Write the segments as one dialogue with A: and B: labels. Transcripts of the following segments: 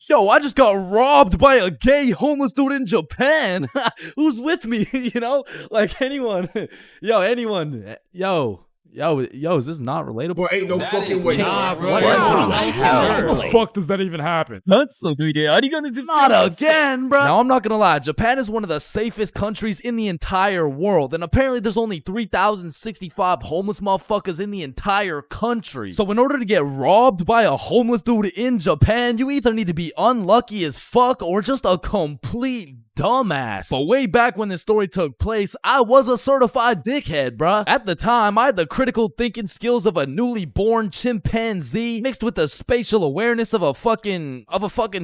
A: Yo, I just got robbed by a gay homeless dude in Japan. Who's with me? You know, like anyone. Anyone. Yo, is this not relatable?
B: Bro, ain't no
C: That
B: fucking
C: is
B: way.
C: not
A: What
C: relatable.
A: How the fuck does that even happen? Not again, bro. Now, I'm not gonna lie. Japan is one of the safest countries in the entire world. And apparently there's only 3,065 homeless motherfuckers in the entire country. So in order to get robbed by a homeless dude in Japan, you either need to be unlucky as fuck or just a complete dumbass. But way back when this story took place, I was a certified dickhead, bruh. At the time, I had the critical thinking skills of a newly born chimpanzee mixed with the spatial awareness of a fucking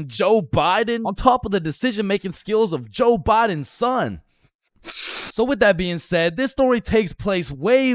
A: Joe Biden on top of the decision-making skills of Joe Biden's son. So with that being said, this story takes place way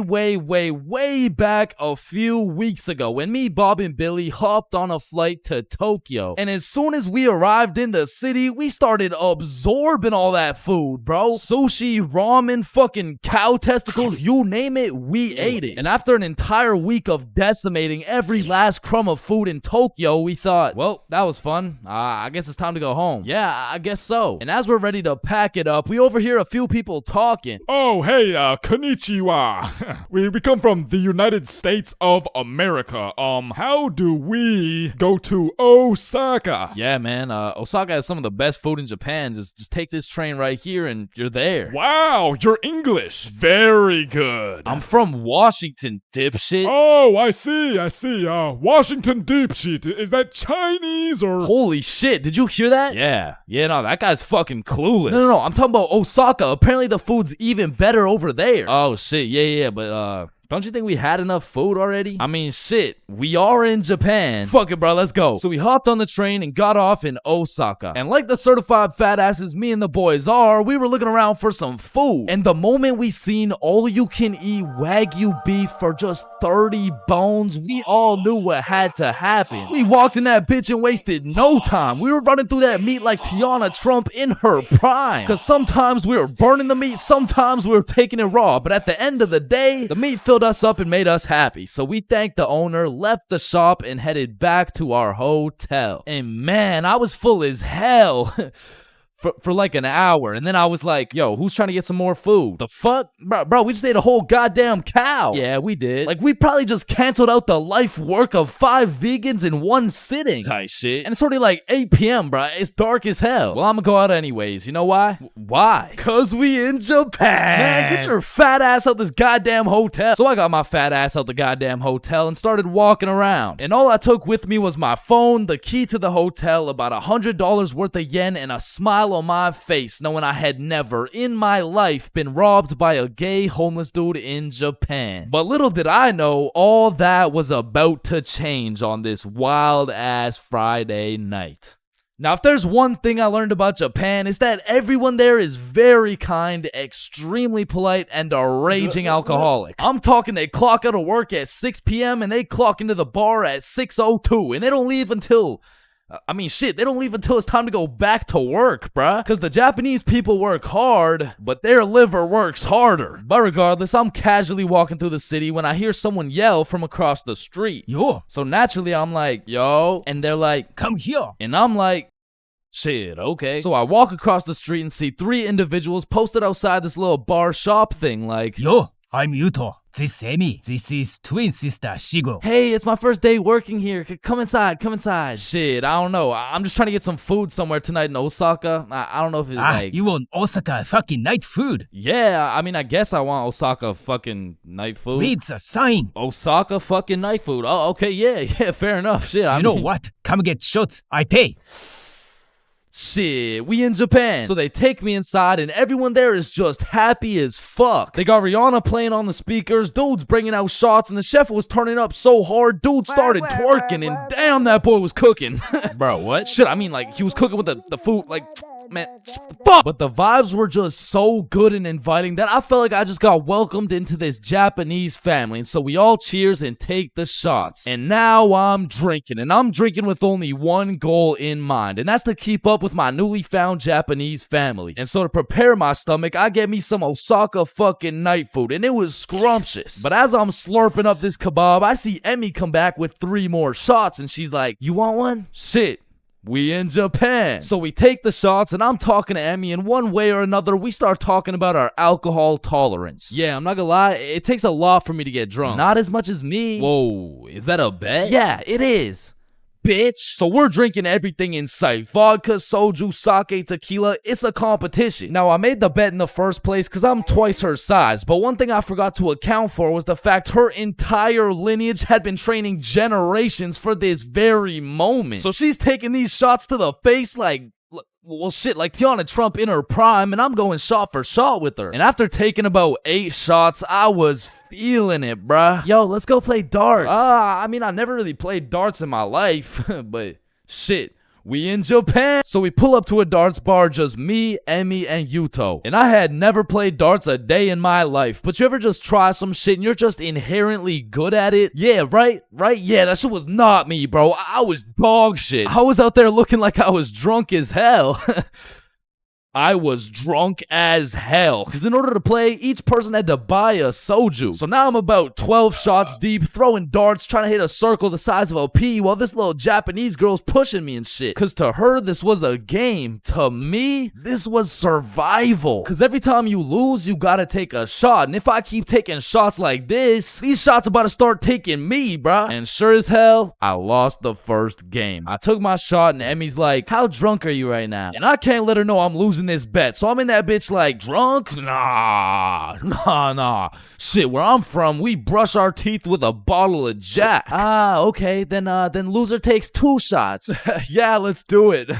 A: back a few weeks ago when me, Bob, and Billy hopped on a flight to Tokyo. And as soon as we arrived in the city, we started absorbing all that food, bro. Sushi, ramen, fucking cow testicles, you name it, we ate it. And after an entire week of decimating every last crumb of food in Tokyo, we thought, well, that was fun. I guess it's time to go home. Yeah, I guess so. And as we're ready to pack it up, we overhear a few people talking.
D: Oh, hey, konnichiwa. we come from the United States of America. How do we go to Osaka?
A: Yeah, man, Osaka has some of the best food in Japan. Just take this train right here and you're there.
D: Wow, you're English. Very good.
A: I'm from Washington, dipshit.
D: Oh, I see. Washington dipshit. Is that Chinese or...
A: Holy shit, did you hear that? Yeah, no, that guy's fucking clueless. No, I'm talking about Osaka. Apparently the food's even better over there. Oh shit, yeah, but don't you think we had enough food already? I mean, shit, we are in Japan. Fuck it, bro, let's go. So we hopped on the train and got off in Osaka. And like the certified fat asses me and the boys are, we were looking around for some food. And the moment we seen all-you-can-eat Wagyu beef for just 30 bones, we all knew what had to happen. We walked in that bitch and wasted no time. We were running through that meat like Tiana Trump in her prime. Cause sometimes we were burning the meat, sometimes we were taking it raw. But at the end of the day, the meat filled us up and made us happy. So we thanked the owner, left the shop, and headed back to our hotel. And man, I was full as hell. For like an hour, and then I was like, yo, who's trying to get some more food? The fuck? Bro, we just ate a whole goddamn cow. Yeah, we did. Like, we probably just canceled out the life work of 5 vegans in one sitting. Type shit. And it's already like 8 p.m., bro. It's dark as hell. Well, I'm gonna go out anyways. You know why? Why? Cause we in Japan. Man, get your fat ass out this goddamn hotel. So I got my fat ass out the goddamn hotel and started walking around. And all I took with me was my phone, the key to the hotel, about $100 worth of yen, and a smile on my face, knowing I had never in my life been robbed by a gay homeless dude in Japan. But little did I know, all that was about to change on this wild ass Friday night. Now, if there's one thing I learned about Japan, it's that everyone there is very kind, extremely polite, and a raging alcoholic. I'm talking they clock out of work at 6 p.m. and they clock into the bar at 6:02, and they don't leave until... they don't leave until it's time to go back to work, bruh. Because the Japanese people work hard, but their liver works harder. But regardless, I'm casually walking through the city when I hear someone yell from across the street. Yo. So naturally, I'm like, yo. And they're like, come here. And I'm like, shit, okay. So I walk across the street and see 3 individuals posted outside this little bar shop thing like, yo, I'm Yuto. This is Amy. This is twin sister Shigo. Hey, it's my first day working here. Come inside, come inside. Shit, I don't know. I'm just trying to get some food somewhere tonight in Osaka. I don't know if it's like... You want Osaka fucking night food? Yeah, I mean, I guess I want Osaka fucking night food. Read the sign. Osaka fucking night food. Oh, okay, yeah, fair enough. Shit, I mean... know what? Come get shots. I pay. Shit, we in Japan. So they take me inside and everyone there is just happy as fuck. They got Rihanna playing on the speakers, dudes bringing out shots, and the chef was turning up so hard, dude started twerking, and damn, that boy was cooking. Bro, what? Shit, I mean, like, he was cooking with the food, like... Man, fuck. But the vibes were just so good and inviting that I felt like I just got welcomed into this Japanese family. And so we all cheers and take the shots. And now I'm drinking. And I'm drinking with only one goal in mind. And that's to keep up with my newly found Japanese family. And so to prepare my stomach, I get me some Osaka fucking night food. And it was scrumptious. But as I'm slurping up this kebab, I see Emmy come back with 3 more shots. And she's like, you want one? Shit. we in Japan. So we take the shots, and I'm talking to Emmy, and one way or another, we start talking about our alcohol tolerance. Yeah, I'm not gonna lie, it takes a lot for me to get drunk. Not as much as me. Whoa, is that a bet? Yeah, it is. Bitch. So we're drinking everything in sight. Vodka, soju, sake, tequila. It's a competition. Now, I made the bet in the first place because I'm twice her size. But one thing I forgot to account for was the fact her entire lineage had been training generations for this very moment. So she's taking these shots to the face like... well, shit, like Tiana Trump in her prime, and I'm going shot for shot with her. And after taking about 8 shots, I was feeling it, bruh. Yo, let's go play darts. I mean, I never really played darts in my life, but shit. We in Japan. So we pull up to a darts bar, just me, Emmy, and Yuto. And I had never played darts a day in my life. But you ever just try some shit and you're just inherently good at it? Yeah, right? Yeah, that shit was not me, bro. I was dog shit. I was out there looking like I was drunk as hell. I was drunk as hell. Because in order to play, each person had to buy a soju. So now I'm about 12 shots deep, throwing darts, trying to hit a circle the size of a pea, while this little Japanese girl's pushing me and shit. Because to her, this was a game. To me, this was survival. Because every time you lose, you gotta take a shot. And if I keep taking shots like this, these shots about to start taking me, bruh. And sure as hell, I lost the first game. I took my shot and Emmy's like, how drunk are you right now? And I can't let her know I'm losing this bet. So I'm in that bitch like, drunk? Nah. Shit, where I'm from, we brush our teeth with a bottle of Jack. Okay, then loser takes 2 shots. Yeah, let's do it.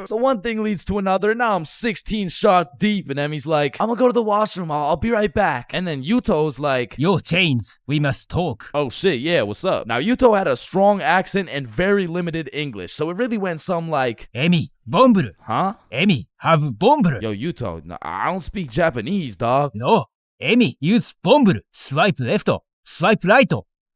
A: So one thing leads to another. Now I'm 16 shots deep, and Emmy's like, I'm gonna go to the washroom. I'll be right back. And then Yuto's like,
B: Yo, Chains, we must talk.
A: Oh shit, yeah, what's up? Now Yuto had a strong accent and very limited English, so it really went some like,
B: Emmy, bomble.
A: Huh?
B: Emmy, have bomble.
A: Yo, Yuto, no, I don't speak Japanese, dog.
B: No, Emmy, use bomble. Swipe left, swipe right.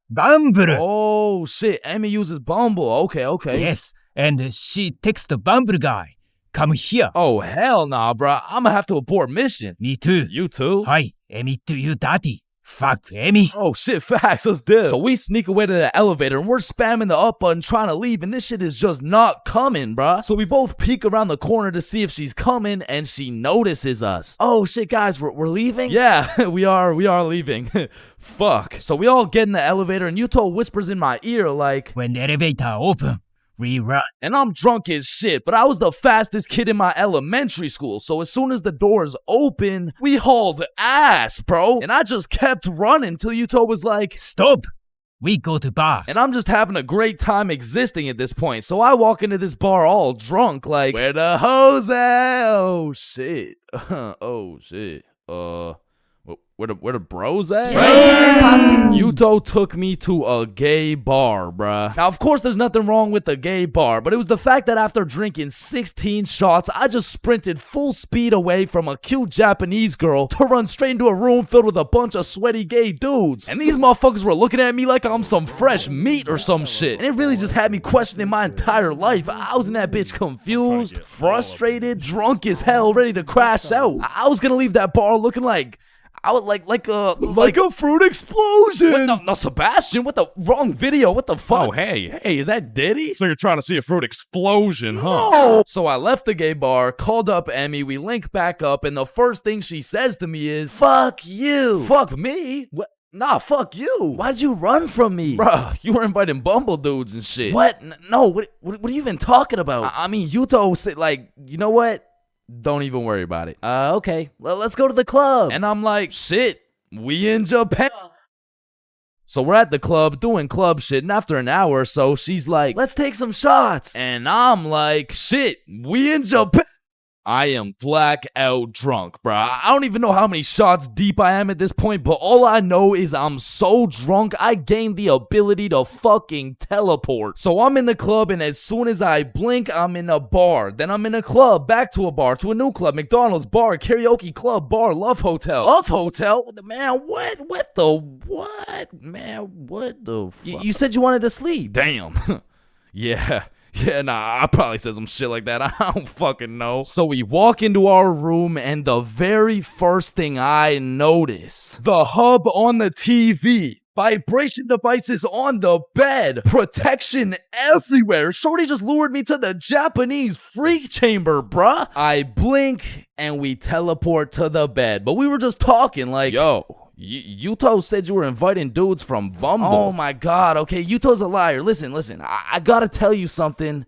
B: Bumble.
A: Oh shit, Emmy uses Bumble. Okay.
B: Yes, and she texts the Bumble guy. Come here.
A: Oh hell nah, bro. I'ma have to abort mission.
B: Me too.
A: You too?
B: Hi, Emmy to you dirty. Fuck Emmy.
A: Oh shit, facts, let's do it. So we sneak away to the elevator and we're spamming the up button trying to leave, and this shit is just not coming, bruh. So we both peek around the corner to see if she's coming, and she notices us. Oh shit, guys, we're leaving? Yeah, we are leaving. Fuck. So we all get in the elevator and Yuto whispers in my ear like,
B: when the elevator open, we run.
A: And I'm drunk as shit, but I was the fastest kid in my elementary school, so as soon as the doors open, we hauled ass, bro. And I just kept running till Yuto was like,
B: stop, we go to bar.
A: And I'm just having a great time existing at this point, so I walk into this bar all drunk like, where the hoes at? Oh shit. Oh shit. Where the bros at? Yuto took me to a gay bar, bruh. Now, of course, there's nothing wrong with a gay bar, but it was the fact that after drinking 16 shots, I just sprinted full speed away from a cute Japanese girl to run straight into a room filled with a bunch of sweaty gay dudes. And these motherfuckers were looking at me like I'm some fresh meat or some shit. And it really just had me questioning my entire life. I was in that bitch confused, frustrated, drunk as hell, ready to crash out. I was gonna leave that bar looking like... I would like a fruit explosion. No, Sebastian, what the wrong video? What the fuck?
D: Oh, hey,
A: is that Diddy?
D: So you're trying to see a fruit explosion, huh?
A: No. So I left the gay bar, called up Emmy, we link back up, and the first thing she says to me is, fuck you. Fuck me? What? Nah, fuck you. Why'd you run from me? Bruh, you were inviting Bumble dudes and shit. What? No, what are you even talking about? I mean, Yuto said, like, you know what? Don't even worry about it. Okay. Well, let's go to the club. And I'm like, shit, we in Japan. So we're at the club doing club shit, and after an hour or so, she's like, let's take some shots. And I'm like, shit, we in Japan. I am blackout drunk, bruh. I don't even know how many shots deep I am at this point, but all I know is I'm so drunk, I gained the ability to fucking teleport. So I'm in the club, and as soon as I blink, I'm in a bar. Then I'm in a club, back to a bar, to a new club, McDonald's, bar, karaoke club, bar, love hotel. Love hotel? Man, what? Man, what the fuck? You said you wanted to sleep. Damn. Yeah. Yeah, nah, I probably said some shit like that. I don't fucking know. So we walk into our room, and the very first thing I notice, the hub on the TV Vibration devices on the bed. Protection everywhere. Shorty just lured me to the Japanese freak chamber, bruh. I blink and we teleport to the bed. But we were just talking like, yo, Yuto said you were inviting dudes from Bumble. Oh my god, okay, Yuto's a liar. Listen, I gotta tell you something.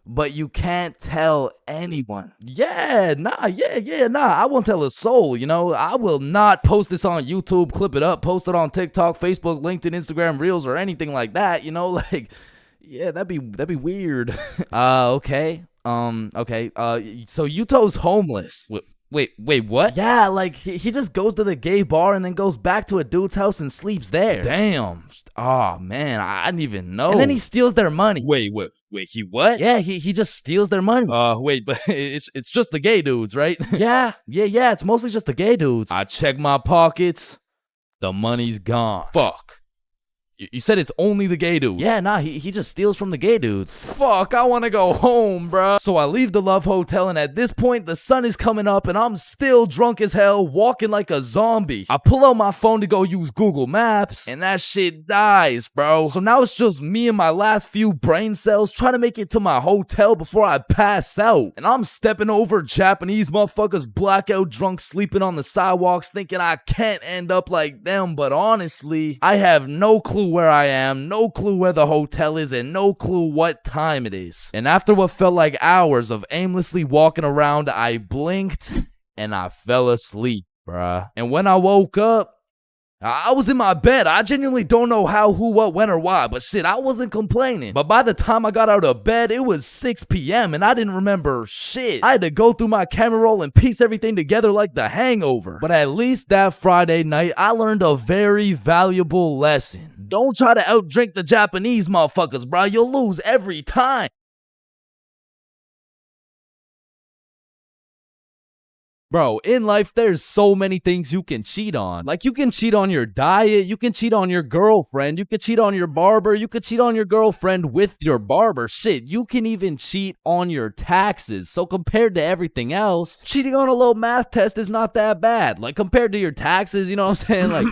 A: But you can't tell anyone. Yeah, nah, I won't tell a soul, you know. I will not post this on YouTube, clip it up, post it on TikTok, Facebook, LinkedIn, Instagram, Reels, or anything like that, you know, like, yeah, that'd be weird. Okay. So Yuto's homeless. Wait, what? Yeah, like, he just goes to the gay bar and then goes back to a dude's house and sleeps there. Damn. Oh, man, I didn't even know. And then he steals their money. Wait, he what? Yeah, he just steals their money. Wait, but it's just the gay dudes, right? Yeah, it's mostly just the gay dudes. I check my pockets. The money's gone. Fuck. You said it's only the gay dudes. Yeah, nah, he just steals from the gay dudes. Fuck, I want to go home, bruh. So I leave the Love Hotel, and at this point, the sun is coming up, and I'm still drunk as hell, walking like a zombie. I pull out my phone to go use Google Maps, and that shit dies, bro. So now it's just me and my last few brain cells trying to make it to my hotel before I pass out. And I'm stepping over Japanese motherfuckers blackout drunk sleeping on the sidewalks thinking I can't end up like them, but honestly, I have no clue where I am, no clue where the hotel is, and no clue what time it is. And after what felt like hours of aimlessly walking around, I blinked and I fell asleep, bruh. And when I woke up, I was in my bed. I genuinely don't know how, who, what, when, or why, but shit, I wasn't complaining. But by the time I got out of bed, it was 6 p.m. and I didn't remember shit. I had to go through my camera roll and piece everything together like The Hangover. But at least that Friday night, I learned a very valuable lesson. Don't try to outdrink the Japanese motherfuckers, bro. You'll lose every time. Bro, in life, there's so many things you can cheat on. Like, you can cheat on your diet, you can cheat on your girlfriend, you can cheat on your barber, you can cheat on your girlfriend with your barber. Shit, you can even cheat on your taxes. So compared to everything else, cheating on a little math test is not that bad. Like, compared to your taxes, you know what I'm saying? Like,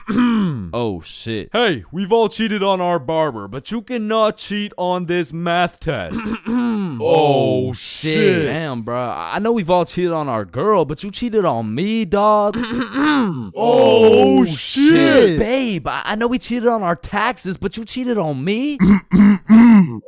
A: oh shit.
D: Hey, we've all cheated on our barber, but you cannot cheat on this math test.
A: Oh shit. Damn, bro. I know we've all cheated on our girl, but you cheated on me, dog.
D: Oh shit.
A: Babe, I know we cheated on our taxes, but you cheated on me?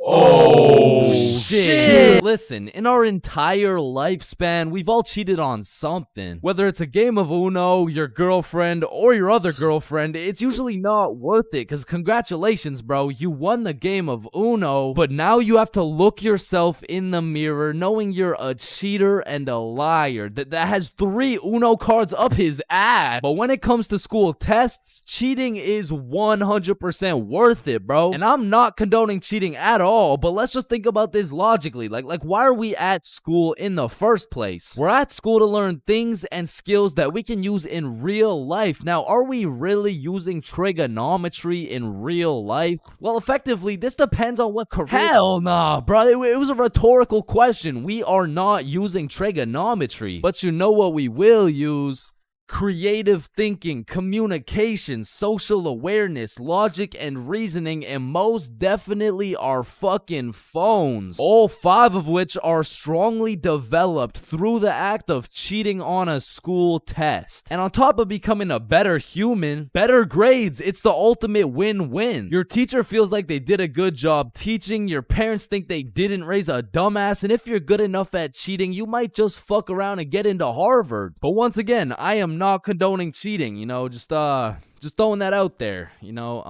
D: Oh shit.
A: Listen, in our entire lifespan, we've all cheated on something. Whether it's a game of Uno, your girlfriend, or your other girlfriend, it's usually not worth it, because congratulations, bro, you won the game of Uno, but now you have to look yourself in the mirror knowing you're a cheater and a liar that has 3 Uno cards up his ass. But when it comes to school tests, cheating is 100% worth it, bro. And I'm not condoning cheating at all, but let's just think about this logically. Like why are we at school in the first place? We're at school to learn things and skills that we can use in real life. Now, are we really using trigonometry in real life? Well, effectively, this depends on what career. Hell nah, bro. It was a rhetorical question. We are not using trigonometry. But you know what we will use? Creative thinking, communication, social awareness, logic, and reasoning, and most definitely our fucking phones. All 5 of which are strongly developed through the act of cheating on a school test. And on top of becoming a better human, better grades, it's the ultimate win-win. Your teacher feels like they did a good job teaching, your parents think they didn't raise a dumbass, and if you're good enough at cheating, you might just fuck around and get into Harvard. But once again, I am not condoning cheating, you know, just throwing that out there, you know.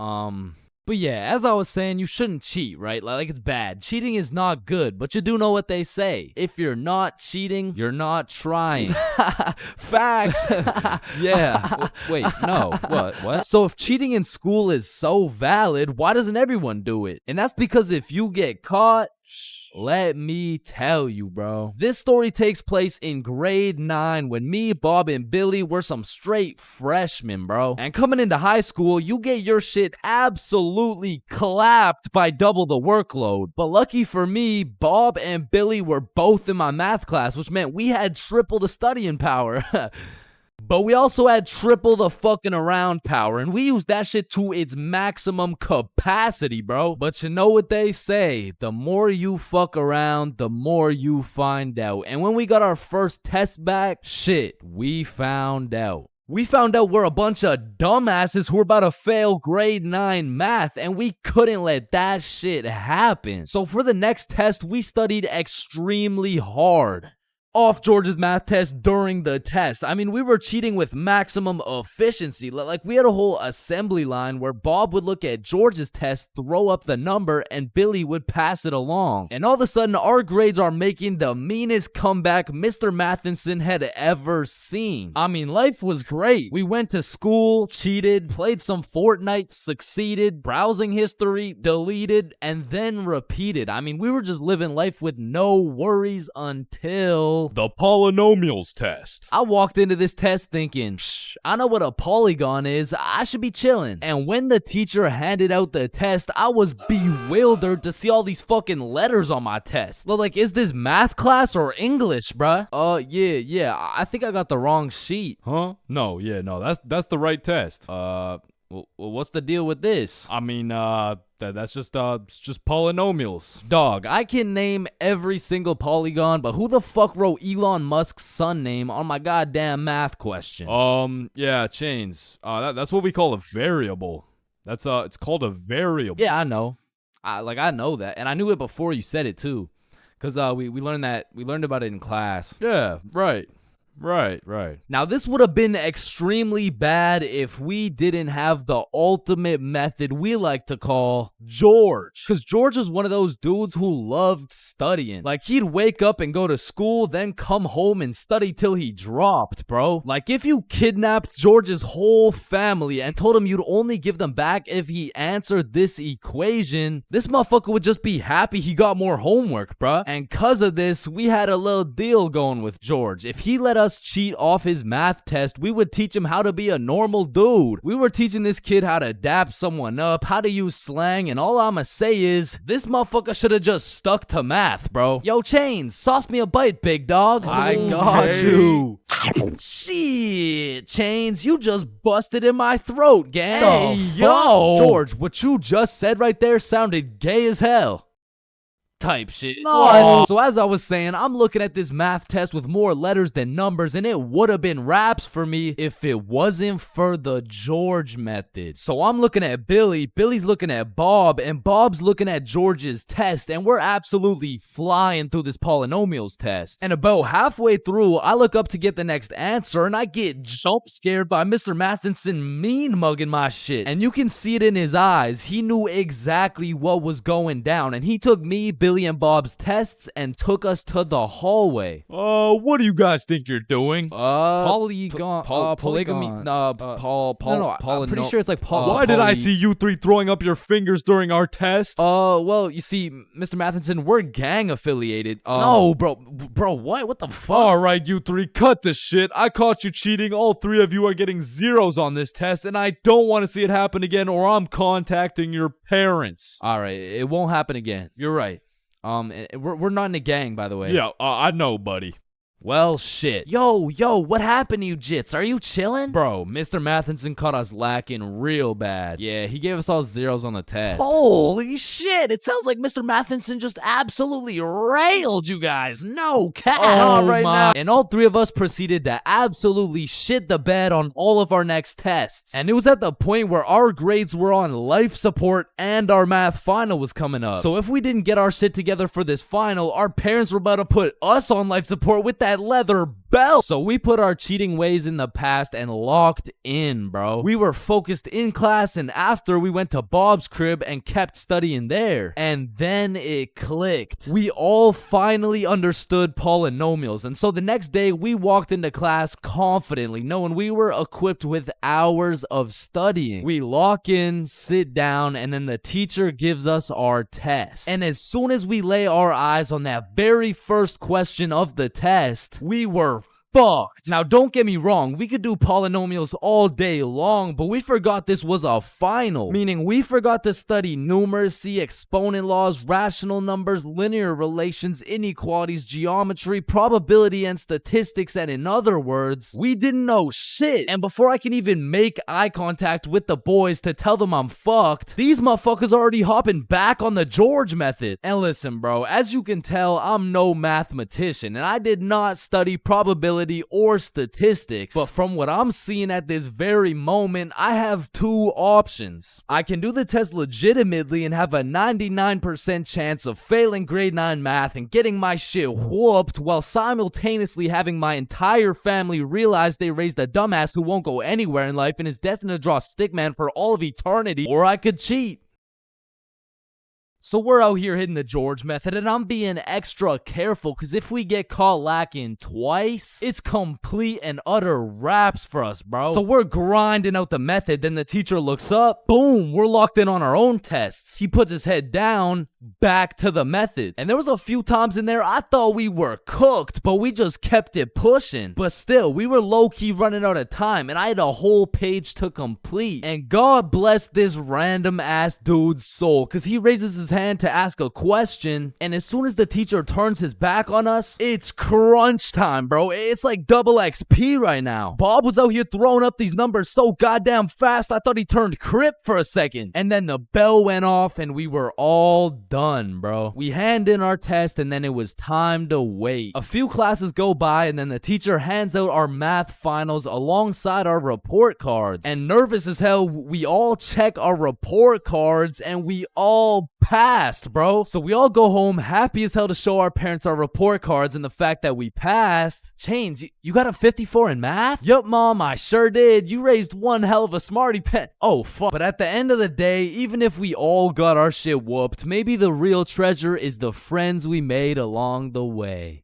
A: But yeah, as I was saying, you shouldn't cheat, right? Like it's bad. Cheating is not good, but you do know what they say. If you're not cheating, you're not trying. Facts. Yeah. Wait, no. What? So if cheating in school is so valid, why doesn't everyone do it? And that's because if you get caught, let me tell you, bro. This story takes place in grade 9 when me, Bob, and Billy were some straight freshmen, bro. And coming into high school, you get your shit absolutely clapped by double the workload. But lucky for me, Bob and Billy were both in my math class, which meant we had triple the studying power. But we also had triple the fucking around power, and we used that shit to its maximum capacity, bro. But you know what they say, the more you fuck around, the more you find out. And when we got our first test back, shit, we found out. We found out we're a bunch of dumbasses who were about to fail grade 9 math, and we couldn't let that shit happen. So for the next test, we studied extremely hard off George's math test during the test. I mean, we were cheating with maximum efficiency. Like, we had a whole assembly line where Bob would look at George's test, throw up the number, and Billy would pass it along. And all of a sudden, our grades are making the meanest comeback Mr. Matheson had ever seen. I mean, life was great. We went to school, cheated, played some Fortnite, succeeded, browsing history, deleted, and then repeated. I mean, we were just living life with no worries until
D: the polynomials test.
A: I walked into this test thinking, I know what a polygon is, I should be chilling. And when the teacher handed out the test, I was bewildered to see all these fucking letters on my test. Like, is this math class or English, bruh? Yeah, I think I got the wrong sheet.
D: Huh? No, that's the right test.
A: Well, what's the deal with this?
D: I mean, that's just polynomials.
A: Dog, I can name every single polygon, but who the fuck wrote Elon Musk's son name on my goddamn math question?
D: Yeah, Chains. That's what we call a variable. It's called a variable.
A: Yeah, I know. I know that, and I knew it before you said it too, cause we learned about it in class.
D: Yeah, right. Right.
A: Now, this would have been extremely bad if we didn't have the ultimate method we like to call George. Because George was one of those dudes who loved studying. Like, he'd wake up and go to school, then come home and study till he dropped, bro. Like, if you kidnapped George's whole family and told him you'd only give them back if he answered this equation, this motherfucker would just be happy he got more homework, bro. And cause of this, we had a little deal going with George. If he let us cheat off his math test, we would teach him how to be a normal dude. We were teaching this kid how to dap someone up, how to use slang, and all I'ma say is, this motherfucker should have just stuck to math, bro. Yo, Chains, sauce me a bite, big dog. I got you. Shit, Chains, you just busted in my throat, gang.
D: Hey, yo.
A: George, what you just said right there sounded gay as hell. Type shit. So as I was saying, I'm looking at this math test with more letters than numbers, and it would have been raps for me if it wasn't for the George method. So I'm looking at Billy, Billy's looking at Bob, and Bob's looking at George's test, and we're absolutely flying through this polynomials test. And about halfway through, I look up to get the next answer, and I get jump scared by Mr. Matheson mean mugging my shit. And you can see it in his eyes. He knew exactly what was going down, and he took me, Billy, and Bob's tests and took us to the hallway.
D: What do you guys think you're doing?
A: Polygamy. I'm pretty sure it's like
D: Why did I see you three throwing up your fingers during our test?
A: Well, you see, Mr. Matheson, we're gang affiliated. No, bro, what the fuck?
D: All right, you three, cut this shit. I caught you cheating. All three of you are getting zeros on this test, and I don't want to see it happen again, or I'm contacting your parents.
A: All right, it won't happen again. You're right. We're not in a gang, by the way.
D: Yeah, I know, buddy.
A: Well, shit. Yo, what happened to you, Jits? Are you chilling? Bro, Mr. Matheson caught us lacking real bad. Yeah, he gave us all zeros on the test. Holy shit, it sounds like Mr. Matheson just absolutely railed you guys. No cap. Now. And all three of us proceeded to absolutely shit the bed on all of our next tests. And it was at the point where our grades were on life support and our math final was coming up. So if we didn't get our shit together for this final, our parents were about to put us on life support with that leather belt. So we put our cheating ways in the past and locked in, bro. We were focused in class, and after we went to Bob's crib and kept studying there. And then it clicked. We all finally understood polynomials. And so the next day we walked into class confidently, knowing we were equipped with hours of studying. We lock in, sit down, and then the teacher gives us our test. And as soon as we lay our eyes on that very first question of the test, we were fucked. Now, don't get me wrong, we could do polynomials all day long, but we forgot this was a final. Meaning, we forgot to study numeracy, exponent laws, rational numbers, linear relations, inequalities, geometry, probability, and statistics, and in other words, we didn't know shit. And before I can even make eye contact with the boys to tell them I'm fucked, these motherfuckers already hopping back on the George method. And listen, bro, as you can tell, I'm no mathematician, and I did not study probability or statistics, but from what I'm seeing at this very moment, I have two options. I can do the test legitimately and have a 99% chance of failing grade 9 math and getting my shit whooped while simultaneously having my entire family realize they raised a dumbass who won't go anywhere in life and is destined to draw stickman for all of eternity, or I could cheat. So we're out here hitting the George method, and I'm being extra careful because if we get caught lacking twice, it's complete and utter raps for us, bro. So we're grinding out the method, then the teacher looks up, boom, we're locked in on our own tests. He puts his head down, back to the method. And there was a few times in there I thought we were cooked, but we just kept it pushing. But still, we were low-key running out of time, and I had a whole page to complete. And God bless this random ass dude's soul, because he raises his hand to ask a question, and as soon as the teacher turns his back on us, it's crunch time, bro. It's like double XP right now. Bob was out here throwing up these numbers so goddamn fast, I thought he turned Crip for a second. And then the bell went off, and we were all done, bro. We hand in our test, and then it was time to wait. A few classes go by, and then the teacher hands out our math finals alongside our report cards. And nervous as hell, we all check our report cards, and we all passed, bro. So we all go home happy as hell to show our parents our report cards and the fact that we passed. Chains, you got a 54 in math? Yup, mom, I sure did. You raised one hell of a smarty pen. Oh, fuck. But at the end of the day, even if we all got our shit whooped, maybe the real treasure is the friends we made along the way.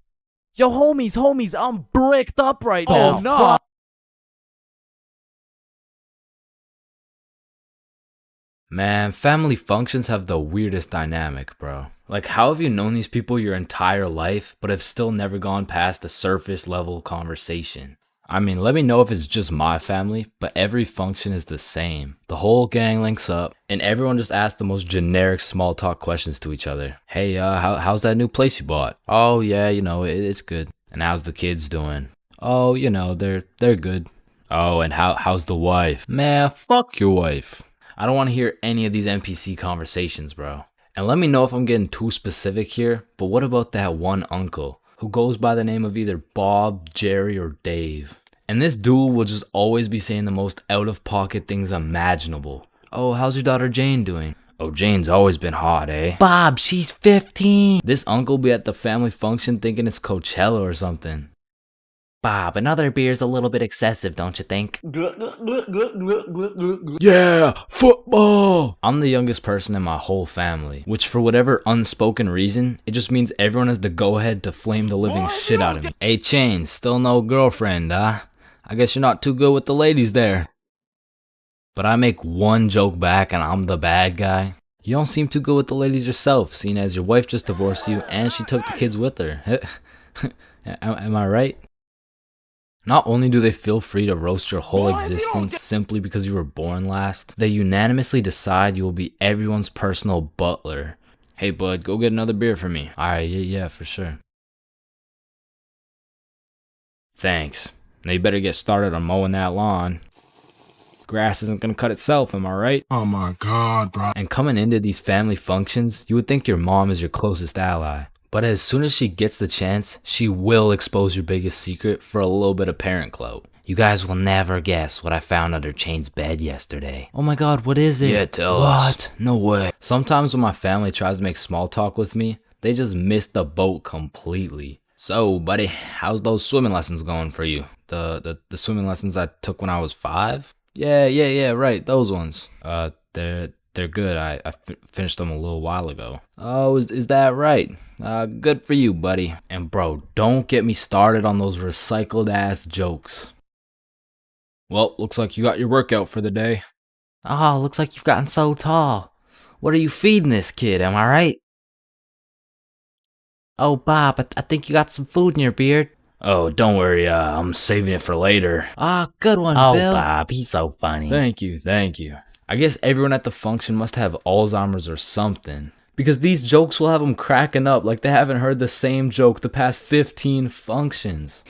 A: Yo, homies, I'm bricked up right now. Oh, no. Fuck.
C: Man, family functions have the weirdest dynamic, bro. Like, how have you known these people your entire life, but have still never gone past a surface level conversation? I mean, let me know if it's just my family, but every function is the same. The whole gang links up, and everyone just asks the most generic small talk questions to each other. Hey, how's that new place you bought? Oh, yeah, it's good. And how's the kids doing? Oh, they're good. Oh, and how's the wife? Man, fuck your wife. I don't want to hear any of these NPC conversations, bro. And let me know if I'm getting too specific here, but what about that one uncle who goes by the name of either Bob, Jerry, or Dave? And this dude will just always be saying the most out-of-pocket things imaginable. Oh, how's your daughter Jane doing? Oh, Jane's always been hot, eh? Bob, she's 15. This uncle be at the family function thinking it's Coachella or something. Bob, another beer's a little bit excessive, don't you think? Yeah, football! I'm the youngest person in my whole family, which for whatever unspoken reason, it just means everyone has the go-ahead to flame the living shit out of me. Hey, Chains, still no girlfriend, huh? I guess you're not too good with the ladies there. But I make one joke back and I'm the bad guy. You don't seem too good with the ladies yourself, seeing as your wife just divorced you and she took the kids with her. Am I right? Not only do they feel free to roast your whole existence simply because you were born last, they unanimously decide you will be everyone's personal butler. Hey bud, go get another beer for me. Alright, yeah, for sure. Thanks. Now you better get started on mowing that lawn. Grass isn't gonna cut itself, am I right?
E: Oh my god, bro.
C: And coming into these family functions, you would think your mom is your closest ally. But as soon as she gets the chance, she will expose your biggest secret for a little bit of parent clout. You guys will never guess what I found under Chain's bed yesterday. Oh my god, what is it?
E: Yeah, tell us.
C: What? No way. Sometimes when my family tries to make small talk with me, they just miss the boat completely. So, buddy, how's those swimming lessons going for you? The swimming lessons I took when I was 5? Yeah, right, those ones. They're good. I finished them a little while ago. Oh, is that right? Good for you, buddy. And bro, don't get me started on those recycled ass jokes. Well, looks like you got your workout for the day. Oh, looks like you've gotten so tall. What are you feeding this kid, am I right? Oh, Bob, I think you got some food in your beard. Oh, don't worry, I'm saving it for later.
E: Ah, good one, Bill. Bob, he's so funny.
C: Thank you. I guess everyone at the function must have Alzheimer's or something, because these jokes will have them cracking up like they haven't heard the same joke the past 15 functions.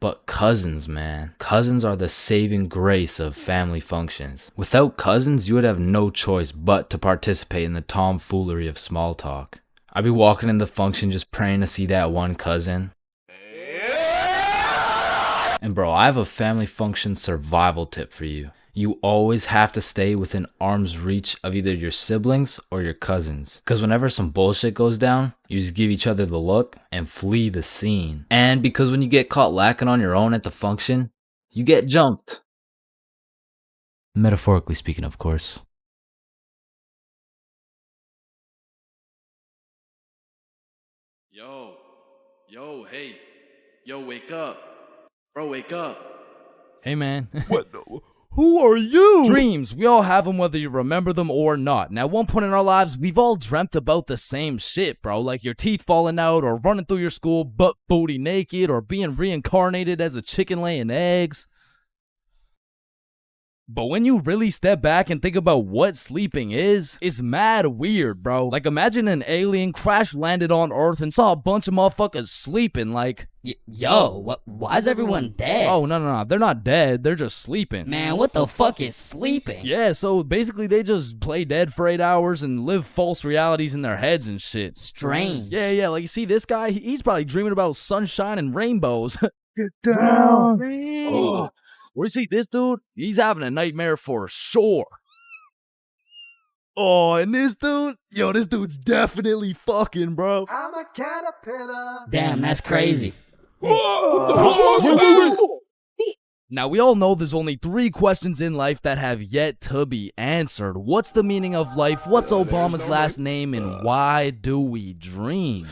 C: But cousins, man. Cousins are the saving grace of family functions. Without cousins, you would have no choice but to participate in the tomfoolery of small talk. I'd be walking in the function just praying to see that one cousin. And bro, I have a family function survival tip for you. You always have to stay within arm's reach of either your siblings or your cousins. Because whenever some bullshit goes down, you just give each other the look and flee the scene. And because when you get caught lacking on your own at the function, you get jumped. Metaphorically speaking, of course.
A: Yo, wake up. Bro, wake up. Hey, man.
D: What? Who are you?
A: Dreams, we all have them whether you remember them or not. And at one point in our lives, we've all dreamt about the same shit, bro. Like your teeth falling out, or running through your school butt booty naked, or being reincarnated as a chicken laying eggs. But when you really step back and think about what sleeping is, it's mad weird, bro. Like imagine an alien crash landed on Earth and saw a bunch of motherfuckers sleeping like...
E: Why is everyone dead?
A: Oh, no, they're not dead, they're just sleeping.
E: Man, what the fuck is sleeping?
A: Yeah, so basically they just play dead for 8 hours and live false realities in their heads and shit.
E: Strange.
A: Yeah, like you see this guy, he's probably dreaming about sunshine and rainbows.
D: Get down.
A: Oh. Where you see this dude? He's having a nightmare for sure. Oh, and this dude? Yo, this dude's definitely fucking, bro.
F: I'm a caterpillar.
E: Damn, that's crazy.
A: Now, we all know there's only 3 questions in life that have yet to be answered. What's the meaning of life? What's Obama's last name? And why do we dream?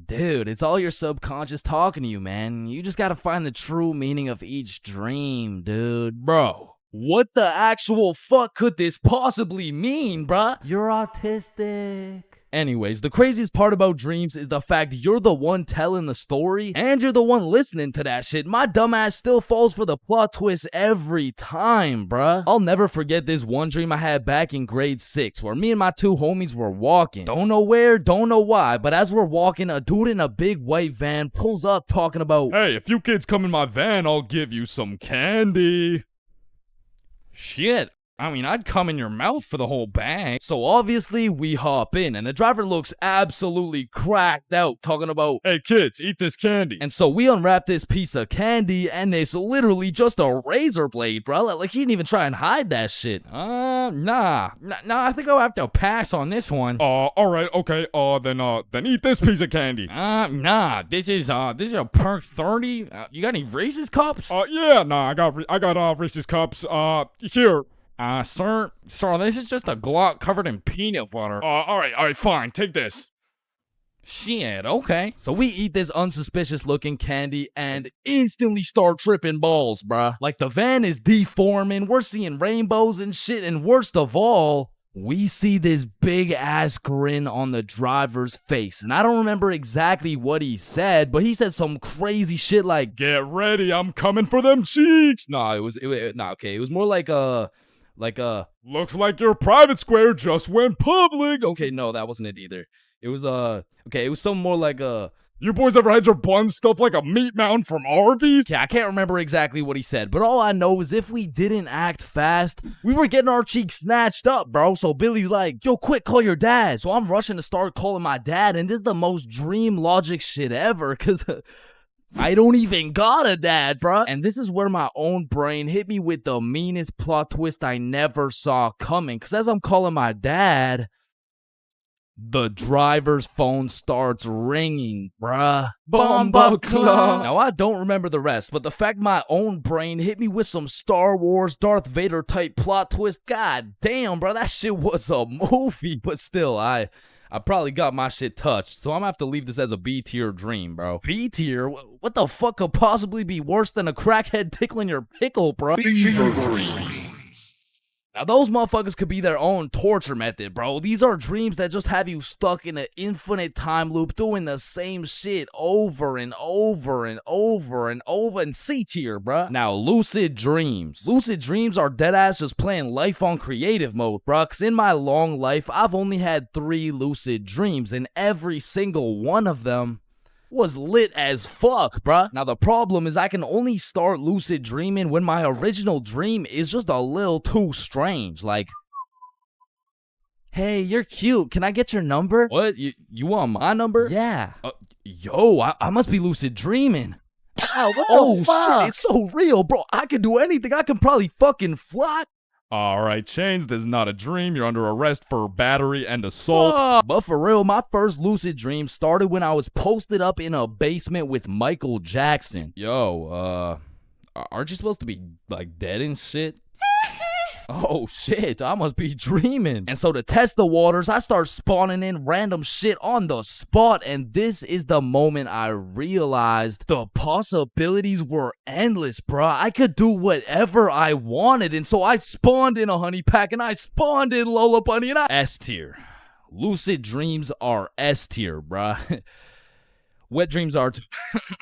A: Dude, it's all your subconscious talking to you, man. You just gotta find the true meaning of each dream, dude. Bro, what the actual fuck could this possibly mean, bruh? You're autistic. Anyways, the craziest part about dreams is the fact you're the one telling the story and you're the one listening to that shit. My dumbass still falls for the plot twist every time, bruh. I'll never forget this one dream I had back in grade 6 where me and my 2 homies were walking. Don't know where, don't know why, but as we're walking, a dude in a big white van pulls up talking about,
D: "Hey, if you kids come in my van, I'll give you some candy."
A: Shit. I mean, I'd come in your mouth for the whole bag. So obviously, we hop in, and the driver looks absolutely cracked out, talking about,
D: "Hey kids, eat this candy."
A: And so we unwrap this piece of candy, and it's literally just a razor blade, bro. Like, he didn't even try and hide that shit. Nah, I think I'll have to pass on this one.
D: Alright, okay, then eat this piece of candy.
A: Nah, this is a Perk 30. You got any Reese's Cups?
D: Yeah, nah, I got Reese's Cups, here.
A: Sir, this is just a Glock covered in peanut butter.
D: Alright, fine, take this.
A: Shit, okay. So we eat this unsuspicious looking candy and instantly start tripping balls, bruh. Like the van is deforming, we're seeing rainbows and shit, and worst of all, we see this big ass grin on the driver's face. And I don't remember exactly what he said, but he said some crazy shit like,
D: "Get ready, I'm coming for them cheeks."
A: It was more like
D: "Looks like your private square just went public."
A: Okay, no, that wasn't it either. It was it was something more like
D: "You boys ever had your buns stuffed like a meat mountain from Arby's?"
A: Okay, I can't remember exactly what he said, but all I know is if we didn't act fast, we were getting our cheeks snatched up, bro. So Billy's like, "Yo, quick, call your dad." So I'm rushing to start calling my dad, and this is the most dream logic shit ever, cause I don't even got a dad, bruh. And this is where my own brain hit me with the meanest plot twist I never saw coming. Because as I'm calling my dad, the driver's phone starts ringing, bruh.
F: Bomba Club.
A: Now, I don't remember the rest, but the fact my own brain hit me with some Star Wars Darth Vader type plot twist, god damn, bruh, that shit was a movie. But still, I probably got my shit touched, so I'm gonna have to leave this as a B-tier dream, bro. B-tier? What the fuck could possibly be worse than a crackhead tickling your pickle, bro?
F: Fever dreams.
A: Now, those motherfuckers could be their own torture method, bro. These are dreams that just have you stuck in an infinite time loop doing the same shit over and over and over and over and C tier, bruh. Now, lucid dreams. Lucid dreams are deadass just playing life on creative mode, bruh. Cause in my long life, I've only had 3 lucid dreams, and every single one of them was lit as fuck, bruh. Now, the problem is I can only start lucid dreaming when my original dream is just a little too strange. Like, hey, you're cute. Can I get your number? What? You want my number? Yeah. Yo, I must be lucid dreaming. Ow, what the fuck? Shit, it's so real, bro. I can do anything. I can probably fucking fly.
D: Alright, Chains, this is not a dream. You're under arrest for battery and assault.
A: But for real, my first lucid dream started when I was posted up in a basement with Michael Jackson. Yo, aren't you supposed to be, like, dead and shit? Oh shit, I must be dreaming. And so to test the waters, I start spawning in random shit on the spot, and this is the moment I realized the possibilities were endless, bruh. I could do whatever I wanted, and so I spawned in a honey pack, and I spawned in Lola Bunny, and I S tier. Lucid dreams are S tier, bruh. Wet dreams are too.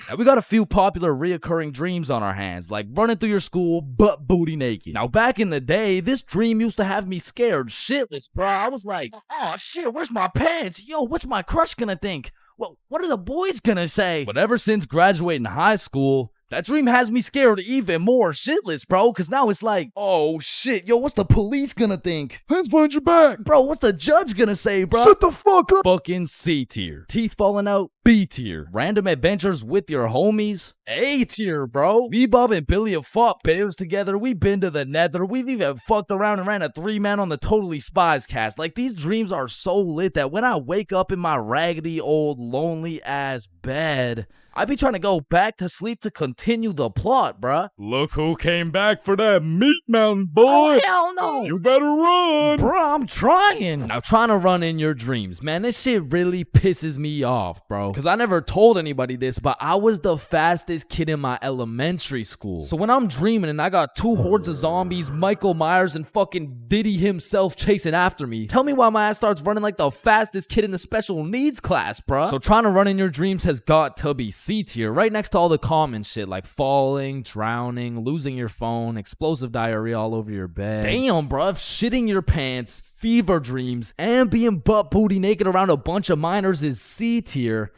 A: Now, we got a few popular reoccurring dreams on our hands, like running through your school butt booty naked. Now, back in the day, this dream used to have me scared shitless, bro. I was like, oh shit, where's my pants? Yo, what's my crush gonna think? Well, what are the boys gonna say? But ever since graduating high school, that dream has me scared even more shitless, bro, because now it's like, oh shit, yo, what's the police gonna think?
D: Hands behind your back.
A: Bro, what's the judge gonna say, bro?
D: Shut the fuck up.
A: Fucking C tier. Teeth falling out, B tier. Random adventures with your homies, A tier, bro. Me, Bob, and Billy have fought bears together. We've been to the nether. We've even fucked around and ran a 3-man on the Totally Spies cast. Like, these dreams are so lit that when I wake up in my raggedy old lonely ass bed, I be trying to go back to sleep to continue the plot, bruh.
D: Look who came back for that meat mountain, boy.
A: Oh, hell no.
D: You better run.
A: Bruh, I'm trying. Now, trying to run in your dreams, man, this shit really pisses me off, bro. Because I never told anybody this, but I was the fastest kid in my elementary school. So when I'm dreaming and I got 2 hordes of zombies, Michael Myers, and fucking Diddy himself chasing after me, tell me why my ass starts running like the fastest kid in the special needs class, bruh. So trying to run in your dreams has got to be C tier, right next to all the common shit like falling, drowning, losing your phone, explosive diarrhea all over your bed. Damn, bruh, shitting your pants, fever dreams, and being butt booty naked around a bunch of minors is C tier.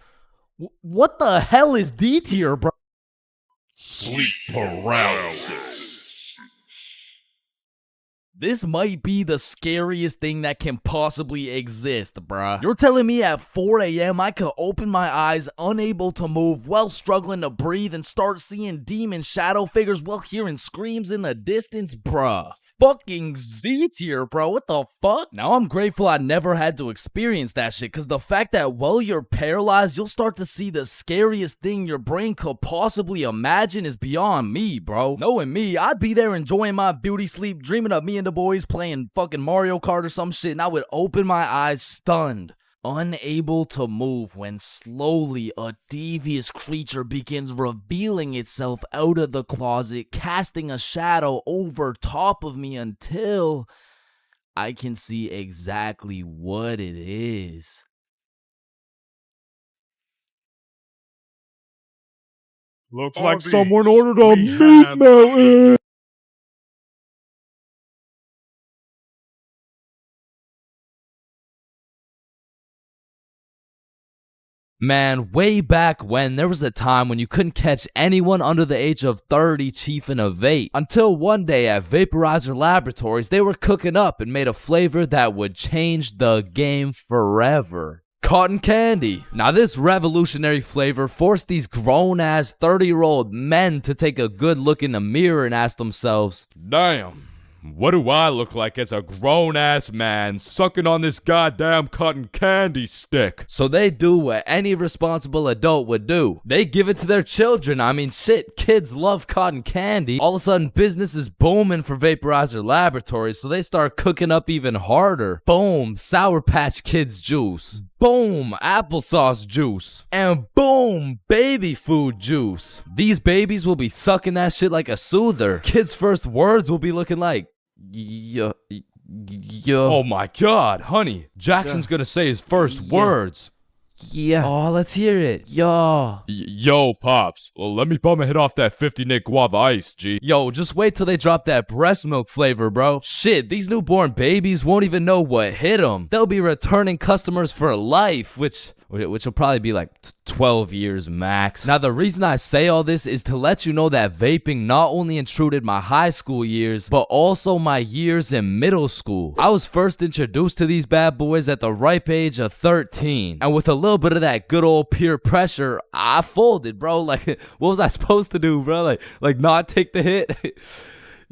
A: What the hell is D tier, bro?
D: Sleep paralysis.
A: This might be the scariest thing that can possibly exist, bruh. You're telling me at 4 a.m. I could open my eyes, unable to move, while struggling to breathe, and start seeing demon shadow figures while hearing screams in the distance, bruh. Fucking Z tier, bro. What the fuck? Now, I'm grateful I never had to experience that shit, because the fact that while you're paralyzed, you'll start to see the scariest thing your brain could possibly imagine is beyond me, bro. Knowing me, I'd be there enjoying my beauty sleep, dreaming of me and the boys playing fucking Mario Kart or some shit, and I would open my eyes stunned, unable to move, when slowly a devious creature begins revealing itself out of the closet, casting a shadow over top of me until I can see exactly what it is.
D: Looks like someone ordered a meat mountain.
A: Man, way back when, there was a time when you couldn't catch anyone under the age of 30 chiefing a vape. Until one day at Vaporizer Laboratories, they were cooking up and made a flavor that would change the game forever. Cotton candy. Now, this revolutionary flavor forced these grown-ass 30-year-old men to take a good look in the mirror and ask themselves,
D: damn. What do I look like as a grown-ass man sucking on this goddamn cotton candy stick?
A: So they do what any responsible adult would do. They give it to their children. I mean, shit, kids love cotton candy. All of a sudden, business is booming for Vaporizer Laboratories, so they start cooking up even harder. Boom, Sour Patch Kids juice. Boom, applesauce juice. And boom, baby food juice. These babies will be sucking that shit like a soother. Kids' first words will be looking like, Yo. Oh my God, honey. Jackson's gonna say his first words. Yeah. Oh, let's hear it.
D: Yo, Pops. Well, let me bum a hit off that 50 Nick Guava Ice, G.
A: Yo, just wait till they drop that breast milk flavor, bro. Shit, these newborn babies won't even know what hit them. They'll be returning customers for life, which will probably be like 12 years max. Now, the reason I say all this is to let you know that vaping not only intruded my high school years, but also my years in middle school. I was first introduced to these bad boys at the ripe age of 13. And with a little bit of that good old peer pressure, I folded, bro. Like, what was I supposed to do, bro? Like not take the hit?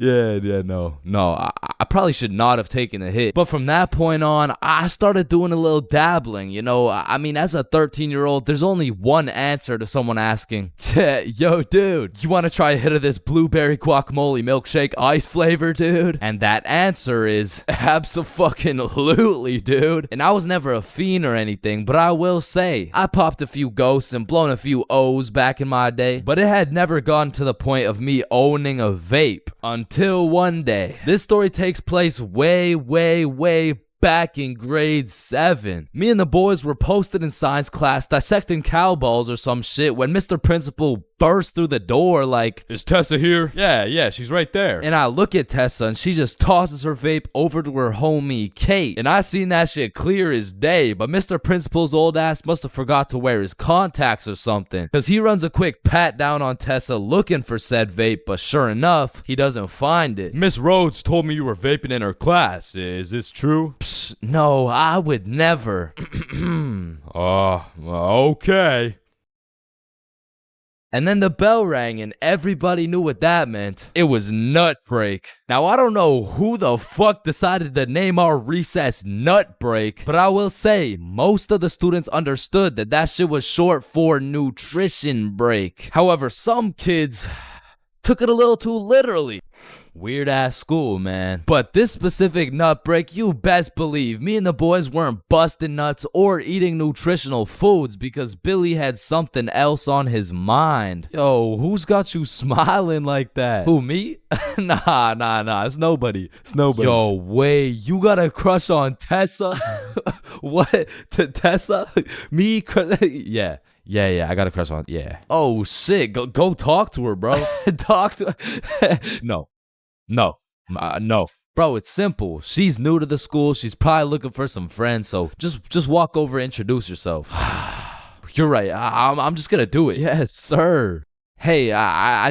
A: No. I probably should not have taken the hit. But from that point on, I started doing a little dabbling, you know. I mean, as a 13-year-old, there's only one answer to someone asking, yo, dude, you want to try a hit of this blueberry guacamole milkshake ice flavor, dude? And that answer is abso-fucking-lutely, dude. And I was never a fiend or anything, but I will say, I popped a few ghosts and blown a few O's back in my day, but it had never gotten to the point of me owning a vape. Until one day. This story takes place way back in grade 7. Me and the boys were posted in science class dissecting cow balls or some shit when Mr. Principal burst through the door like,
D: "Is Tessa here?" Yeah, she's right there.
A: And I look at Tessa and she just tosses her vape over to her homie Kate. And I seen that shit clear as day, but Mr. Principal's old ass must have forgot to wear his contacts or something, cause he runs a quick pat down on Tessa looking for said vape, but sure enough, he doesn't find it.
D: Miss Rhodes told me you were vaping in her class. Is this true?
A: Psst, no, I would never.
D: Okay.
A: And then the bell rang and everybody knew what that meant. It was nut break. Now, I don't know who the fuck decided to name our recess nut break, but I will say most of the students understood that shit was short for nutrition break. However, some kids took it a little too literally. Weird ass school, man. But this specific nut break, you best believe me and the boys weren't busting nuts or eating nutritional foods because Billy had something else on his mind. Yo, who's got you smiling like that? Who, me? Nah. It's nobody. Yo, wait, you got a crush on Tessa? What? Tessa? Me? Yeah, I got a crush on. Yeah. Oh shit, go talk to her, bro. Talk to her. No. Bro, it's simple. She's new to the school. She's probably looking for some friends. So just walk over, introduce yourself. You're right. I'm just gonna do it. Yes, sir. Hey, did I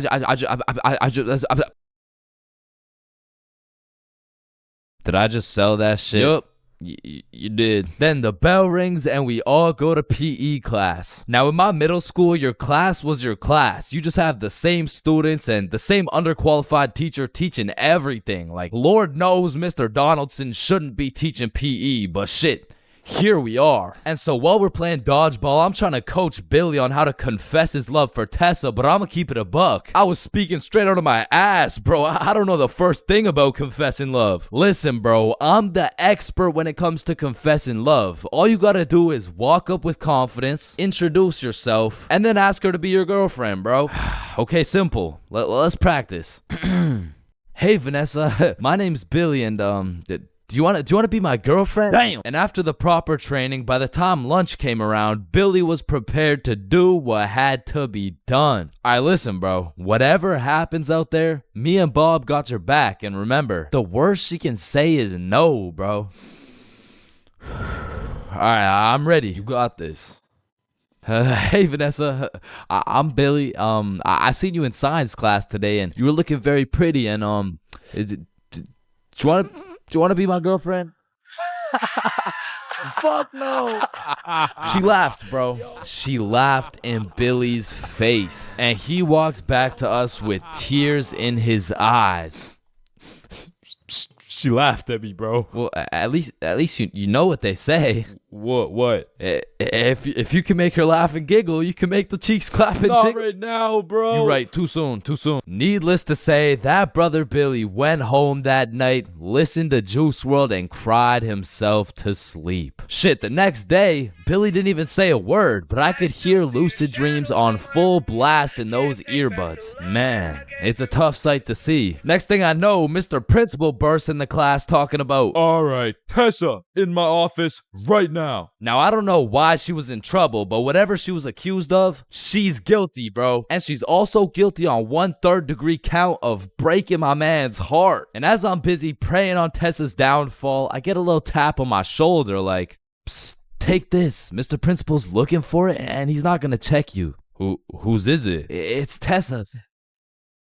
A: just sell that shit? Yup. You did. Then the bell rings and we all go to PE class. Now in my middle school, your class was your class. You just have the same students and the same underqualified teacher teaching everything. Like, Lord knows Mr. Donaldson shouldn't be teaching PE, but shit, here we are. And so while we're playing dodgeball, I'm trying to coach Billy on how to confess his love for Tessa, but I'm gonna keep it a buck. I was speaking straight out of my ass, bro. I don't know the first thing about confessing love. Listen, bro, I'm the expert when it comes to confessing love. All you gotta do is walk up with confidence, introduce yourself, and then ask her to be your girlfriend, bro. Okay, simple. Let's practice. Hey, Vanessa. My name's Billy, and Do you want to be my girlfriend? Damn. And after the proper training, by the time lunch came around, Billy was prepared to do what had to be done. Alright, listen, bro. Whatever happens out there, me and Bob got your back. And remember, the worst she can say is no, bro. Alright, I'm ready. You got this. Hey, Vanessa. I'm Billy. I seen you in science class today, and you were looking very pretty. And do you want to be my girlfriend? Fuck no. She laughed, bro. She laughed in Billy's face. And he walks back to us with tears in his eyes.
D: She laughed at me, bro.
A: Well, at least you know what they say.
D: What?
A: If you can make her laugh and giggle, you can make the cheeks clap and jiggle.
D: Not right now, bro.
A: You're right. Too soon. Needless to say, that brother Billy went home that night, listened to Juice WRLD, and cried himself to sleep. Shit, the next day, Billy didn't even say a word, but I could hear Lucid Dreams on full blast in those earbuds. Man, It's a tough sight to see. Next thing I know, Mr. Principal bursts in the class talking about,
D: Alright, Tessa, in my office right now.
A: Now, I don't know why she was in trouble, but whatever she was accused of, she's guilty, bro. And she's also guilty on 1/3 degree count of breaking my man's heart. And as I'm busy praying on Tessa's downfall, I get a little tap on my shoulder like, psst, take this. Mr. Principal's looking for it and he's not gonna check you. Whose is it? It's Tessa's.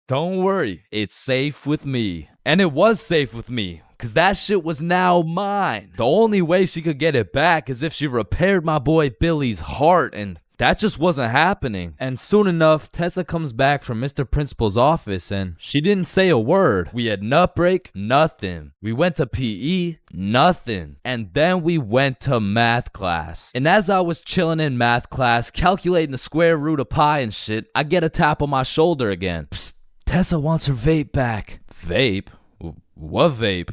A: Don't worry, it's safe with me. And it was safe with me, cause that shit was now mine. The only way she could get it back is if she repaired my boy Billy's heart, and that just wasn't happening. And soon enough, Tessa comes back from Mr. Principal's office and she didn't say a word. We had nut break, nothing. We went to PE, nothing. And then we went to math class. And as I was chilling in math class, calculating the square root of pi and shit, I get a tap on my shoulder again. Psst, Tessa wants her vape back. Vape? What vape?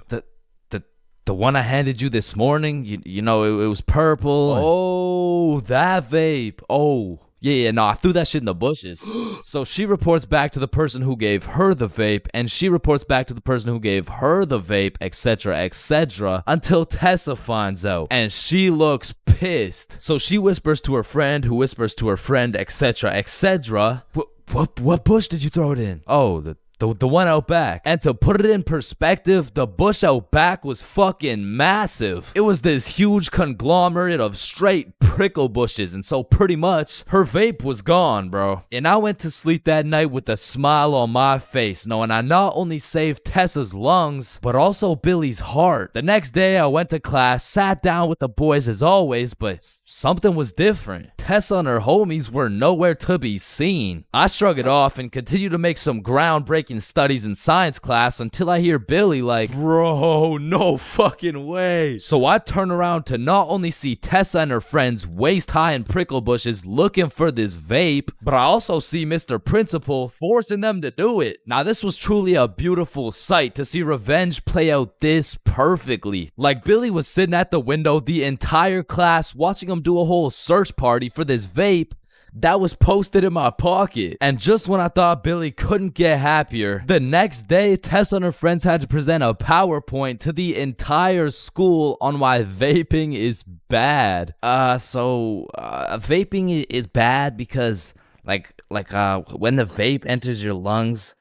A: The one I handed you this morning? You know, it was purple. Oh, that vape. Oh, yeah, no, I threw that shit in the bushes. So she reports back to the person who gave her the vape, and she reports back to the person who gave her the vape, etc., until Tessa finds out, and she looks pissed. So she whispers to her friend, who whispers to her friend, etc. What bush did you throw it in? Oh, the one out back. And to put it in perspective, the bush out back was fucking massive. It was this huge conglomerate of straight prickle bushes, and so pretty much her vape was gone, bro. And I went to sleep that night with a smile on my face, knowing I not only saved Tessa's lungs, but also Billy's heart. The next day I went to class, sat down with the boys as always, but something was different. Tessa and her homies were nowhere to be seen. I shrug it off and continue to make some groundbreaking studies in science class until I hear Billy like, bro, no fucking way. So I turn around to not only see Tessa and her friends waist high in prickle bushes looking for this vape, but I also see Mr. Principal forcing them to do it. Now this was truly a beautiful sight to see revenge play out this perfectly. Like Billy was sitting at the window the entire class watching him do a whole search party for this vape that was posted in my pocket. And just when I thought Billy couldn't get happier, the next day Tessa and her friends had to present a PowerPoint to the entire school on why vaping is bad. Vaping is bad because like when the vape enters your lungs,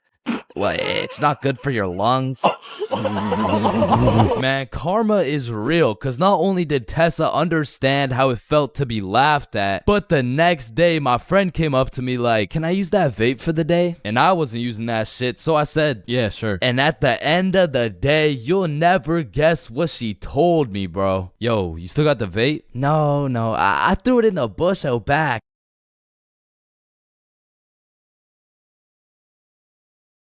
A: well, it's not good for your lungs. Man, karma is real, because not only did Tessa understand how it felt to be laughed at, but the next day my friend came up to me like, can I use that vape for the day? And I wasn't using that shit, so I said, yeah, sure. And at the end of the day, you'll never guess what she told me, bro. Yo, you still got the vape? No, I threw it in the bush out back.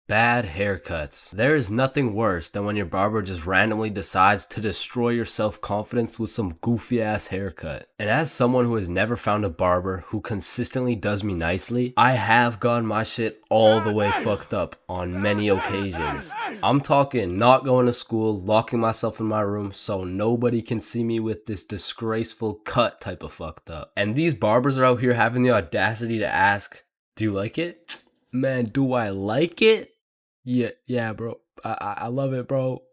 C: Bad haircuts. There is nothing worse than when your barber just randomly decides to destroy your self-confidence with some goofy ass haircut. And as someone who has never found a barber who consistently does me nicely, I have gotten my shit all the way fucked up on many occasions. I'm talking not going to school, locking myself in my room so nobody can see me with this disgraceful cut type of fucked up. And these barbers are out here having the audacity to ask, do you like it? Man, do I like it? Yeah, bro. I love it, bro.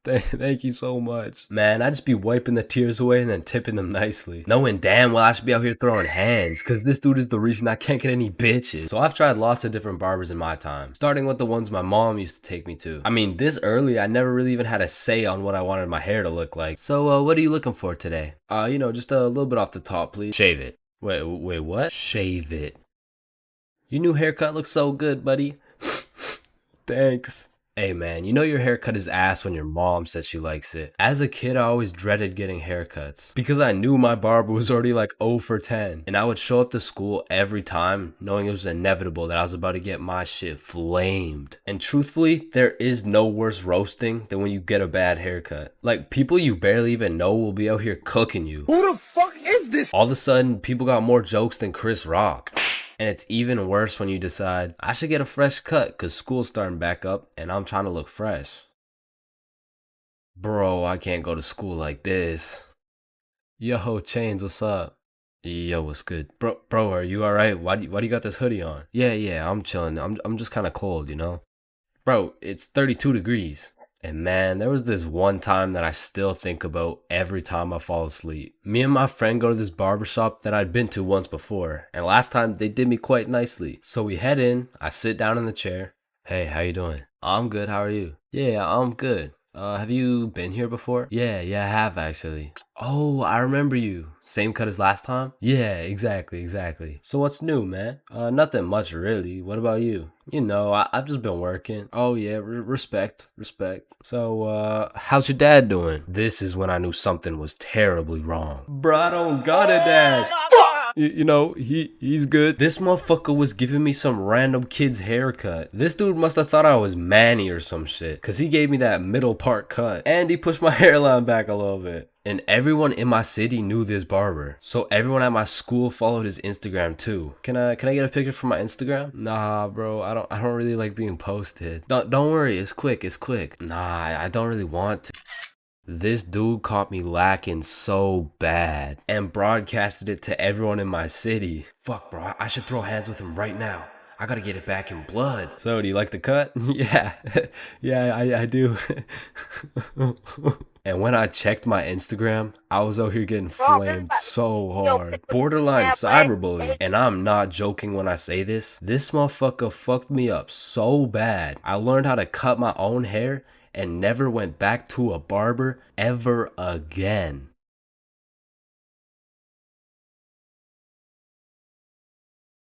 C: Thank you so much. Man, I just be wiping the tears away and then tipping them nicely, knowing damn well I should be out here throwing hands, cause this dude is the reason I can't get any bitches. So I've tried lots of different barbers in my time, starting with the ones my mom used to take me to. I mean, this early, I never really even had a say on what I wanted my hair to look like. So what are you looking for today? Just a little bit off the top, please. Shave it. Wait, what? Shave it. Your new haircut looks so good, buddy. Thanks. Hey man, you know your haircut is ass when your mom says she likes it. As a kid, I always dreaded getting haircuts because I knew my barber was already like 0 for 10. And I would show up to school every time knowing it was inevitable that I was about to get my shit flamed. And truthfully, there is no worse roasting than when you get a bad haircut. Like, people you barely even know will be out here cooking you.
F: Who the fuck is this?
C: All of a sudden, people got more jokes than Chris Rock. And it's even worse when you decide, I should get a fresh cut because school's starting back up and I'm trying to look fresh. Bro, I can't go to school like this. Yo, Chains, what's up?
G: Yo, what's good? Bro, are you alright? Why do you got this hoodie on? Yeah, I'm chilling. I'm just kind of cold, you know? Bro, it's 32 degrees. And man, there was this one time that I still think about every time I fall asleep. Me and my friend go to this barbershop that I'd been to once before, and last time they did me quite nicely. So we head in, I sit down in the chair. Hey, how you doing? I'm good, how are you? Yeah, I'm good. Have you been here before? Yeah, I have actually. Oh, I remember you. Same cut as last time? Yeah, exactly. So what's new, man? Nothing much really. What about you? You know, I've just been working. Oh yeah, respect. So, how's your dad doing? This is when I knew something was terribly wrong. Bro, I don't got a dad. You know, he's good. This motherfucker was giving me some random kid's haircut. This dude must have thought I was Manny or some shit, cause he gave me that middle part cut, and he pushed my hairline back a little bit. And everyone in my city knew this barber, so everyone at my school followed his Instagram too. Can I get a picture from my Instagram? Nah, bro, I don't really like being posted. Don't worry, it's quick. Nah, I don't really want to. This dude caught me lacking so bad and broadcasted it to everyone in my city. Fuck, bro, I should throw hands with him right now. I gotta get it back in blood. So, do you like the cut? Yeah, I do. And when I checked my Instagram, I was out here getting flamed so hard. Borderline cyberbullying. And I'm not joking when I say this. This motherfucker fucked me up so bad. I learned how to cut my own hair and never went back to a barber ever again.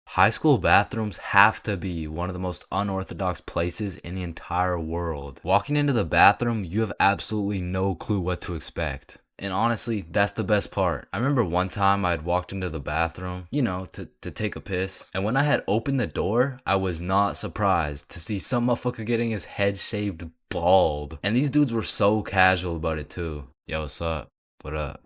G: High school bathrooms have to be one of the most unorthodox places in the entire world. Walking into the bathroom, you have absolutely no clue what to expect. And honestly, that's the best part. I remember one time I had walked into the bathroom, you know, to take a piss. And when I had opened the door, I was not surprised to see some motherfucker getting his head shaved bald. And these dudes were so casual about it too. Yo, what's up? What up?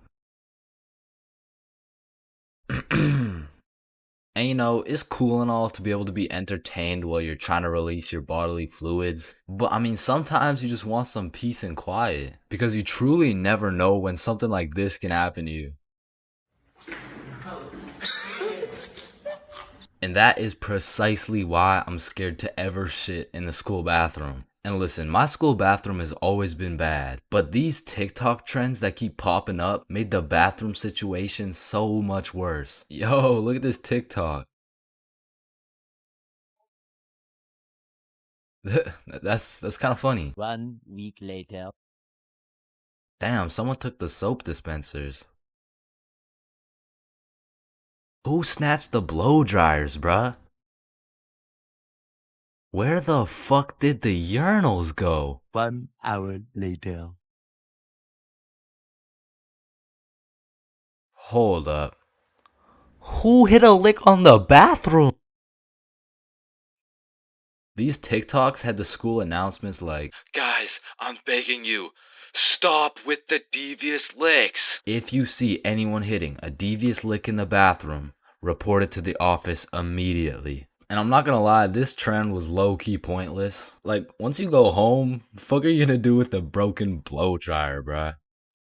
G: And you know, it's cool and all to be able to be entertained while you're trying to release your bodily fluids. But I mean, sometimes you just want some peace and quiet. Because you truly never know when something like this can happen to you. And that is precisely why I'm scared to ever shit in the school bathroom. And listen, my school bathroom has always been bad, but these TikTok trends that keep popping up made the bathroom situation so much worse. Yo, look at this TikTok. That's kind of funny.
B: 1 week later.
C: Damn, someone took the soap dispensers. Who snatched the blow dryers, bruh? Where the fuck did the urinals go?
B: 1 hour later.
C: Hold up. Who hit a lick on the bathroom? These TikToks had the school announcements like, "Guys, I'm begging you, stop with the devious licks." If you see anyone hitting a devious lick in the bathroom, report it to the office immediately. And I'm not gonna lie, this trend was low-key pointless. Like, once you go home, the fuck are you gonna do with the broken blow dryer, bruh?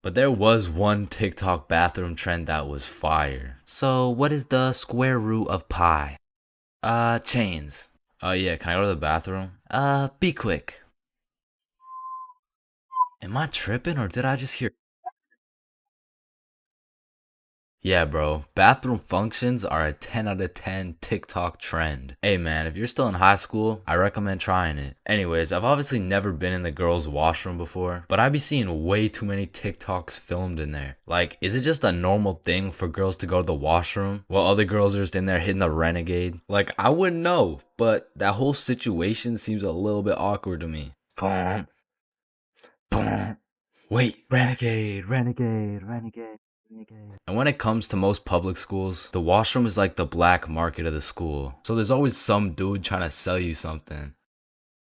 C: But there was one TikTok bathroom trend that was fire. So, what is the square root of pi? Chains. Yeah, can I go to the bathroom? Be quick. Am I tripping or did I just hear? Yeah, bro, bathroom functions are a 10 out of 10 TikTok trend. Hey man, if you're still in high school, I recommend trying it. Anyways, I've obviously never been in the girls' washroom before, but I be seeing way too many TikToks filmed in there. Like, is it just a normal thing for girls to go to the washroom while other girls are just in there hitting the renegade? Like, I wouldn't know, but that whole situation seems a little bit awkward to me. Boom. Boom. Wait, renegade. And when it comes to most public schools, the washroom is like the black market of the school. So there's always some dude trying to sell you something.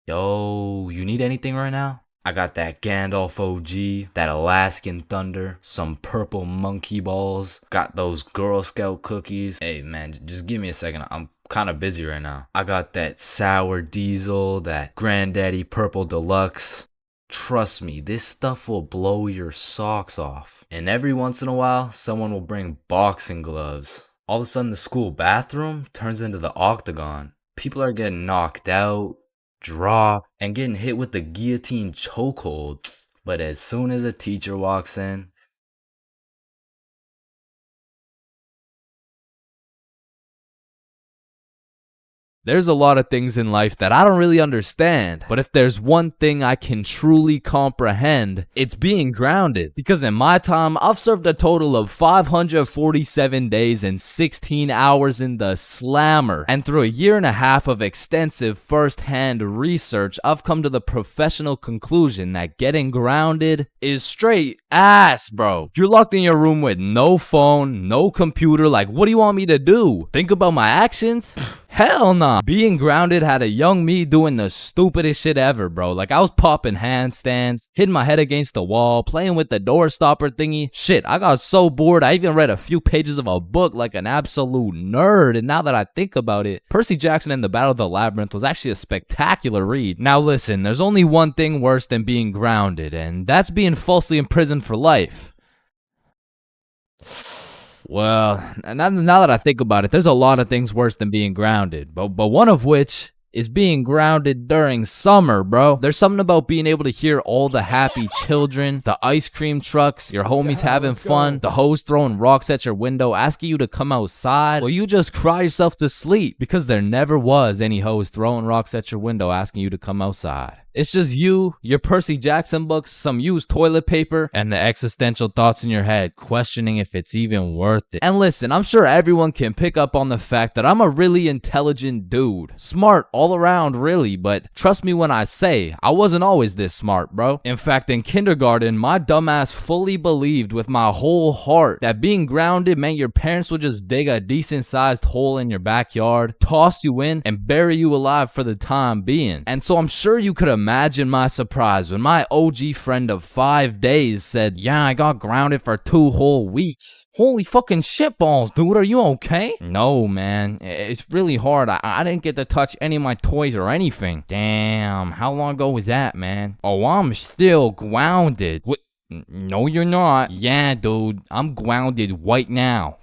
C: Yo, you need anything right now? I got that Gandalf OG, that Alaskan Thunder, some purple monkey balls, got those Girl Scout cookies. Hey man, just give me a second, I'm kind of busy right now. I got that Sour Diesel, that Granddaddy Purple Deluxe. Trust me, this stuff will blow your socks off. And every once in a while, someone will bring boxing gloves. All of a sudden, the school bathroom turns into the octagon. People are getting knocked out, dropped, and getting hit with the guillotine chokehold. But as soon as a teacher walks in,
A: there's a lot of things in life that I don't really understand, but if there's one thing I can truly comprehend, it's being grounded. Because in my time, I've served a total of 547 days and 16 hours in the slammer. And through a year and a half of extensive first-hand research, I've come to the professional conclusion that getting grounded is straight ass, bro. You're locked in your room with no phone, no computer, like what do you want me to do? Think about my actions? Hell nah. Being grounded had a young me doing the stupidest shit ever, bro. Like I was popping handstands, hitting my head against the wall, playing with the door stopper thingy. Shit, I got so bored I even read a few pages of a book like an absolute nerd. And now that I think about it, Percy Jackson and the Battle of the Labyrinth was actually a spectacular read. Now listen, there's only one thing worse than being grounded, and that's being falsely imprisoned for life. Well, now that I think about it, there's a lot of things worse than being grounded, but one of which is being grounded during summer, bro. There's something about being able to hear all the happy children, the ice cream trucks, your homies having fun, the hoes throwing rocks at your window, asking you to come outside, or you just cry yourself to sleep because there never was any hoes throwing rocks at your window asking you to come outside. It's just you, your Percy Jackson books, some used toilet paper, and the existential thoughts in your head questioning if it's even worth it. And listen, I'm sure everyone can pick up on the fact that I'm a really intelligent dude. Smart all around, really, but trust me when I say, I wasn't always this smart, bro. In fact, in kindergarten, my dumbass fully believed with my whole heart that being grounded meant your parents would just dig a decent-sized hole in your backyard, toss you in, and bury you alive for the time being. And so I'm sure you could imagine my surprise when my OG friend of 5 days said, yeah, I got grounded for 2 whole weeks. Holy fucking shitballs, dude, are you okay? No, man, it's really hard. I didn't get to touch any of my toys or anything. Damn, how long ago was that, man? Oh, I'm still grounded. What? No, you're not. Yeah, dude, I'm grounded right now.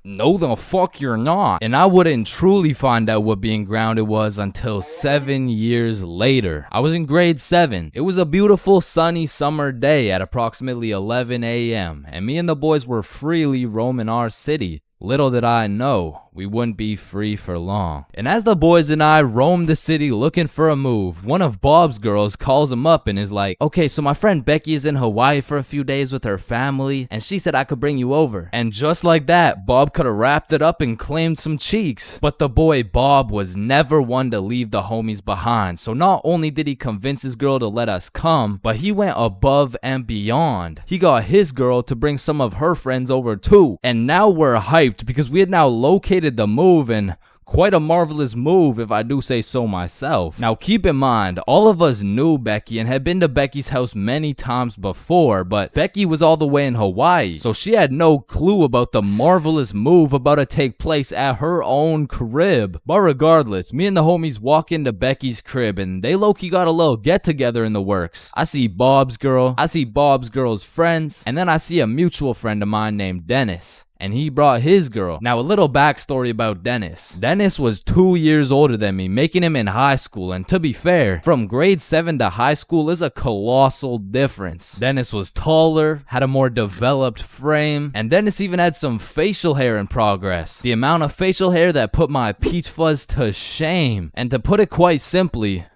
A: No, the fuck you're not. And I wouldn't truly find out what being grounded was until 7 years later. I was in grade 7. It was a beautiful sunny summer day at approximately 11 a.m. and me and the boys were freely roaming our city. Little did I know, we wouldn't be free for long. And as the boys and I roamed the city looking for a move, one of Bob's girls calls him up and is like, okay, so my friend Becky is in Hawaii for a few days with her family, and she said I could bring you over. And just like that, Bob could have wrapped it up and claimed some cheeks. But the boy Bob was never one to leave the homies behind, so not only did he convince his girl to let us come, but he went above and beyond. He got his girl to bring some of her friends over too, and now we're hyped because we had now located the move, and quite a marvelous move if I do say so myself. Now keep in mind, all of us knew Becky and had been to Becky's house many times before, but Becky was all the way in Hawaii, so she had no clue about the marvelous move about to take place at her own crib. But regardless, me and the homies walk into Becky's crib and they low-key got a little get-together in the works. I see Bob's girl, I see Bob's girl's friends, and then I see a mutual friend of mine named Dennis. And he brought his girl. Now, a little backstory about Dennis. Dennis was 2 years older than me, making him in high school. And to be fair, from grade 7 to high school is a colossal difference. Dennis was taller, had a more developed frame, and Dennis even had some facial hair in progress. The amount of facial hair that put my peach fuzz to shame. And to put it quite simply,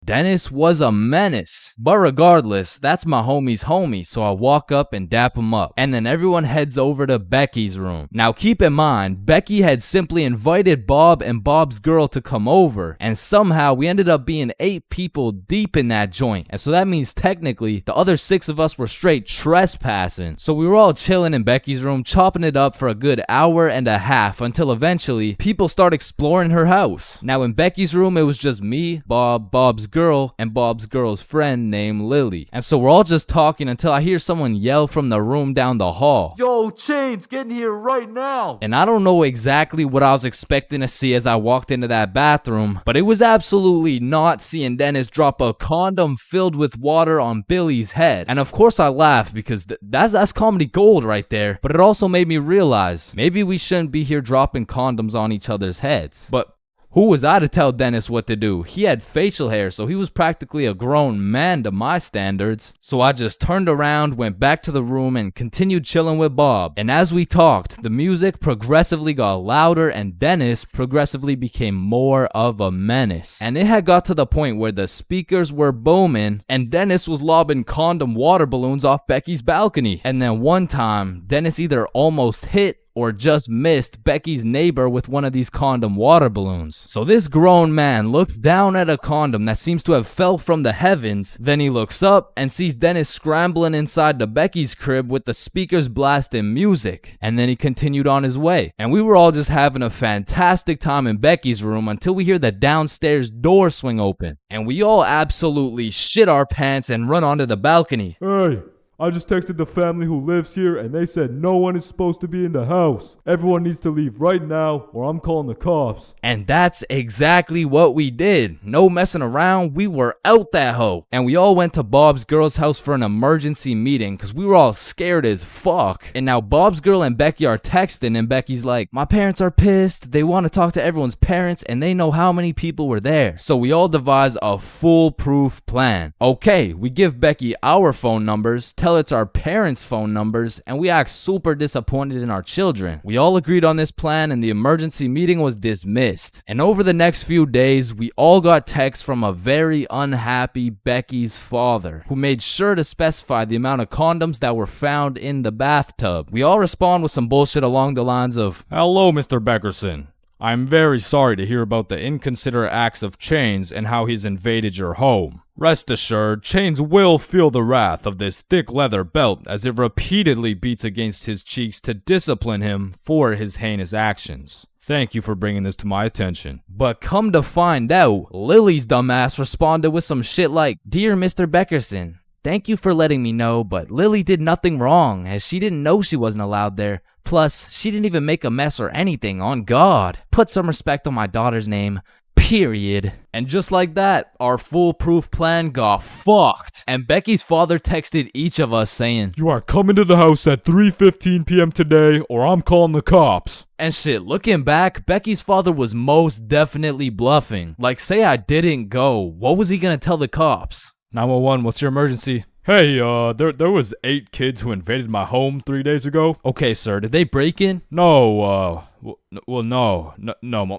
A: Dennis was a menace. But regardless, that's my homie's homie, so I walk up and dap him up. And then everyone heads over to Becky's room. Now keep in mind, Becky had simply invited Bob and Bob's girl to come over, and somehow we ended up being 8 people deep in that joint. And so that means technically, the other 6 of us were straight trespassing. So we were all chilling in Becky's room, chopping it up for a good hour and a half, until eventually, people start exploring her house. Now in Becky's room, it was just me, Bob, Bob's girl and Bob's girl's friend named Lily. And so we're all just talking until I hear someone yell from the room down the hall.
F: Yo, Chains, get in here right now.
A: And I don't know exactly what I was expecting to see as I walked into that bathroom, but it was absolutely not seeing Dennis drop a condom filled with water on Billy's head. And of course I laughed because that's comedy gold right there. But it also made me realize maybe we shouldn't be here dropping condoms on each other's heads. But who was I to tell Dennis what to do? He had facial hair, so he was practically a grown man to my standards. So I just turned around, went back to the room, and continued chilling with Bob. And as we talked, the music progressively got louder and Dennis progressively became more of a menace. And it had got to the point where the speakers were booming and Dennis was lobbing condom water balloons off Becky's balcony. And then one time, Dennis either almost hit or just missed Becky's neighbor with one of these condom water balloons. So this grown man looks down at a condom that seems to have fell from the heavens. Then he looks up and sees Dennis scrambling inside the Becky's crib with the speakers blasting music. And then he continued on his way. And we were all just having a fantastic time in Becky's room until we hear the downstairs door swing open. And we all absolutely shit our pants and run onto the balcony.
H: Hey, I just texted the family who lives here and they said no one is supposed to be in the house. Everyone needs to leave right now or I'm calling the cops.
A: And that's exactly what we did. No messing around, we were out that hoe. And we all went to Bob's girl's house for an emergency meeting because we were all scared as fuck. And now Bob's girl and Becky are texting and Becky's like, my parents are pissed. They want to talk to everyone's parents and they know how many people were there. So we all devise a foolproof plan. Okay, we give Becky our phone numbers, tell it's our parents' phone numbers, and we act super disappointed in our children. We all agreed on this plan and the emergency meeting was dismissed. And over the next few days, we all got texts from a very unhappy Becky's father, who made sure to specify the amount of condoms that were found in the bathtub. We all respond with some bullshit along the lines of,
D: hello, Mr. Beckerson. I'm very sorry to hear about the inconsiderate acts of Chains and how he's invaded your home. Rest assured, Chains will feel the wrath of this thick leather belt as it repeatedly beats against his cheeks to discipline him for his heinous actions. Thank you for bringing this to my attention.
A: But come to find out, Lily's dumbass responded with some shit like, Dear Mr. Beckerson, thank you for letting me know, but Lily did nothing wrong as she didn't know she wasn't allowed there. Plus, she didn't even make a mess or anything, on God. Put some respect on my daughter's name. Period. And just like that, our foolproof plan got fucked. And Becky's father texted each of us saying,
H: you are coming to the house at 3:15 p.m. today or I'm calling the cops.
A: And shit, looking back, Becky's father was most definitely bluffing. Like, say I didn't go, what was he gonna tell the cops?
D: 911, what's your emergency? Hey, there was 8 kids who invaded my home 3 days ago.
A: Okay, sir, did they break in?
D: No, no.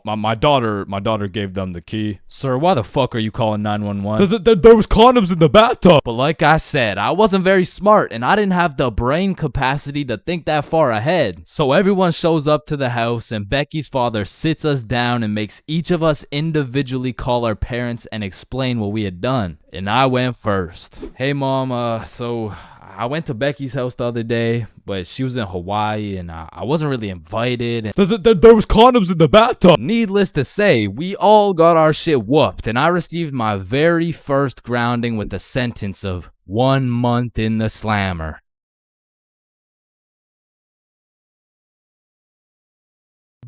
D: My daughter gave them the key.
A: Sir, why the fuck are you calling 911?
H: There was condoms in the bathtub.
A: But like I said, I wasn't very smart and I didn't have the brain capacity to think that far ahead. So everyone shows up to the house and Becky's father sits us down and makes each of us individually call our parents and explain what we had done. And I went first. Hey mom, so I went to Becky's house the other day, but she was in Hawaii and I wasn't really invited.
H: There was condoms in the bathtub.
A: Needless to say, we all got our shit whooped and I received my very first grounding with the sentence of 1 month in the slammer.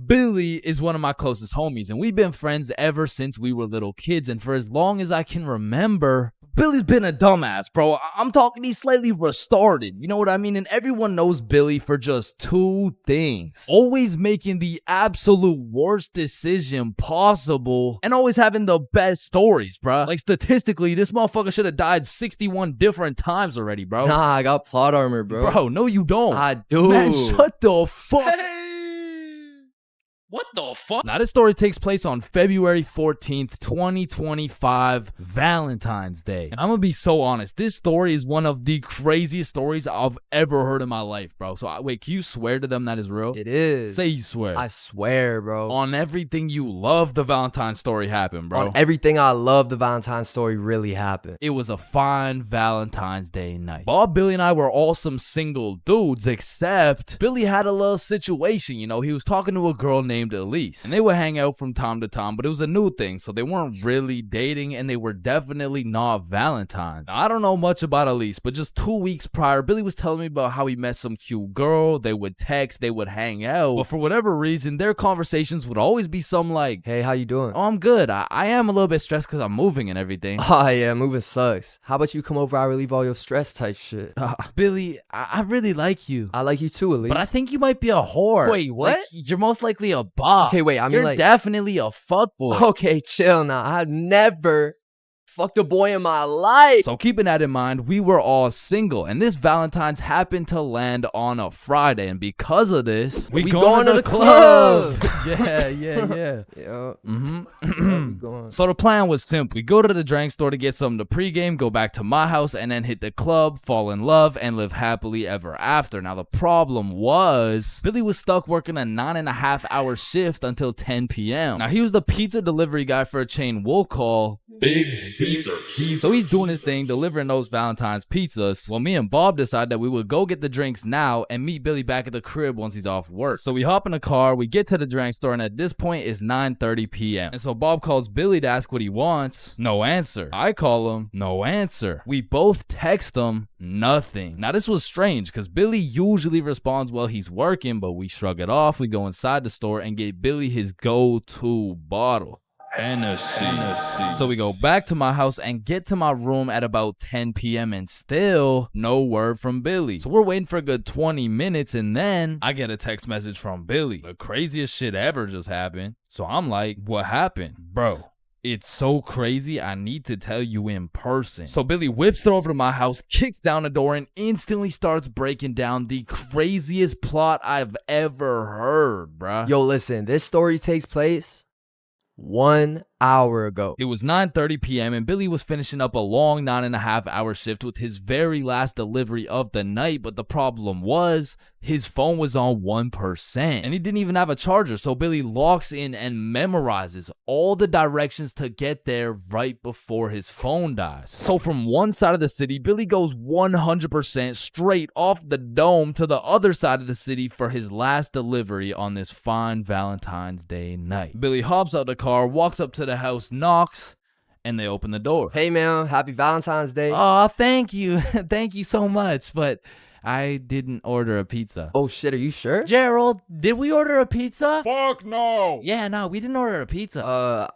A: Billy is one of my closest homies, and we've been friends ever since we were little kids, and for as long as I can remember, Billy's been a dumbass, bro. I'm talking he's slightly retarded, you know what I mean? And everyone knows Billy for just 2 things. Always making the absolute worst decision possible, and always having the best stories, bro. Like, statistically, this motherfucker should have died 61 different times already, bro.
I: Nah, I got plot armor, bro.
A: Bro, no you don't.
I: I do.
A: Man, shut the fuck. What the fuck? Now, this story takes place on February 14th, 2025, Valentine's Day. And I'm gonna be so honest, this story is one of the craziest stories I've ever heard in my life, bro. So, wait, can you swear to them that is real?
I: It is.
A: Say you swear.
I: I swear, bro.
A: On everything you love, the Valentine's story happened, bro.
I: On everything I love, the Valentine's story really happened.
A: It was a fine Valentine's Day night. Bob, Billy, and I were all some single dudes, except Billy had a little situation, you know. He was talking to a girl named named Elise. And they would hang out from time to time, but it was a new thing, so they weren't really dating, and they were definitely not Valentines. Now, I don't know much about Elise, but just 2 weeks prior, Billy was telling me about how he met some cute girl. They would text, they would hang out, but for whatever reason, their conversations would always be some like,
I: hey, how you doing?
A: Oh, I'm good. I am a little bit stressed because I'm moving and everything.
I: Oh, yeah, moving sucks. How about you come over, I relieve all your stress type shit.
A: Billy, I really like you.
I: I like you too, Elise.
A: But I think you might be a whore.
I: Wait, what?
A: Like, you're most likely a bop.
I: Okay, wait, I mean
A: you're
I: like...
A: definitely a fuckboy.
I: Okay, chill now. I've never fucked a boy in my life.
A: So keeping that in mind, we were all single, and this Valentine's happened to land on a Friday, and because of this,
I: we going to the club.
A: Yeah.
I: Yeah.
A: So the plan was simple. We go to the drink store to get something to pregame, go back to my house, and then hit the club, fall in love, and live happily ever after. Now the problem was, Billy was stuck working a 9.5-hour shift until 10 p.m. Now he was the pizza delivery guy for a chain we'll call
D: Big Caesars.
A: So he's doing his thing, delivering those Valentine's pizzas. Well, me and Bob decided that we would go get the drinks now and meet Billy back at the crib once he's off work. So we hop in the car, we get to the drink store, and at this point it's 9:30 p.m. And so Bob calls Billy to ask what he wants. No answer. I call him. No answer. We both text him. Nothing. Now this was strange because Billy usually responds while he's working, but we shrug it off. We go inside the store and get Billy his go-to bottle.
D: Hennessy.
A: So we go back to my house and get to my room at about 10 p.m. and still no word from Billy. So we're waiting for a good 20 minutes and then I get a text message from Billy. The craziest shit ever just happened. So I'm like, what happened? Bro, it's so crazy, I need to tell you in person. So Billy whips it over to my house, kicks down the door, and instantly starts breaking down the craziest plot I've ever heard, bruh.
I: Yo, listen, this story takes place 1 hour ago.
A: It was 9:30 p.m. and Billy was finishing up a long 9.5-hour shift with his very last delivery of the night, but the problem was his phone was on 1% and he didn't even have a charger. So Billy locks in and memorizes all the directions to get there right before his phone dies. So from one side of the city, Billy goes 100% straight off the dome to the other side of the city for his last delivery on this fine Valentine's Day night. Billy hops out the car, walks up to the house, knocks, and they open the door.
I: Hey man, happy Valentine's Day.
A: Oh, thank you. Thank you so much, but I didn't order a pizza.
I: Oh shit, are you sure?
A: Gerald, did we order a pizza?
D: Fuck no.
A: Yeah, no, we didn't order a pizza.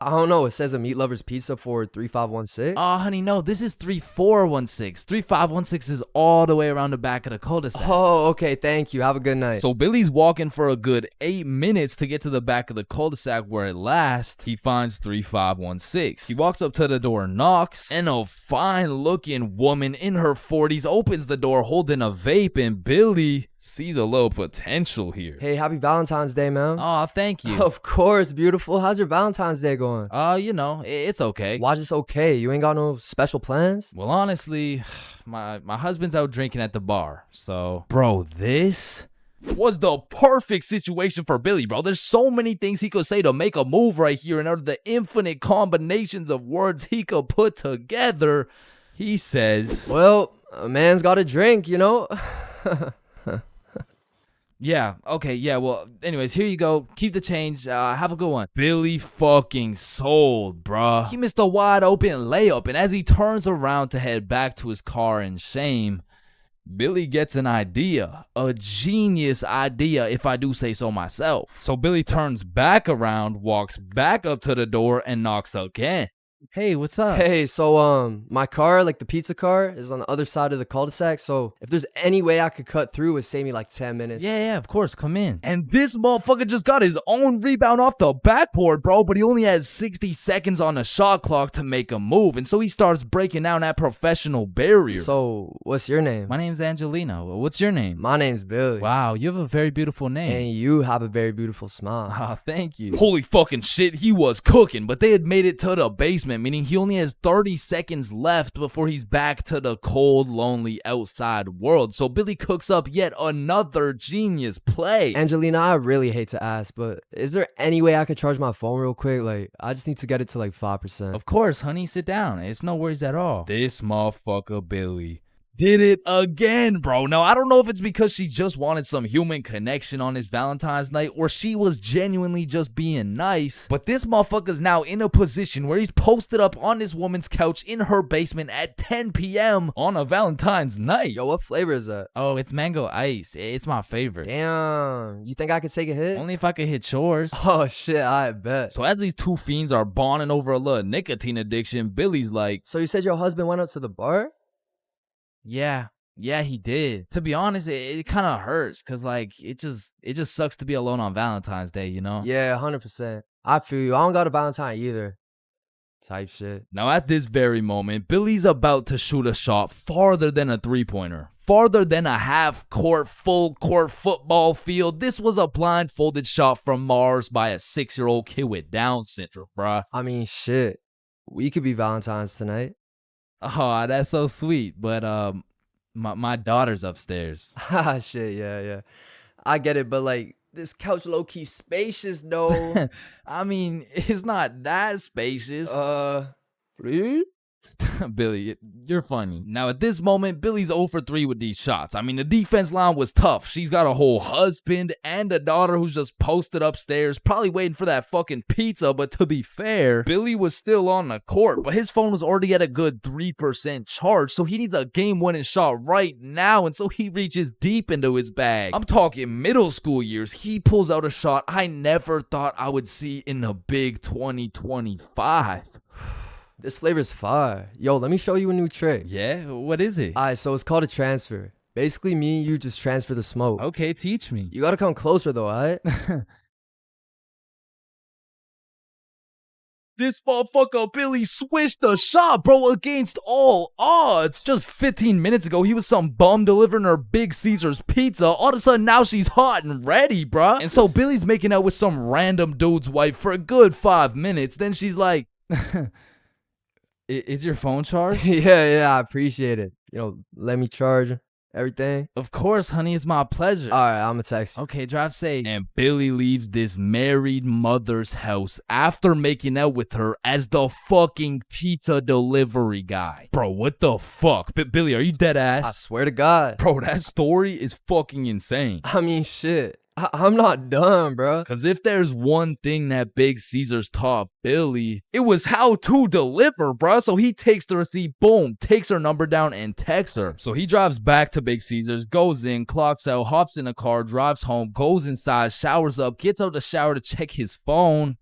I: I don't know. It says a Meat Lovers Pizza for 3516.
A: Oh, honey, no, this is 3416. 3516 is all the way around the back of the cul-de-sac.
I: Oh, okay, thank you. Have a good night.
A: So Billy's walking for a good 8 minutes to get to the back of the cul-de-sac where at last he finds 3516. He walks up to the door, knocks, and a fine-looking woman in her 40s opens the door holding a vape, and Billy sees a little potential here.
I: Hey, happy Valentine's Day, man.
A: Oh, thank you.
I: Of course, beautiful. How's your Valentine's Day going?
A: You know, it's okay.
I: Why's this okay? You ain't got no special plans?
A: Well, honestly, my husband's out drinking at the bar, so... Bro, this was the perfect situation for Billy, bro. There's so many things he could say to make a move right here, and out of the infinite combinations of words he could put together, he says...
I: Well, a man's got to drink, you know?
A: Yeah, okay, yeah, well, anyways, here you go. Keep the change. Have a good one. Billy fucking sold, bruh. He missed a wide open layup, and as he turns around to head back to his car in shame, Billy gets an idea. A genius idea, if I do say so myself. So Billy turns back around, walks back up to the door, and knocks again. Hey, what's up?
I: Hey, so my car, like the pizza car, is on the other side of the cul-de-sac. So if there's any way I could cut through, it would save me like 10 minutes.
A: Yeah, of course, come in. And this motherfucker just got his own rebound off the backboard, bro, but he only has 60 seconds on the shot clock to make a move, and so he starts breaking down that professional barrier.
I: So what's your name?
A: My name's Angelina. What's your name?
I: My name's Billy.
A: Wow, you have a very beautiful name.
I: And you have a very beautiful smile.
A: Ah, thank you. Holy fucking shit, he was cooking, but they had made it to the basement, meaning he only has 30 seconds left before he's back to the cold, lonely outside world. So Billy cooks up yet another genius play.
I: Angelina, I really hate to ask, but is there any way I could charge my phone real quick? Like, I just need to get it to like 5%.
A: Of course, honey, sit down. It's no worries at all. This motherfucker Billy did it again, bro. Now, I don't know if it's because she just wanted some human connection on his Valentine's night or she was genuinely just being nice, but this motherfucker's now in a position where he's posted up on this woman's couch in her basement at 10 p.m. on a Valentine's night.
I: Yo, what flavor is that?
A: Oh, it's mango ice. It's my favorite.
I: Damn. You think I could take a hit?
A: Only if I could hit yours.
I: Oh, shit, I bet.
A: So as these two fiends are bonding over a little nicotine addiction, Billy's like,
I: So you said your husband went out to the bar?
A: yeah, he did. To be honest, it kind of hurts because like it just sucks to be alone on Valentine's Day, you know?
I: Yeah, 100%. I feel you. I don't got a Valentine either. Type shit.
A: Now at this very moment, Billy's about to shoot a shot farther than a three-pointer, farther than a half-court, full-court football field. This was a blindfolded shot from Mars by a 6-year-old kid with Down syndrome, bruh.
I: I mean, shit. We could be Valentine's tonight.
A: Oh, that's so sweet. But my daughter's upstairs.
I: Ah, shit, yeah. I get it, but like, this couch low-key spacious, though.
A: I mean, it's not that spacious.
I: Please?
A: Billy, you're funny. Now, at this moment, Billy's 0 for 3 with these shots. I mean, the defense line was tough. She's got a whole husband and a daughter who's just posted upstairs, probably waiting for that fucking pizza. But to be fair, Billy was still on the court, but his phone was already at a good 3% charge, so he needs a game-winning shot right now, and so he reaches deep into his bag. I'm talking middle school years. He pulls out a shot I never thought I would see in the big 2025.
I: This flavor's fire. Yo, let me show you a new trick.
A: Yeah? What is it?
I: Alright, so it's called a transfer. Basically, me and you just transfer the smoke.
A: Okay, teach me.
I: You gotta come closer though, alright?
A: This motherfucker Billy switched the shot, bro, against all odds. Just 15 minutes ago, he was some bum delivering her Big Caesar's pizza. All of a sudden, now she's hot and ready, bruh. And so Billy's making out with some random dude's wife for a good 5 minutes. Then she's like, is your phone charged?
I: yeah, I appreciate it. You know, let me charge everything.
A: Of course, honey, it's my pleasure.
I: Alright, I'm gonna text you.
A: Okay, drive safe. And Billy leaves this married mother's house after making out with her as the fucking pizza delivery guy. Bro, what the fuck? Billy, are you dead ass?
I: I swear to God.
A: Bro, that story is fucking insane.
I: I mean, shit. I'm not done, bro.
A: Cause if there's one thing that Big Caesar's taught Billy, it was how to deliver, bro. So he takes the receipt, boom, takes her number down and texts her. So he drives back to Big Caesar's, goes in, clocks out, hops in a car, drives home, goes inside, showers up, gets out the shower to check his phone.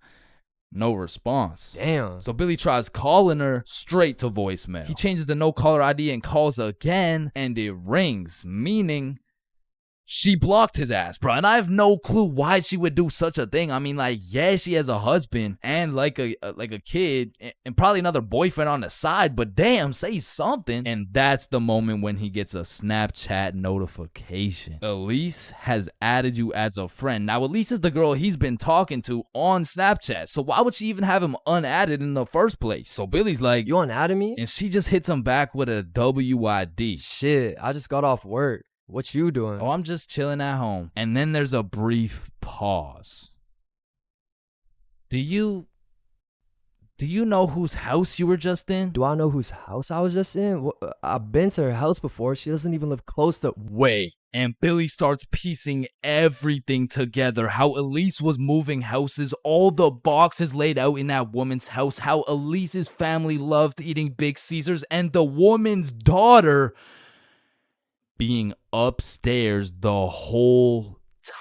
A: No response.
I: Damn.
A: So Billy tries calling her, straight to voicemail. He changes the no caller ID and calls again, and it rings, meaning she blocked his ass, bro. And I have no clue why she would do such a thing. I mean, like, yeah, she has a husband and like a kid and probably another boyfriend on the side, but damn, say something. And that's the moment when he gets a Snapchat notification. Elise has added you as a friend. Now, Elise is the girl he's been talking to on Snapchat, so why would she even have him unadded in the first place? So Billy's like,
I: you unadded me?
A: And she just hits him back with a WID.
I: Shit, I just got off work. What you doing?
A: Oh, I'm just chilling at home. And then there's a brief pause. Do you know whose house you were just in?
I: Do I know whose house I was just in? I've been to her house before. She doesn't even live close to...
A: Wait. And Billy starts piecing everything together. How Elise was moving houses, all the boxes laid out in that woman's house, how Elise's family loved eating Big Caesars, and the woman's daughter being upstairs the whole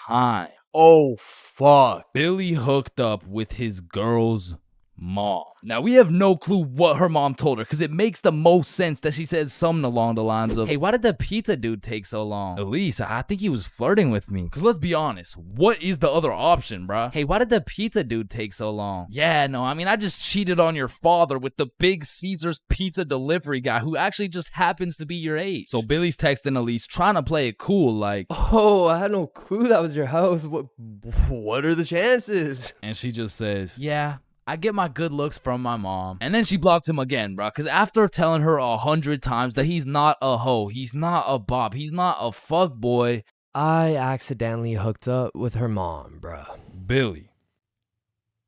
A: time.
I: Oh, fuck.
A: Billy hooked up with his girl's mom. Now, we have no clue what her mom told her, because it makes the most sense that she said something along the lines of, hey, why did the pizza dude take so long? Elise, I think he was flirting with me. Because let's be honest, what is the other option, bruh? Hey, why did the pizza dude take so long? Yeah, no, I mean, I just cheated on your father with the Big Caesar's pizza delivery guy who actually just happens to be your age. So Billy's texting Elise, trying to play it cool, like,
I: oh, I had no clue that was your house. What are the chances?
A: And she just says, yeah, I get my good looks from my mom. And then she blocked him again, bro. Because after telling her 100 times that he's not a hoe, he's not a bop, he's not a fuck boy,
I: I accidentally hooked up with her mom, bro.
A: Billy,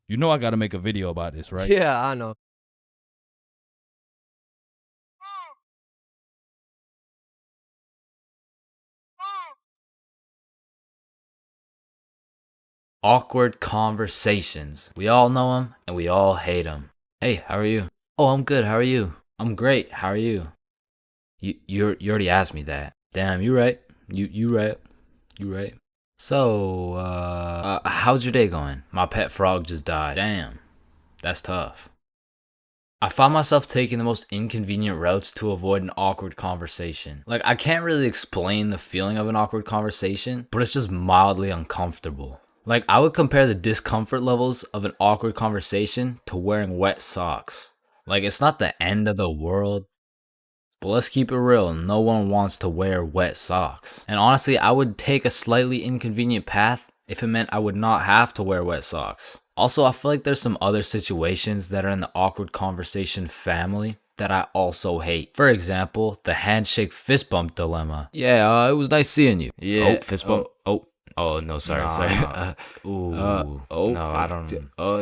A: you know I gotta make a video about this, right?
I: Yeah, I know.
C: Awkward conversations. We all know them and we all hate them. Hey, how are you? Oh, I'm good. How are you? I'm great. How are you? You already asked me that. Damn, you right. You right. You right. So, how's your day going? My pet frog just died. Damn, that's tough. I found myself taking the most inconvenient routes to avoid an awkward conversation. Like, I can't really explain the feeling of an awkward conversation, but it's just mildly uncomfortable. Like, I would compare the discomfort levels of an awkward conversation to wearing wet socks. Like, it's not the end of the world, but let's keep it real, no one wants to wear wet socks. And honestly, I would take a slightly inconvenient path if it meant I would not have to wear wet socks. Also, I feel like there's some other situations that are in the awkward conversation family that I also hate. For example, the handshake fist bump dilemma. Yeah, it was nice seeing you. Yeah.
G: Oh, fist bump. Oh, no, sorry. No, I don't.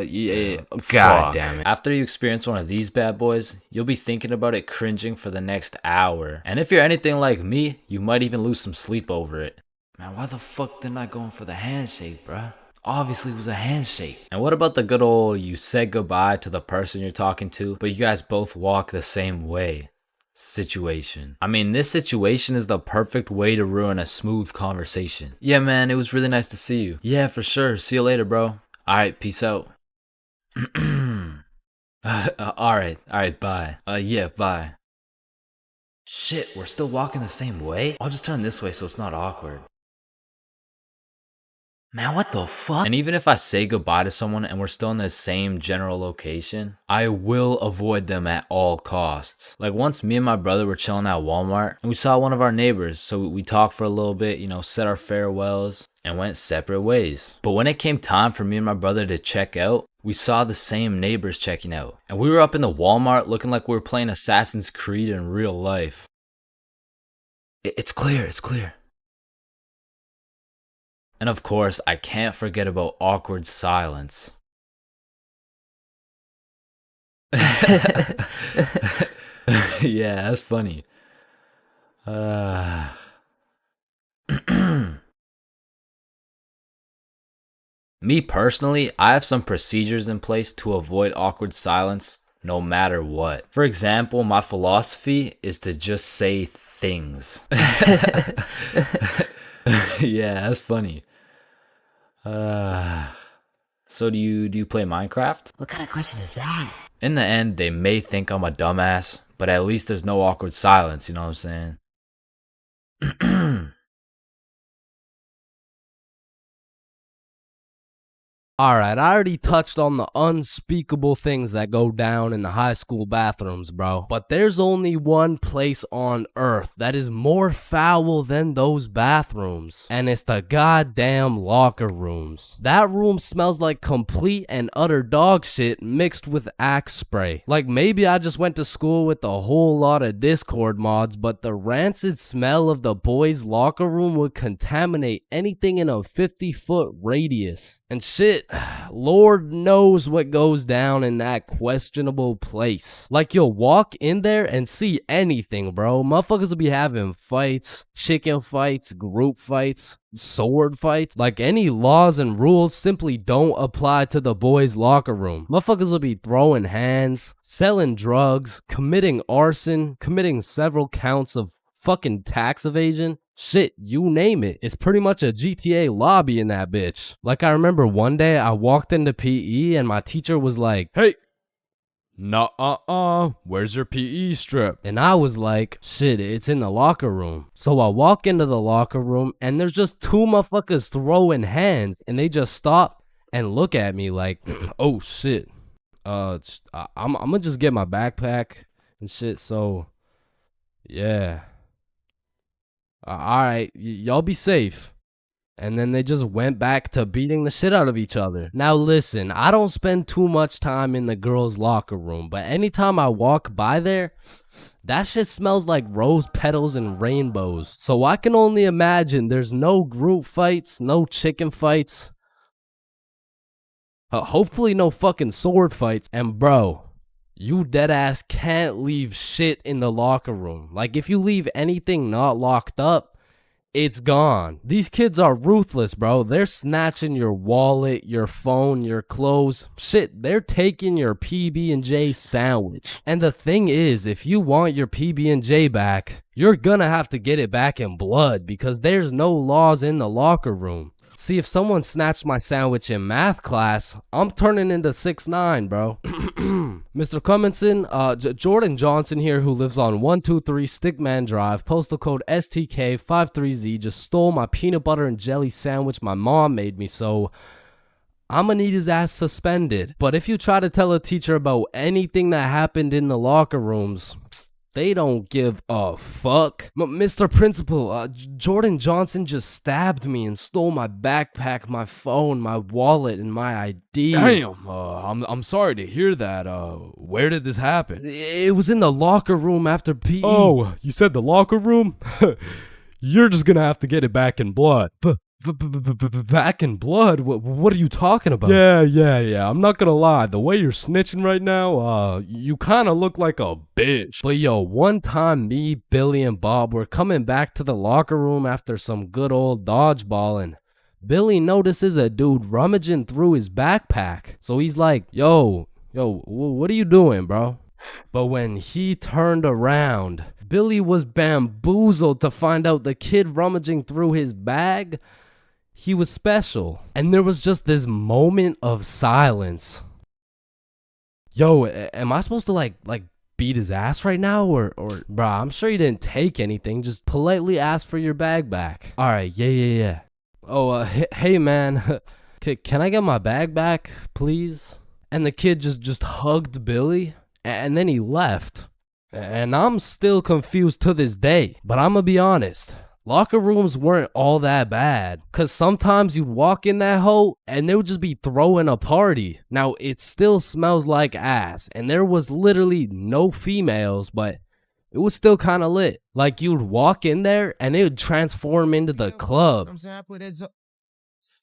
G: Yeah. God damn it.
C: After you experience one of these bad boys, you'll be thinking about it cringing for the next hour. And if you're anything like me, you might even lose some sleep over it. Man, why the fuck didn't I go in for the handshake, bruh? Obviously it was a handshake. And what about the good old you said goodbye to the person you're talking to, but you guys both walk the same way situation? I mean, this situation is the perfect way to ruin a smooth conversation. Yeah, man, it was really nice to see you. Yeah, for sure. See you later, bro. Alright, peace out. Alright, bye. Yeah, bye. Shit, we're still walking the same way? I'll just turn this way so it's not awkward. Man, what the fuck? And even if I say goodbye to someone and we're still in the same general location, I will avoid them at all costs. Like once me and my brother were chilling at Walmart and we saw one of our neighbors, so we talked for a little bit, said our farewells and went separate ways. But when it came time for me and my brother to check out, we saw the same neighbors checking out. And we were up in the Walmart looking like we were playing Assassin's Creed in real life. It's clear. And of course, I can't forget about awkward silence. Yeah, that's funny. Me personally, I have some procedures in place to avoid awkward silence no matter what. For example, my philosophy is to just say things. Yeah, that's funny. So do you play Minecraft?
E: What kind of question is that?
C: In the end, they may think I'm a dumbass, but at least there's no awkward silence, you know what I'm saying?
A: Alright, I already touched on the unspeakable things that go down in the high school bathrooms, bro. But there's only one place on earth that is more foul than those bathrooms. And it's the goddamn locker rooms. That room smells like complete and utter dog shit mixed with Axe spray. Like maybe I just went to school with a whole lot of Discord mods, but the rancid smell of the boys' locker room would contaminate anything in a 50-foot radius. And shit, Lord knows what goes down in that questionable place. Like you'll walk in there and see anything, bro. Motherfuckers will be having fights, chicken fights, group fights, sword fights. Like any laws and rules simply don't apply to the boys' locker room. Motherfuckers will be throwing hands, selling drugs, committing arson, committing several counts of fucking tax evasion. Shit, you name it. It's pretty much a GTA lobby in that bitch. Like I remember one day I walked into PE and my teacher was like, "Hey, where's your PE strip?" And I was like, shit, it's in the locker room. So I walk into the locker room and there's just two motherfuckers throwing hands and they just stop and look at me like, oh shit. I'm gonna just get my backpack and shit. So yeah. Alright, y'all be safe. And then they just went back to beating the shit out of each other. Now listen, I don't spend too much time in the girls' locker room, but anytime I walk by there, that shit smells like rose petals and rainbows. So I can only imagine there's no group fights, no chicken fights. Hopefully no fucking sword fights. And bro, you deadass can't leave shit in the locker room. Like if you leave anything not locked up, it's gone. These kids are ruthless, bro. They're snatching your wallet, your phone, your clothes. Shit, they're taking your PB&J sandwich. And the thing is, if you want your PB&J back, you're gonna have to get it back in blood because there's no laws in the locker room. See, if someone snatched my sandwich in math class, I'm turning into 6'9", bro. Mr. Cumminson, Jordan Johnson here, who lives on 123 Stickman Drive, postal code STK53Z, just stole my peanut butter and jelly sandwich my mom made me, so I'm gonna need his ass suspended. But if you try to tell a teacher about anything that happened in the locker rooms, they don't give a fuck. Mr. Principal, Jordan Johnson just stabbed me and stole my backpack, my phone, my wallet, and my ID.
D: Damn, I'm sorry to hear that. Where did this happen?
A: It was in the locker room after PE.
D: Oh, you said the locker room? You're just gonna have to get it back in blood.
A: Back in blood? What are you talking about?
D: Yeah. I'm not gonna lie. The way you're snitching right now, you kind of look like a bitch.
A: But yo, one time me, Billy, and Bob were coming back to the locker room after some good old dodgeball, and Billy notices a dude rummaging through his backpack. So he's like, yo, what are you doing, bro? But when he turned around, Billy was bamboozled to find out the kid rummaging through his bag, he was special. And there was just this moment of silence. Yo, am I supposed to like beat his ass right now? Or bruh, I'm sure he didn't take anything. Just politely ask for your bag back. All right, yeah. Oh, hey man, can I get my bag back, please? And the kid just hugged Billy, and then he left. And I'm still confused to this day. But I'm gonna be honest, locker rooms weren't all that bad. Cause sometimes you'd walk in that hole and they would just be throwing a party. Now it still smells like ass, and there was literally no females, but it was still kind of lit. Like you'd walk in there and it would transform into the club.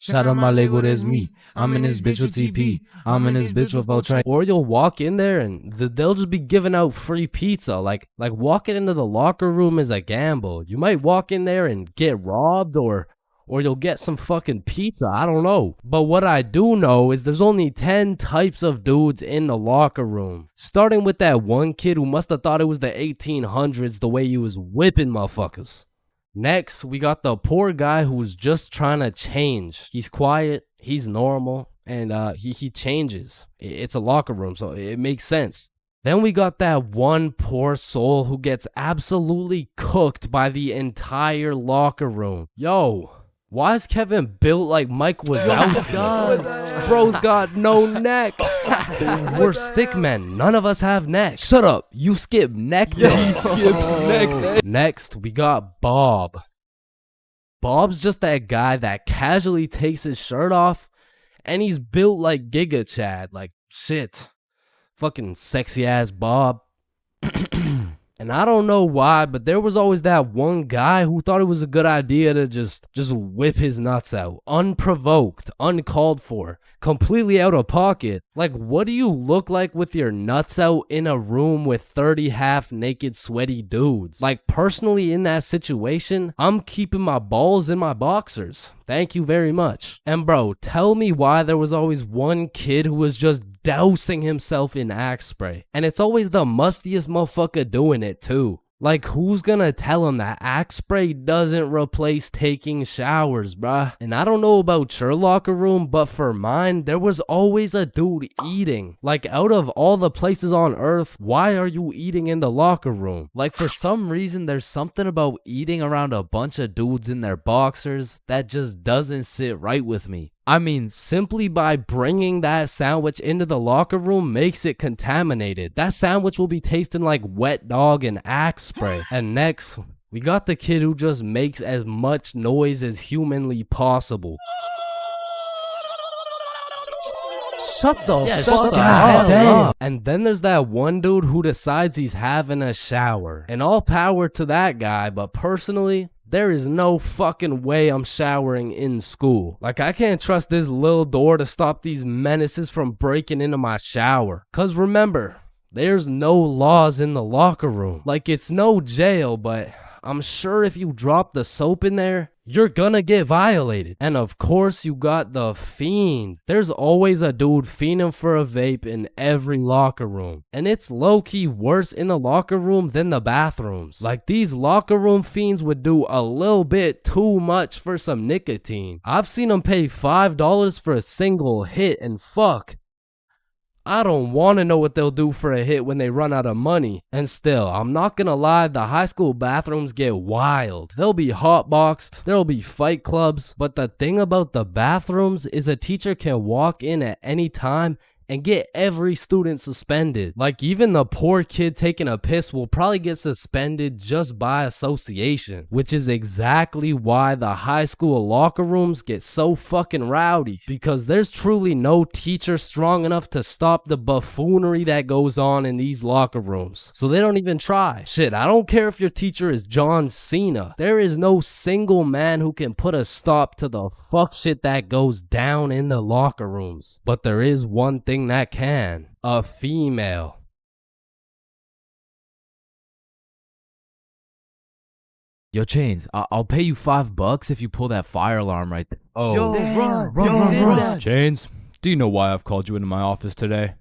B: Shout out my Lego, that's me. I'm in this bitch with TP. I'm in this bitch with Ultra.
A: Or you'll walk in there and they'll just be giving out free pizza. Like walking into the locker room is a gamble. You might walk in there and get robbed, or you'll get some fucking pizza. I don't know. But what I do know is there's only 10 types of dudes in the locker room. Starting with that one kid who must have thought it was the 1800s the way he was whipping motherfuckers. Next, we got the poor guy who's just trying to change. He's quiet, he's normal, and he changes. It's a locker room, so it makes sense. Then we got that one poor soul who gets absolutely cooked by the entire locker room. Yo, why is Kevin built like Mike Wazowski? Bro's got no neck. We're stickmen. None of us have necks. Shut up. You skip neck day.
D: Yeah, he skips neck day.
A: Next, we got Bob. Bob's just that guy that casually takes his shirt off, and he's built like Giga Chad. Like, shit. Fucking sexy ass Bob. And I don't know why, but there was always that one guy who thought it was a good idea to just whip his nuts out. Unprovoked, uncalled for, completely out of pocket. Like, what do you look like with your nuts out in a room with 30 half-naked sweaty dudes? Like, personally in that situation, I'm keeping my balls in my boxers. Thank you very much. And bro, tell me why there was always one kid who was just dousing himself in Axe spray. And it's always the mustiest motherfucker doing it too. Like, who's gonna tell him that Axe spray doesn't replace taking showers, bruh? And I don't know about your locker room, but for mine, there was always a dude eating. Like, out of all the places on earth, why are you eating in the locker room? Like, for some reason, there's something about eating around a bunch of dudes in their boxers that just doesn't sit right with me. I mean, simply by bringing that sandwich into the locker room makes it contaminated. That sandwich will be tasting like wet dog and Axe spray. And next, we got the kid who just makes as much noise as humanly possible. Shut the fuck up. And then there's that one dude who decides he's having a shower. And all power to that guy, but personally, there is no fucking way I'm showering in school. Like, I can't trust this little door to stop these menaces from breaking into my shower. Cause remember, there's no laws in the locker room. Like, it's no jail, but I'm sure if you drop the soap in there, you're gonna get violated. And of course you got the fiend. There's always a dude fiending for a vape in every locker room. And it's low-key worse in the locker room than the bathrooms. Like these locker room fiends would do a little bit too much for some nicotine. I've seen them pay $5 for a single hit, and fuck, I don't want to know what they'll do for a hit when they run out of money. And still, I'm not gonna lie, the high school bathrooms get wild. They'll be hotboxed, there'll be fight clubs, but the thing about the bathrooms is a teacher can walk in at any time and get every student suspended. Like even the poor kid taking a piss will probably get suspended just by association, which is exactly why the high school locker rooms get so fucking rowdy, because there's truly no teacher strong enough to stop the buffoonery that goes on in these locker rooms. So they don't even try. Shit, I don't care if your teacher is John Cena. There is no single man who can put a stop to the fuck shit that goes down in the locker rooms. But there is one thing that can: a female. Yo, Chains, I'll pay you $5 if you pull that fire alarm right there. Oh,
H: Yo,
A: damn.
H: run.
D: Chains, do you know why I've called you into my office today?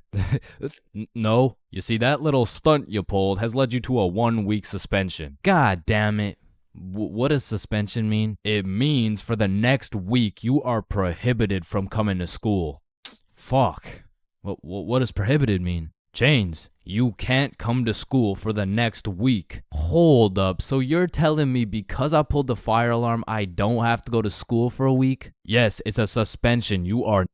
A: No.
D: You see, that little stunt you pulled has led you to a 1-week suspension.
A: God damn it. What does suspension mean?
D: It means for the next week you are prohibited from coming to school.
A: Fuck. What does prohibited mean?
D: Chains, you can't come to school for the next week.
A: Hold up, so you're telling me because I pulled the fire alarm, I don't have to go to school for a week?
D: Yes, it's a suspension. You are...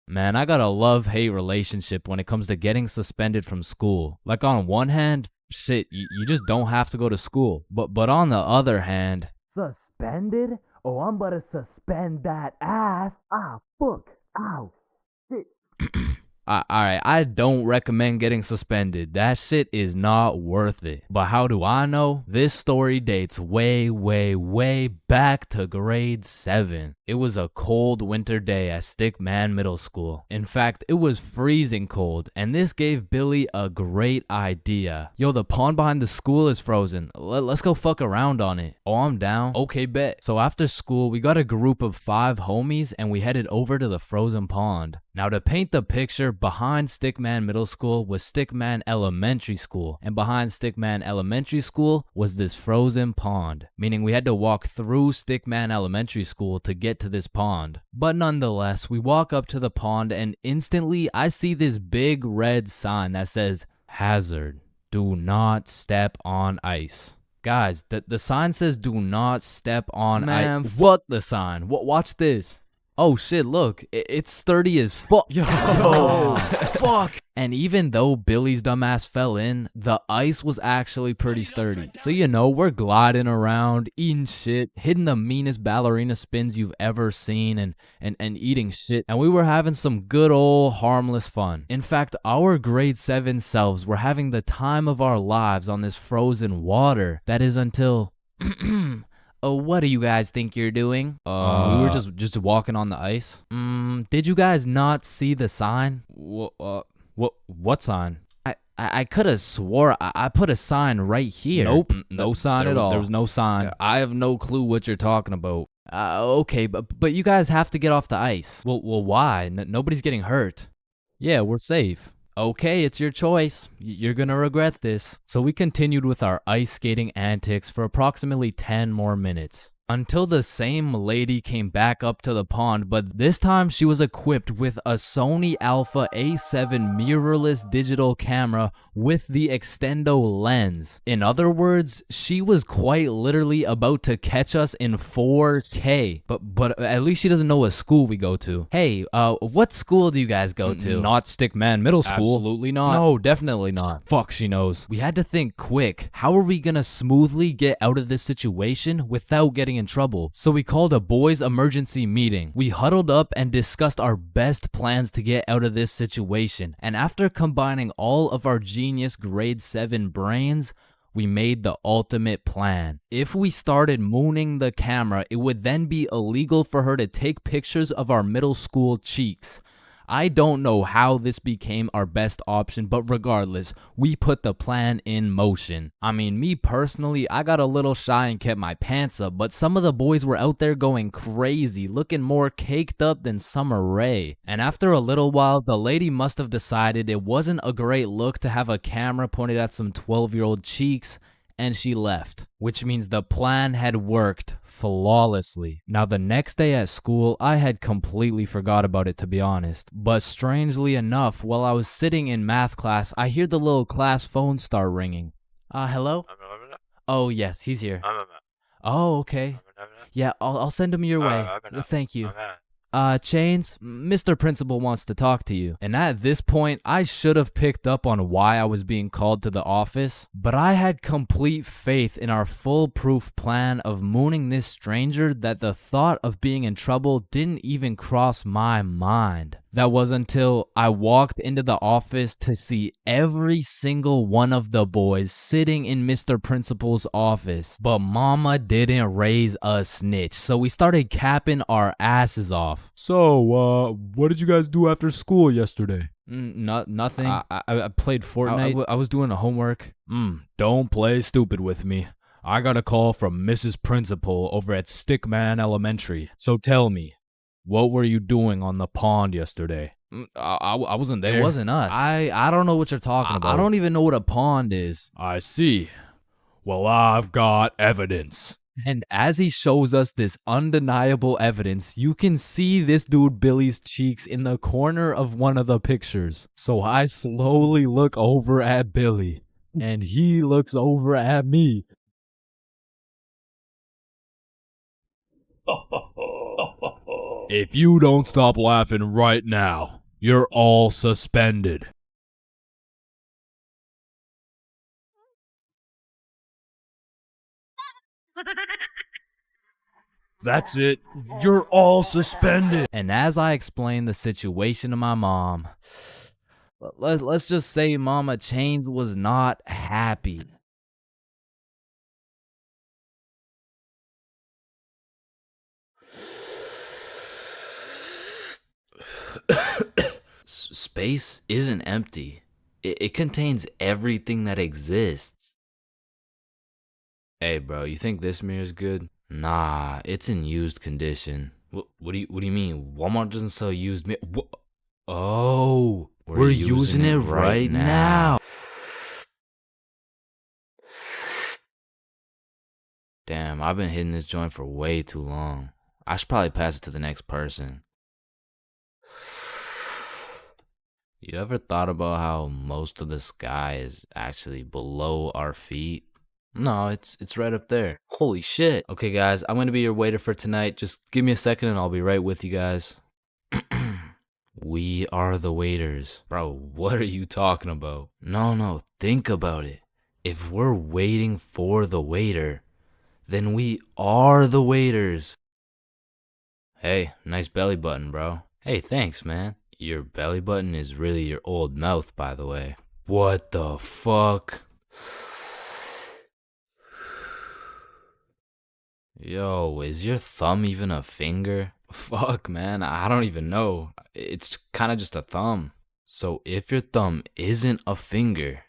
A: Man, I got a love-hate relationship when it comes to getting suspended from school. Like on one hand, shit, you just don't have to go to school. But on the other hand...
E: Suspended? Oh, I'm about to suspend that ass. Ah, fuck. Ow.
A: Alright, I don't recommend getting suspended. That shit is not worth it. But how do I know? This story dates way back to grade 7. It was a cold winter day at Stickman Middle School. In fact, it was freezing cold, and this gave Billy a great idea. Yo, the pond behind the school is frozen. Let's go fuck around on it. Oh, I'm down. Okay, bet. So after school, we got a group of 5 homies, and we headed over to the frozen pond. Now, to paint the picture, behind Stickman Middle School was Stickman Elementary School, and behind Stickman Elementary School was this frozen pond, meaning we had to walk through Stickman Elementary School to get to this pond. But nonetheless, we walk up to the pond and instantly I see this big red sign that says, "Hazard, do not step on ice." Guys, the sign says do not step on ice. Man, fuck the sign. Watch this. Oh shit, look, it's sturdy as fuck. Yo, fuck. And even though Billy's dumbass fell in, the ice was actually pretty sturdy. So you know, we're gliding around, eating shit, hitting the meanest ballerina spins you've ever seen, and eating shit. And we were having some good old harmless fun. In fact, our grade 7 selves were having the time of our lives on this frozen water. That is until... Oh, what do you guys think you're doing? We were just walking on the ice. Did you guys not see the sign?
D: What sign?
A: I could have swore I put a sign right here.
D: Nope, no sign at all.
A: There was no sign. I have no clue what you're talking about. Okay, but you guys have to get off the ice. Well, why? Nobody's getting hurt. Yeah, we're safe. Okay, it's your choice. You're gonna regret this. So we continued with our ice skating antics for approximately 10 more minutes. Until the same lady came back up to the pond, but this time she was equipped with a Sony Alpha A7 mirrorless digital camera with the extendo lens. In other words, she was quite literally about to catch us in 4K. But at least she doesn't know what school we go to. Hey, what school do you guys go to?
D: Not Stickman Middle School.
A: Absolutely not. No, definitely not. Fuck, she knows. We had to think quick. How are we gonna smoothly get out of this situation without getting in trouble? So we called a boys emergency meeting. We huddled up and discussed our best plans to get out of this situation. And after combining all of our genius grade 7 brains, we made the ultimate plan. If we started mooning the camera, it would then be illegal for her to take pictures of our middle school cheeks. I don't know how this became our best option, but regardless, we put the plan in motion. I mean, me personally, I got a little shy and kept my pants up, but some of the boys were out there going crazy, looking more caked up than Summer Rae. And after a little while, the lady must have decided it wasn't a great look to have a camera pointed at some 12-year-old cheeks, and she left, which means the plan had worked flawlessly. Now, the next day at school, I had completely forgot about it, to be honest. But strangely enough, while I was sitting in math class, I hear the little class phone start ringing. Hello? Oh, yes, he's here. Oh, okay. Yeah, I'll send him your way. Thank you. Chains, Mr. Principal wants to talk to you. And at this point, I should have picked up on why I was being called to the office, but I had complete faith in our foolproof plan of mooning this stranger that the thought of being in trouble didn't even cross my mind. That was until I walked into the office to see every single one of the boys sitting in Mr. Principal's office. But mama didn't raise a snitch, so we started capping our asses off.
H: So, what did you guys do after school yesterday?
A: Nothing. I played Fortnite. I was doing the homework.
D: Don't play stupid with me. I got a call from Mrs. Principal over at Stickman Elementary. So tell me, what were you doing on the pond yesterday?
A: I wasn't there.
D: It wasn't us.
A: I don't know what you're talking about. I don't even know what a pond is.
D: I see. Well, I've got evidence.
A: And as he shows us this undeniable evidence, you can see this dude Billy's cheeks in the corner of one of the pictures. So I slowly look over at Billy, and he looks over at me.
D: If you don't stop laughing right now, you're all suspended. That's it. You're all suspended.
A: And as I explained the situation to my mom, let's just say Mama Chains was not happy.
C: Space isn't empty. It contains everything that exists. Hey, bro, you think this mirror's good? Nah, it's in used condition. What do you mean? Walmart doesn't sell used mirror. Oh, we're using it right now. Damn, I've been hitting this joint for way too long. I should probably pass it to the next person. You ever thought about how most of the sky is actually below our feet? No, it's right up there. Holy shit. Okay, guys, I'm gonna be your waiter for tonight. Just give me a second and I'll be right with you guys. We are the waiters. Bro, what are you talking about? No, think about it. If we're waiting for the waiter, then we are the waiters. Hey, nice belly button, bro. Hey, thanks, man. Your belly button is really your old mouth, by the way. What the fuck? Yo, is your thumb even a finger? Fuck, man, I don't even know. It's kind of just a thumb. So if your thumb isn't a finger,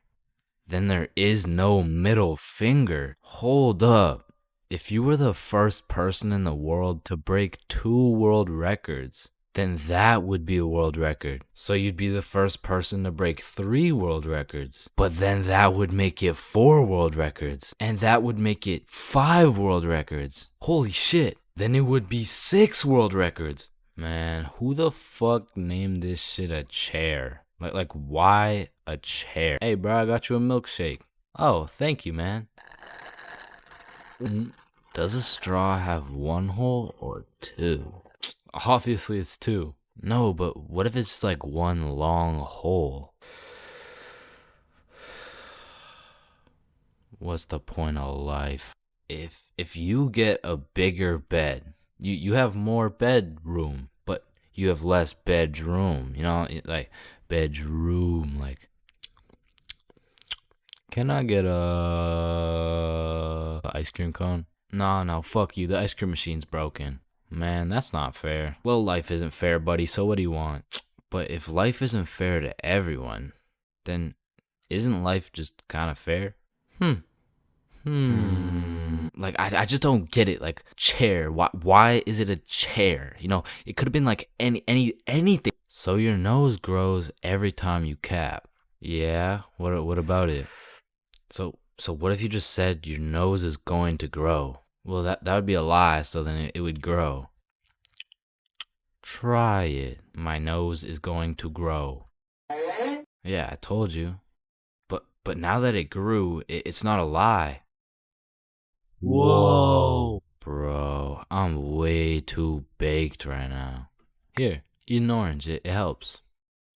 C: then there is no middle finger. Hold up. If you were the first person in the world to break 2 world records, then that would be a world record. So you'd be the first person to break 3 world records. But then that would make it 4 world records. And that would make it 5 world records. Holy shit. Then it would be 6 world records. Man, who the fuck named this shit a chair? Like why a chair? Hey, bro, I got you a milkshake. Oh, thank you, man. Does a straw have 1 hole or 2? Obviously it's 2. No, but what if it's just like 1 long hole? What's the point of life? If you get a bigger bed, you have more bedroom, but you have less bedroom, you know, like bedroom, like. Can I get a ice cream cone? No, fuck you, the ice cream machine's broken. Man, that's not fair. Well, life isn't fair, buddy, so what do you want? But if life isn't fair to everyone, then isn't life just kind of fair? Like, I just don't get it. Like, chair. Why is it a chair? You know, it could have been like anything. So your nose grows every time you cap. Yeah, what about it? So what if you just said your nose is going to grow? Well, that would be a lie, so then it would grow. Try it. My nose is going to grow. Yeah, I told you. But now that it grew, it's not a lie.
A: Whoa.
C: Bro, I'm way too baked right now. Here, eat an orange. It helps.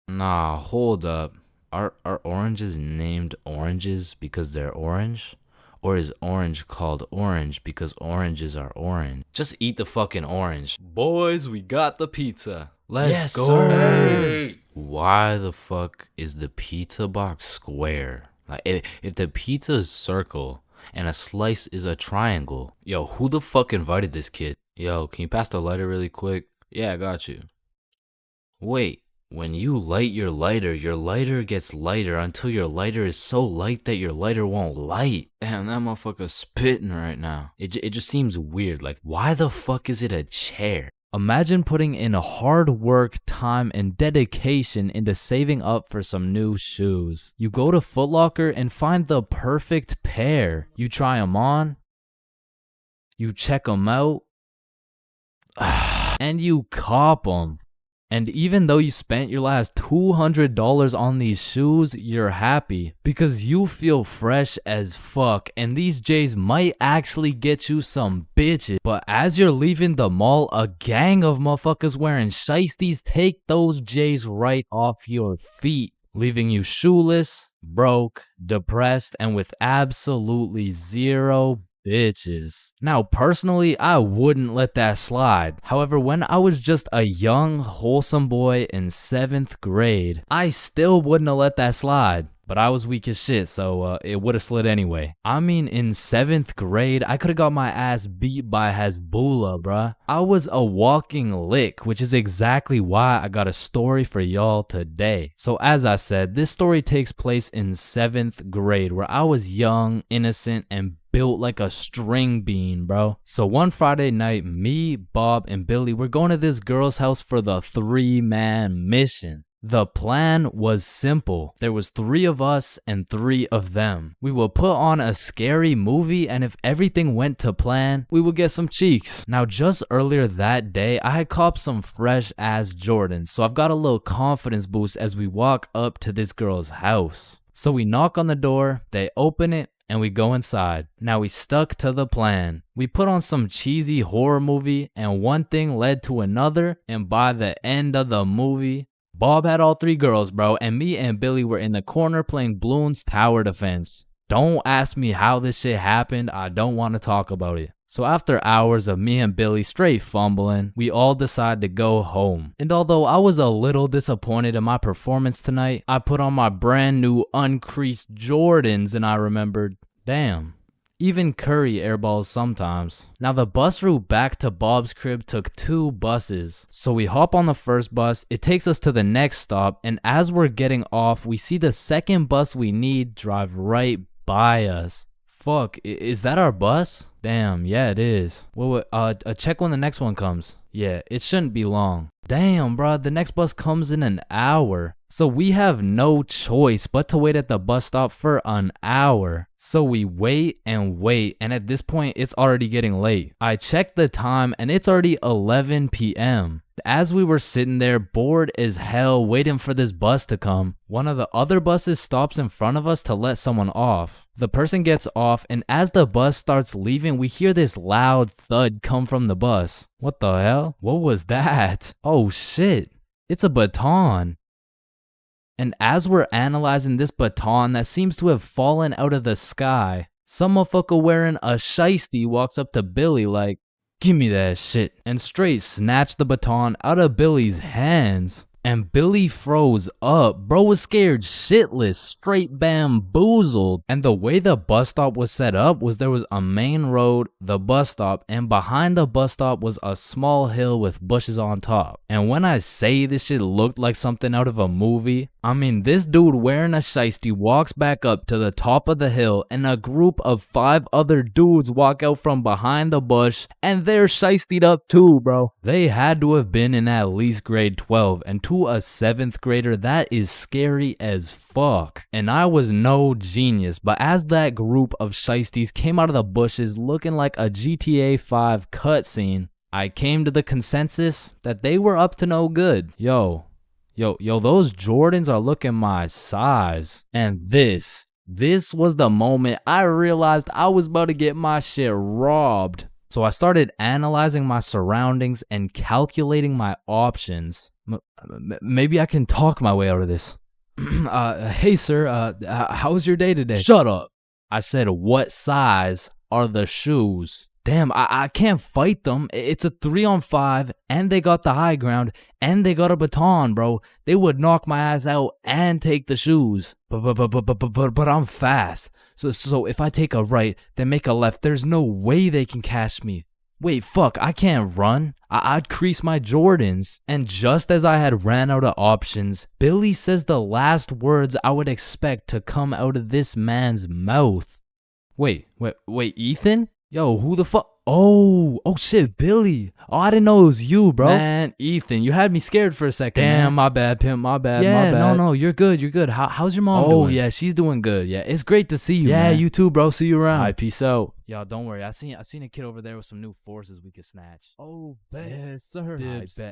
C: Nah, hold up. Are oranges named oranges because they're orange? Or is orange called orange because oranges are orange? Just eat the fucking orange. Boys, we got the pizza. Let's go.
A: Sir.
C: Why the fuck is the pizza box square? Like, if the pizza is circle and a slice is a triangle, yo, who the fuck invited this kid? Yo, can you pass the lighter really quick? Yeah, I got you. Wait, when you light your lighter gets lighter until your lighter is so light that your lighter won't light. Damn, that motherfucker's spitting right now. It just seems weird. Like, why the fuck is it a chair?
A: Imagine putting in hard work, time, and dedication into saving up for some new shoes. You go to Foot Locker and find the perfect pair. You try them on, you check them out, and you cop them. And even though you spent your last $200 on these shoes, you're happy because you feel fresh as fuck and these J's might actually get you some bitches. But as you're leaving the mall, a gang of motherfuckers wearing shiesties take those J's right off your feet, leaving you shoeless, broke, depressed, and with absolutely zero bitches. Now, personally, I wouldn't let that slide. However, when I was just a young, wholesome boy in 7th grade, I still wouldn't have let that slide. But I was weak as shit, so it would have slid anyway. I mean, in 7th grade, I could have got my ass beat by Hezbollah, bruh. I was a walking lick, which is exactly why I got a story for y'all today. So as I said, this story takes place in 7th grade, where I was young, innocent, and built like a string bean, bro. So one Friday night, me, Bob, and Billy were going to this girl's house for the 3-man mission. The plan was simple. There was 3 of us and 3 of them. We would put on a scary movie, and if everything went to plan, we would get some cheeks. Now, just earlier that day, I had copped some fresh ass Jordans, so I've got a little confidence boost as we walk up to this girl's house. So we knock on the door, they open it, and we go inside. Now we stuck to the plan. We put on some cheesy horror movie, and one thing led to another, and by the end of the movie, Bob had all 3 girls, bro, and me and Billy were in the corner playing Bloons Tower Defense. Don't ask me how this shit happened, I don't want to talk about it. So after hours of me and Billy straight fumbling, we all decided to go home. And although I was a little disappointed in my performance tonight, I put on my brand new uncreased Jordans and I remembered, damn, even Curry airballs sometimes. Now the bus route back to Bob's crib took 2 buses. So we hop on the first bus, it takes us to the next stop, and as we're getting off, we see the second bus we need drive right by us. Fuck, is that our bus? Damn, yeah it is. Wait, check when the next one comes. Yeah, it shouldn't be long. Damn, bro, the next bus comes in an hour. So we have no choice but to wait at the bus stop for an hour. So we wait, and at this point, it's already getting late. I checked the time, and it's already 11 p.m. As we were sitting there, bored as hell, waiting for this bus to come, one of the other buses stops in front of us to let someone off. The person gets off, and as the bus starts leaving, we hear this loud thud come from the bus. What the hell? What was that? Oh shit, it's a baton. And as we're analyzing this baton that seems to have fallen out of the sky, some motherfucker wearing a shiesty walks up to Billy like, "Give me that shit," and straight snatch the baton out of Billy's hands.
C: And Billy froze up. Bro was scared shitless, straight bamboozled. And the way the bus stop was set up was there was a main road, the bus stop, and behind the bus stop was a small hill with bushes on top. And when I say this shit looked like something out of a movie, I mean this dude wearing a shiesty walks back up to the top of the hill and a group of 5 other dudes walk out from behind the bush and they're shiestied up too, bro. They had to have been in at least grade 12, and to a 7th grader that is scary as fuck. And I was no genius, but as that group of shiesties came out of the bushes looking like a GTA 5 cutscene, I came to the consensus that they were up to no good. Yo, those Jordans are looking my size. And this was the moment I realized I was about to get my shit robbed. So I started analyzing my surroundings and calculating my options. Maybe I can talk my way out of this. Hey sir, how was your day today? Shut up. I said, what size are the shoes? Damn, I can't fight them. It's a 3-on-5, and they got the high ground, and they got a baton, bro. They would knock my ass out and take the shoes. But I'm fast. So if I take a right, then make a left, there's no way they can catch me. Wait, fuck, I can't run. I'd crease my Jordans. And just as I had ran out of options, Billy says the last words I would expect to come out of this man's mouth. Wait, Ethan? Yo, who the fuck? Oh shit, Billy. Oh, I didn't know it was you, bro. Man, Ethan, you had me scared for a second. Damn, man. My bad, pimp, my bad. No, you're good. How's your mom doing? Oh, yeah, she's doing good. Yeah, it's great to see you, man. You too, bro. See you around. All right, peace out. Yo, don't worry. I seen a kid over there with some new forces we could snatch. Oh, bet. Yes, sir.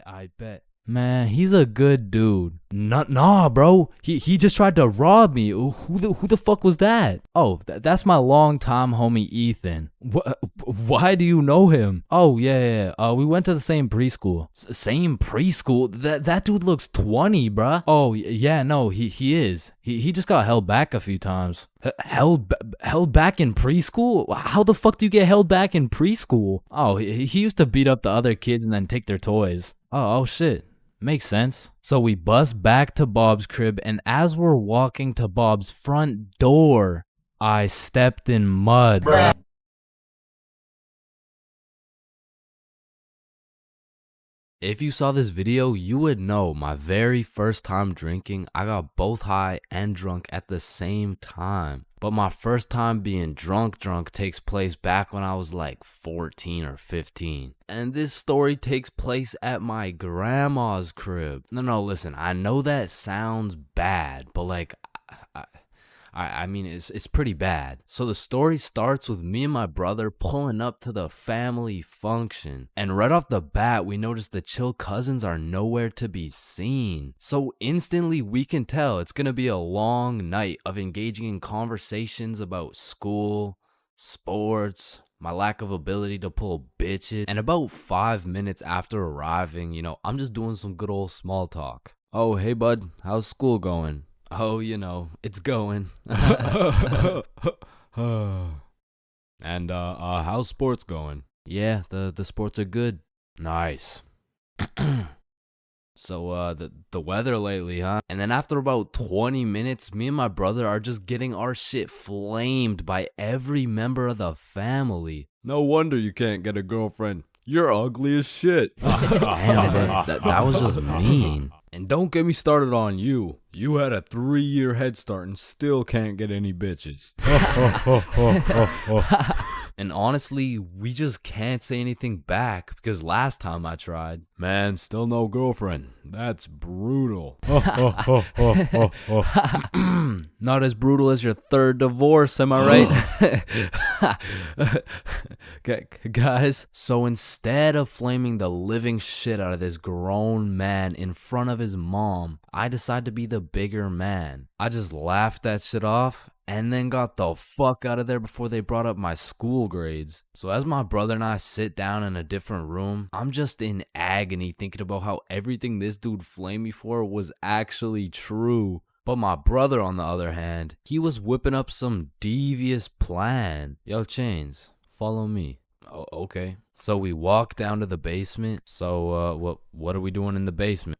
C: I bet. Man, he's a good dude. Nah, bro. He just tried to rob me. Who the fuck was that? Oh, that's my longtime homie Ethan. Why do you know him? Oh, yeah. We went to the same preschool. Same preschool? That dude looks 20, bruh. Oh, yeah, no, he is. He just got held back a few times. Held back in preschool? How the fuck do you get held back in preschool? Oh, he used to beat up the other kids and then take their toys. Oh shit. Makes sense. So we bust back to Bob's crib, and as we're walking to Bob's front door, I stepped in mud. Bruh. If you saw this video, you would know my very first time drinking, I got both high and drunk at the same time. But my first time being drunk takes place back when I was like 14 or 15. And this story takes place at my grandma's crib. No, listen, I know that sounds bad, but like, I mean, it's pretty bad. So the story starts with me and my brother pulling up to the family function. And right off the bat, we notice the chill cousins are nowhere to be seen. So instantly we can tell it's gonna be a long night of engaging in conversations about school, sports, my lack of ability to pull bitches. And about 5 minutes after arriving, I'm just doing some good old small talk. Oh, hey bud, how's school going? Oh, it's going. And how's sports going? Yeah, the sports are good. Nice. So the weather lately, huh? And then after about 20 minutes, me and my brother are just getting our shit flamed by every member of the family.
H: No wonder you can't get a girlfriend. You're ugly as shit.
C: Damn, that was just mean.
H: And don't get me started on you. You had a 3-year head start and still can't get any bitches.
C: And honestly, we just can't say anything back because last time I tried.
H: Man, still no girlfriend. That's brutal.
C: Not as brutal as your 3rd divorce, am I right? Guys, so instead of flaming the living shit out of this grown man in front of his mom, I decided to be the bigger man. I just laughed that shit off and then got the fuck out of there before they brought up my school grades. So as my brother and I sit down in a different room, I'm just in agony thinking about how everything this dude flamed me for was actually true. But my brother, on the other hand, he was whipping up some devious plan. Yo, Chains, follow me. Oh, okay. So we walk down to the basement. So what are we doing in the basement?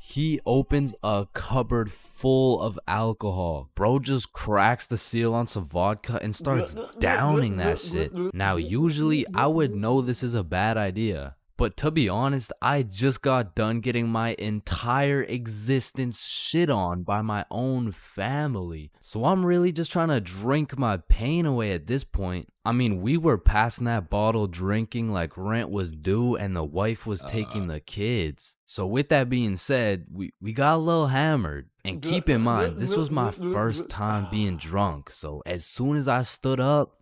A: He opens a cupboard full of alcohol. Bro just cracks the seal on some vodka and starts downing that shit. Now, usually I would know this is a bad idea. But to be honest, I just got done getting my entire existence shit on by my own family. So I'm really just trying to drink my pain away at this point. I mean, we were passing that bottle drinking like rent was due and the wife was taking the kids. So with that being said, we got a little hammered. And keep in mind, this was my first time being drunk. So as soon as I stood up,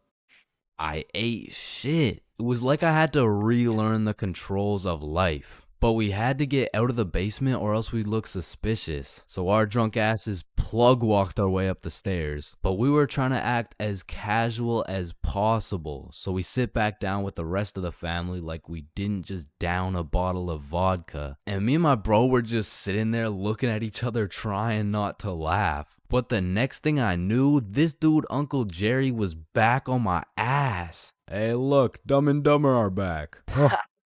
A: I ate shit. It was like I had to relearn the controls of life. But we had to get out of the basement or else we'd look suspicious. So our drunk asses plug walked our way up the stairs. But we were trying to act as casual as possible. So we sit back down with the rest of the family like we didn't just down a bottle of vodka. And me and my bro were just sitting there looking at each other trying not to laugh. But the next thing I knew, this dude, Uncle Jerry, was back on my ass.
D: Hey, look, Dumb and Dumber are back.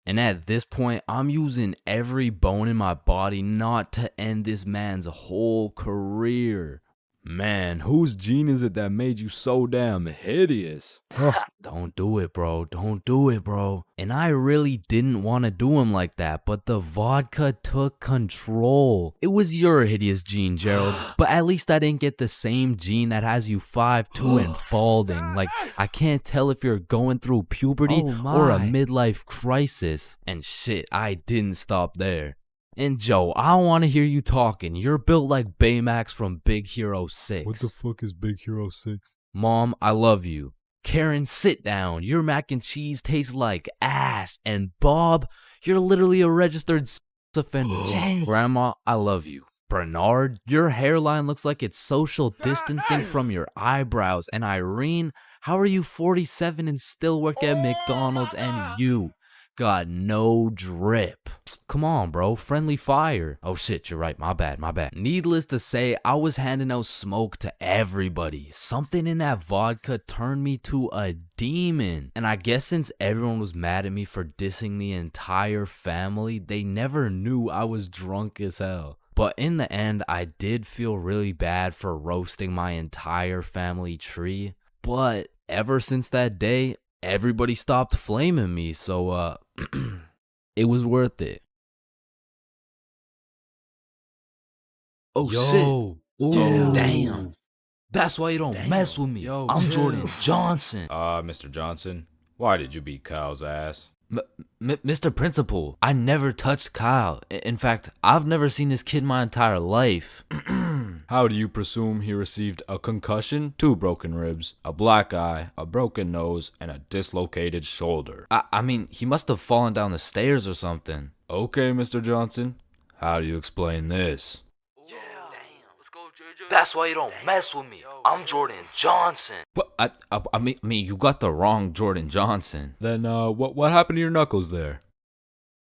A: And at this point, I'm using every bone in my body not to end this man's whole career.
D: Man, whose gene is it that made you so damn hideous?
A: Don't do it, bro. Don't do it, bro. And I really didn't want to do him like that, but the vodka took control. It was your hideous gene, Gerald, but at least I didn't get the same gene that has you 5'2" and balding. Like, I can't tell if you're going through puberty or a midlife crisis. And shit, I didn't stop there. And Joe, I want to hear you talking. You're built like Baymax from Big Hero 6.
H: What the fuck is Big Hero 6?
A: Mom, I love you. Karen, sit down. Your mac and cheese tastes like ass. And Bob, you're literally a registered offender. Grandma, I love you. Bernard, your hairline looks like it's social distancing from your eyebrows. And Irene, how are you 47 and still work at McDonald's and you got no drip? Come on, bro. Friendly fire. Oh shit, you're right. My bad. Needless to say, I was handing out smoke to everybody. Something in that vodka turned me to a demon. And I guess since everyone was mad at me for dissing the entire family, they never knew I was drunk as hell. But in the end, I did feel really bad for roasting my entire family tree. But ever since that day, everybody stopped flaming me, so it was worth it. Oh shit. Ooh, damn. That's why you don't mess with me. I'm Jordan Johnson.
D: Mr. Johnson, why did you beat Kyle's ass?
A: Mr. Principal, I never touched Kyle. In fact, I've never seen this kid my entire life.
D: How do you presume he received a concussion, 2 broken ribs, a black eye, a broken nose, and a dislocated shoulder?
A: I mean, he must have fallen down the stairs or something.
D: Okay, Mr. Johnson, how do you explain this?
A: That's why you don't mess with me. I'm Jordan Johnson. But I mean, you got the wrong Jordan Johnson.
D: Then, what happened to your knuckles there?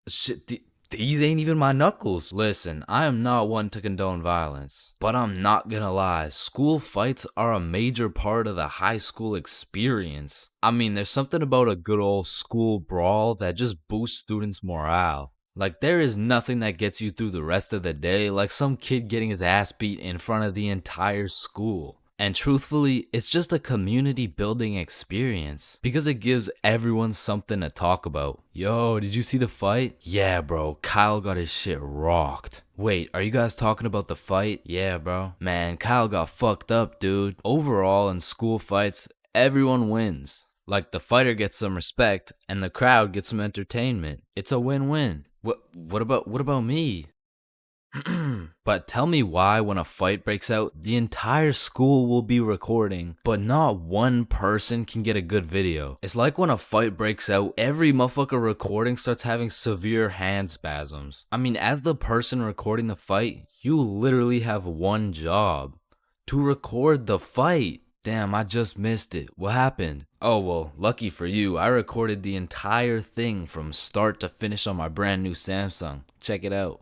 A: Shit, these ain't even my knuckles. Listen, I am not one to condone violence, but I'm not gonna lie. School fights are a major part of the high school experience. I mean, there's something about a good old school brawl that just boosts students' morale. Like, there is nothing that gets you through the rest of the day like some kid getting his ass beat in front of the entire school. And truthfully, it's just a community building experience because it gives everyone something to talk about. Yo, did you see the fight? Yeah, bro, Kyle got his shit rocked. Wait, are you guys talking about the fight? Yeah, bro. Man, Kyle got fucked up, dude. Overall, in school fights, everyone wins. Like, the fighter gets some respect and the crowd gets some entertainment. It's a win-win. What about me? But tell me why when a fight breaks out, the entire school will be recording, but not one person can get a good video. It's like when a fight breaks out, every motherfucker recording starts having severe hand spasms. I mean, as the person recording the fight, you literally have one job: to record the fight. Damn, I just missed it. What happened? Oh, well, lucky for you, I recorded the entire thing from start to finish on my brand new Samsung. Check it out.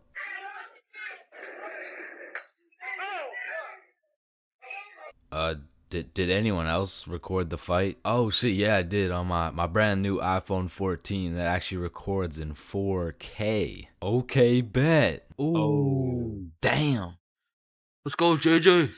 C: Did anyone else record the fight? Oh shit, yeah, I did on my brand new iPhone 14 that actually records in 4K. Okay, bet. Ooh,
A: Oh.
C: damn.
A: Let's go, JJ.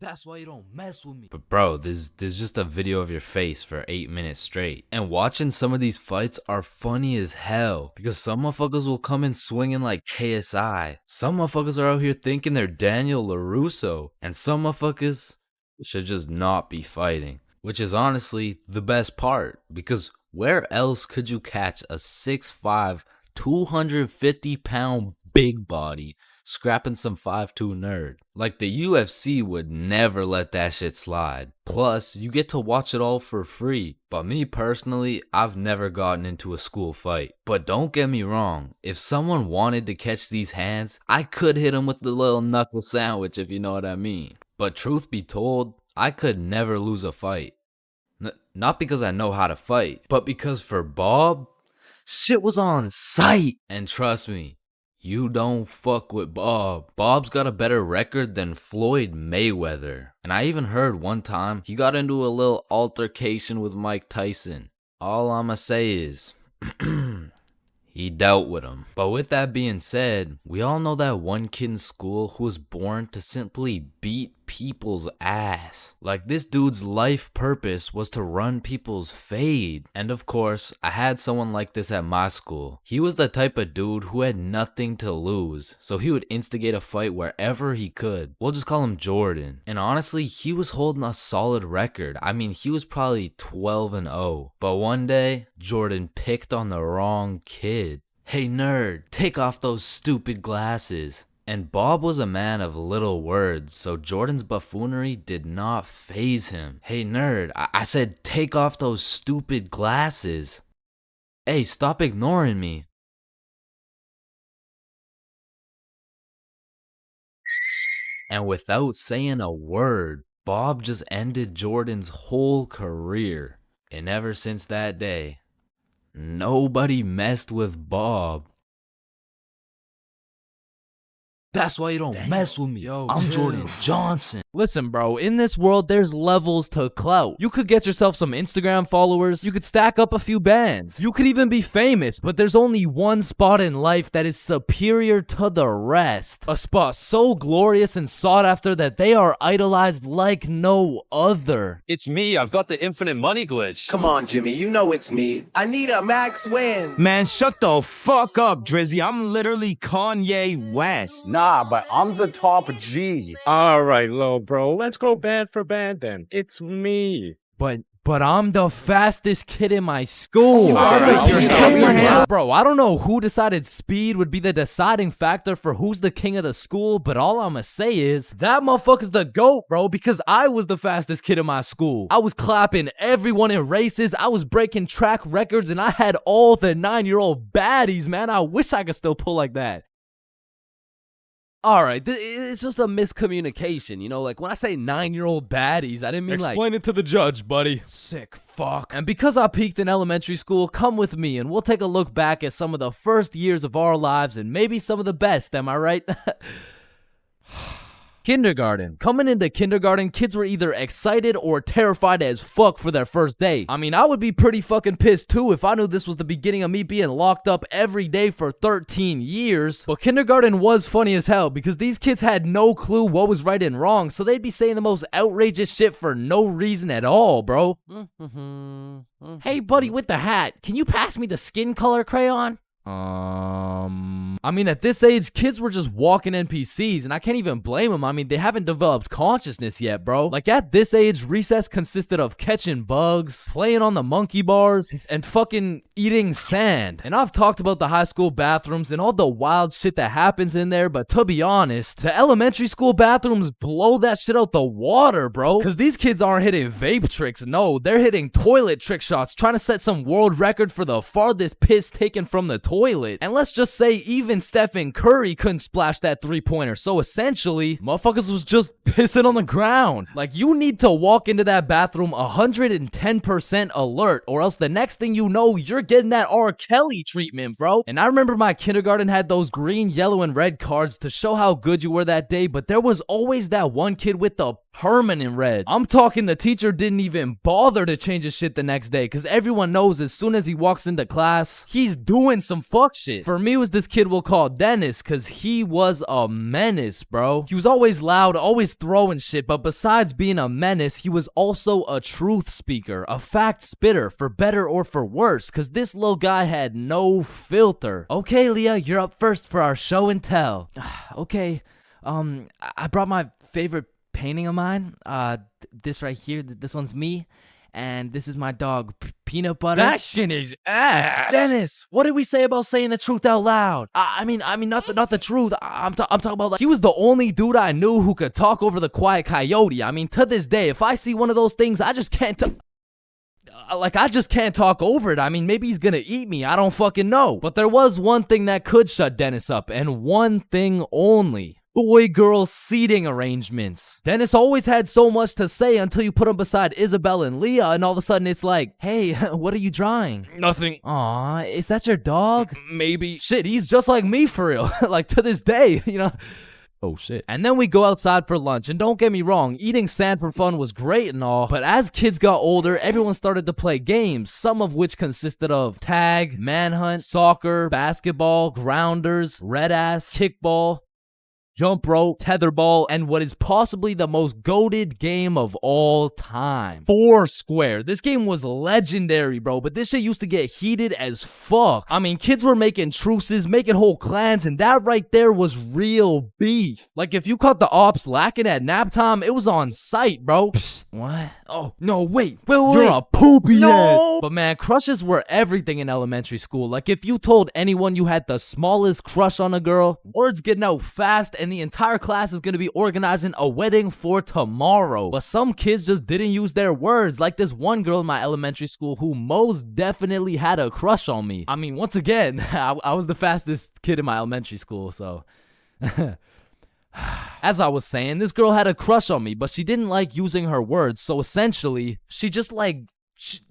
A: That's why you don't mess with me.
C: But bro, there's just a video of your face for 8 minutes straight. And watching some of these fights are funny as hell. Because some motherfuckers will come in swinging like KSI. Some motherfuckers are out here thinking they're Daniel LaRusso. And some motherfuckers should just not be fighting. Which is honestly the best part. Because where else could you catch a 6'5", 250-pound big body scrapping some 5'2" nerd? Like, the UFC would never let that shit slide. Plus, you get to watch it all for free. But me personally, I've never gotten into a school fight. But don't get me wrong, if someone wanted to catch these hands, I could hit them with the little knuckle sandwich, if you know what I mean. But truth be told, I could never lose a fight. Not because I know how to fight, but because for Bob, shit was on sight. And trust me, you don't fuck with Bob. Bob's got a better record than Floyd Mayweather. And I even heard one time he got into a little altercation with Mike Tyson. All I'ma say is, he dealt with him. But with that being said, we all know that one kid in school who was born to simply beat people's ass. Like, this dude's life purpose was to run people's fade. And of course, I had someone like this at my school. He was the type of dude who had nothing to lose, so he would instigate a fight wherever he could. We'll just call him Jordan. And honestly, he was holding a solid record. I mean, he was probably 12-0. But one day, Jordan picked on the wrong kid. Hey nerd, take off those stupid glasses. And Bob was a man of little words, so Jordan's buffoonery did not faze him. Hey nerd, I said take off those stupid glasses. Hey, stop ignoring me. And without saying a word, Bob just ended Jordan's whole career. And ever since that day, nobody messed with Bob. That's why you don't mess with me. Yo, I'm Jordan Johnson.
A: Listen, bro, in this world, there's levels to clout. You could get yourself some Instagram followers. You could stack up a few bands. You could even be famous, but there's only one spot in life that is superior to the rest. A spot so glorious and sought after that they are idolized like no other.
J: It's me. I've got the infinite money glitch.
K: Come on, Jimmy. You know it's me. I need a max win.
L: Man, shut the fuck up, Drizzy. I'm literally Kanye West.
M: Nah, but I'm the top G.
N: All right, little bro. Let's go band for band then. It's me.
A: But I'm the fastest kid in my school. Bro, I don't know who decided speed would be the deciding factor for who's the king of the school, but all I'ma say is that motherfucker's the GOAT, bro, because I was the fastest kid in my school. I was clapping everyone in races. I was breaking track records, and I had all the 9-year-old baddies, man. I wish I could still pull like that. All right, it's just a miscommunication, you know? Like, when I say 9-year-old baddies, I didn't mean like...
D: Explain it to the judge, buddy.
A: Sick fuck. And because I peaked in elementary school, come with me and we'll take a look back at some of the first years of our lives and maybe some of the best, am I right? Kindergarten. Coming into kindergarten, kids were either excited or terrified as fuck for their first day. I mean, I would be pretty fucking pissed too if I knew this was the beginning of me being locked up every day for 13 years. But kindergarten was funny as hell because these kids had no clue what was right and wrong, so they'd be saying the most outrageous shit for no reason at all, bro. Hey, buddy with the hat, can you pass me the skin color crayon? I mean, at this age, kids were just walking NPCs, and I can't even blame them. I mean, they haven't developed consciousness yet, bro. Like, at this age, recess consisted of catching bugs, playing on the monkey bars, and fucking eating sand. And I've talked about the high school bathrooms and all the wild shit that happens in there, but to be honest, the elementary school bathrooms blow that shit out the water, bro. Because these kids aren't hitting vape tricks, no, they're hitting toilet trick shots, trying to set some world record for the farthest piss taken from the toilet. toilet. And let's just say even Stephen Curry couldn't splash that 3-pointer. So essentially, motherfuckers was just pissing on the ground. Like, you need to walk into that bathroom 110% alert, or else the next thing you know, you're getting that R. Kelly treatment, bro. And I remember my kindergarten had those green, yellow, and red cards to show how good you were that day, but there was always that one kid with the permanent red. I'm talking the teacher didn't even bother to change his shit the next day, because everyone knows as soon as he walks into class, he's doing some fuck shit. For me, it was this kid we'll call Dennis, because he was a menace, bro. He was always loud, always throwing shit, but besides being a menace, he was also a truth speaker, a fact spitter, for better or for worse, because this little guy had no filter. Okay, Leah, you're up first for our show and tell. Okay, I brought my favorite painting of mine. This right here, this one's me, and this is my dog, Peanut Butter.
N: That shit is ass.
A: Dennis, what did we say about saying the truth out loud? I mean, not the truth. I'm talking about, like, he was the only dude I knew who could talk over the quiet coyote. I mean, to this day, if I see one of those things, I just can't I just can't talk over it. I mean, maybe he's gonna eat me. I don't fucking know. But there was one thing that could shut Dennis up, and one thing only. Boy-girl seating arrangements. Dennis always had so much to say until you put him beside Isabel and Leah, and all of a sudden it's like, hey, what are you drawing?
N: Nothing.
A: Aw, is that your dog?
N: Maybe.
A: Shit, he's just like me for real. Like, to this day, you know? Oh shit. And then we go outside for lunch, and don't get me wrong, eating sand for fun was great and all, but as kids got older, everyone started to play games, some of which consisted of tag, manhunt, soccer, basketball, grounders, red ass, kickball, jump rope, tetherball, and what is possibly the most goated game of all time, Foursquare. This game was legendary, bro, but this shit used to get heated as fuck. I mean, kids were making truces, making whole clans, and that right there was real beef. Like, if you caught the ops lacking at nap time, it was on sight, bro. Psst, what? Oh, no, wait. You're a poopy head. But man, crushes were everything in elementary school. Like, if you told anyone you had the smallest crush on a girl, word's getting out fast, and the entire class is gonna be organizing a wedding for tomorrow. But some kids just didn't use their words, like this one girl in my elementary school who most definitely had a crush on me. I mean, once again, I was the fastest kid in my elementary school, so... As I was saying, this girl had a crush on me, but she didn't like using her words, so essentially, she just like...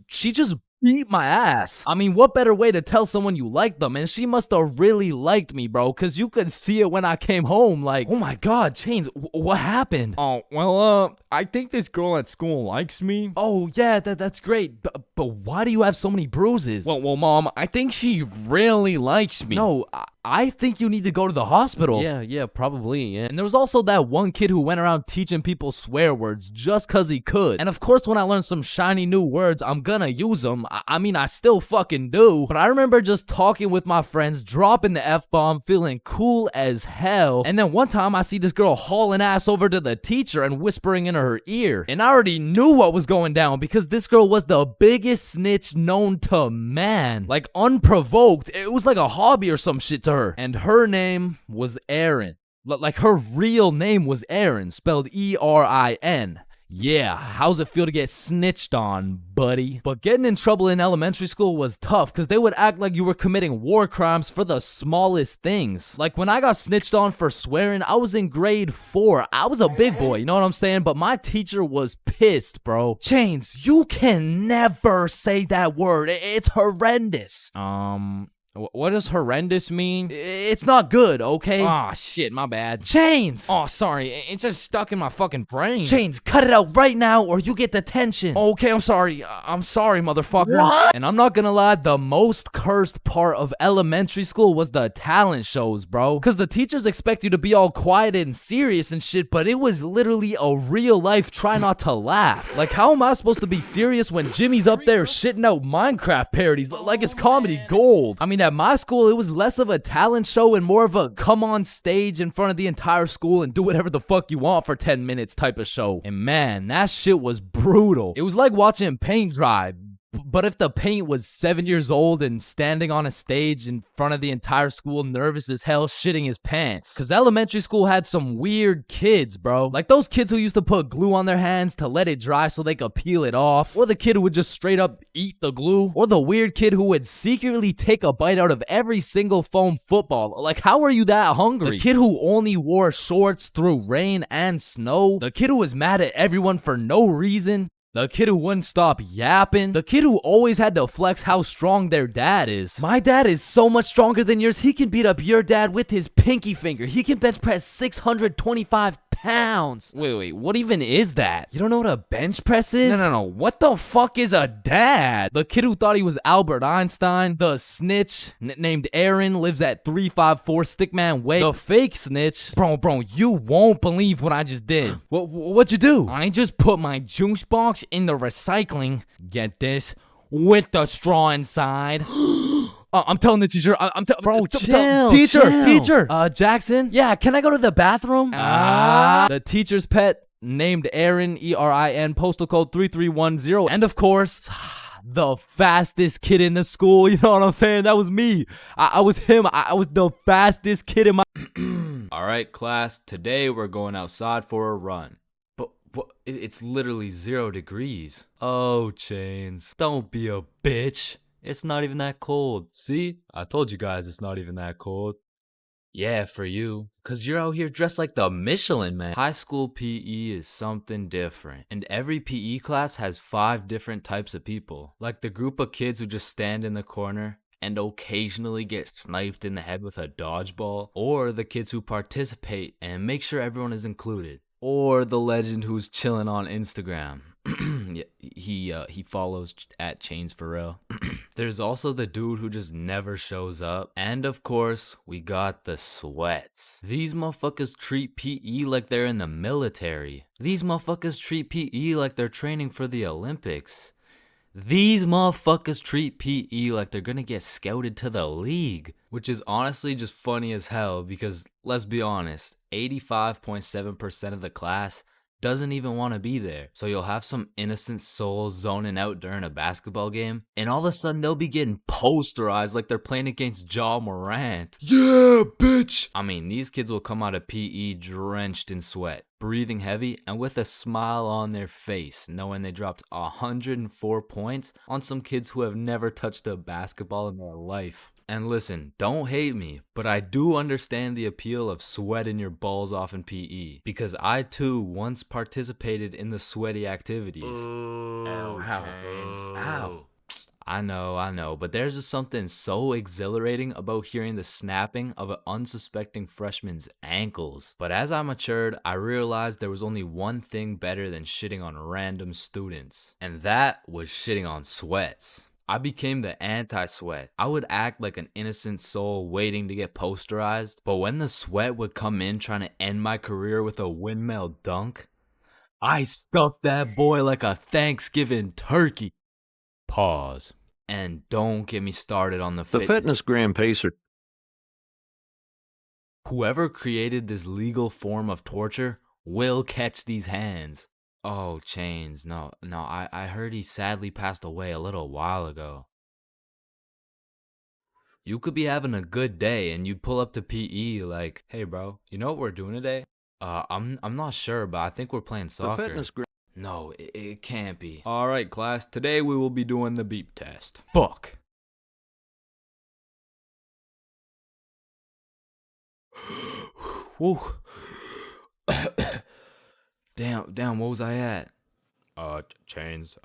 A: She just beat my ass. I mean, what better way to tell someone you like them? And she must have really liked me, bro, because you could see it when I came home. Like, oh my god, Chains, what happened?
D: Oh, well, I think this girl at school likes me.
A: Oh, yeah, that's great. But why do you have so many bruises?
D: Well, Mom, I think she really likes me.
A: No, I think you need to go to the hospital.
I: Yeah, probably, yeah.
A: And there was also that one kid who went around teaching people swear words just cause he could. And of course, when I learn some shiny new words, I'm gonna use them. I mean, I still fucking do. But I remember just talking with my friends, dropping the F-bomb, feeling cool as hell. And then one time I see this girl hauling ass over to the teacher and whispering in her ear. And I already knew what was going down because this girl was the biggest snitch known to man. Like, unprovoked. It was like a hobby or some shit to her. And her name was Erin. Like, her real name was Erin, spelled E-R-I-N. Yeah, how's it feel to get snitched on, buddy? But getting in trouble in elementary school was tough because they would act like you were committing war crimes for the smallest things. Like, when I got snitched on for swearing, I was in grade 4. I was a big boy, you know what I'm saying? But my teacher was pissed, bro. Chains, you can never say that word. It's horrendous.
D: What does horrendous mean?
A: It's not good, okay?
D: Ah, shit, my bad.
A: Chains!
D: Oh, sorry, it's just stuck in my fucking brain.
A: Chains, cut it out right now or you get detention.
D: Okay, I'm sorry. I'm sorry, motherfucker.
A: What? And I'm not gonna lie, the most cursed part of elementary school was the talent shows, bro. Because the teachers expect you to be all quiet and serious and shit, but it was literally a real life try not to laugh. Like, how am I supposed to be serious when Jimmy's up there shitting out Minecraft parodies like it's comedy gold? I mean, at my school, it was less of a talent show and more of a come on stage in front of the entire school and do whatever the fuck you want for 10 minutes type of show. And man, that shit was brutal. It was like watching paint dry, But if the paint was 7 years old and standing on a stage in front of the entire school, nervous as hell, shitting his pants. Cause elementary school had some weird kids, bro. Like those kids who used to put glue on their hands to let it dry so they could peel it off. Or the kid who would just straight up eat the glue. Or the weird kid who would secretly take a bite out of every single foam football. Like, how are you that hungry? The kid who only wore shorts through rain and snow. The kid who was mad at everyone for no reason. The kid who wouldn't stop yapping. The kid who always had to flex how strong their dad is. My dad is so much stronger than yours. He can beat up your dad with his pinky finger. He can bench press 625 pounds. Wait, what even is that? You don't know what a bench press is? No. What the fuck is a dad? The kid who thought he was Albert Einstein. The snitch named Aaron lives at 354 Stickman Way. The fake snitch. Bro, you won't believe what I just did. What'd you do? I just put my juice box in the recycling. Get this? With the straw inside. I'm telling the teacher. Bro, chill. Teacher. Jackson. Yeah, can I go to the bathroom? The teacher's pet named Aaron, ERIN, postal code 3310. And of course, the fastest kid in the school. You know what I'm saying? That was me. I was him. I was the fastest kid in my.
C: All right, class. Today we're going outside for a run. But it's literally 0 degrees. Oh, Chains, don't be a bitch. It's not even that cold. See? I told you guys it's not even that cold. Yeah, for you. Cause you're out here dressed like the Michelin Man. High school PE is something different. And every PE class has 5 different types of people. Like the group of kids who just stand in the corner and occasionally get sniped in the head with a dodgeball. Or the kids who participate and make sure everyone is included. Or the legend who's chilling on Instagram. Yeah, he follows at ChainsFR. There's also the dude who just never shows up. And of course, we got the sweats. These motherfuckers treat PE like they're in the military. These motherfuckers treat PE like they're training for the Olympics. These motherfuckers treat PE like they're gonna get scouted to the league. Which is honestly just funny as hell because, let's be honest, 85.7% of the class doesn't even want to be there. So you'll have some innocent souls zoning out during a basketball game, and all of a sudden they'll be getting posterized like they're playing against Ja Morant. Yeah, bitch! I mean, these kids will come out of PE drenched in sweat, breathing heavy, and with a smile on their face, knowing they dropped 104 points on some kids who have never touched a basketball in their life. And listen, don't hate me, but I do understand the appeal of sweating your balls off in PE. Because I too once participated in the sweaty activities. Ow. I know, but there's just something so exhilarating about hearing the snapping of an unsuspecting freshman's ankles. But as I matured, I realized there was only one thing better than shitting on random students. And that was shitting on sweats. I became the anti-sweat. I would act like an innocent soul waiting to get posterized, but when the sweat would come in trying to end my career with a windmill dunk, I stuffed that boy like a Thanksgiving turkey. Pause. And don't get me started on the
O: fitness gram pacer.
C: Whoever created this legal form of torture will catch these hands. Oh, Chains, no, I heard he sadly passed away a little while ago. You could be having a good day and you pull up to PE like, hey bro, you know what we're doing today? I'm not sure, but I think we're playing soccer. No, it can't be. Alright class, today we will be doing the beep test. Fuck. Woo. Damn, what was I at?
D: Chains,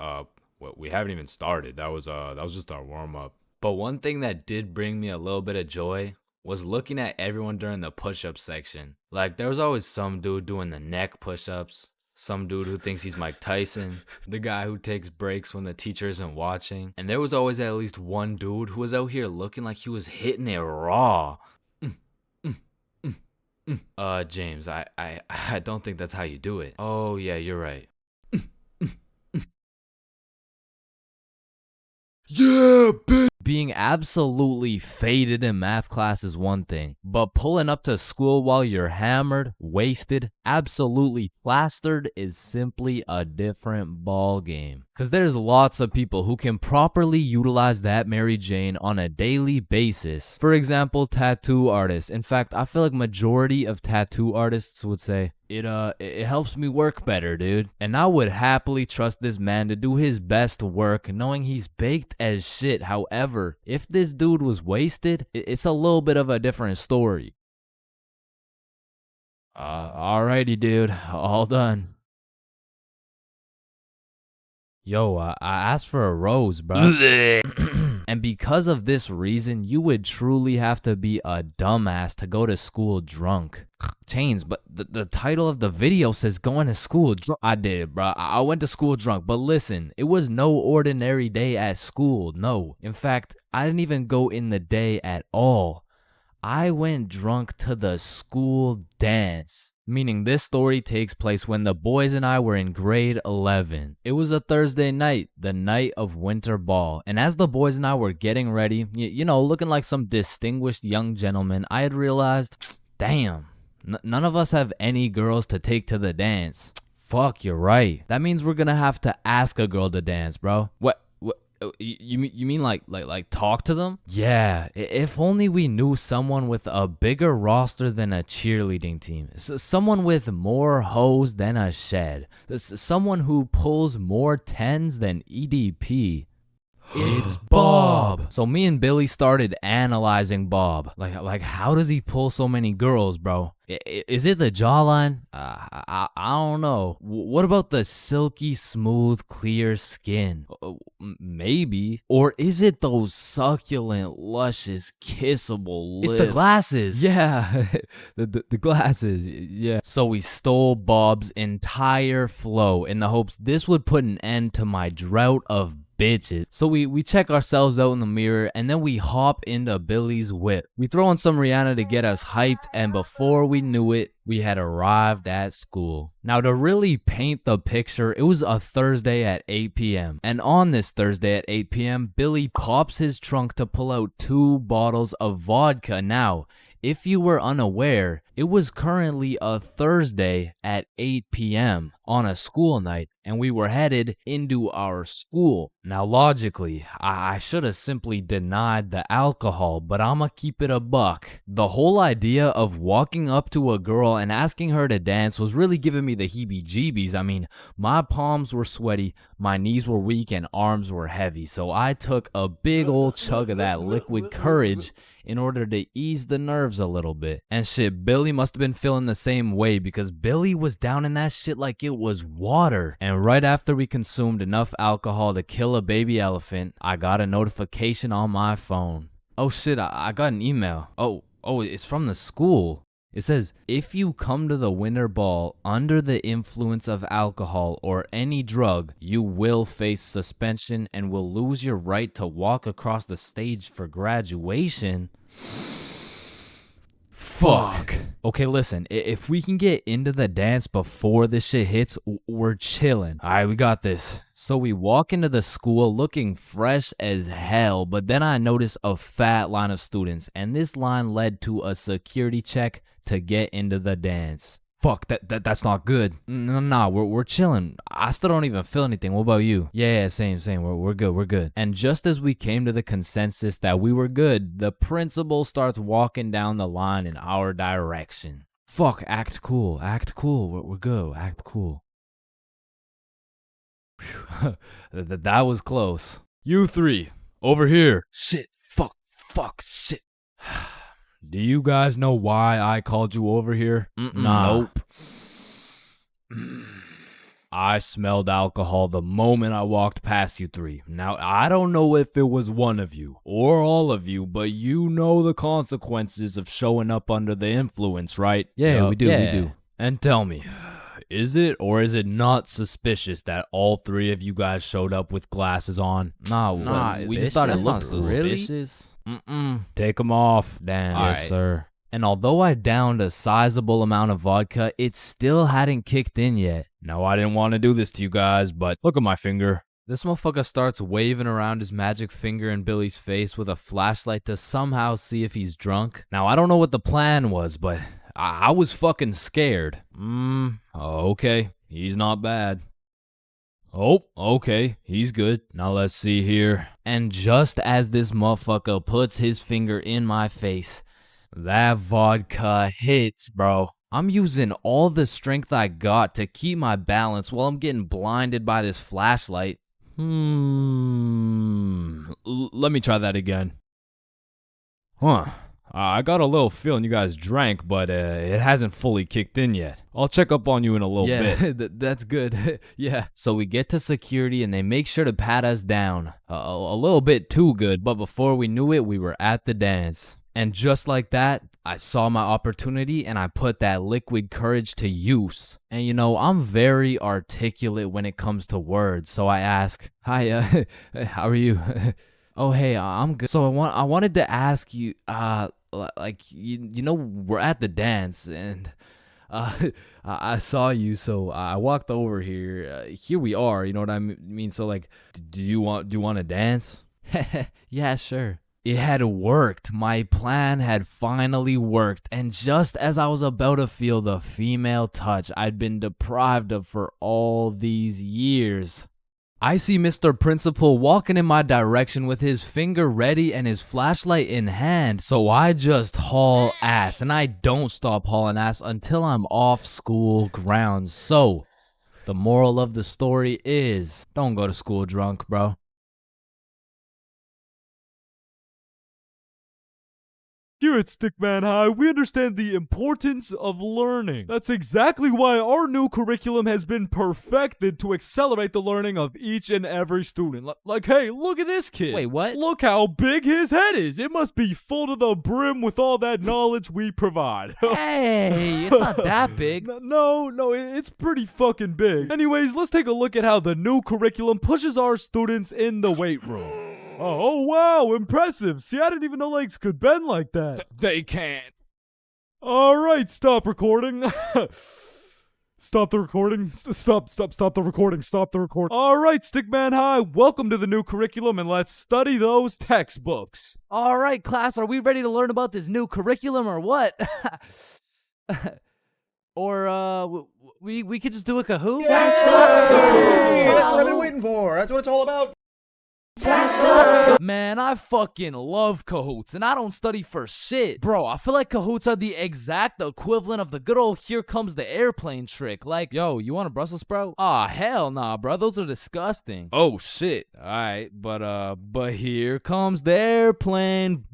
D: we haven't even started. That was just our warm-up.
C: But one thing that did bring me a little bit of joy was looking at everyone during the push-up section. Like, there was always some dude doing the neck push-ups, some dude who thinks he's Mike Tyson, the guy who takes breaks when the teacher isn't watching, and there was always at least one dude who was out here looking like he was hitting it raw. James, I don't think that's how you do it. Oh, yeah, you're right. Yeah, bitch!
A: Being absolutely faded in math class is one thing, but pulling up to school while you're hammered, wasted, absolutely plastered is simply a different ball game. Cause there's lots of people who can properly utilize that Mary Jane on a daily basis. For example, tattoo artists. In fact, I feel like majority of tattoo artists would say, it helps me work better, dude. And I would happily trust this man to do his best work knowing he's baked as shit. However, if this dude was wasted, it's a little bit of a different story. Alrighty, dude. All done. Yo, I asked for a rose, bro. And because of this reason, you would truly have to be a dumbass to go to school drunk. Chains, but the title of the video says going to school drunk. I did, bro. I went to school drunk, but listen, it was no ordinary day at school. No. In fact, I didn't even go in the day at all. I went drunk to the school dance. Meaning this story takes place when the boys and I were in grade 11. It was a Thursday night, the night of winter ball. And as the boys and I were getting ready, you know, looking like some distinguished young gentlemen, I had realized, damn, none of us have any girls to take to the dance. Fuck, you're right. That means we're gonna have to ask a girl to dance, bro. What? You mean like talk to them? Yeah, if only we knew someone with a bigger roster than a cheerleading team. Someone with more hoes than a shed. Someone who pulls more tens than EDP. It's Bob. So me and Billy started analyzing Bob. Like how does he pull so many girls, bro? Is it the jawline? I don't know. What about the silky smooth clear skin? Maybe. Or is it those succulent luscious kissable lips? It's the glasses. Yeah. the glasses. Yeah. So we stole Bob's entire flow in the hopes this would put an end to my drought of bitches. So we check ourselves out in the mirror and then we hop into Billy's whip. We throw on some Rihanna to get us hyped, and before we knew it, we had arrived at school. Now to really paint the picture, it was a Thursday at 8 p.m. And on this Thursday at 8 p.m., Billy pops his trunk to pull out 2 bottles of vodka. Now, if you were unaware, it was currently a Thursday at 8 p.m. on a school night, and we were headed into our school. Now, logically, I should have simply denied the alcohol, but I'ma keep it a buck. The whole idea of walking up to a girl and asking her to dance was really giving me the heebie-jeebies. I mean, my palms were sweaty, my knees were weak, and arms were heavy, so I took a big old chug of that liquid courage in order to ease the nerves a little bit. And shit, Billy must have been feeling the same way because Billy was down in that shit like it was water. And right after we consumed enough alcohol to kill a baby elephant, I got a notification on my phone. Oh shit, I got an email. Oh, it's from the school. It says, if you come to the winter ball under the influence of alcohol or any drug, you will face suspension and will lose your right to walk across the stage for graduation. Fuck. Okay, listen, if we can get into the dance before this shit hits, we're chilling. All right, we got this. So we walk into the school looking fresh as hell, but then I notice a fat line of students, and this line led to a security check to get into the dance. Fuck, that's not good. Nah, we're chilling. I still don't even feel anything. What about you? Yeah, same. We're good. And just as we came to the consensus that we were good, the principal starts walking down the line in our direction. Fuck, act cool. We're good. Act cool. Whew. That was close.
D: You 3, over here.
A: Shit, fuck, shit.
D: Do you guys know why I called you over here?
A: Nah.
D: Nope. I smelled alcohol the moment I walked past you 3. Now, I don't know if it was one of you or all of you, but you know the consequences of showing up under the influence, right?
A: Yeah, we do.
D: And tell me, is it or is it not suspicious that all 3 of you guys showed up with glasses on?
A: Nah, we just thought it looked
D: suspicious. Take them off.
A: Damn.
D: Yes,
A: right.
D: sir.
A: And although I downed a sizable amount of vodka, it still hadn't kicked in yet.
D: Now, I didn't want to do this to you guys, but look at my finger.
C: This motherfucker starts waving around his magic finger in Billy's face with a flashlight to somehow see if he's drunk. Now, I don't know what the plan was, but I was fucking scared. Okay, he's not bad. Oh, okay, he's good. Now let's see here. And just as this motherfucker puts his finger in my face, that vodka hits, bro. I'm using all the strength I got to keep my balance while I'm getting blinded by this flashlight. Let me try that again. I got a little feeling you guys drank, but it hasn't fully kicked in yet. I'll check up on you in a little bit. Yeah, that's good. Yeah. So we get to security and they make sure to pat us down. A little bit too good, but before we knew it, we were at the dance. And just like that, I saw my opportunity and I put that liquid courage to use. And you know, I'm very articulate when it comes to words, so I ask, "Hi, how are you?" "Oh, hey, I'm good." So I wanted to ask you, like, you know, we're at the dance and I saw you, so I walked over here. Here we are, you know what I mean? So like, do you want to dance? Yeah, sure. It had worked. My plan had finally worked. And just as I was about to feel the female touch I'd been deprived of for all these years, I see Mr. Principal walking in my direction with his finger ready and his flashlight in hand. So I just haul ass, and I don't stop hauling ass until I'm off school grounds. So the moral of the story is, don't go to school drunk, bro.
H: Here at Stickman High, we understand the importance of learning. That's exactly why our new curriculum has been perfected to accelerate the learning of each and every student. Like, hey, look at this kid.
C: Wait, what?
H: Look how big his head is. It must be full to the brim with all that knowledge we provide.
C: Hey, it's not that big.
H: No, it's pretty fucking big. Anyways, let's take a look at how the new curriculum pushes our students in the weight room. Oh, wow, impressive. See, I didn't even know legs could bend like that.
D: They can't.
H: All right, stop recording. Stop the recording. Stop the recording. Stop the recording. All right, Stickman High, welcome to the new curriculum, and let's study those textbooks.
E: All right, class, are we ready to learn about this new curriculum or what? Or, we could just do a Kahoot?
M: Yes, sir! That's what I've been waiting for. That's what it's all about.
E: Man, I fucking love Kahoots, and I don't study for shit. Bro, I feel like Kahoots are the exact equivalent of the good old here comes the airplane trick. Like, yo, you want a Brussels sprout? Aw, hell nah, bro, those are disgusting.
C: Oh shit. Alright, but here comes the airplane.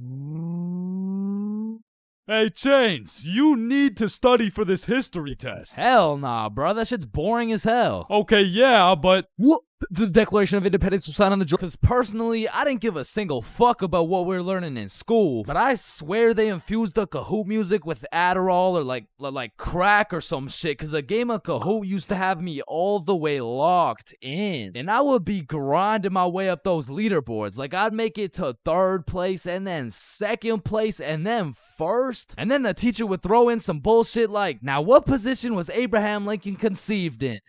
H: Hey, Chains, you need to study for this history test.
E: Hell nah, bro, that shit's boring as hell.
H: Okay, yeah, but...
E: What? The Declaration of Independence was signed on the joint. Because personally, I didn't give a single fuck about what we were learning in school. But I swear they infused the Kahoot music with Adderall or like crack or some shit. Because a game of Kahoot used to have me all the way locked in. And I would be grinding my way up those leaderboards. Like I'd make it to 3rd place and then 2nd place and then 1st. And then the teacher would throw in some bullshit like, now what position was Abraham Lincoln conceived in?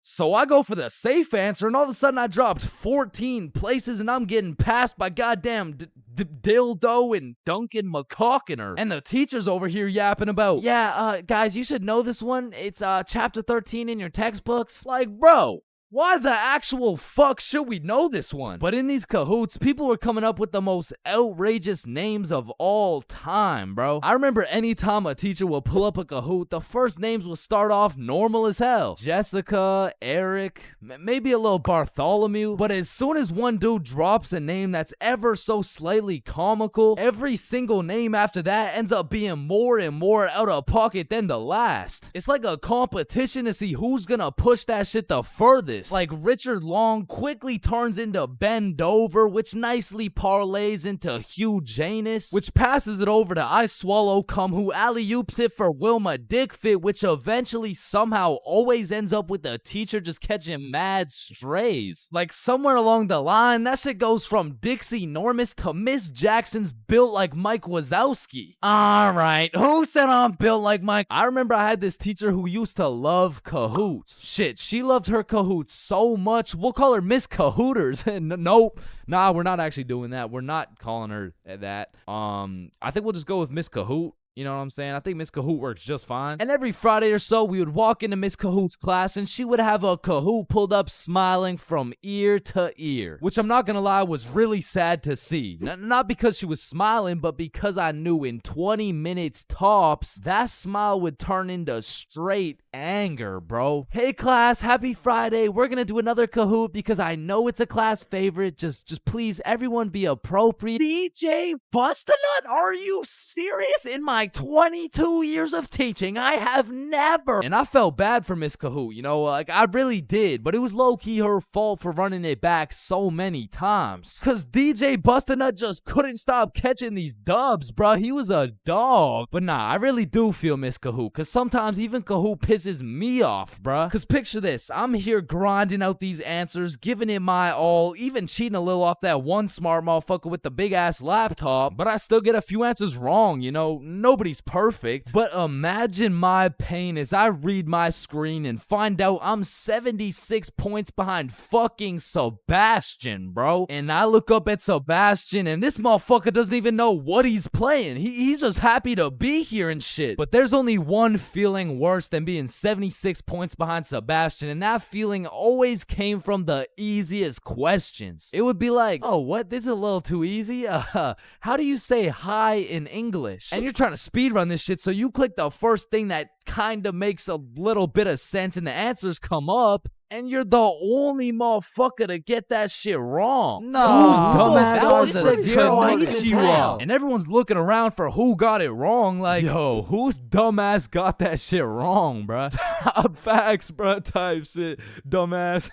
E: So I go for the safe answer, and all of a sudden I dropped 14 places, and I'm getting passed by goddamn Dildo and Duncan McCawkiner. And the teacher's over here yapping about, yeah, guys, you should know this one. It's chapter 13 in your textbooks. Like, bro, why the actual fuck should we know this one? But in these Kahoots, people were coming up with the most outrageous names of all time, bro. I remember anytime a teacher would pull up a Kahoot, the first names would start off normal as hell. Jessica, Eric, maybe a little Bartholomew. But as soon as one dude drops a name that's ever so slightly comical, every single name after that ends up being more and more out of pocket than the last. It's like a competition to see who's gonna push that shit the furthest. Like Richard Long quickly turns into Ben Dover, which nicely parlays into Hugh Janus, which passes it over to I Swallow Cum, who alley-oops it for Wilma Dickfit, which eventually somehow always ends up with the teacher just catching mad strays. Like somewhere along the line, that shit goes from Dixie Normus to Miss Jackson's built like Mike Wazowski. Alright, who said I'm built like Mike? I remember I had this teacher who used to love Kahoots. Shit, she loved her Kahoots Kahoot so much, we'll call her Miss Cahooters. Nope. Nah, we're not actually doing that. We're not calling her that. I think we'll just go with Miss Kahoot. You know what I'm saying? I think Miss Kahoot works just fine. And every Friday or so, we would walk into Miss Kahoot's class, and she would have a Kahoot pulled up smiling from ear to ear, which I'm not gonna lie was really sad to see. Not because she was smiling, but because I knew in 20 minutes tops, that smile would turn into straight anger, bro. Hey class, happy Friday. We're gonna do another Kahoot because I know it's a class favorite. Just please, everyone be appropriate. DJ Bustanut, are you serious? In my 22 years of teaching, I have never. And I felt bad for Miss Kahoot, you know, like I really did, but it was low-key her fault for running it back so many times. Cause DJ Bustanut just couldn't stop catching these dubs, bruh. He was a dog. But nah, I really do feel Miss Kahoot, cause sometimes even Kahoot pisses me off, bruh. Cause picture this, I'm here grinding out these answers, giving it my all, even cheating a little off that one smart motherfucker with the big-ass laptop, but I still get a few answers wrong, you know. Nobody's perfect, but imagine my pain as I read my screen and find out I'm 76 points behind fucking Sebastian, bro. And I look up at Sebastian and this motherfucker doesn't even know what he's playing. He's just happy to be here and shit. But there's only one feeling worse than being 76 points behind Sebastian, and that feeling always came from the easiest questions. It would be like, oh, what? This is a little too easy? How do you say hi in English? And you're trying to speedrun this shit, so you click the first thing that kind of makes a little bit of sense and the answers come up, and you're the only motherfucker to get that shit wrong. No, dumbass, that was a zero. And everyone's looking around for who got it wrong. Like, yo, whose dumbass got that shit wrong, bruh? Top facts, bruh, type shit. Dumbass,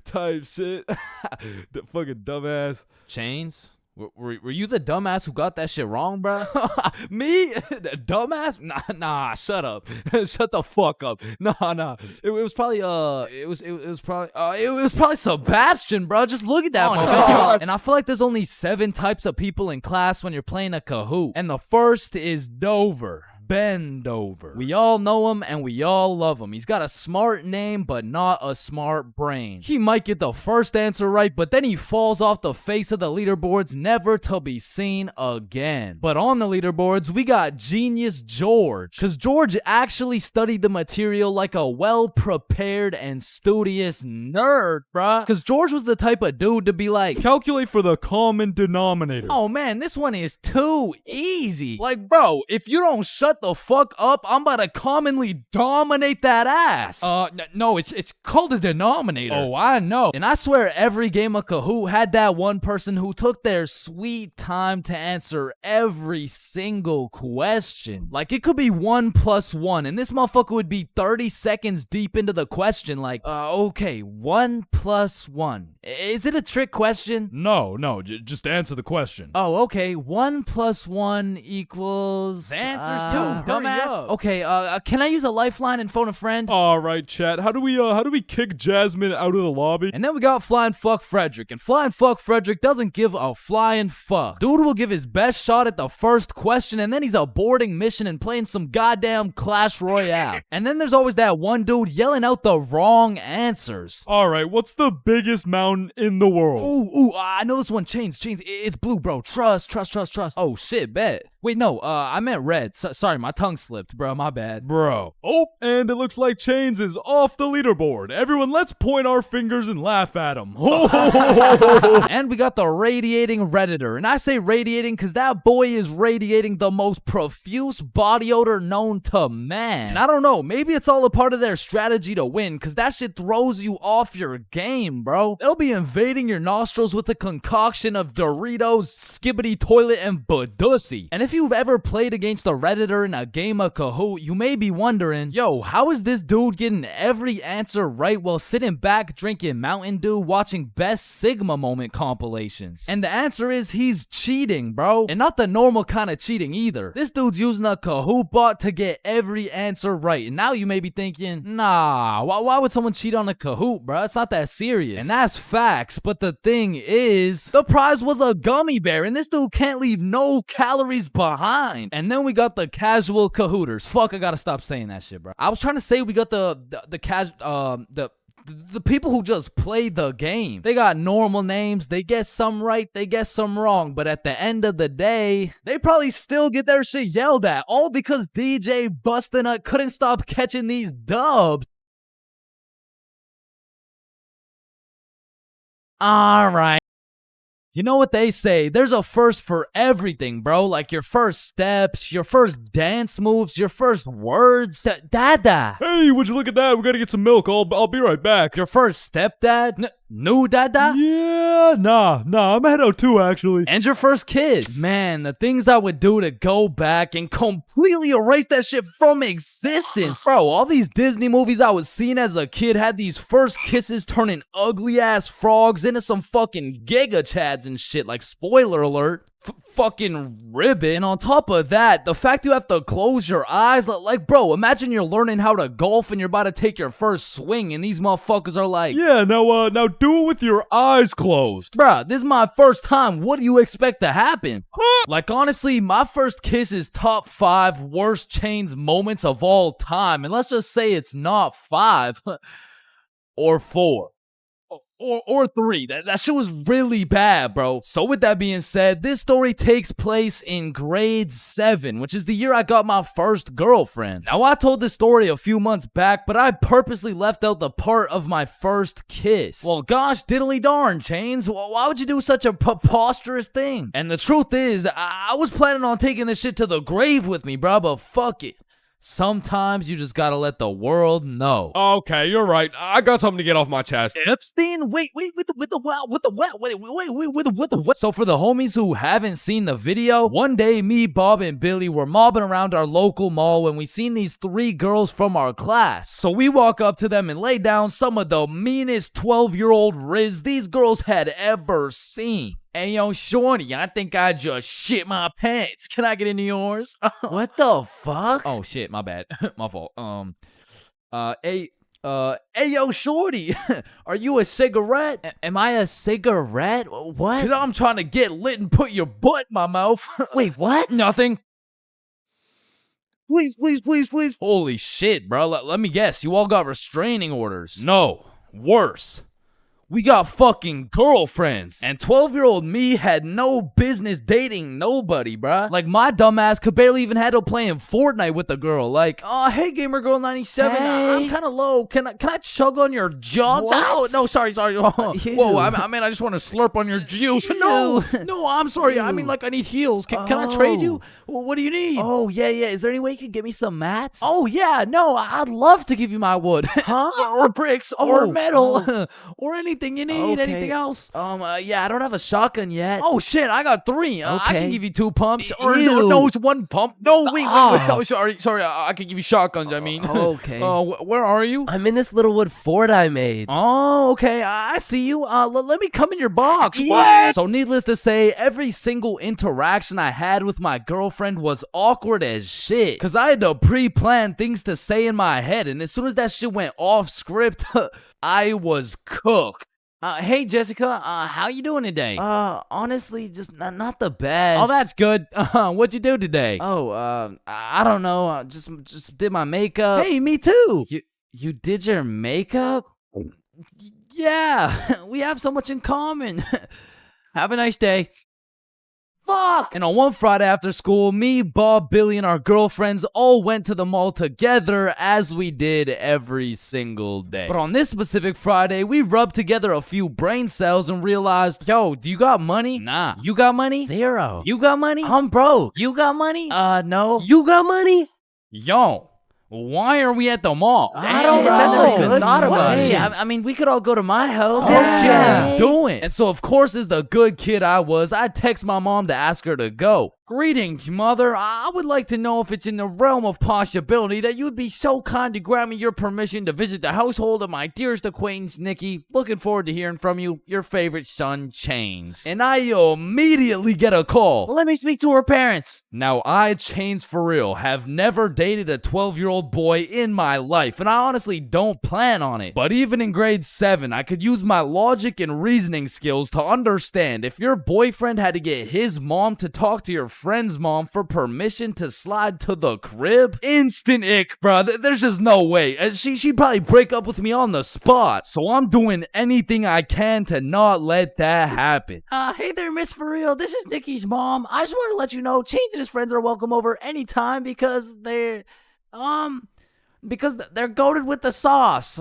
E: type shit. The fucking dumbass. Chains? Were you the dumbass who got that shit wrong, bro? Me? Dumbass? Nah, shut up. Shut the fuck up. Nah. It was probably Sebastian, bro. Just look at that motherfucker. And I feel like there's only 7 types of people in class when you're playing a Kahoot. And the first is Dover. Bend over. We all know him and we all love him. He's got a smart name, but not a smart brain. He might get the first answer right, but then he falls off the face of the leaderboards, never to be seen again. But on the leaderboards, we got Genius George, because George actually studied the material like a well-prepared and studious nerd, bruh. Because George was the type of dude to be like,
H: calculate for the common denominator.
E: Oh man, this one is too easy. Like, bro, if you don't shut the fuck up, I'm about to commonly dominate that ass. No, it's called a denominator. Oh, I know. And I swear every game of Kahoot had that one person who took their sweet time to answer every single question. Like, it could be 1 + 1, and this motherfucker would be 30 seconds deep into the question, like, okay, 1 + 1. Is it a trick question?
H: No, just answer the question.
E: Oh, okay, 1 + 1 equals... The answer's 2. Dumbass. Okay, can I use a lifeline and phone a friend?
H: All right, chat. How do we kick Jasmine out of the lobby?
E: And then we got Flying Fuck Frederick, and Flying Fuck Frederick doesn't give a flying fuck. Dude will give his best shot at the first question, and then he's aborting mission and playing some goddamn Clash Royale. And then there's always that one dude yelling out the wrong answers.
H: All right, what's the biggest mountain in the world?
E: Ooh, I know this one. Chains. It's blue, bro. Trust. Oh shit, bet. Wait, no, I meant red. Sorry, my tongue slipped, bro. My bad.
H: Bro. Oh, and it looks like Chains is off the leaderboard. Everyone, let's point our fingers and laugh at him.
E: And we got the radiating Redditor. And I say radiating because that boy is radiating the most profuse body odor known to man. And I don't know, maybe it's all a part of their strategy to win, because that shit throws you off your game, bro. They'll be invading your nostrils with a concoction of Doritos, Skibbity Toilet, and Badussy. And if you've ever played against a Redditor in a game of Kahoot, you may be wondering, yo, how is this dude getting every answer right while sitting back drinking Mountain Dew watching Best Sigma Moment compilations? And the answer is he's cheating, bro. And not the normal kind of cheating either. This dude's using a Kahoot bot to get every answer right. And now you may be thinking, nah, why would someone cheat on a Kahoot, bro? It's not that serious. And that's facts, but the thing is, the prize was a gummy bear, and this dude can't leave no calories behind. And then we got the casual Kahooters. Fuck, I gotta stop saying that shit, bro. I was trying to say we got the The people who just play the game. They got normal names, they get some right, they get some wrong, but at the end of the day, they probably still get their shit yelled at, all because DJ Bustin' couldn't stop catching these dubs. Alright. You know what they say, there's a first for everything, bro. Like your first steps, your first dance moves, your first words. Dada.
H: Hey, would you look at that? We gotta get some milk. I'll be right back.
E: Your first stepdad? New dada?
H: Yeah, nah, I'm head out too, actually.
E: And your first kiss? Man, the things I would do to go back and completely erase that shit from existence. Bro, all these Disney movies I was seeing as a kid had these first kisses turning ugly ass frogs into some fucking giga chads and shit, like spoiler alert. Fucking ribbon. And on top of that, the fact you have to close your eyes, like bro, imagine you're learning how to golf and you're about to take your first swing and these motherfuckers are like,
H: yeah, now do it with your eyes closed.
E: Bruh, this is my first time. What do you expect to happen? Like honestly, my first kiss is top 5 worst Chains moments of all time. And let's just say it's not 5 or 4. Or 3. That shit was really bad, bro. So with that being said, this story takes place in grade 7, which is the year I got my first girlfriend. Now, I told this story a few months back, but I purposely left out the part of my first kiss. Well, gosh diddly darn, Chains. Why would you do such a preposterous thing? And the truth is, I was planning on taking this shit to the grave with me, bro, but fuck it. Sometimes you just gotta let the world know.
H: Okay, you're right. I got something to get off my chest.
E: Epstein? Wait, with the what? So for the homies who haven't seen the video, one day me, Bob, and Billy were mobbing around our local mall when we seen these 3 girls from our class. So we walk up to them and lay down some of the meanest 12-year-old riz these girls had ever seen. Hey, yo, shorty, I think I just shit my pants. Can I get into yours?
I: What the fuck?
E: Oh, shit, my bad. My fault. Hey, yo, shorty, are you a cigarette?
I: Am I a cigarette? What?
E: Cause I'm trying to get lit and put your butt in my mouth.
I: Wait, what?
E: Nothing. Please. Holy shit, bro. Let me guess. You all got restraining orders. No, worse. We got fucking girlfriends. And 12-year-old me had no business dating nobody, bruh. Like, my dumbass could barely even handle playing Fortnite with a girl. Like, oh, hey, Gamer Girl 97.
I: Hey.
E: I'm kind of low. Can I chug on your jugs?
I: What?
E: Oh, no, sorry. Whoa, I mean, I just want to slurp on your juice. No, I'm sorry. I mean, like, I need heels. Can I trade you? What do you need?
I: Oh, yeah. Is there any way you could give me some mats?
E: Oh, yeah. No, I'd love to give you my wood.
I: Huh?
E: or bricks. Or metal. Or anything you need.
I: Okay.
E: Anything else?
I: Yeah, I don't have a shotgun yet.
E: Oh shit, I got 3. I can give you 2 pumps. Or
I: Ew.
E: no, it's 1 pump. No, wait. Oh, sorry. I can give you shotguns. I mean.
I: Okay.
E: Where are you?
I: I'm in this little wood fort I made.
E: Oh, okay. I see you. Let me come in your box.
I: What?
E: So needless to say, every single interaction I had with my girlfriend was awkward as shit. Cause I had to pre-plan things to say in my head, and as soon as that shit went off script, I was cooked. Hey Jessica, how you doing today?
I: Honestly, just not the best.
E: Oh, that's good. What'd you do today?
I: Oh, I don't know. Just did my makeup.
E: Hey, me too.
I: You did your makeup?
E: Yeah, we have so much in common. Have a nice day.
I: Fuck!
E: And on one Friday after school, me, Bob, Billy, and our girlfriends all went to the mall together as we did every single day. But on this specific Friday, we rubbed together a few brain cells and realized, yo, do you got money?
I: Nah.
E: You got money?
I: 0.
E: You got money?
I: I'm broke.
E: You got money?
I: No.
E: You got money? Yo. Why are we at the mall?
I: I don't know.
E: That's a
I: good
E: thought about
I: question.
E: it.
I: I mean, we could all go to my house.
E: Yeah. Doing. And so, of course, as the good kid I was, I text my mom to ask her to go. Greetings, mother. I would like to know if it's in the realm of possibility that you would be so kind to grant me your permission to visit the household of my dearest acquaintance, Nikki. Looking forward to hearing from you. Your favorite son, Chains. And I immediately get a call.
I: Let me speak to her parents.
E: Now, I, Chains for real, have never dated a 12-year-old boy in my life, and I honestly don't plan on it. But even in grade 7, I could use my logic and reasoning skills to understand if your boyfriend had to get his mom to talk to your friend's mom for permission to slide to the crib? Instant ick, bro. There's just no way. She'd probably break up with me on the spot. So I'm doing anything I can to not let that happen.
O: Hey there, Miss For Real. This is Nikki's mom. I just want to let you know Chains and his friends are welcome over anytime because they're goated with the sauce.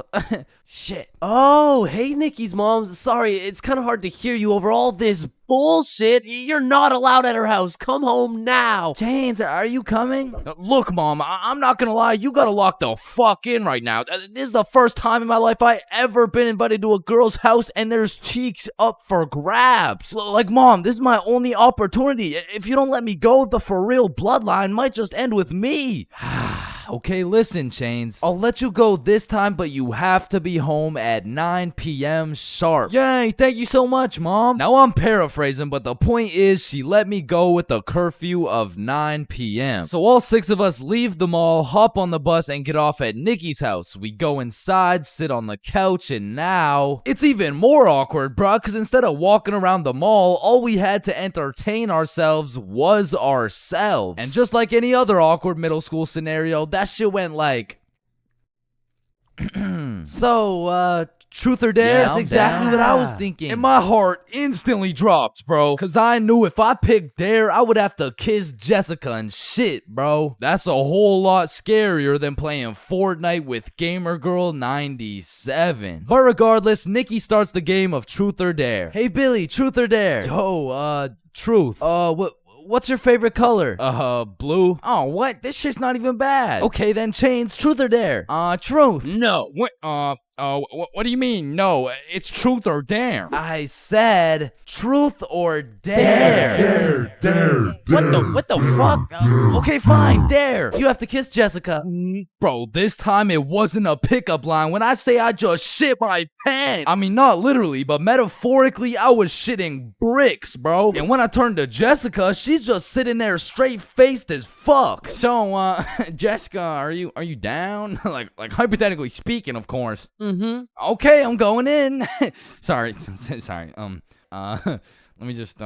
O: Shit.
I: Oh, hey, Nikki's mom. Sorry, it's kind of hard to hear you over all this bullshit. You're not allowed at her house. Come home now.
O: Chains, are you coming?
E: Look, Mom, I'm not gonna lie. You gotta lock the fuck in right now. This is the first time in my life I ever been invited to a girl's house and there's cheeks up for grabs. Like, Mom, this is my only opportunity. If you don't let me go, the For Real bloodline might just end with me. Okay, listen, Chains. I'll let you go this time, but you have to be home at 9 p.m. sharp. Yay, thank you so much, Mom. Now, I'm paraphrasing, but the point is she let me go with a curfew of 9 p.m. So all 6 of us leave the mall, hop on the bus, and get off at Nikki's house. We go inside, sit on the couch, and now it's even more awkward, bruh, because instead of walking around the mall, all we had to entertain ourselves was ourselves. And just like any other awkward middle school scenario, that shit went like
O: So, truth or dare?
E: Yeah,
O: That's exactly what I was thinking.
E: And my heart instantly dropped, bro. Cause I knew if I picked dare, I would have to kiss Jessica and shit, bro. That's a whole lot scarier than playing Fortnite with Gamer Girl 97. But regardless, Nikki starts the game of truth or dare. Hey Billy, truth or dare? Yo, truth. What's your favorite color? Blue. Oh, what? This shit's not even bad. Okay, then Chains, truth or dare? Truth.
D: No, what do you mean? No, it's truth or dare.
E: I said truth or dare.
F: Dare.
E: What the fuck? Okay, fine, dare. You have to kiss Jessica.
D: Bro, this time it wasn't a pickup line. When I say I just shit my pants,
E: I mean, not literally, but metaphorically, I was shitting bricks, bro. And when I turned to Jessica, she's just sitting there straight-faced as fuck.
A: So, Jessica, are you down? like hypothetically speaking, of course.
E: Okay, I'm going in.
A: Sorry. Let me just,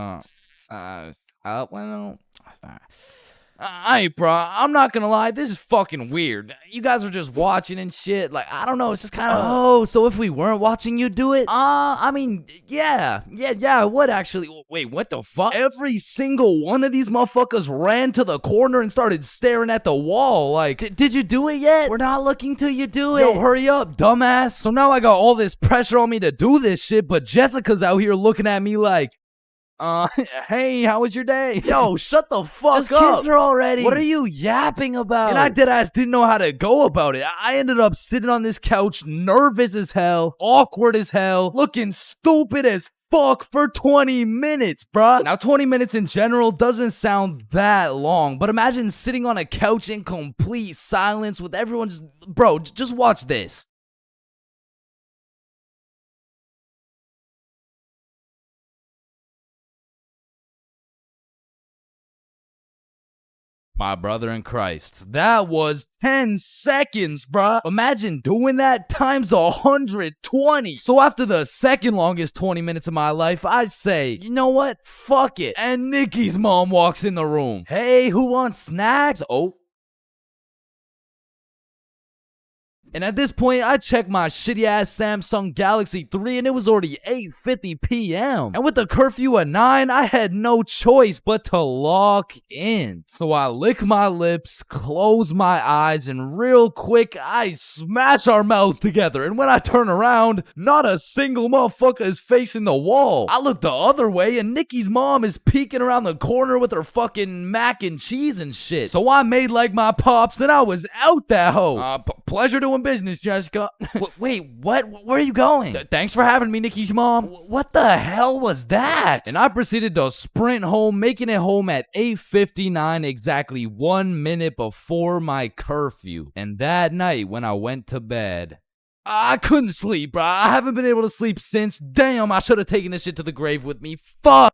E: Hey, bro, I'm not gonna lie, this is fucking weird. You guys are just watching and shit. Like, I don't know, it's just kind of.
O: Oh, so if we weren't watching you do it?
E: I mean, yeah, I would actually. Wait, what the fuck? Every single one of these motherfuckers ran to the corner and started staring at the wall. Like,
O: did you do it yet? We're not looking till you do it.
E: Yo, hurry up, dumbass. So now I got all this pressure on me to do this shit, but Jessica's out here looking at me like, hey, how was your day? Yo, shut the fuck
O: Just
E: up.
O: Just kiss her already.
E: What are you yapping about? And I deadass didn't know how to go about it. I ended up sitting on this couch, nervous as hell, awkward as hell, looking stupid as fuck for 20 minutes, bruh. Now, 20 minutes in general doesn't sound that long, but imagine sitting on a couch in complete silence with everyone just, bro, just watch this. My brother in Christ, that was 10 seconds, bruh. Imagine doing that times 120. So after the second longest 20 minutes of my life, I say, you know what? Fuck it. And Nikki's mom walks in the room. Hey, who wants snacks? Oh. And at this point, I checked my shitty-ass Samsung Galaxy 3 and it was already 8:50 p.m. And with the curfew at 9, I had no choice but to lock in. So I lick my lips, close my eyes, and real quick, I smash our mouths together. And when I turn around, not a single motherfucker is facing the wall. I look the other way and Nikki's mom is peeking around the corner with her fucking mac and cheese and shit. So I made like my pops and I was out that hoe. Pleasure doing business, Jessica.
O: Wait, what? Where are you going?
E: Thanks for having me, Nikki's mom.
O: What the hell was that?
E: And I proceeded to sprint home, making it home at 8:59, exactly 1 minute before my curfew. And that night, when I went to bed, I couldn't sleep, bro. I haven't been able to sleep since. Damn, I should have taken this shit to the grave with me. Fuck.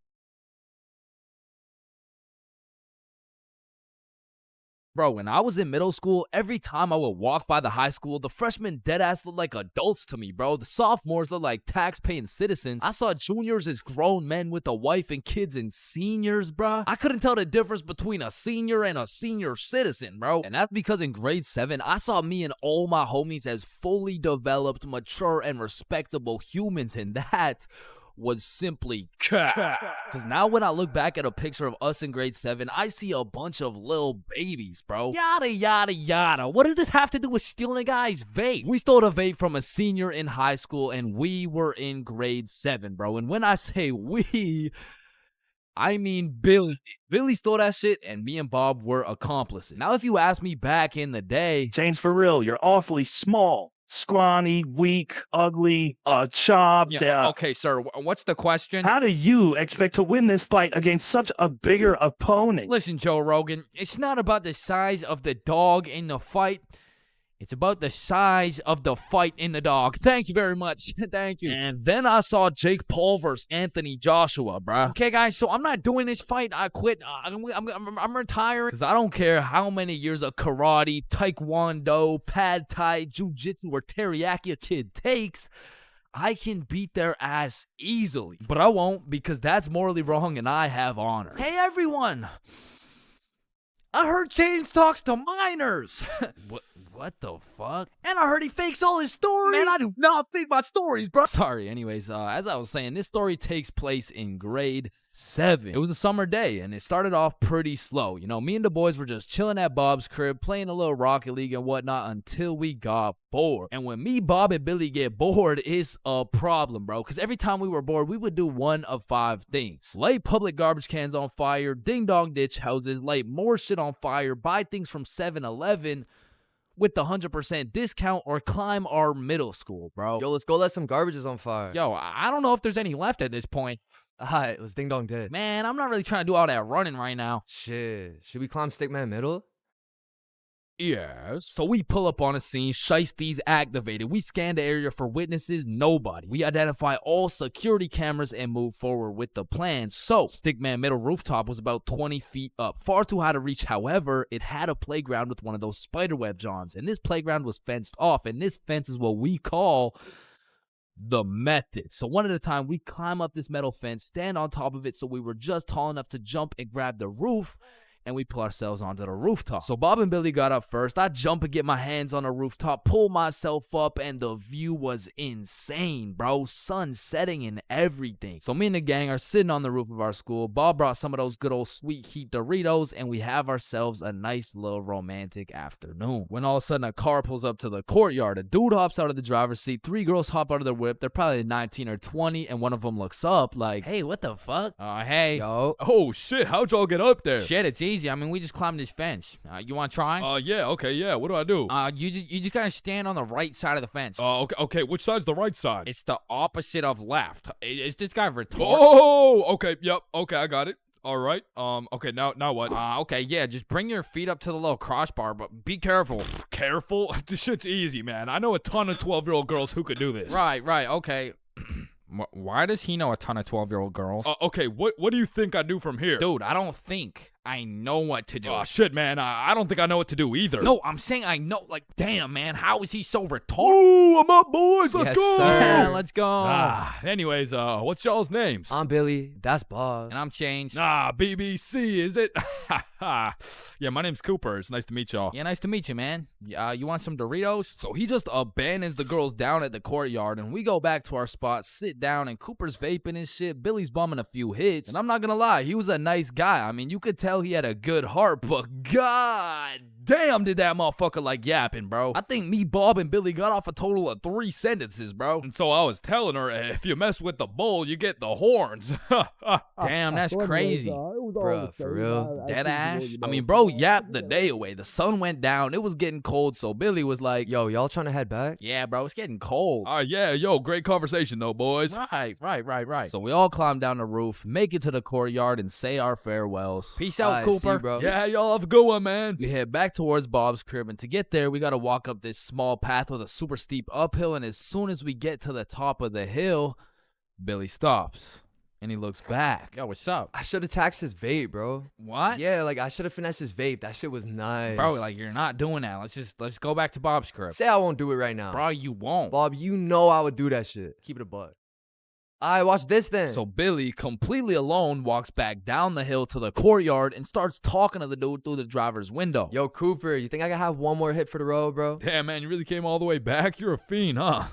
E: Bro, when I was in middle school, every time I would walk by the high school, the freshmen deadass looked like adults to me, bro. The sophomores looked like tax-paying citizens. I saw juniors as grown men with a wife and kids, and seniors, bro. I couldn't tell the difference between a senior and a senior citizen, bro. And that's because in grade 7, I saw me and all my homies as fully developed, mature, and respectable humans, and that was simply cat. Because now when I look back at a picture of us in grade 7, I see a bunch of little babies, bro. Yada, yada, yada. What does this have to do with stealing a guy's vape? We stole a vape from a senior in high school, and we were in grade 7, bro. And when I say we, I mean Billy. Billy stole that shit, and me and Bob were accomplices. Now, if you ask me back in the day,
P: Chains, for real, you're awfully small. Scrawny, weak, ugly, chopped.
E: yeah, okay, sir, what's the question?
P: How do you expect to win this fight against such a bigger opponent?
E: Listen, Joe Rogan, it's not about the size of the dog in the fight. It's about the size of the fight in the dog. Thank you very much. Thank you. And then I saw Jake Paul versus Anthony Joshua, bruh. Okay, guys, so I'm not doing this fight. I quit. I'm retiring. Because I don't care how many years of karate, taekwondo, pad thai, jujitsu, or teriyaki a kid takes. I can beat their ass easily. But I won't, because that's morally wrong and I have honor. Hey, everyone. I heard Chains talks to minors. What the fuck? And I heard he fakes all his stories. Man, I do not fake my stories, bro. Sorry, anyways, as I was saying, this story takes place in grade 7. It was a summer day, and it started off pretty slow. You know, me and the boys were just chilling at Bob's crib, playing a little Rocket League and whatnot until we got bored. And when me, Bob, and Billy get bored, it's a problem, bro. Because every time we were bored, we would do one of 5 things. Light public garbage cans on fire, ding-dong ditch houses, light more shit on fire, buy things from 7-Eleven with the 100% discount, or climb our middle school, bro.
I: Yo, let's go let some garbages on fire.
E: Yo, I don't know if there's any left at this point.
I: Alright, let's ding dong ditch.
E: Man, I'm not really trying to do all that running right now.
I: Shit, should we climb Stickman Middle?
E: Yes. So we pull up on a scene, shiesties activated. We scan the area for witnesses, nobody. We identify all security cameras and move forward with the plan. So, Stickman Middle rooftop was about 20 feet up, far too high to reach. However, it had a playground with one of those spiderweb johns, and this playground was fenced off, and this fence is what we call the method. So one at a time, we climb up this metal fence, stand on top of it so we were just tall enough to jump and grab the roof, and we pull ourselves onto the rooftop. So Bob and Billy got up first. I jump and get my hands on the rooftop, pull myself up, and the view was insane, bro. Sun setting and everything. So me and the gang are sitting on the roof of our school. Bob brought some of those good old sweet heat Doritos, and we have ourselves a nice little romantic afternoon. When all of a sudden a car pulls up to the courtyard. A dude hops out of the driver's seat. 3 girls hop out of their whip. They're probably 19 or 20, and one of them looks up like, hey, what the fuck? Hey.
I: Yo.
D: Oh, shit. How'd y'all get up there?
E: Shit, it's easy. I mean, we just climbed this fence. You want to try?
D: Yeah, okay, yeah. What do I do?
E: You just gotta stand on the right side of the fence.
D: Okay. Which side's the right side?
E: It's the opposite of left. Is this guy retarded?
D: Oh, okay, yep, okay, I got it. All right. Okay, now what?
E: Okay, yeah, just bring your feet up to the little crossbar, but be careful.
D: Careful? This shit's easy, man. I know a ton of 12-year-old girls who could do this.
E: Right, okay. Why does he know a ton of 12-year-old girls?
D: Okay, what do you think I do from here?
E: Dude, I don't think. I know what to do.
D: Oh, shit, man. I don't think I know what to do either.
E: No, I'm saying I know. Like, damn, man. How is he so retarded?
D: Ooh, I'm up, boys. Let's go.
I: Sir.
E: Yeah, let's go.
D: Anyways, what's y'all's names?
I: I'm Billy. That's Bob.
E: And I'm Chains.
D: BBC, is it? Yeah, my name's Cooper. It's nice to meet y'all.
E: Yeah, nice to meet you, man. You want some Doritos? So he just abandons the girls down at the courtyard, and we go back to our spot, sit down, and Cooper's vaping and shit. Billy's bumming a few hits. And I'm not gonna lie, he was a nice guy. I mean, you could tell he had a good heart, but god damn did that motherfucker like yapping, bro. I think me, Bob, and Billy got off a total of 3 sentences, bro.
D: And so I was telling her, if you mess with the bull, you get the horns.
E: Damn, that's crazy.
I: Bruh, for real?
E: Dead ass? I mean, bro yapped the day away. The sun went down. It was getting cold, so Billy was like,
I: yo, y'all trying to head back?
E: Yeah, bro, it's getting cold.
D: Yeah, yo, great conversation though, boys.
E: Right. So we all climb down the roof, make it to the courtyard, and say our farewells. Peace out, Cooper.
I: See you, bro.
D: Yeah, y'all have a good one, man.
E: We head back towards Bob's crib, and to get there, we gotta walk up this small path with a super steep uphill, and as soon as we get to the top of the hill, Billy stops. And he looks back.
A: Yo, what's up?
I: I should have taxed his vape, bro.
E: What?
I: Yeah, like I should have finessed his vape. That shit was nice.
E: Bro, like you're not doing that. Let's go back to Bob's crib.
I: Say I won't do it right now.
E: Bro, you won't.
I: Bob, you know I would do that shit. Keep it a buck. Alright, watch this then.
E: So Billy, completely alone, walks back down the hill to the courtyard and starts talking to the dude through the driver's window.
I: Yo, Cooper, you think I can have one more hit for the road, bro?
D: Damn, man, you really came all the way back? You're a fiend, huh?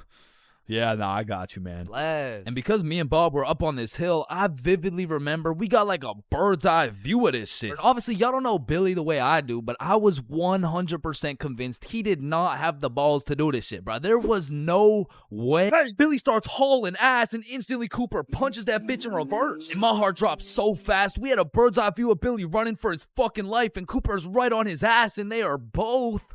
D: Yeah, nah, I got you, man.
I: Bless.
E: And because me and Bob were up on this hill, I vividly remember we got like a bird's eye view of this shit. And obviously, y'all don't know Billy the way I do, but I was 100% convinced he did not have the balls to do this shit, bro. There was no way. Hey, Billy starts hauling ass, and instantly Cooper punches that bitch in reverse. And my heart dropped so fast. We had a bird's eye view of Billy running for his fucking life, and Cooper's right on his ass, and they are both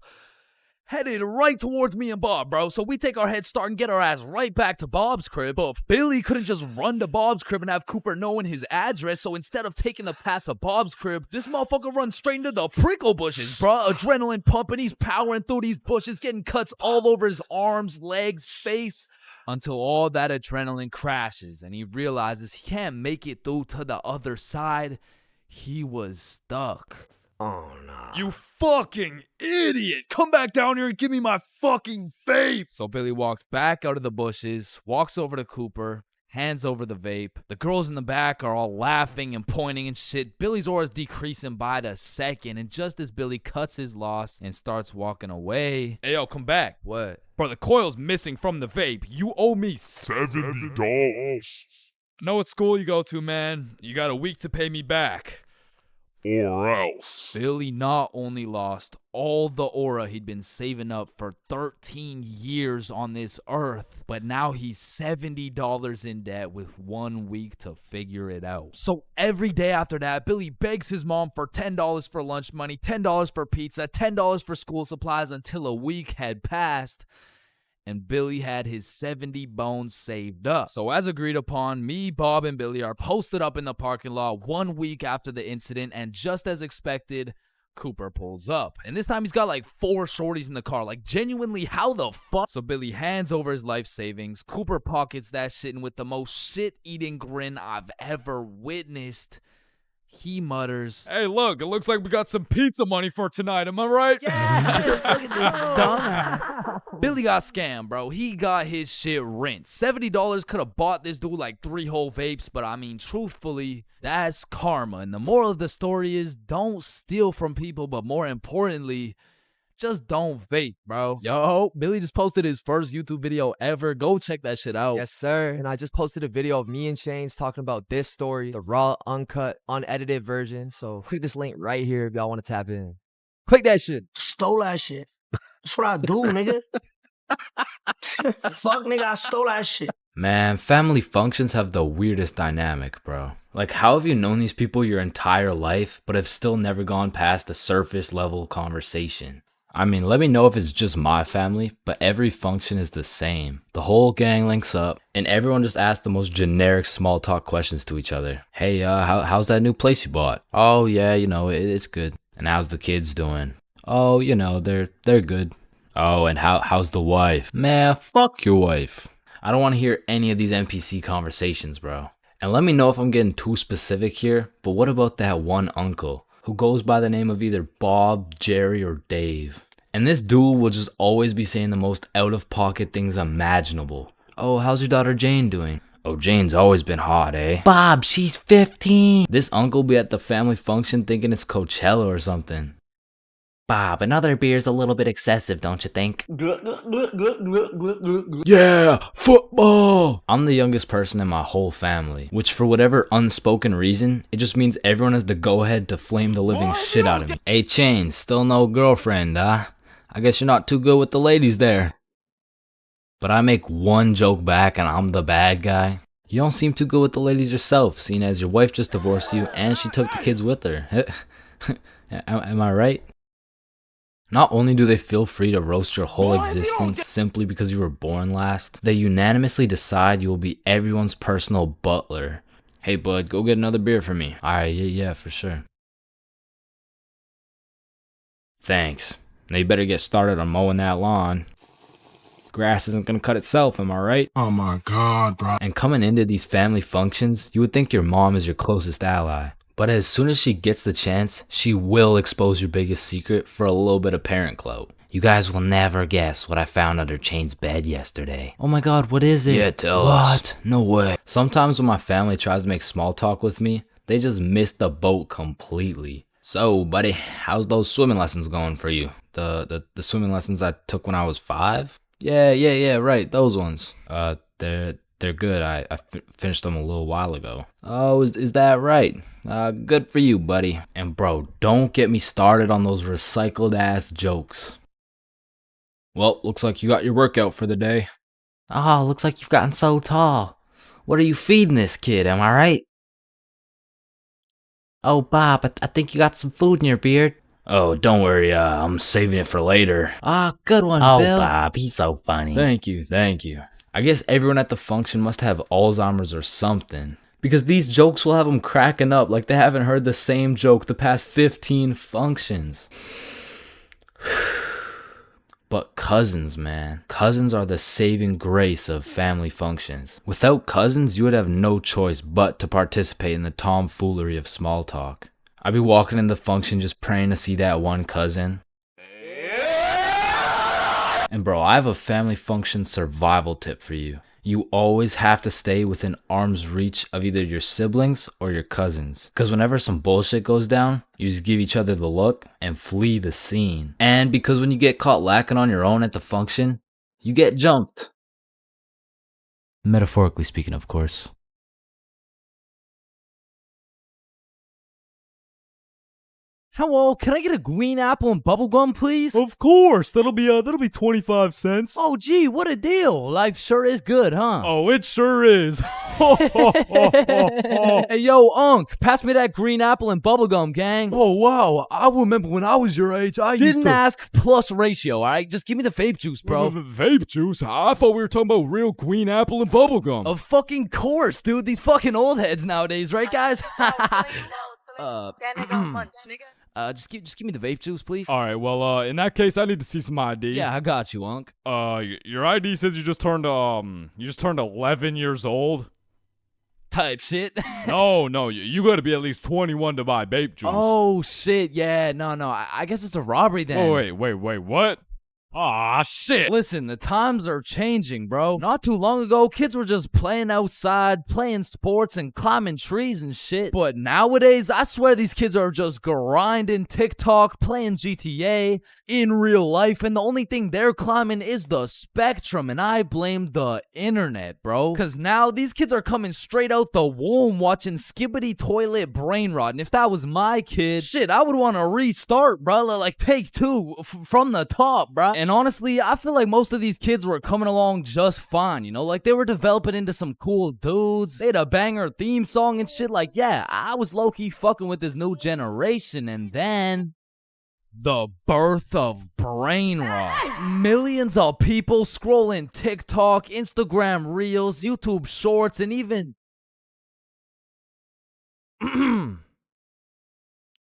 E: headed right towards me and Bob, bro. So we take our head start and get our ass right back to Bob's crib. But Billy couldn't just run to Bob's crib and have Cooper knowing his address. So instead of taking the path to Bob's crib, this motherfucker runs straight into the prickle bushes, bro. Adrenaline pumping. He's powering through these bushes, getting cuts all over his arms, legs, face, until all that adrenaline crashes and he realizes he can't make it through to the other side. He was stuck.
I: Oh, no.
D: You fucking idiot! Come back down here and give me my fucking vape!
E: So Billy walks back out of the bushes, walks over to Cooper, hands over the vape. The girls in the back are all laughing and pointing and shit. Billy's aura is decreasing by the second, and just as Billy cuts his loss and starts walking away...
D: Hey, yo, come back.
I: What?
D: Bro, the coil's missing from the vape. You owe me $70. I know what school you go to, man. You got a week to pay me back. Or else.
E: Billy not only lost all the aura he'd been saving up for 13 years on this earth, but now he's $70 in debt with 1 week to figure it out. So every day after that, Billy begs his mom for $10 for lunch money, $10 for pizza, $10 for school supplies until a week had passed. And Billy had his 70 bones saved up. So as agreed upon, me, Bob, and Billy are posted up in the parking lot 1 week after the incident, and just as expected, Cooper pulls up. And this time he's got like 4 shorties in the car. Like, genuinely, how the fuck? So Billy hands over his life savings. Cooper pockets that shit, and with the most shit-eating grin I've ever witnessed, he mutters,
D: "Hey, look, it looks like we got some pizza money for tonight, am I right?"
O: Yeah, look at this dumbass.
E: Billy got scammed, bro. He got his shit rinsed. $70 could have bought this dude like 3 whole vapes, but I mean, truthfully, that's karma. And the moral of the story is don't steal from people, but more importantly, just don't vape, bro. Yo, Billy just posted his first YouTube video ever. Go check that shit out.
I: Yes, sir. And I just posted a video of me and Chains talking about this story, the raw, uncut, unedited version. So click this link right here if y'all want to tap in. Click that shit.
O: Stole that shit. That's what I do, nigga. Fuck, nigga, I stole that shit.
C: Man, family functions have the weirdest dynamic, bro. Like, how have you known these people your entire life, but have still never gone past a surface level conversation? I mean, let me know if it's just my family, but every function is the same. The whole gang links up, and everyone just asks the most generic small talk questions to each other. Hey, how's that new place you bought? Oh, yeah, you know, it's good. And how's the kids doing? Oh, you know, they're good. Oh, and how's the wife? Man, fuck your wife. I don't want to hear any of these NPC conversations, bro. And let me know if I'm getting too specific here, but what about that one uncle who goes by the name of either Bob, Jerry, or Dave? And this dude will just always be saying the most out-of-pocket things imaginable. Oh, how's your daughter Jane doing? Oh, Jane's always been hot, eh? Bob, she's 15. This uncle be at the family function thinking it's Coachella or something. Bob, another beer's a little bit excessive, don't you think? Yeah, football! I'm the youngest person in my whole family, which for whatever unspoken reason, it just means everyone has the go-ahead to flame the living shit out of me. Hey, Chains, still no girlfriend, huh? I guess you're not too good with the ladies there. But I make one joke back and I'm the bad guy. You don't seem too good with the ladies yourself, seeing as your wife just divorced you and she took the kids with her. Am I right? Not only do they feel free to roast your whole existence simply because you were born last, they unanimously decide you will be everyone's personal butler. Hey bud, go get another beer for me. Alright, yeah, for sure. Thanks. Now you better get started on mowing that lawn. Grass isn't gonna cut itself, am I right?
Q: Oh my god, bro.
C: And coming into these family functions, you would think your mom is your closest ally. But as soon as she gets the chance, she will expose your biggest secret for a little bit of parent clout. You guys will never guess what I found under Chain's bed yesterday. Oh my god, what is it?
G: Yeah, tell us.
C: What? No way. Sometimes when my family tries to make small talk with me, they just miss the boat completely. So, buddy, how's those swimming lessons going for you? The swimming lessons I took when I was 5? Yeah, right, those ones. They're good. I finished them a little while ago. Oh, is that right? Good for you, buddy. And bro, don't get me started on those recycled ass jokes. Well, looks like you got your workout for the day.
R: Oh, looks like you've gotten so tall. What are you feeding this kid, am I right? Oh, Bob, I think you got some food in your beard.
C: Oh, don't worry, I'm saving it for later.
R: Ah, good one, Bill.
C: Bob, he's so funny. Thank you. I guess everyone at the function must have Alzheimer's or something, because these jokes will have them cracking up like they haven't heard the same joke the past 15 functions. But cousins, man. Cousins are the saving grace of family functions. Without cousins, you would have no choice but to participate in the tomfoolery of small talk. I'd be walking in the function just praying to see that one cousin. And bro, I have a family function survival tip for you. You always have to stay within arm's reach of either your siblings or your cousins. Because whenever some bullshit goes down, you just give each other the look and flee the scene. And because when you get caught lacking on your own at the function, you get jumped. Metaphorically speaking, of course.
E: Hello, can I get a green apple and bubblegum, please?
H: Of course, that'll be 25 cents.
E: Oh, gee, what a deal. Life sure is good, huh?
H: Oh, it sure is.
E: Hey, yo, Unc, pass me that green apple and bubblegum, gang.
H: Oh, wow. I remember when I was your age, I
E: Didn't ask plus ratio, all right? Just give me the vape juice, bro.
H: Vape juice? I thought we were talking about real green apple and bubblegum.
E: Of fucking course, dude. These fucking old heads nowadays, right, guys? Just give me the vape juice, please.
H: All right, well, in that case, I need to see some ID.
E: Yeah, I got you, Unc.
H: Your ID says you just turned 11 years old.
E: Type shit.
H: No, you gotta be at least 21 to buy vape juice.
E: Oh, shit, yeah, no, I guess it's a robbery then.
H: Oh, wait, what? Aw, shit.
E: Listen, the times are changing, bro. Not too long ago, kids were just playing outside, playing sports, and climbing trees and shit. But nowadays, I swear these kids are just grinding TikTok, playing GTA in real life, and the only thing they're climbing is the spectrum, and I blame the internet, bro. Because now these kids are coming straight out the womb watching Skibbity Toilet Brain Rot, and if that was my kid, shit, I would want to restart, bro. Like, take two from the top, bro. And honestly, I feel like most of these kids were coming along just fine, you know? Like, they were developing into some cool dudes. They had a banger theme song and shit. Like, yeah, I was low-key fucking with this new generation. And then the birth of brain rot. Millions of people scrolling TikTok, Instagram Reels, YouTube Shorts, and even...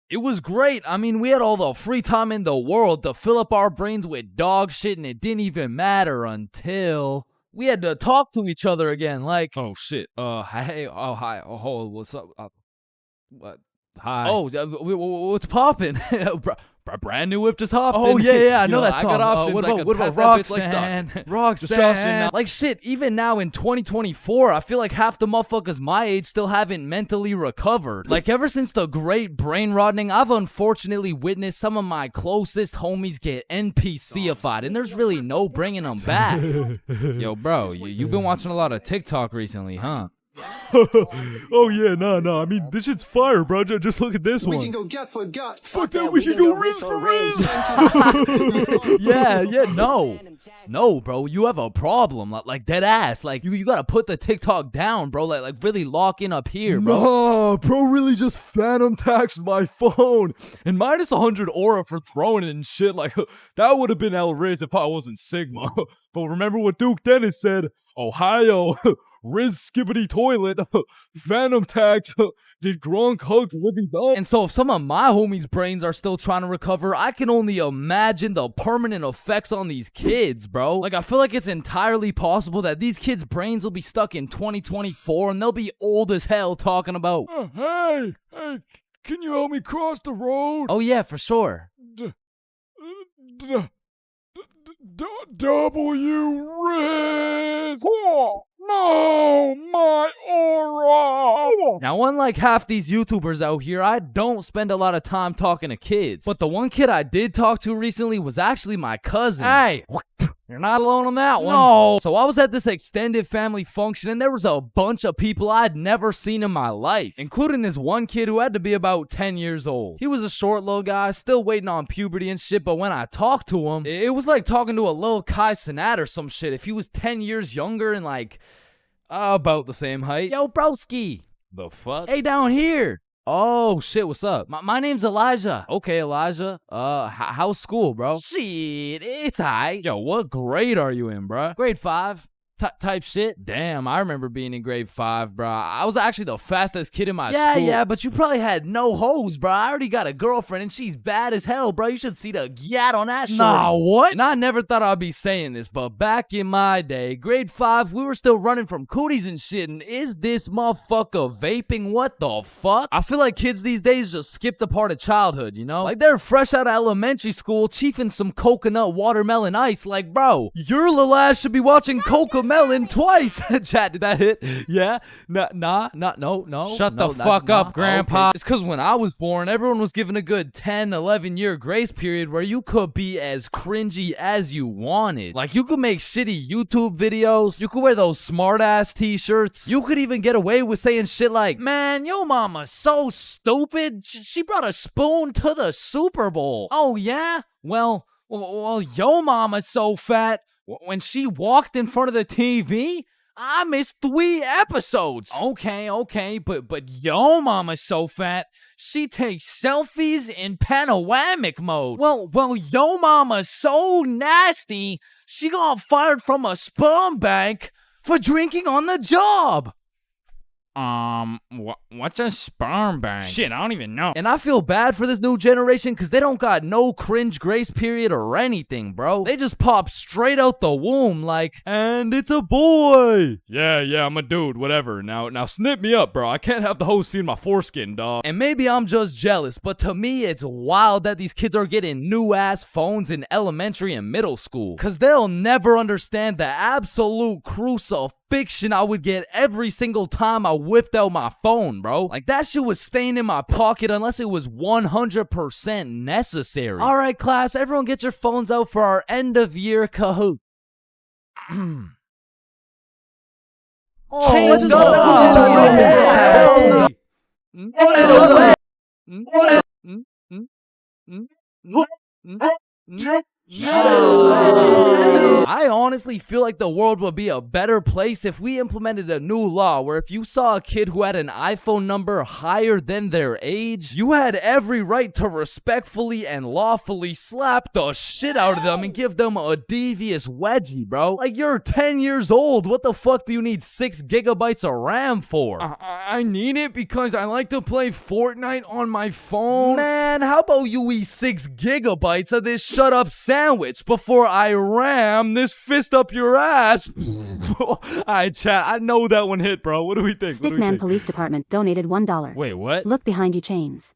E: It was great. I mean, we had all the free time in the world to fill up our brains with dog shit, and it didn't even matter until we had to talk to each other again. Like,
H: oh shit.
E: Hey, oh hi, oh what's up? What?
H: Hi.
E: Oh, what's poppin'? Brand new whip just hopped.
H: Oh yeah, I know that song.
E: I got options.
H: What about
E: Roxanne?
H: Roxanne.
E: Like shit, even now in 2024, I feel like half the motherfuckers my age still haven't mentally recovered. Like ever since the great brain rotting, I've unfortunately witnessed some of my closest homies get NPC-ified, and there's really no bringing them back. Yo, bro, you've been watching a lot of TikTok recently, huh?
H: Oh yeah, no. I mean, this shit's fire, bro. Just look at this one.
K: We can go gut for gut.
H: Fuck that. We can go wrist for wrist.
E: Yeah, no, bro. You have a problem, like dead ass. Like you gotta put the TikTok down, bro. Like really lock in up here, bro.
H: No, bro, really just phantom taxed my phone and minus 100 aura for throwing it and shit. Like that would have been outrageous if I wasn't Sigma. But remember what Duke Dennis said? Ohio. Riz Skibbity Toilet, Phantom Tax, did Gronk hug Libby Dunn?
E: And so if some of my homies' brains are still trying to recover, I can only imagine the permanent effects on these kids, bro. Like, I feel like it's entirely possible that these kids' brains will be stuck in 2024 and they'll be old as hell talking about,
H: Hey, can you help me cross the road?
E: oh yeah, for sure.
H: W Riz! Oh, no, my aura!
E: Now, unlike half these YouTubers out here, I don't spend a lot of time talking to kids. But the one kid I did talk to recently was actually my cousin.
H: Hey, you're not alone on that one.
E: No. So I was at this extended family function and there was a bunch of people I'd never seen in my life, including this one kid who had to be about 10 years old. He was a short little guy, still waiting on puberty and shit, but when I talked to him, it was like talking to a little Kai Cenat or some shit. If he was 10 years younger and like, about the same height. Yo, broski.
A: The fuck?
E: Hey, down here. Oh, shit, what's up? My name's Elijah. Okay, Elijah. How's school, bro? Shit, it's aight. Yo, what grade are you in, bro? Grade 5. Type shit. Damn, I remember being in grade 5, bro. I was actually the fastest kid in my school. Yeah, but you probably had no hoes, bro. I already got a girlfriend and she's bad as hell, bro. You should see the gyat on that shit. Nah, what? And I never thought I'd be saying this, but back in my day, grade 5, we were still running from cooties and shit, and is this motherfucker vaping? What the fuck? I feel like kids these days just skipped a part of childhood, you know? Like, they're fresh out of elementary school, chiefing some coconut watermelon ice. Like, bro, your little ass should be watching Cocomelon twice. Chat, did that hit? Yeah? No.
A: Shut the fuck up, Grandpa.
E: Okay. It's because when I was born, everyone was given a good 10, 11 year grace period where you could be as cringy as you wanted. Like, you could make shitty YouTube videos. You could wear those smart ass t-shirts. You could even get away with saying shit like, man, yo mama's so stupid. She brought a spoon to the Super Bowl. Oh, yeah? Well, yo mama's so fat. When she walked in front of the TV, I missed 3 episodes. Okay, but yo mama's so fat, she takes selfies in panoramic mode. Well, yo mama's so nasty, she got fired from a sperm bank for drinking on the job.
A: What's a sperm bank? Shit, I don't even know.
E: And I feel bad for this new generation because they don't got no cringe grace period or anything, bro. They just pop straight out the womb like, and it's a boy.
H: Yeah, I'm a dude, whatever. Now snip me up, bro. I can't have the host seeing my foreskin, dog.
E: And maybe I'm just jealous, but to me, it's wild that these kids are getting new-ass phones in elementary and middle school. Because they'll never understand the absolute crucifixion I would get every single time I whipped out my phone, bro. Like, that shit was staying in my pocket unless it was 100% necessary. All right, class, everyone get your phones out for our end-of-year Kahoot. Let's go. I honestly feel like the world would be a better place if we implemented a new law where if you saw a kid who had an iPhone number higher than their age, you had every right to respectfully and lawfully slap the shit out of them and give them a devious wedgie, bro. Like, you're 10 years old. What the fuck do you need 6 gigabytes of RAM for?
H: I need it because I like to play Fortnite on my phone.
E: Man, how about you eat 6 gigabytes of this shut up sandwich before I ram this fist up your ass?
H: Alright, chat, I know that one hit, bro. What do we think?
Q: Stickman Police Department donated $1.
A: Wait, what?
Q: Look behind you, Chains.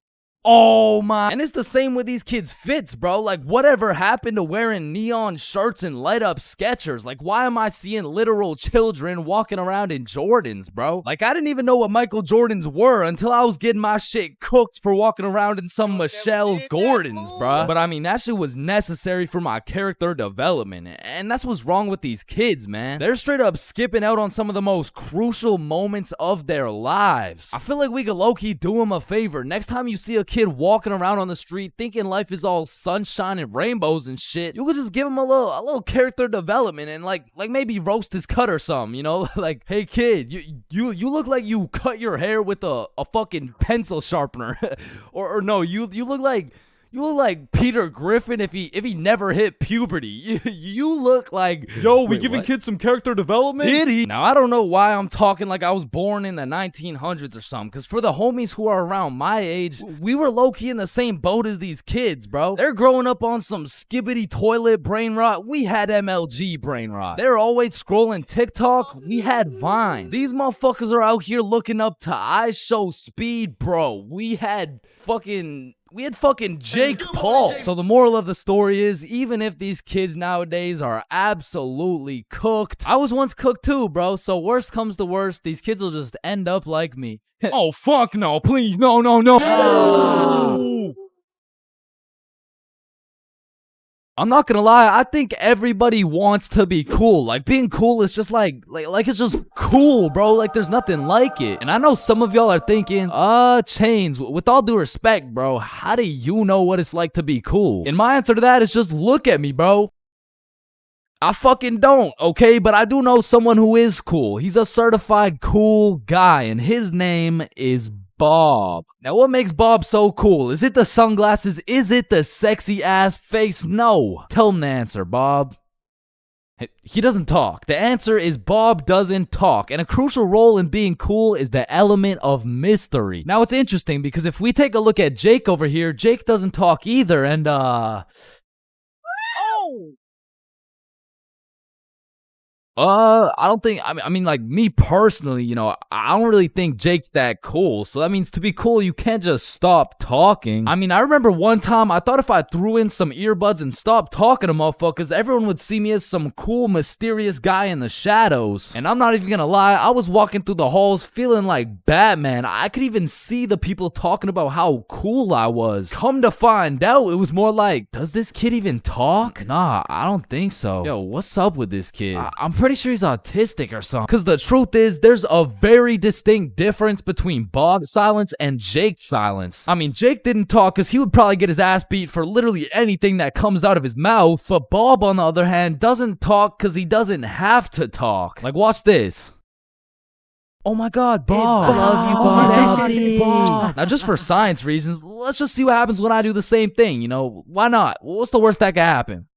E: Oh my. And it's the same with these kids' fits, bro. Like, whatever happened to wearing neon shirts and light up Skechers? Like, why am I seeing literal children walking around in Jordans, bro? Like, I didn't even know what Michael Jordans were until I was getting my shit cooked for walking around in some Michelle Gordons, bro. But I mean, that shit was necessary for my character development. And that's what's wrong with these kids, man. They're straight up skipping out on some of the most crucial moments of their lives. I feel like we could low-key do them a favor. Next time you see a kid walking around on the street thinking life is all sunshine and rainbows and shit, you could just give him a little character development and like maybe roast his cut or something, you know? Like, hey kid, you look like you cut your hair with a fucking pencil sharpener. or no, you look like You look like Peter Griffin if he never hit puberty. You look like...
H: Yo, we giving kids some character development?
E: Did he? Now, I don't know why I'm talking like I was born in the 1900s or something, because for the homies who are around my age, we were low-key in the same boat as these kids, bro. They're growing up on some skibbity toilet brain rot. We had MLG brain rot. They're always scrolling TikTok. We had Vine. These motherfuckers are out here looking up to I Show Speed, bro. We had fucking Jake Paul. So the moral of the story is, even if these kids nowadays are absolutely cooked, I was once cooked too, bro. So worst comes to worst, these kids will just end up like me.
H: Oh, fuck no, please, no.
E: I'm not gonna lie, I think everybody wants to be cool. Like, being cool is just like it's just cool, bro. Like, there's nothing like it. And I know some of y'all are thinking, Chains, with all due respect, bro, how do you know what it's like to be cool? And my answer to that is just look at me, bro. I fucking don't, okay? But I do know someone who is cool. He's a certified cool guy, and his name is Bob. Now, what makes Bob so cool? Is it the sunglasses? Is it the sexy ass face? No. Tell him the answer, Bob. He doesn't talk. The answer is Bob doesn't talk. And a crucial role in being cool is the element of mystery. Now, it's interesting because if we take a look at Jake over here, Jake doesn't talk either. And, I don't think, I mean, like, me personally, you know, I don't really think Jake's that cool. So that means to be cool, you can't just stop talking. I mean, I remember one time, I thought if I threw in some earbuds and stopped talking to motherfuckers, everyone would see me as some cool, mysterious guy in the shadows. And I'm not even gonna lie, I was walking through the halls feeling like Batman. I could even see the people talking about how cool I was. Come to find out, it was more like, does this kid even talk? Nah, I don't think so. Yo, what's up with this kid? I'm pretty sure he's autistic or something. Because the truth is, there's a very distinct difference between Bob's silence and Jake's silence. I mean, Jake didn't talk because he would probably get his ass beat for literally anything that comes out of his mouth. But Bob, on the other hand, doesn't talk because he doesn't have to talk. Like, watch this. Oh my God, Bob. I love you, Bob. Now, just for science reasons, let's just see what happens when I do the same thing. You know, why not? What's the worst that could happen?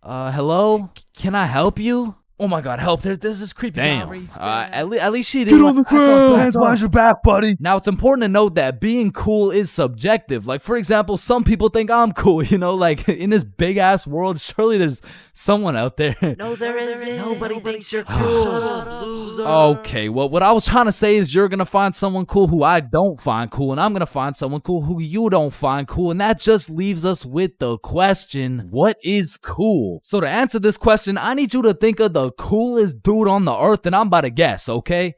E: Hello? Can I help you? Oh my God, help. There's this creepy guy. At least she didn't.
H: Get on the ground. Hands behind your back, buddy.
E: Now, it's important to note that being cool is subjective. Like, for example, some people think I'm cool, you know? Like, in this big-ass world, surely there's someone out there.
O: No, there isn't. Nobody thinks you're cool. Shut up, loser.
E: Okay, well, what I was trying to say is you're gonna find someone cool who I don't find cool, and I'm gonna find someone cool who you don't find cool, and that just leaves us with the question, what is cool? So to answer this question, I need you to think of the coolest dude on the earth, and I'm about to guess, okay?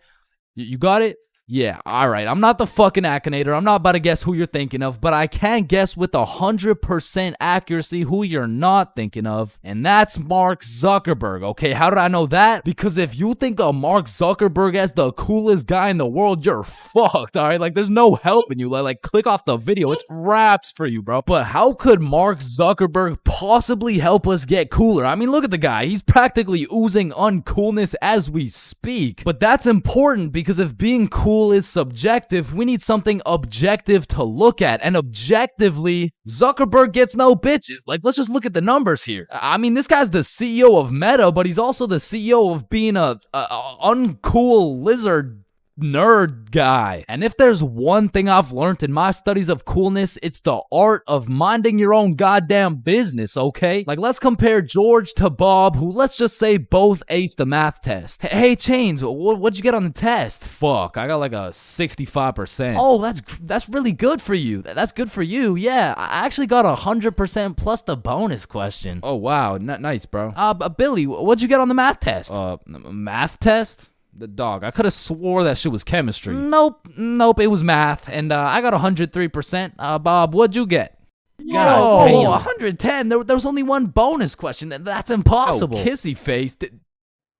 E: You got it? Yeah, alright. I'm not the fucking Akinator. I'm not about to guess who you're thinking of, but I can guess with 100% accuracy who you're not thinking of, and that's Mark Zuckerberg, okay? How did I know that? Because if you think of Mark Zuckerberg as the coolest guy in the world, you're fucked, alright? Like, there's no helping you. Like, click off the video. It's wraps for you, bro. But how could Mark Zuckerberg possibly help us get cooler? I mean, look at the guy. He's practically oozing uncoolness as we speak. But that's important because if being cool is subjective, we need something objective to look at, and objectively, Zuckerberg gets no bitches. Like, let's just look at the numbers here. I mean, this guy's the CEO of Meta, but he's also the CEO of being a uncool lizard nerd guy. And if there's one thing I've learned in my studies of coolness, it's the art of minding your own goddamn business, okay? Like, let's compare George to Bob, who, let's just say, both aced the math test. Hey, Chains, what'd you get on the test? Fuck, I got like a 65%. Oh, that's really good for you. That's good for you, yeah. I actually got 100% plus the bonus question. Oh, wow, nice, bro. Billy, what'd you get on the math test? Math test? The dog. I could have swore that shit was chemistry. Nope, it was math, and I got 103%. Bob, what'd you get? Yo, 110. There was only one bonus question. That's impossible. Oh, kissy face.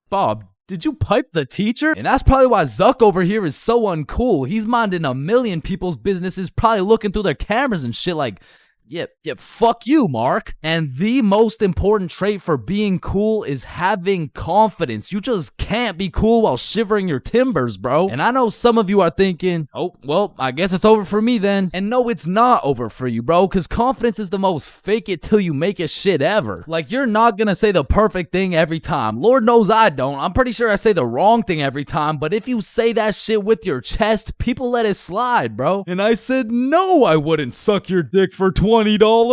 E: Bob, did you pipe the teacher? And that's probably why Zuck over here is so uncool. He's minding a million people's businesses, probably looking through their cameras and shit like, Yeah, fuck you, Mark. And the most important trait for being cool is having confidence. You just can't be cool while shivering your timbers, bro. And I know some of you are thinking, oh, well, I guess it's over for me then. And no, it's not over for you, bro, because confidence is the most fake it till you make it shit ever. Like, you're not gonna say the perfect thing every time. Lord knows I don't. I'm pretty sure I say the wrong thing every time, but if you say that shit with your chest, people let it slide, bro.
H: And I said, no, I wouldn't suck your dick for $20.
E: Oh,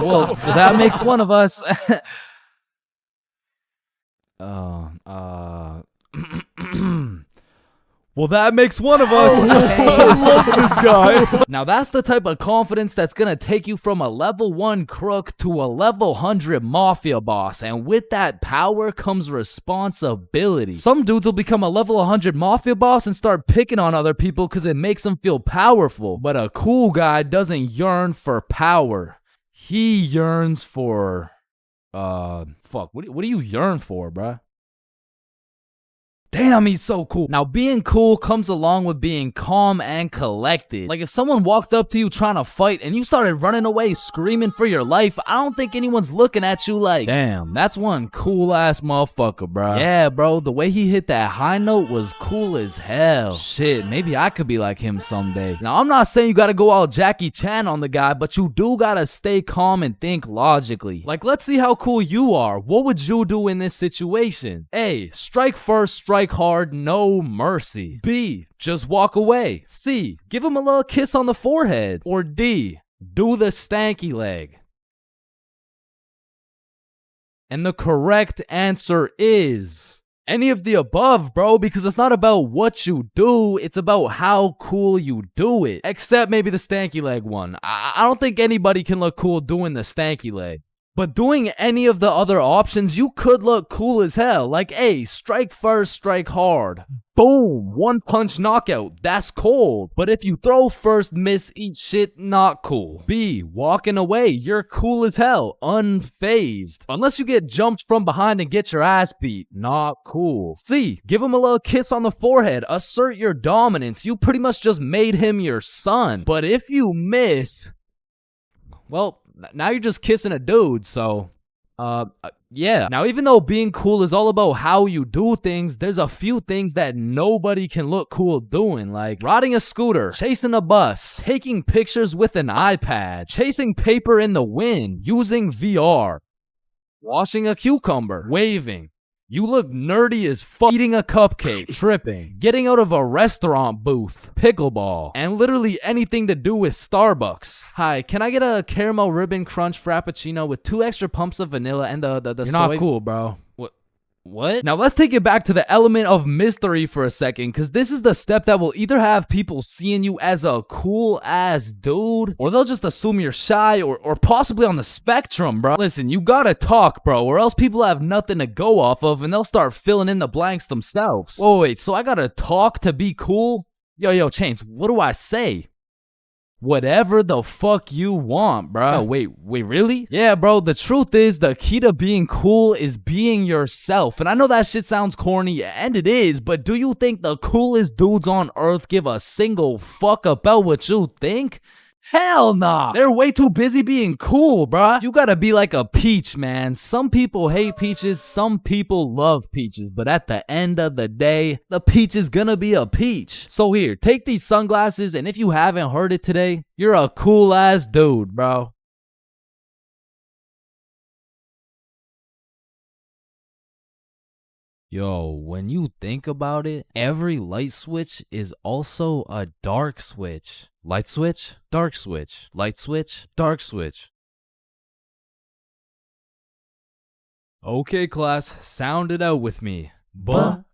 E: well, that makes one of us.
H: Well, that makes one of us. I love this guy.
E: Now, that's the type of confidence that's gonna take you from a level 1 crook to a level 100 mafia boss. And with that power comes responsibility. Some dudes will become a level 100 mafia boss and start picking on other people because it makes them feel powerful. But a cool guy doesn't yearn for power. He yearns for... fuck, what do you yearn for, bruh? Damn, he's so cool. Now, being cool comes along with being calm and collected. Like, if someone walked up to you trying to fight and you started running away screaming for your life, I don't think anyone's looking at you like, damn, that's one cool-ass motherfucker, bro. Yeah, bro, the way he hit that high note was cool as hell. Shit, maybe I could be like him someday. Now, I'm not saying you gotta go all Jackie Chan on the guy, but you do gotta stay calm and think logically. Like, let's see how cool you are. What would you do in this situation? A, strike first, strike hard, no mercy. B, just walk away. C, give him a little kiss on the forehead. Or D, do the stanky leg. And the correct answer is any of the above, bro, because it's not about what you do, it's about how cool you do it. Except maybe the stanky leg one. I don't think anybody can look cool doing the stanky leg. But doing any of the other options, you could look cool as hell. Like, A, strike first, strike hard. Boom, one punch knockout. That's cold. But if you throw first, miss, eat shit, not cool. B, walking away. You're cool as hell. Unfazed. Unless you get jumped from behind and get your ass beat. Not cool. C, give him a little kiss on the forehead. Assert your dominance. You pretty much just made him your son. But if you miss, well, now you're just kissing a dude, so, yeah. Now, even though being cool is all about how you do things, there's a few things that nobody can look cool doing, like riding a scooter, chasing a bus, taking pictures with an iPad, chasing paper in the wind, using VR, washing a cucumber, waving. You look nerdy as fuck, eating a cupcake, tripping, getting out of a restaurant booth, pickleball, and literally anything to do with Starbucks. Hi, can I get a caramel ribbon crunch frappuccino with 2 extra pumps of vanilla and the
A: You're
E: soy?
A: not cool, bro. What?
E: Now let's take it back to the element of mystery for a second, because this is the step that will either have people seeing you as a cool ass dude, or they'll just assume you're shy or possibly on the spectrum, bro. Listen, you gotta talk, bro, or else people have nothing to go off of and they'll start filling in the blanks themselves. Whoa, wait, so I gotta talk to be cool? Yo, Chains, what do I say? Whatever the fuck you want, bro. Oh, wait, really? Yeah, bro, the truth is the key to being cool is being yourself. And I know that shit sounds corny, and it is, but do you think the coolest dudes on earth give a single fuck about what you think? Hell nah. They're way too busy being cool, bruh. You gotta be like a peach, man. Some people hate peaches, some people love peaches. But at the end of the day, the peach is gonna be a peach. So here, take these sunglasses, and if you haven't heard it today, you're a cool ass dude, bro. Yo, when you think about it, every light switch is also a dark switch. Light switch, dark switch. Light switch, dark switch. Okay, class, sound it out with me. Ball.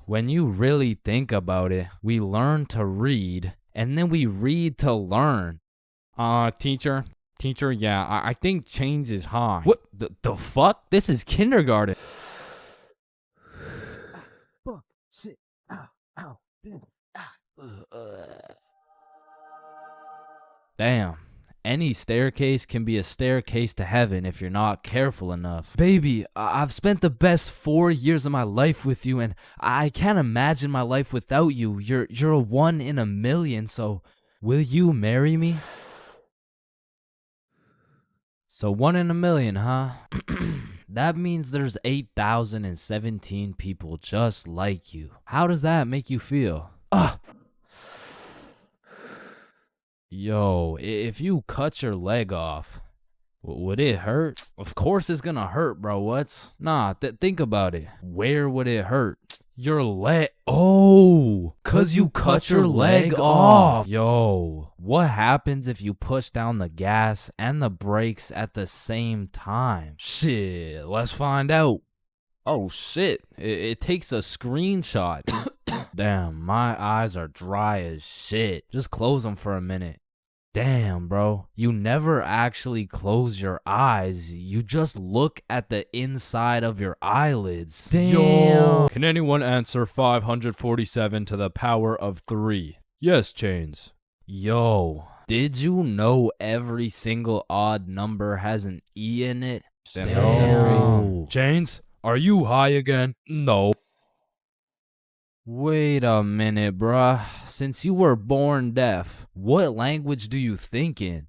E: When you really think about it, we learn to read, and then we read to learn.
D: Teacher, yeah, I think Chains is high.
E: What the fuck? This is kindergarten.
K: Shit. Ow.
E: Damn. Any staircase can be a staircase to heaven if you're not careful enough. Baby, I've spent the best 4 years of my life with you, and I can't imagine my life without you. You're a 1 in a million, so
C: Will you marry me? So 1 in a million, huh? That means there's 8,017 people just like you. How does that make you feel? Yo, if you cut your leg off, would it hurt? Of course it's gonna hurt, bro. What? Nah, think about it. Where would it hurt? Your leg. Oh, cause you cut your leg off. Yo, what happens if you push down the gas and the brakes at the same time? Shit, let's find out. Oh shit, it takes a screenshot. Damn, my eyes are dry as shit. Just close them for a minute. Damn, bro. You never actually close your eyes. You just look at the inside of your eyelids. Damn.
D: Yo. Can anyone answer 547 to the power of 3? Yes, Chains.
C: Yo, did you know every single odd number has an E in it?
D: Damn. Chains, are you high again? No.
C: Wait a minute, bruh. Since you were born deaf, what language do you think in?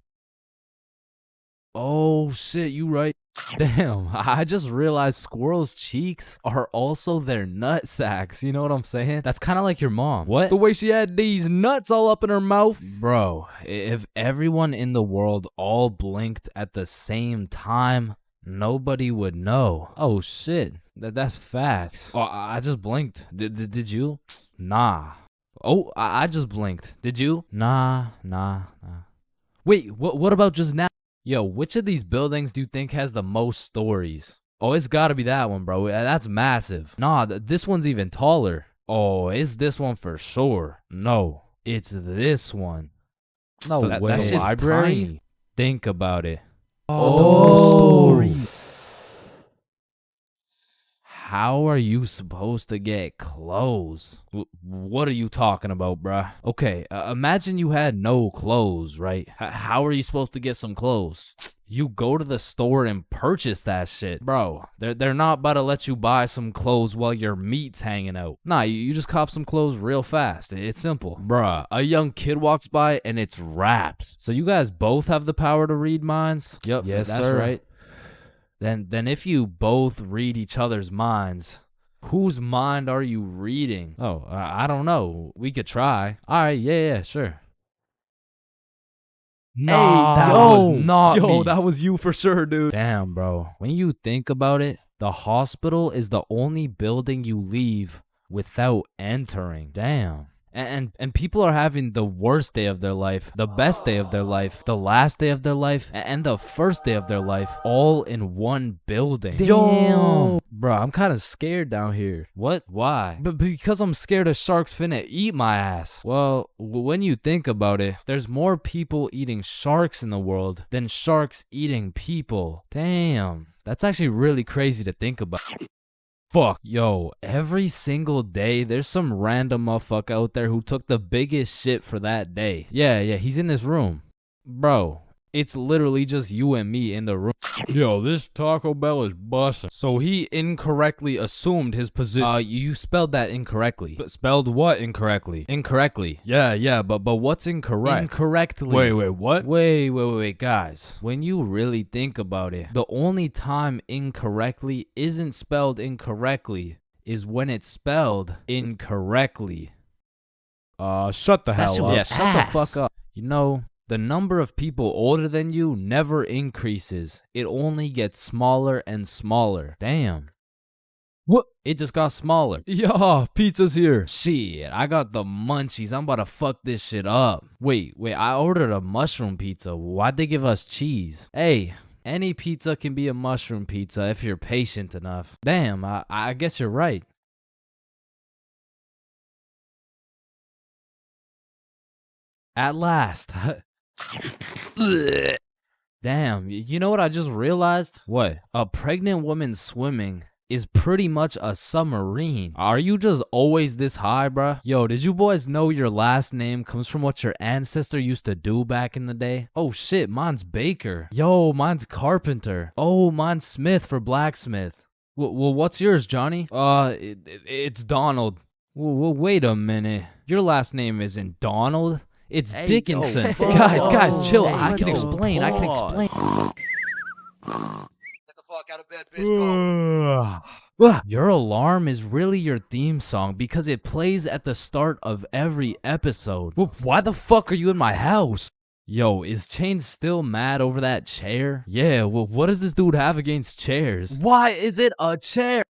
C: Oh shit, you right. Damn, I just realized squirrels' cheeks are also their nut sacks. You know what I'm saying? That's kind of like your mom. What?
H: The way she had these nuts all up in her mouth.
C: Bro, if everyone in the world all blinked at the same time, nobody would know. Oh shit, that's facts. Oh, I just blinked. Did you? Nah. Oh, I just blinked. Did you? Nah. Wait, what about just now? Yo, which of these buildings do you think has the most stories? Oh, it's gotta be that one, bro. That's massive. Nah, this one's even taller. Oh, it's this one for sure. No, it's this one. No, that shit's library? Tiny. Think about it. Oh, story. How are you supposed to get clothes? What are you talking about, bruh? Okay, imagine you had no clothes, right? How are you supposed to get some clothes? You go to the store and purchase that shit. Bro, they're not about to let you buy some clothes while your meat's hanging out. Nah, you just cop some clothes real fast. It's simple. Bruh, a young kid walks by and it's raps. So you guys both have the power to read minds? Yep, yes, that's sir. Right. Then if you both read each other's minds, whose mind are you reading? Oh, I don't know. We could try. All right, yeah, sure.
H: Nah,
C: that was not me.
H: That was you for sure, dude.
C: Damn, bro. When you think about it, the hospital is the only building you leave without entering. Damn. And people are having the worst day of their life, the best day of their life, the last day of their life, and the first day of their life, all in one building.
H: Damn.
C: Bro, I'm kind of scared down here. What? Why? But because I'm scared a shark's finna eat my ass. Well, when you think about it, there's more people eating sharks in the world than sharks eating people. Damn. That's actually really crazy to think about. Fuck, yo, every single day, there's some random motherfucker out there who took the biggest shit for that day. Yeah, he's in this room. Bro, it's literally just you and me in the room.
D: Yo, this Taco Bell is busting.
C: So he incorrectly assumed his position. You spelled that incorrectly.
D: But spelled what incorrectly?
C: Incorrectly.
D: Yeah, but what's incorrect?
C: Incorrectly.
D: Wait, what?
C: Wait, guys. When you really think about it, the only time incorrectly isn't spelled incorrectly is when it's spelled incorrectly.
D: Shut the hell up.
C: Yeah, shut the fuck up. You know, the number of people older than you never increases. It only gets smaller and smaller. Damn. What? It just got smaller.
H: Yeah, pizza's here.
C: Shit, I got the munchies. I'm about to fuck this shit up. Wait, I ordered a mushroom pizza. Why'd they give us cheese? Hey, any pizza can be a mushroom pizza if you're patient enough. Damn, I guess you're right. At last. Damn, you know what I just realized?
D: What?
C: A pregnant woman swimming is pretty much a submarine. Are you just always this high, bruh? Yo, did you boys know your last name comes from what your ancestor used to do back in the day? Oh shit, mine's Baker. Yo, mine's Carpenter. Oh, mine's Smith for blacksmith. Well, what's yours, Johnny? It's Donald. Well, wait a minute. Your last name isn't Donald.
E: It's
A: Hey,
E: Dickinson.
A: yo,
E: Guys, chill.
A: Hey,
E: I can
A: yo,
E: explain.
A: pause.
E: Your alarm is really your theme song because it plays at the start of every episode. Well, why the fuck are you in my house? Yo, is Chains still mad over that chair? Yeah, well, what does this dude have against chairs? Why is it a chair?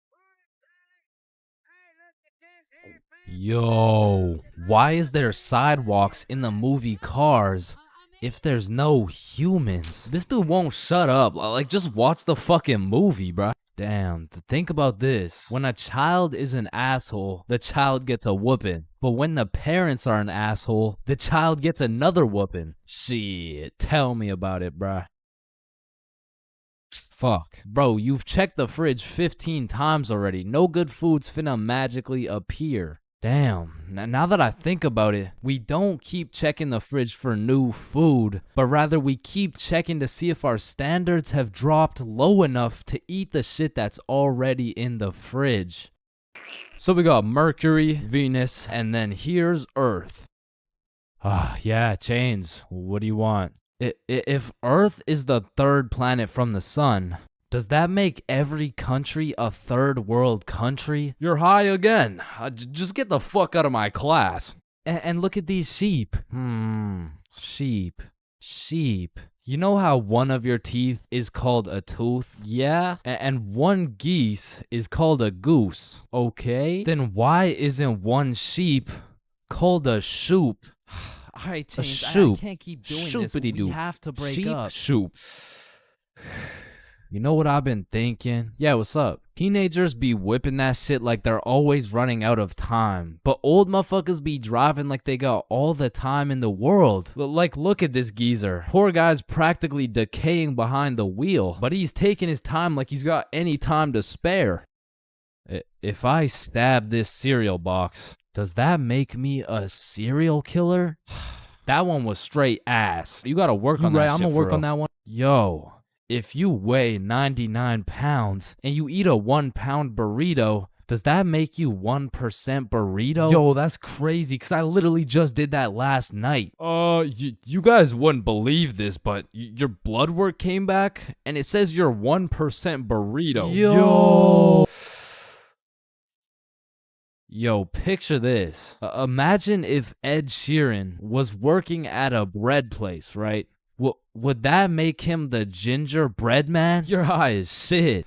E: Yo, why is there sidewalks in the movie Cars if there's no humans? This dude won't shut up. Like, just watch the fucking movie, bruh. Damn, think about this. When a child is an asshole, the child gets a whooping. But when the parents are an asshole, the child gets another whooping. Shit, tell me about it, bruh. Fuck. Bro, you've checked the fridge 15 times already. No good food's finna magically appear. Damn, now that I think about it, we don't keep checking the fridge for new food, but rather we keep checking to see if our standards have dropped low enough to eat the shit that's already in the fridge. So we got Mercury, Venus, and then here's Earth. Yeah, Chains, what do you want? If Earth is the third planet from the sun, does that make every country a third world country?
A: You're high again. Just get the fuck out of my class.
E: And look at these sheep. Sheep. You know how one of your teeth is called a tooth? Yeah? And one geese is called a goose. Okay? Then why isn't one sheep called a shoop? Alright, Chains, I can't keep doing this. We have to break up.
A: Shoop.
E: You know what I've been thinking? Yeah, what's up? Teenagers be whipping that shit like they're always running out of time. But old motherfuckers be driving like they got all the time in the world. Like, look at this geezer. Poor guy's practically decaying behind the wheel. But he's taking his time like he's got any time to spare. If I stab this cereal box, does that make me a serial killer? That one was straight ass. You gotta work on that shit.
A: I'm gonna work on that one.
E: Yo. If you weigh 99 pounds and you eat a 1 pound burrito, does that make you 1% burrito? Yo, that's crazy because I literally just did that last night.
A: You guys wouldn't believe this, but your blood work came back and it says you're 1% burrito.
E: Yo, picture this. Imagine if Ed Sheeran was working at a bread place, right? Would that make him the gingerbread man? Your high as shit.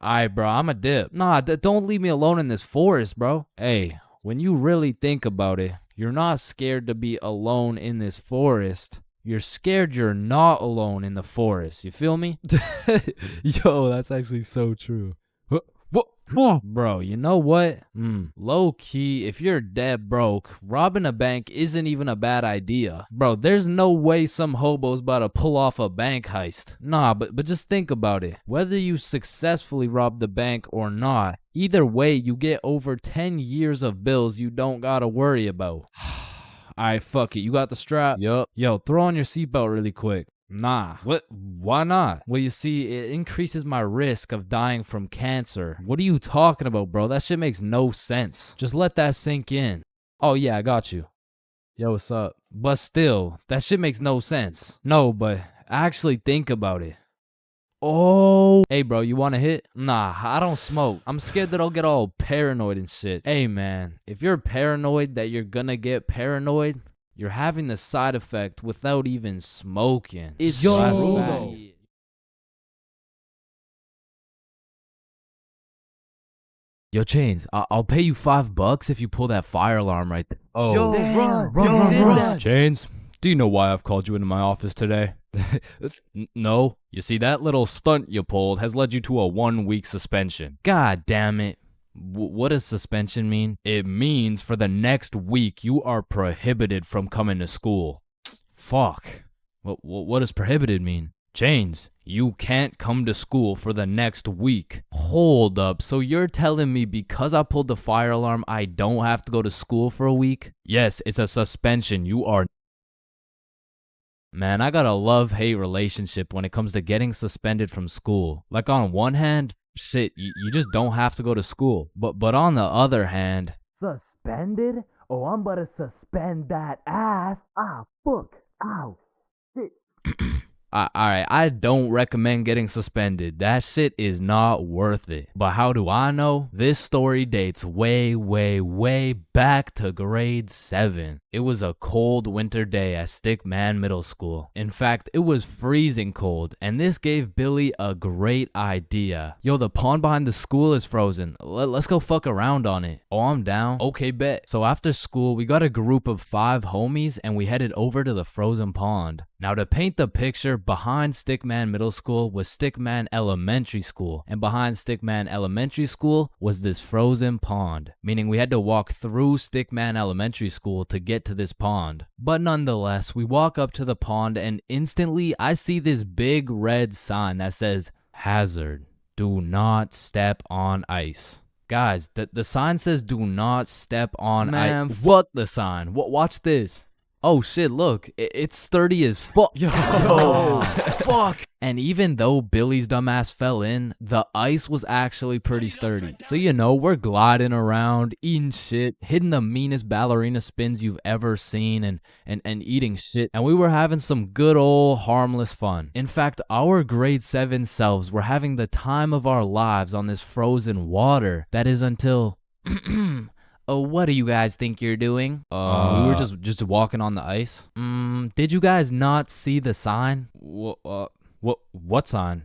E: Alright, bro, I'm a dip. Nah, don't leave me alone in this forest, bro. Hey, when you really think about it, you're not scared to be alone in this forest. You're scared you're not alone in the forest. You feel me?
A: Yo, that's actually so true.
E: Bro, you know what? Low key, if you're dead broke, robbing a bank isn't even a bad idea. Bro, there's no way some hobo's about to pull off a bank heist. Nah, but just think about it. Whether you successfully rob the bank or not, either way, you get over 10 years of bills you don't gotta worry about. Alright, fuck it. You got the strap? Yup. Yo, throw on your seatbelt really quick. Nah. What? Why not? Well, you see, it increases my risk of dying from cancer. What are you talking about, bro? That shit makes no sense. Just let that sink in. Oh, yeah, I got you. Yo, what's up? But still, that shit makes no sense. No, but actually think about it. Oh. Hey, bro, you want to hit? Nah, I don't smoke. I'm scared that I'll get all paranoid and shit. Hey, man, if you're paranoid that you're gonna get paranoid, you're having the side effect without even smoking. It's true, though. Yo, Chains, I'll pay you $5 if you pull that fire alarm right there. Oh,
A: yo, run.
D: Chains, do you know why I've called you into my office today?
E: No.
D: You see, that little stunt you pulled has led you to a 1-week suspension.
E: God damn it. What does suspension mean?
D: It means for the next week you are prohibited from coming to school.
E: Fuck. What does prohibited mean?
D: Chains, you can't come to school for the next week.
E: Hold up, so you're telling me because I pulled the fire alarm, I don't have to go to school for a week?
D: Yes, it's a suspension. You are...
E: Man, I got a love-hate relationship when it comes to getting suspended from school. Like, on one hand, shit, you just don't have to go to school. But on the other hand...
O: Suspended?
E: Oh, I'm about to suspend that ass. Ah, fuck. Ow. Shit. Alright, I don't recommend getting suspended. That shit is not worth it. But how do I know? This story dates way, way, way back to grade 7. It was a cold winter day at Stickman Middle School. In fact, it was freezing cold, and this gave Billy a great idea. Yo, the pond behind the school is frozen. Let's go fuck around on it. Oh, I'm down. Okay, bet. So after school, we got a group of 5 homies, and we headed over to the frozen pond. Now, to paint the picture, behind Stickman Middle School was Stickman Elementary School, and behind Stickman Elementary School was this frozen pond, meaning we had to walk through Stickman Elementary School to get to this pond. But nonetheless, we walk up to the pond and instantly I see this big red sign that says, "Hazard, do not step on ice." Guys, the sign says do not step on ice. Man, fuck the sign. Watch this. Oh shit, look, it's sturdy as fuck. Yo, fuck. And even though Billy's dumbass fell in, the ice was actually pretty sturdy. So you know, we're gliding around, eating shit, hitting the meanest ballerina spins you've ever seen, and eating shit. And we were having some good old harmless fun. In fact, our grade 7 selves were having the time of our lives on this frozen water. That is until... Oh, what do you guys think you're doing? We were just walking on the ice. Did you guys not see the sign?
D: What sign?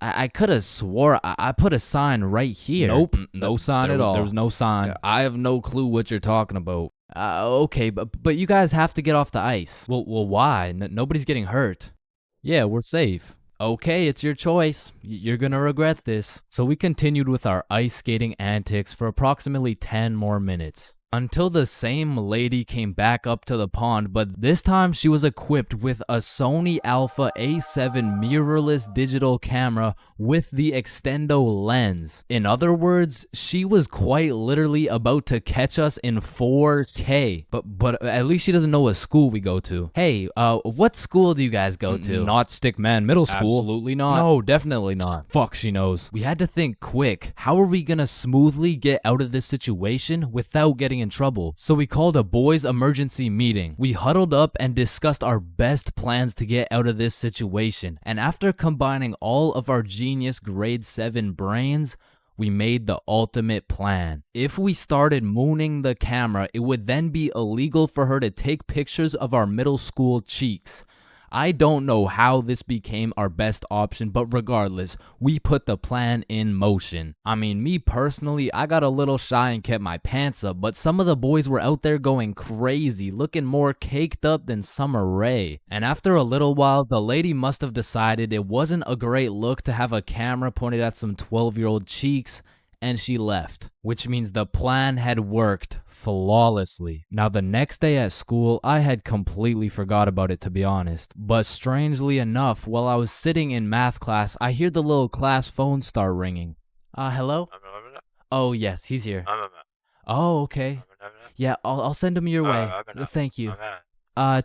E: I could have swore I put a sign right here.
D: Nope, no sign at all.
E: There was no sign.
D: I have no clue what you're talking about.
E: Okay, but you guys have to get off the ice.
D: Well, why? Nobody's getting hurt.
E: Yeah, we're safe. Okay, it's your choice. You're gonna regret this. So we continued with our ice skating antics for approximately 10 more minutes. Until the same lady came back up to the pond, but this time she was equipped with a Sony Alpha A7 mirrorless digital camera with the extendo lens. In other words, she was quite literally about to catch us in 4K. But at least she doesn't know what school we go to. Hey, what school do you guys go to?
D: Not Stickman Middle School.
E: Absolutely not.
D: No, definitely not.
E: Fuck, she knows. We had to think quick. How are we gonna smoothly get out of this situation without getting in trouble? So we called a boys emergency meeting. We huddled up and discussed our best plans to get out of this situation. And after combining all of our genius grade 7 brains, we made the ultimate plan. If we started mooning the camera, it would then be illegal for her to take pictures of our middle school cheeks. I don't know how this became our best option, but regardless, we put the plan in motion. I mean, me personally, I got a little shy and kept my pants up, but some of the boys were out there going crazy, looking more caked up than Summer Rae. And after a little while, the lady must have decided it wasn't a great look to have a camera pointed at some 12-year-old cheeks, and she left, which means the plan had worked flawlessly. Now, the next day at school, I had completely forgot about it, to be honest. But strangely enough, while I was sitting in math class, I hear the little class phone start ringing. Hello? Oh, yes, he's here. Oh, okay. Yeah, I'll send him your way. Thank you.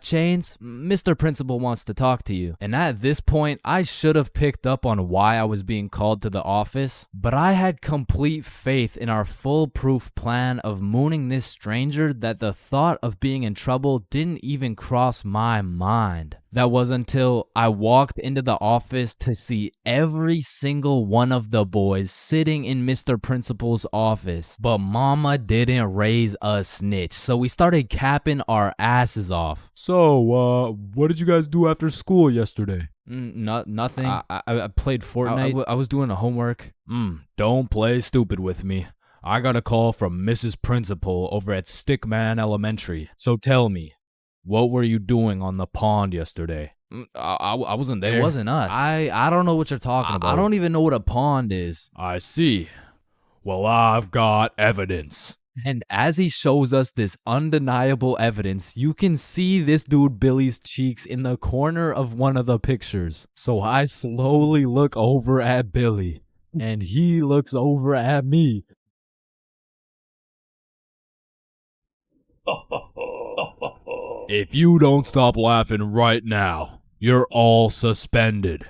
E: Chains, Mr. Principal wants to talk to you. And at this point, I should have picked up on why I was being called to the office, but I had complete faith in our foolproof plan of mooning this stranger that the thought of being in trouble didn't even cross my mind. That was until I walked into the office to see every single one of the boys sitting in Mr. Principal's office. But mama didn't raise a snitch, so we started capping our asses off.
H: So, what did you guys do after school yesterday?
E: Nothing. I played Fortnite. I was doing a homework.
D: Don't play stupid with me. I got a call from Mrs. Principal over at Stickman Elementary. So tell me, what were you doing on the pond yesterday?
E: I wasn't there.
D: It wasn't us.
E: I don't know what you're talking about.
D: I don't even know what a pond is. I see. Well, I've got evidence.
E: And as he shows us this undeniable evidence, you can see this dude Billy's cheeks in the corner of one of the pictures. So I slowly look over at Billy, and he looks over at me.
D: If you don't stop laughing right now, you're all suspended.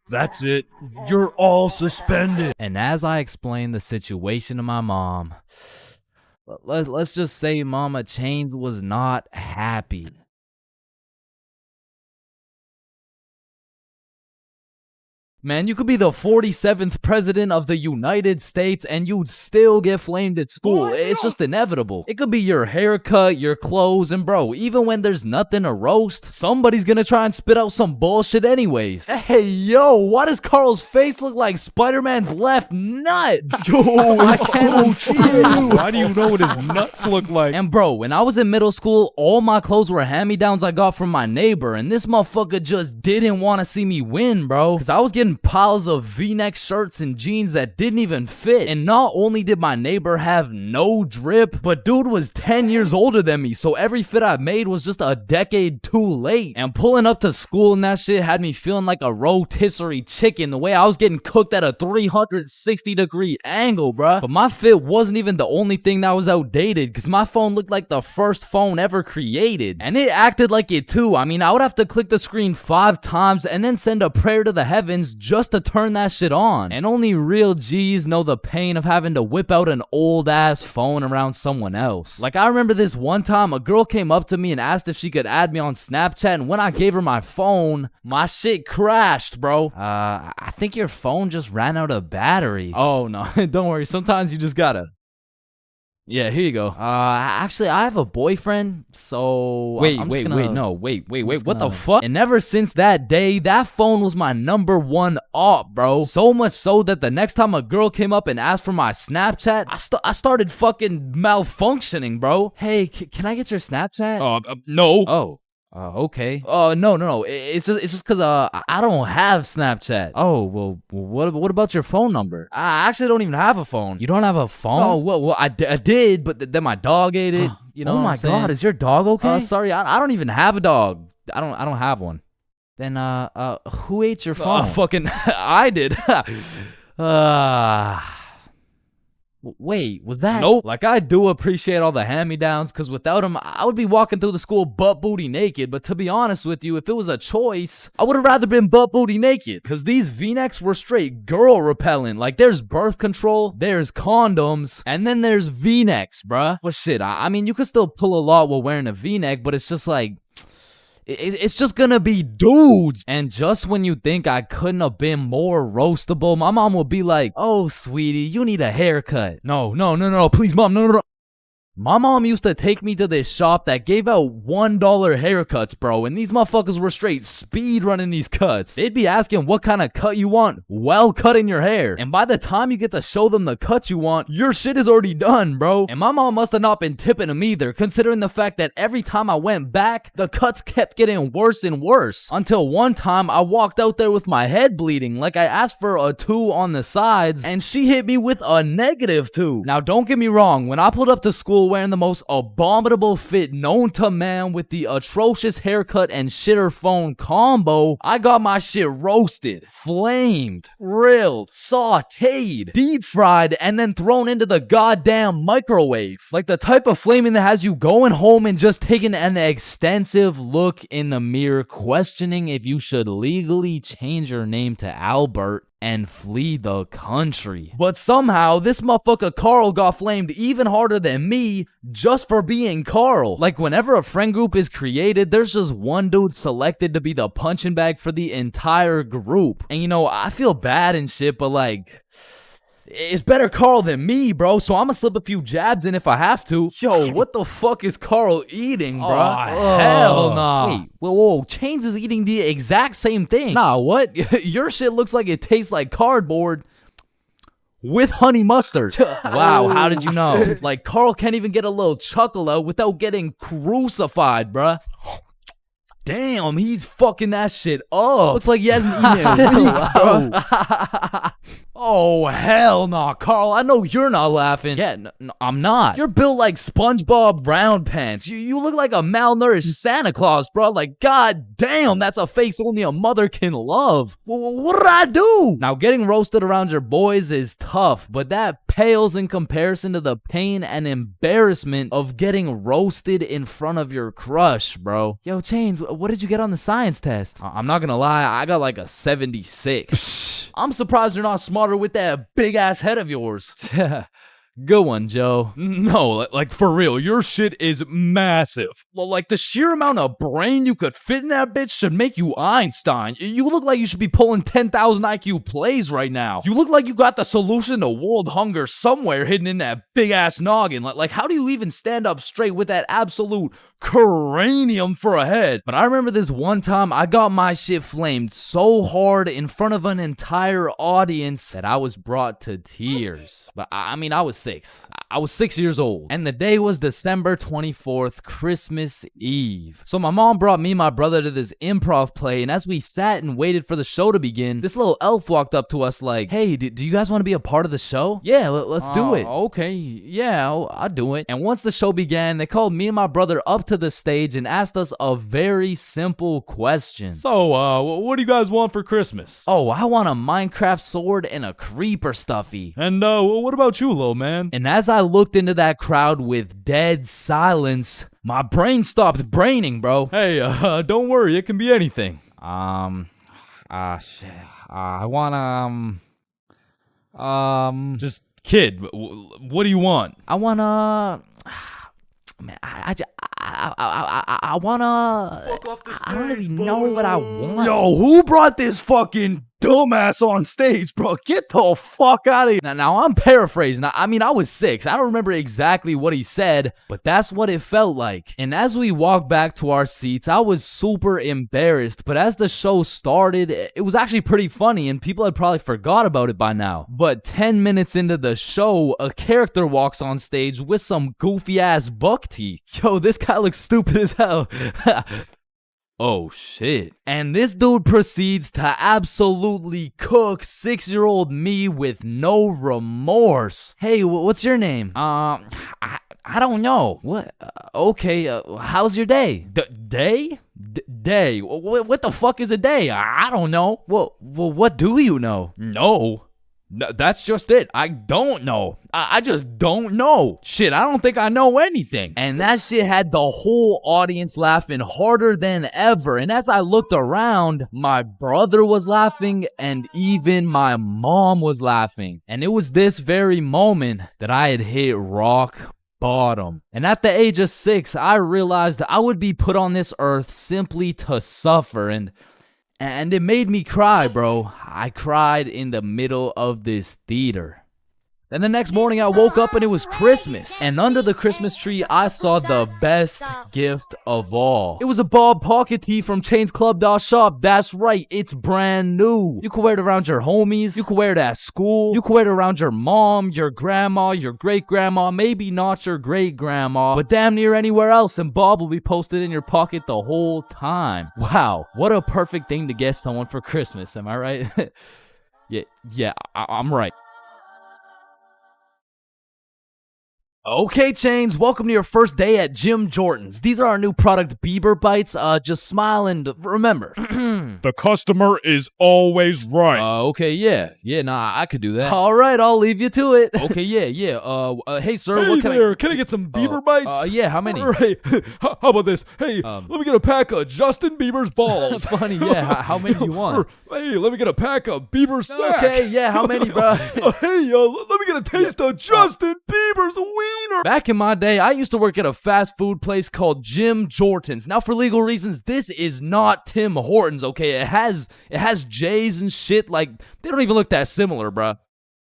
H: That's it. You're all suspended.
E: And as I explained the situation to my mom, let's just say Mama Chains was not happy. Man, you could be the 47th president of the United States and you'd still get flamed at school. It's just inevitable. It could be your haircut, your clothes, and bro, even when there's nothing to roast, somebody's gonna try and spit out some bullshit anyways. Hey, yo, why does Carl's face look like Spider-Man's left nut?
H: Yo, I can't see it. Why do you know what his nuts look like?
E: And bro, when I was in middle school, all my clothes were hand-me-downs I got from my neighbor, and this motherfucker just didn't want to see me win, bro. Cause I was getting piles of V-neck shirts and jeans that didn't even fit. And not only did my neighbor have no drip, but dude was 10 years older than me, so every fit I made was just a decade too late. And pulling up to school and that shit had me feeling like a rotisserie chicken, the way I was getting cooked at a 360-degree angle, bruh. But my fit wasn't even the only thing that was outdated, cause my phone looked like the first phone ever created. And it acted like it too. I mean, I would have to click the screen 5 times and then send a prayer to the heavens just to turn that shit on. And only real G's know the pain of having to whip out an old ass phone around someone else. Like, I remember this one time a girl came up to me and asked if she could add me on Snapchat, and when I gave her my phone, my shit crashed, bro. I think your phone just ran out of battery. Oh no, don't worry, sometimes you just gotta. Yeah, here you go. Actually, I have a boyfriend, so... Wait, what the fuck? And ever since that day, that phone was my #1 op, bro. So much so that the next time a girl came up and asked for my Snapchat, I started fucking malfunctioning, bro. Hey, can I get your Snapchat?
H: No.
E: Oh. Okay. No. It's just cause I don't have Snapchat. Oh, well, what about your phone number? I actually don't even have a phone. You don't have a phone? Oh, well, I did, but then my dog ate it. You know? Oh my God, is your dog okay? Sorry, I don't even have a dog. I don't have one. Then who ate your phone? Fucking I did. Wait, was that? Nope. Like, I do appreciate all the hand-me-downs, because without them, I would be walking through the school butt-booty naked. But to be honest with you, if it was a choice, I would have rather been butt-booty naked, because these V-necks were straight girl-repellent. Like, there's birth control, there's condoms, and then there's V-necks, bruh. Well, shit, I mean, you could still pull a lot while wearing a V-neck, but it's just like... It's just gonna be dudes. And just when you think I couldn't have been more roastable, my mom will be like, oh, sweetie, you need a haircut. No, please, mom, no. My mom used to take me to this shop that gave out $1 haircuts, bro, and these motherfuckers were straight speed running these cuts. They'd be asking what kind of cut you want while cutting your hair. And by the time you get to show them the cut you want, your shit is already done, bro. And my mom must have not been tipping them either, considering the fact that every time I went back, the cuts kept getting worse and worse. Until one time, I walked out there with my head bleeding, like I asked for a 2 on the sides, and she hit me with a -2. Now, don't get me wrong, when I pulled up to school wearing the most abominable fit known to man with the atrocious haircut and shitter phone combo, I got my shit roasted, flamed, grilled, sauteed, deep fried, and then thrown into the goddamn microwave. Like the type of flaming that has you going home and just taking an extensive look in the mirror, questioning if you should legally change your name to Albert and flee the country. But somehow, this motherfucker Carl got flamed even harder than me just for being Carl. Like, whenever a friend group is created, there's just one dude selected to be the punching bag for the entire group. And you know, I feel bad and shit, but like... it's better Carl than me, bro, so I'ma slip a few jabs in if I have to. Yo, what the fuck is Carl eating, bro? Oh, hell nah. Wait, whoa, Chains is eating the exact same thing. Nah, what? Your shit looks like it tastes like cardboard with honey mustard. Wow, how did you know? Like, Carl can't even get a little chuckle out without getting crucified, bruh. Damn, he's fucking that shit up. Looks like he hasn't eaten in weeks, bro. Oh, hell nah, Carl. I know you're not laughing. Yeah, no, I'm not. You're built like SpongeBob Round Pants. You look like a malnourished Santa Claus, bro. Like, god damn, that's a face only a mother can love. What did I do? Now, getting roasted around your boys is tough, but that pales in comparison to the pain and embarrassment of getting roasted in front of your crush, bro. Yo, Chains, what did you get on the science test? I'm not gonna lie, I got like a 76. I'm surprised you're not smarter with that big-ass head of yours. Good one, Joe.
D: No, like for real, your shit is massive.
E: Well, like the sheer amount of brain you could fit in that bitch should make you Einstein. You look like you should be pulling 10,000 IQ plays right now. You look like you got the solution to world hunger somewhere hidden in that big-ass noggin. Like how do you even stand up straight with that absolute cranium for a head? But I remember this one time I got my shit flamed so hard in front of an entire audience that I was brought to tears. But I mean, I was 6. I was 6 years old. And the day was December 24th, Christmas Eve. So my mom brought me and my brother to this improv play, and as we sat and waited for the show to begin, this little elf walked up to us like, hey, do you guys want to be a part of the show? Yeah, let's do it. Okay, yeah, I'll do it. And once the show began, they called me and my brother up to the stage and asked us a very simple question.
D: So, what do you guys want for Christmas?
E: Oh, I want a Minecraft sword and a creeper stuffy.
D: And, what about you, little man?
E: And as I looked into that crowd with dead silence, my brain stopped braining, bro.
D: Hey, don't worry, it can be anything.
E: Shit. I want,
D: Just, kid, what do you want?
E: I wanna... Man, I wanna... I don't really know what I want.
F: Yo, who brought this fucking dumbass on stage, bro? Get the fuck out of here.
E: Now I'm paraphrasing. I mean, I was 6. I don't remember exactly what he said, but that's what it felt like. And as we walked back to our seats, I was super embarrassed. But as the show started, it was actually pretty funny, and people had probably forgot about it by now. But 10 minutes into the show, a character walks on stage with some goofy-ass buck teeth. Yo, this guy looks stupid as hell.
D: Oh, shit.
E: And this dude proceeds to absolutely cook 6-year-old me with no remorse. Hey, what's your name? I don't know. What? Okay, how's your day? Day? Day? What the fuck is a day? I don't know. Well, what do you know?
D: No. That's just it. I don't know. I just don't know. Shit, I don't think I know anything.
E: And that shit had the whole audience laughing harder than ever. And as I looked around, my brother was laughing and even my mom was laughing. And it was this very moment that I had hit rock bottom. And at the age of 6, I realized I would be put on this earth simply to suffer. And it made me cry, bro. I cried in the middle of this theater. Then the next morning I woke up and it was Christmas. And under the Christmas tree, I saw the best gift of all. It was a Bob pocket tee from ChainsClub.shop. That's right, it's brand new. You can wear it around your homies. You can wear it at school. You can wear it around your mom, your grandma, your great-grandma, maybe not your great-grandma, but damn near anywhere else, and Bob will be posted in your pocket the whole time. Wow, what a perfect thing to get someone for Christmas, am I right? yeah, I'm right. Okay, Chains, welcome to your first day at Jim Jordan's. These are our new product, Bieber Bites. Just smile and remember.
D: The customer is always right.
E: Okay, yeah, nah, I could do that. All right, I'll leave you to it. Okay, yeah. Hey, sir,
H: hey
E: what can
H: there, can I get some Bieber Bites?
E: Yeah, how many?
H: Right. How about this? Hey, let me get a pack of Justin Bieber's balls.
E: That's funny, yeah. How many do you want?
H: Hey, let me get a pack of Bieber's sack.
E: Okay, yeah, how many, bro?
H: Hey, let me get a taste of Justin Bieber's wiener.
E: Back in my day, I used to work at a fast food place called Jim Jordan's. Now, for legal reasons, this is not Tim Hortons, okay? It has J's and shit. Like, they don't even look that similar, bruh.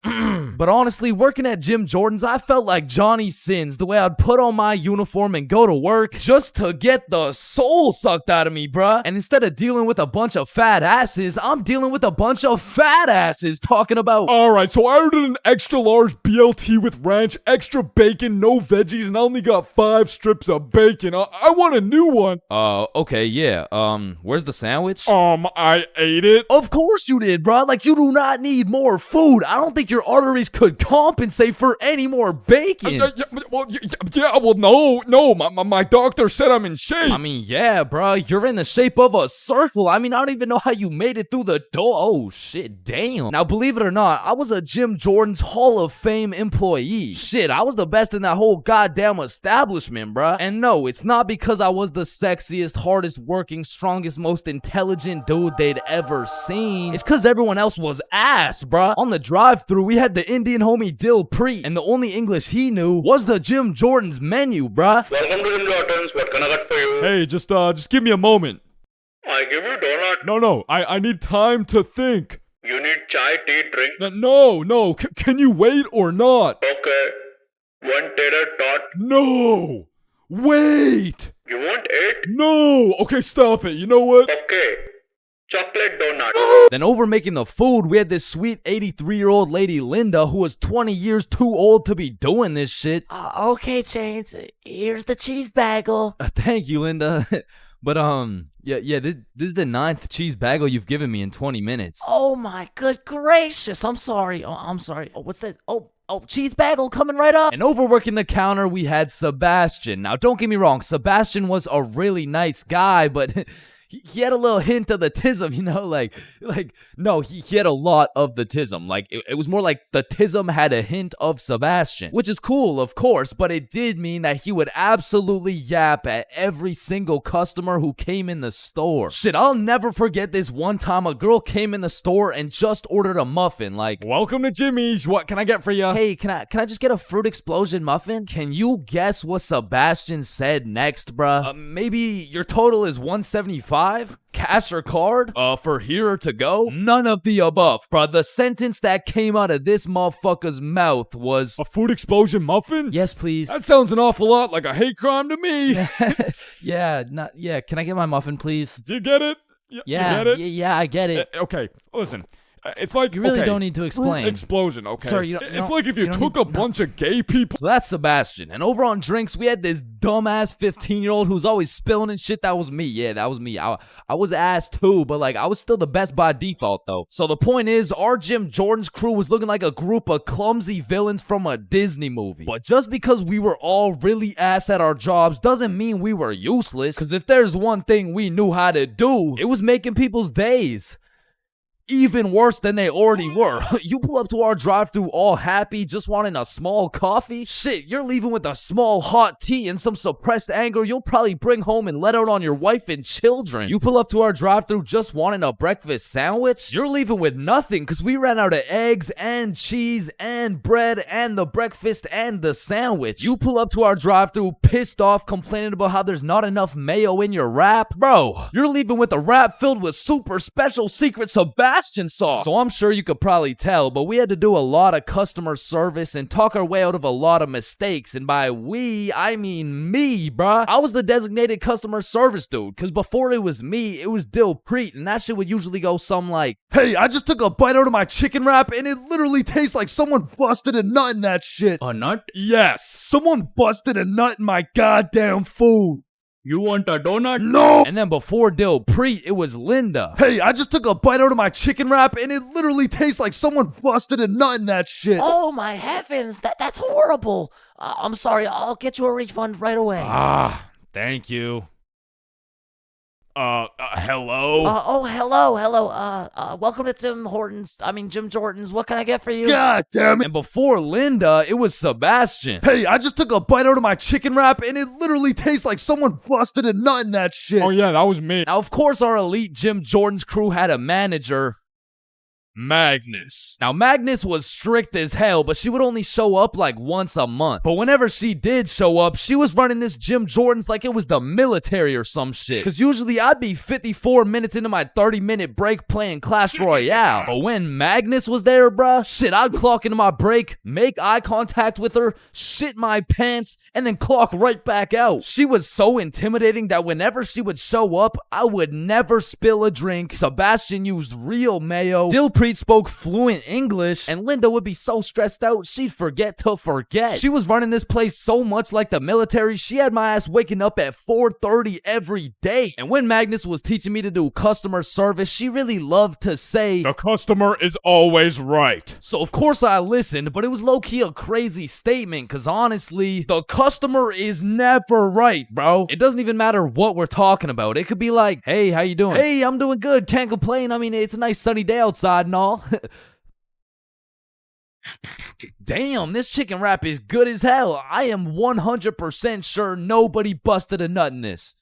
E: But honestly, working at Jim Jordan's, I felt like Johnny Sins, the way I'd put on my uniform and go to work just to get the soul sucked out of me, bruh. And instead of dealing with a bunch of fat asses, I'm dealing with a bunch of fat asses talking about...
H: Alright, so I ordered an extra large BLT with ranch, extra bacon, no veggies, and I only got 5 strips of bacon. I want a new one.
E: Okay, yeah. Where's the sandwich?
H: I ate it.
F: Of course you did, bruh. Like, you do not need more food. I don't think
E: think your arteries could compensate for any more bacon?
D: No, my doctor said I'm in shape.
E: I mean, yeah, bro, you're in the shape of a circle. I mean, I don't even know how you made it through the door. Oh, shit, damn. Now, believe it or not, I was a Jim Jordan's Hall of Fame employee. Shit, I was the best in that whole goddamn establishment, bruh. And no, it's not because I was the sexiest, hardest working, strongest, most intelligent dude they'd ever seen. It's because everyone else was ass, bruh. On the drive-thru, we had the Indian homie Dil Preet, and the only English he knew was the Jim Jordan's menu, bruh.
S: Welcome to Jim Jordan's. What can I get for you?
D: Hey, just give me a moment.
S: I give you donut.
D: No, I need time to think.
S: You need chai, tea, drink?
D: No, can you wait or not?
S: Okay. One tater tot.
D: No! Wait!
S: You want it?
D: No! Okay, stop it. You know what?
S: Okay. Chocolate donut.
E: Then over making the food, we had this sweet 83-year-old lady Linda who was 20 years too old to be doing this shit.
O: Okay, Chains, here's the cheese bagel.
E: Thank you, Linda. But yeah, this is the 9th cheese bagel you've given me in 20 minutes.
O: Oh my good gracious, I'm sorry. I'm sorry. Oh, what's this? Oh, cheese bagel coming right up.
E: And overworking the counter, we had Sebastian. Now, don't get me wrong, Sebastian was a really nice guy, but he had a little hint of the tism, you know, no, he had a lot of the tism. Like, it was more like the tism had a hint of Sebastian, which is cool, of course, but it did mean that he would absolutely yap at every single customer who came in the store. Shit, I'll never forget this one time a girl came in the store and just ordered a muffin, like,
D: welcome to Jimmy's, what can I get for you?
E: Hey, can I just get a fruit explosion muffin? Can you guess what Sebastian said next, bruh? Maybe your total is $175? Cash or card? For here or to go? None of the above, bruh. The sentence that came out of this motherfucker's mouth was,
D: a food explosion muffin?
E: Yes, please.
D: That sounds an awful lot like a hate crime to me.
E: Yeah, can I get my muffin, please?
D: Do you get it?
E: Yeah,
D: you get it?
E: Yeah, I get it.
D: Okay, listen. It's like,
E: you really don't need to explain.
D: Explosion, okay.
E: Sir,
D: it's like if you took a bunch of gay people.
E: So that's Sebastian. And over on drinks, we had this dumbass 15-year-old who's always spilling and shit. That was me. Yeah, that was me. I was ass too, but like I was still the best by default though. So the point is, our Jim Jordan's crew was looking like a group of clumsy villains from a Disney movie. But just because we were all really ass at our jobs doesn't mean we were useless. Because if there's one thing we knew how to do, it was making people's days even worse than they already were. You pull up to our drive-thru all happy, just wanting a small coffee? Shit, you're leaving with a small hot tea and some suppressed anger you'll probably bring home and let out on your wife and children. You pull up to our drive-thru just wanting a breakfast sandwich? You're leaving with nothing because we ran out of eggs and cheese and bread and the breakfast and the sandwich. You pull up to our drive-thru pissed off, complaining about how there's not enough mayo in your wrap? Bro, you're leaving with a wrap filled with super special secret Sebastian sauce. So I'm sure you could probably tell, but we had to do a lot of customer service and talk our way out of a lot of mistakes. And by we, I mean me, bruh. I was the designated customer service dude, because before it was me, it was Dil Preet, and that shit would usually go something like,
F: hey, I just took a bite out of my chicken wrap, and it literally tastes like someone busted a nut in that shit.
S: A nut?
F: Yes. Someone busted a nut in my goddamn food.
S: You want a donut?
F: No!
E: And then before Dil Preet, it was Linda.
F: Hey, I just took a bite out of my chicken wrap, and it literally tastes like someone busted a nut in that shit.
O: Oh my heavens, that's horrible. I'm sorry, I'll get you a refund right away.
D: Thank you. Hello?
O: Hello. Welcome to Jim Jordan's. What can I get for you?
F: God damn it.
E: And before Linda, it was Sebastian.
F: Hey, I just took a bite out of my chicken wrap, and it literally tastes like someone busted a nut in that shit.
D: Oh yeah, that was me.
E: Now, of course, our elite Jim Jordan's crew had a manager,
D: Magnus.
E: Now, Magnus was strict as hell, but she would only show up like once a month. But whenever she did show up, she was running this Jim Jordan's like it was the military or some shit. Because usually I'd be 54 minutes into my 30-minute break playing Clash Royale. But when Magnus was there, bruh, shit, I'd clock into my break, make eye contact with her, shit my pants, and then clock right back out. She was so intimidating that whenever she would show up, I would never spill a drink. Sebastian used real mayo. Dil Preet street spoke fluent English, and Linda would be so stressed out, she'd forget to forget. She was running this place so much like the military, she had my ass waking up at 4:30 every day. And when Magnus was teaching me to do customer service, she really loved to say,
D: "The customer is always right."
E: So of course I listened, but it was low-key a crazy statement, cause honestly, the customer is never right, bro. It doesn't even matter what we're talking about. It could be like, "Hey, how you doing?" "Hey, I'm doing good, can't complain. I mean, it's a nice sunny day outside and all." Damn, this chicken wrap is good as hell. I am 100% sure nobody busted a nut in this.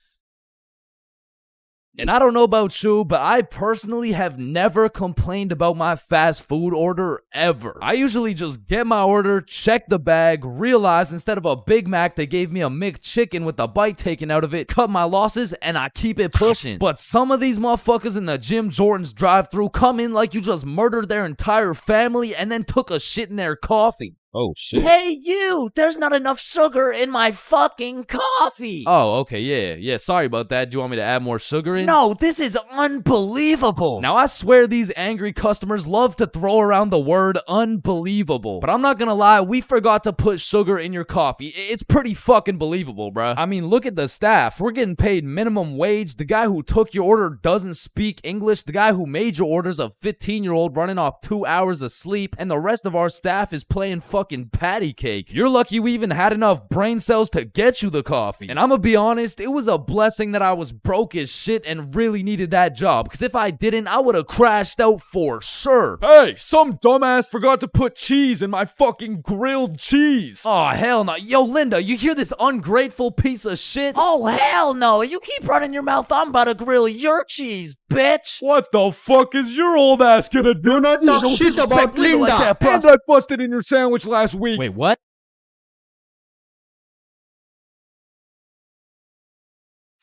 E: And I don't know about you, but I personally have never complained about my fast food order ever. I usually just get my order, check the bag, realize instead of a Big Mac, they gave me a McChicken with a bite taken out of it, cut my losses, and I keep it pushing. But some of these motherfuckers in the Jim Jordan's drive-thru come in like you just murdered their entire family and then took a shit in their coffee.
D: Oh, shit.
O: Hey, you! There's not enough sugar in my fucking coffee!
E: Oh, okay, yeah, sorry about that. Do you want me to add more sugar in?
O: No, this is unbelievable!
E: Now, I swear these angry customers love to throw around the word unbelievable. But I'm not gonna lie, we forgot to put sugar in your coffee. It's pretty fucking believable, bruh. I mean, look at the staff. We're getting paid minimum wage. The guy who took your order doesn't speak English. The guy who made your order's a 15-year-old running off 2 hours of sleep. And the rest of our staff is playing fucking patty cake. You're lucky we even had enough brain cells to get you the coffee. And I'm gonna be honest, it was a blessing that I was broke as shit and really needed that job, because if I didn't, I would have crashed out for sure.
D: Hey, some dumbass forgot to put cheese in my fucking grilled cheese.
E: Oh, hell no. Yo, Linda, you hear this ungrateful piece of shit?
O: Oh, hell no. You keep running your mouth, I'm about to grill your cheese, bitch.
D: What the fuck is your old ass gonna do?
M: Do not talk shit about Linda.
D: Like that, and I busted in your sandwich last week.
E: Wait, what?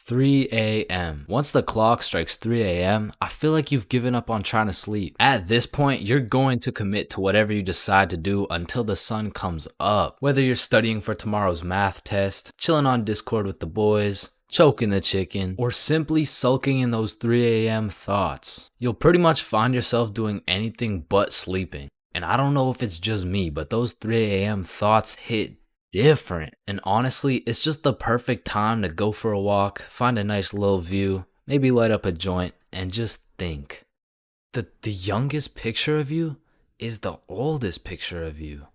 C: 3 a.m. Once the clock strikes 3 a.m., I feel like you've given up on trying to sleep. At this point, you're going to commit to whatever you decide to do until the sun comes up. Whether you're studying for tomorrow's math test, chilling on Discord with the boys, choking the chicken, or simply sulking in those 3 a.m. thoughts, you'll pretty much find yourself doing anything but sleeping. And I don't know if it's just me, but those 3 a.m. thoughts hit different. And honestly, it's just the perfect time to go for a walk, find a nice little view, maybe light up a joint, and just think. The youngest picture of you is the oldest picture of you.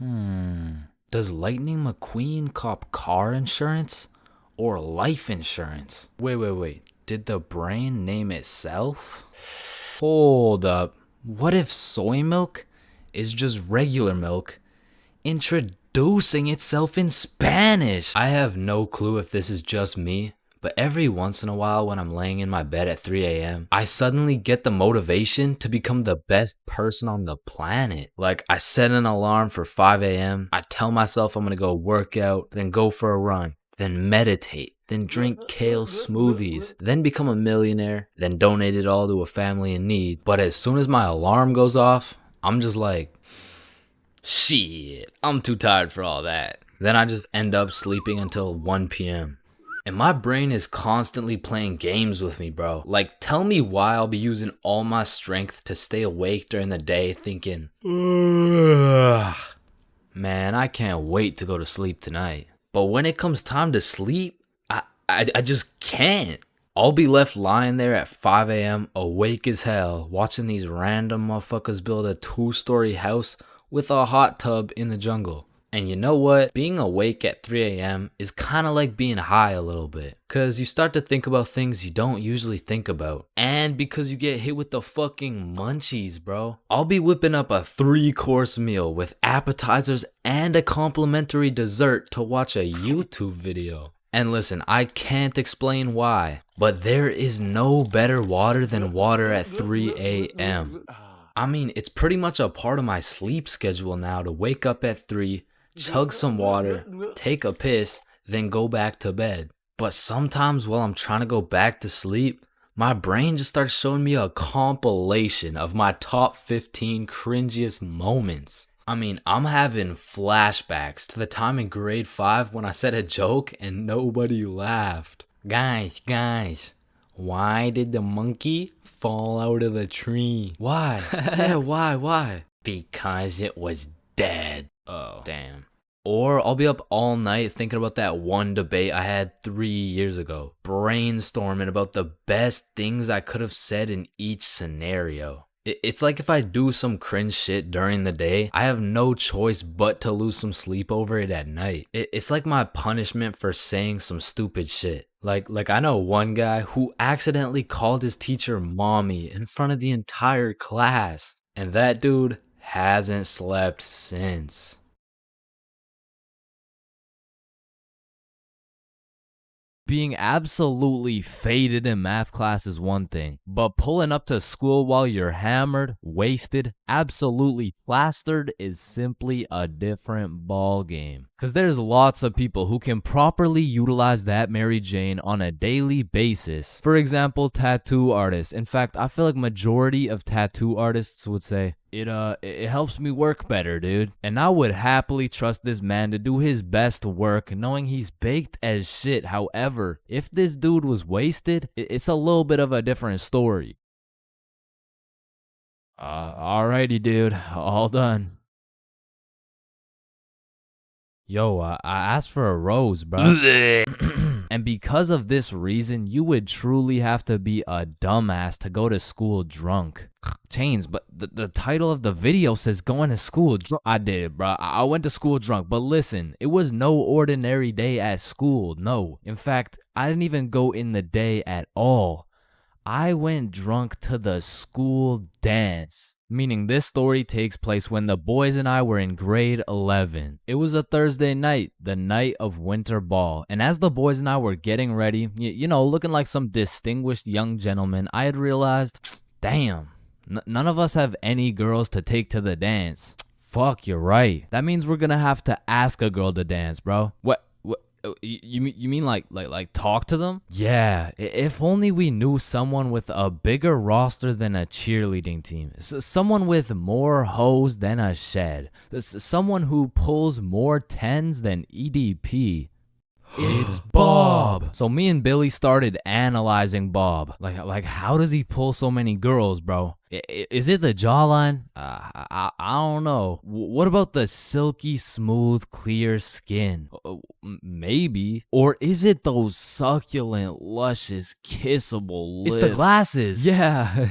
C: Does Lightning McQueen cop car insurance or life insurance? Wait. Did the brain name itself? Hold up. What if soy milk is just regular milk introducing itself in Spanish? I have no clue if this is just me, but every once in a while when I'm laying in my bed at 3 a.m., I suddenly get the motivation to become the best person on the planet. Like, I set an alarm for 5 a.m., I tell myself I'm gonna go work out, then go for a run, then meditate, then drink kale smoothies, then become a millionaire, then donate it all to a family in need. But as soon as my alarm goes off, I'm just like, shit, I'm too tired for all that. Then I just end up sleeping until 1 p.m. And my brain is constantly playing games with me, bro. Like, tell me why I'll be using all my strength to stay awake during the day thinking, ugh, man, I can't wait to go to sleep tonight. But when it comes time to sleep, I just can't. I'll be left lying there at 5 a.m. awake as hell, watching these random motherfuckers build a 2-story house with a hot tub in the jungle. And you know what? Being awake at 3 a.m. is kind of like being high a little bit. Cause you start to think about things you don't usually think about. And because you get hit with the fucking munchies, bro. I'll be whipping up a 3-course meal with appetizers and a complimentary dessert to watch a YouTube video. And listen, I can't explain why, but there is no better water than water at 3 a.m. I mean, it's pretty much a part of my sleep schedule now to wake up at 3, chug some water, take a piss, then go back to bed. But sometimes while I'm trying to go back to sleep, my brain just starts showing me a compilation of my top 15 cringiest moments. I mean, I'm having flashbacks to the time in grade 5 when I said a joke and nobody laughed. Guys, Why did the monkey fall out of the tree? Why? Yeah, why? Because it was dead. Oh, damn. Or I'll be up all night thinking about that one debate I had 3 years ago, brainstorming about the best things I could have said in each scenario. It's like if I do some cringe shit during the day, I have no choice but to lose some sleep over it at night. It's like my punishment for saying some stupid shit. Like I know one guy who accidentally called his teacher mommy in front of the entire class, and that dude hasn't slept since.
E: Being absolutely faded in math class is one thing, but pulling up to school while you're hammered, wasted, absolutely plastered is simply a different ball game. Cause there's lots of people who can properly utilize that Mary Jane on a daily basis. For example, tattoo artists. In fact, I feel like majority of tattoo artists would say, it helps me work better, dude. And I would happily trust this man to do his best work knowing he's baked as shit. However, if this dude was wasted, it's a little bit of a different story. Alrighty, dude. All done. Yo, I asked for a rose, bro. And because of this reason, you would truly have to be a dumbass to go to school drunk. Chains, but the title of the video says going to school drunk. I did, bro. I went to school drunk, but listen, it was no ordinary day at school. No. In fact, I didn't even go in the day at all. I went drunk to the school dance. Meaning this story takes place when the boys and I were in grade 11. It was a Thursday night, the night of winter ball. And as the boys and I were getting ready, you know, looking like some distinguished young gentlemen, I had realized, damn, none of us have any girls to take to the dance. Fuck, you're right. That means we're gonna have to ask a girl to dance, bro. What? You mean like talk to them? Yeah, if only we knew someone with a bigger roster than a cheerleading team. Someone with more hoes than a shed. Someone who pulls more tens than EDP. It's Bob. So me and Billy started analyzing Bob. Like how does he pull so many girls, bro? Is it the jawline? I don't know. What about the silky, smooth, clear skin? Maybe. Or is it those succulent, luscious, kissable lips? It's the glasses. Yeah,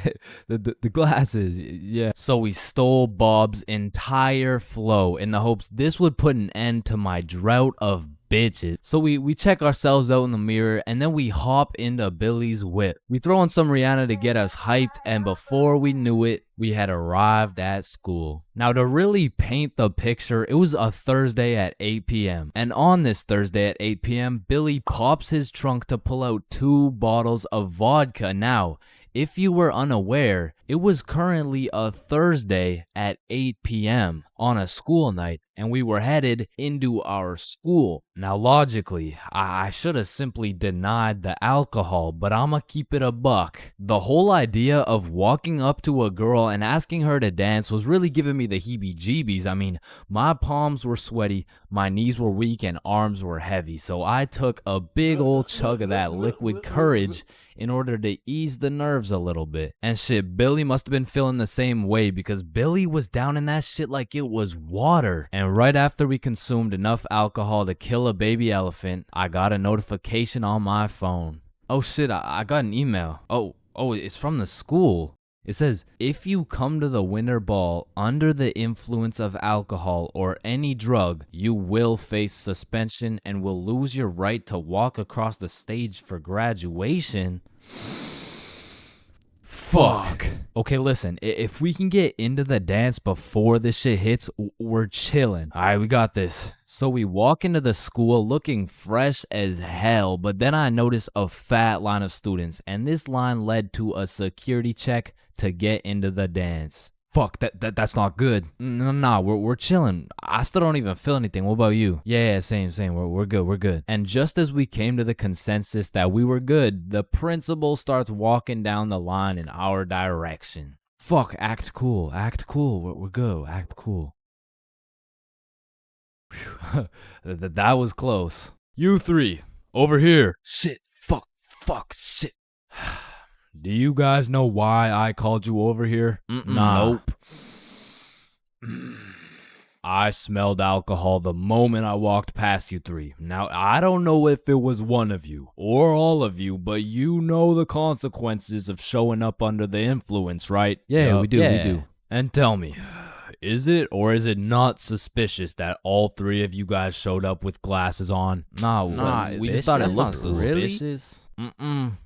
E: the glasses. Yeah. So we stole Bob's entire flow in the hopes this would put an end to my drought of bitches. So we check ourselves out in the mirror and then we hop into Billy's whip. We throw on some Rihanna to get us hyped, and before we knew it, we had arrived at school. Now to really paint the picture, it was a Thursday at 8 p.m. And on this Thursday at 8 p.m., Billy pops his trunk to pull out 2 bottles of vodka. Now, if you were unaware, it was currently a Thursday at 8 p.m. on a school night, and we were headed into our school. Now, logically, I should have simply denied the alcohol, but I'ma keep it a buck. The whole idea of walking up to a girl and asking her to dance was really giving me the heebie-jeebies. I mean, my palms were sweaty, my knees were weak, and arms were heavy, so I took a big old chug of that liquid courage in order to ease the nerves a little bit. And shit, Billy must have been feeling the same way because Billy was down in that shit like it was water. And right after we consumed enough alcohol to kill a baby elephant, I got a notification on my phone. Oh shit, I got an email. Oh, it's from the school. It says, if you come to the winter ball under the influence of alcohol or any drug, you will face suspension and will lose your right to walk across the stage for graduation. Fuck. Okay, listen, if we can get into the dance before this shit hits, we're chilling. All right, we got this. So we walk into the school looking fresh as hell, but then I notice a fat line of students, and this line led to a security check to get into the dance. Fuck, that's not good. Nah, we're chilling. I still don't even feel anything. What about you? Yeah, same. We're good. And just as we came to the consensus that we were good, the principal starts walking down the line in our direction. Fuck, act cool. We're good. Act cool. Whew. That was close. You 3, over here. Shit, fuck, shit.
D: Do you guys know why I called you over here?
A: Nah.
D: Nope. I smelled alcohol the moment I walked past you three. Now, I don't know if it was one of you or all of you, but you know the consequences of showing up under the influence, right?
A: Yeah, we do.
D: And tell me, is it or is it not suspicious that all three of you guys showed up with glasses on?
A: Nah, we just thought it looked suspicious.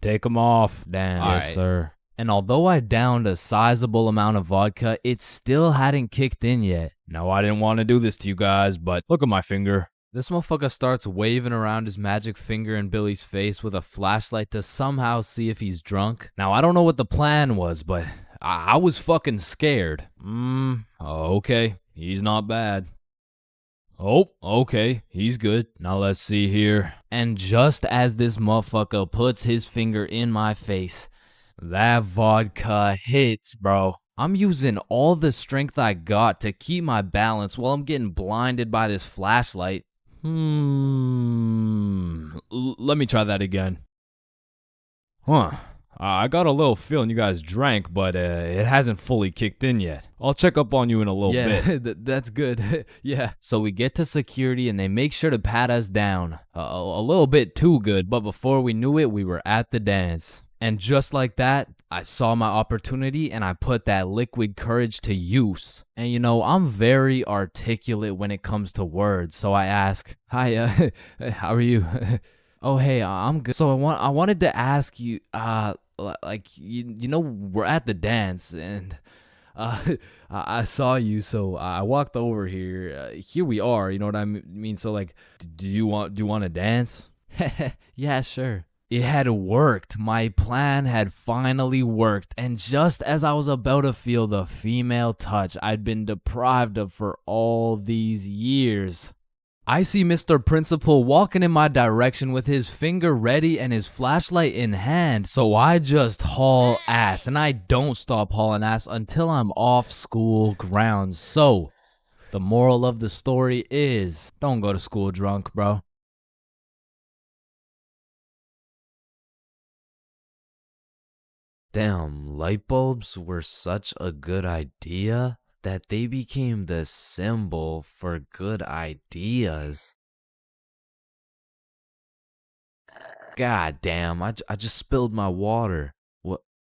D: Take them off, Dan.
A: Yes, sir.
C: And although I downed a sizable amount of vodka, it still hadn't kicked in yet.
D: Now, I didn't want to do this to you guys, but look at my finger.
C: This motherfucker starts waving around his magic finger in Billy's face with a flashlight to somehow see if he's drunk. Now, I don't know what the plan was, but I was fucking scared.
D: Okay, he's not bad. Oh, okay, he's good. Now let's see here.
C: And just as this motherfucker puts his finger in my face, that vodka hits, bro. I'm using all the strength I got to keep my balance while I'm getting blinded by this flashlight.
D: Let me try that again. I got a little feeling you guys drank, but it hasn't fully kicked in yet. I'll check up on you in a little bit.
C: Yeah, that's good. Yeah. So we get to security and they make sure to pat us down. A little bit too good, but before we knew it, we were at the dance. And just like that, I saw my opportunity and I put that liquid courage to use. And you know, I'm very articulate when it comes to words, so I ask, "Hi, how are you?" "Oh, hey, I'm good." So I wanted to ask you, like, you know, we're at the dance and I saw you, so I walked over here. Here we are, you know what I mean? So like, do you want to dance? Yeah, sure. It had worked. My plan had finally worked. And just as I was about to feel the female touch I'd been deprived of for all these years, I see Mr. Principal walking in my direction with his finger ready and his flashlight in hand. So I just haul ass, and I don't stop hauling ass until I'm off school grounds. So the moral of the story is, don't go to school drunk, bro. Damn, light bulbs were such a good idea that they became the symbol for good ideas. God damn, I just spilled my water.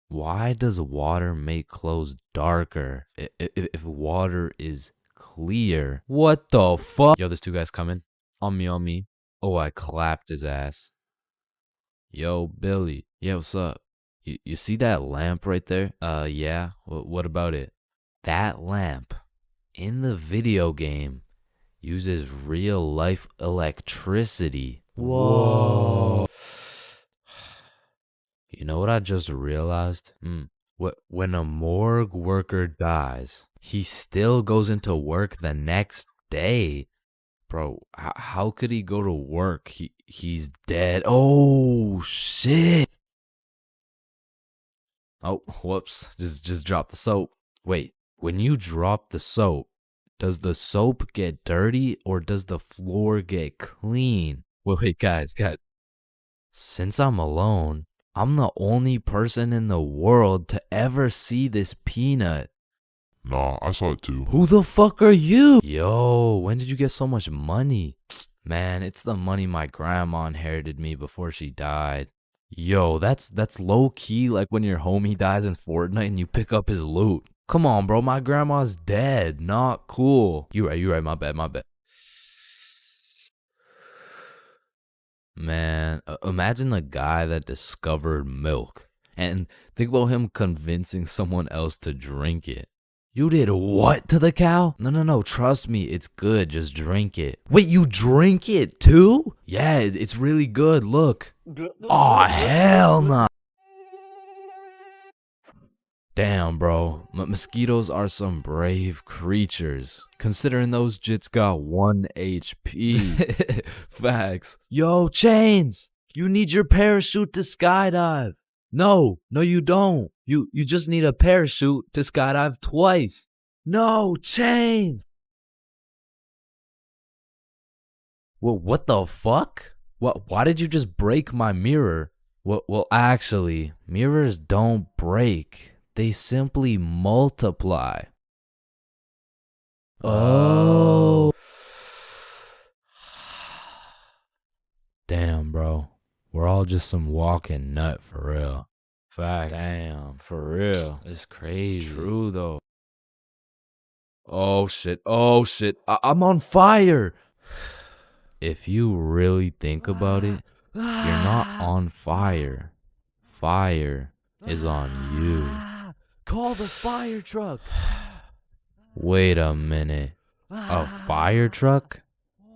C: Why does water make clothes darker if water is clear? What the fuck? Yo, there's two guys coming. On me. Oh, I clapped his ass. Yo, Billy. Yeah, what's up? You see that lamp right there? Yeah. What about it? That lamp in the video game uses real life electricity. Whoa. You know what I just realized? When a morgue worker dies, he still goes into work the next day. Bro, how could he go to work? He's dead. Oh, shit. Oh, whoops. Just dropped the soap. Wait, when you drop the soap, does the soap get dirty or does the floor get clean? Wait, guys. Since I'm alone, I'm the only person in the world to ever see this peanut.
T: Nah, I saw it too.
C: Who the fuck are you? Yo, when did you get so much money? Man, it's the money my grandma inherited me before she died. Yo, that's low key like when your homie dies in Fortnite and you pick up his loot. Come on, bro, my grandma's dead. Not cool. You right, my bad. Man, imagine the guy that discovered milk and think about him convincing someone else to drink it. You did what to the cow? No, trust me, it's good, just drink it. Wait, you drink it too? Yeah, it's really good, look. Aw, hell nah. Damn, bro, mosquitoes are some brave creatures, considering those jits got 1 HP. Facts. Yo, Chains, you need your parachute to skydive. No, you don't. You just need a parachute to skydive twice. No, Chains. Well, what the fuck? Why did you just break my mirror?
A: Well, actually, mirrors don't break. They simply multiply. Oh. Damn, bro. We're all just some walking nut for real.
C: Facts.
A: Damn, for real.
C: It's crazy.
A: It's true, though. Oh, shit. Oh, shit. I'm on fire. If you really think about it, you're not on fire. Fire is on you.
E: Call the fire truck.
A: Wait a minute. A fire truck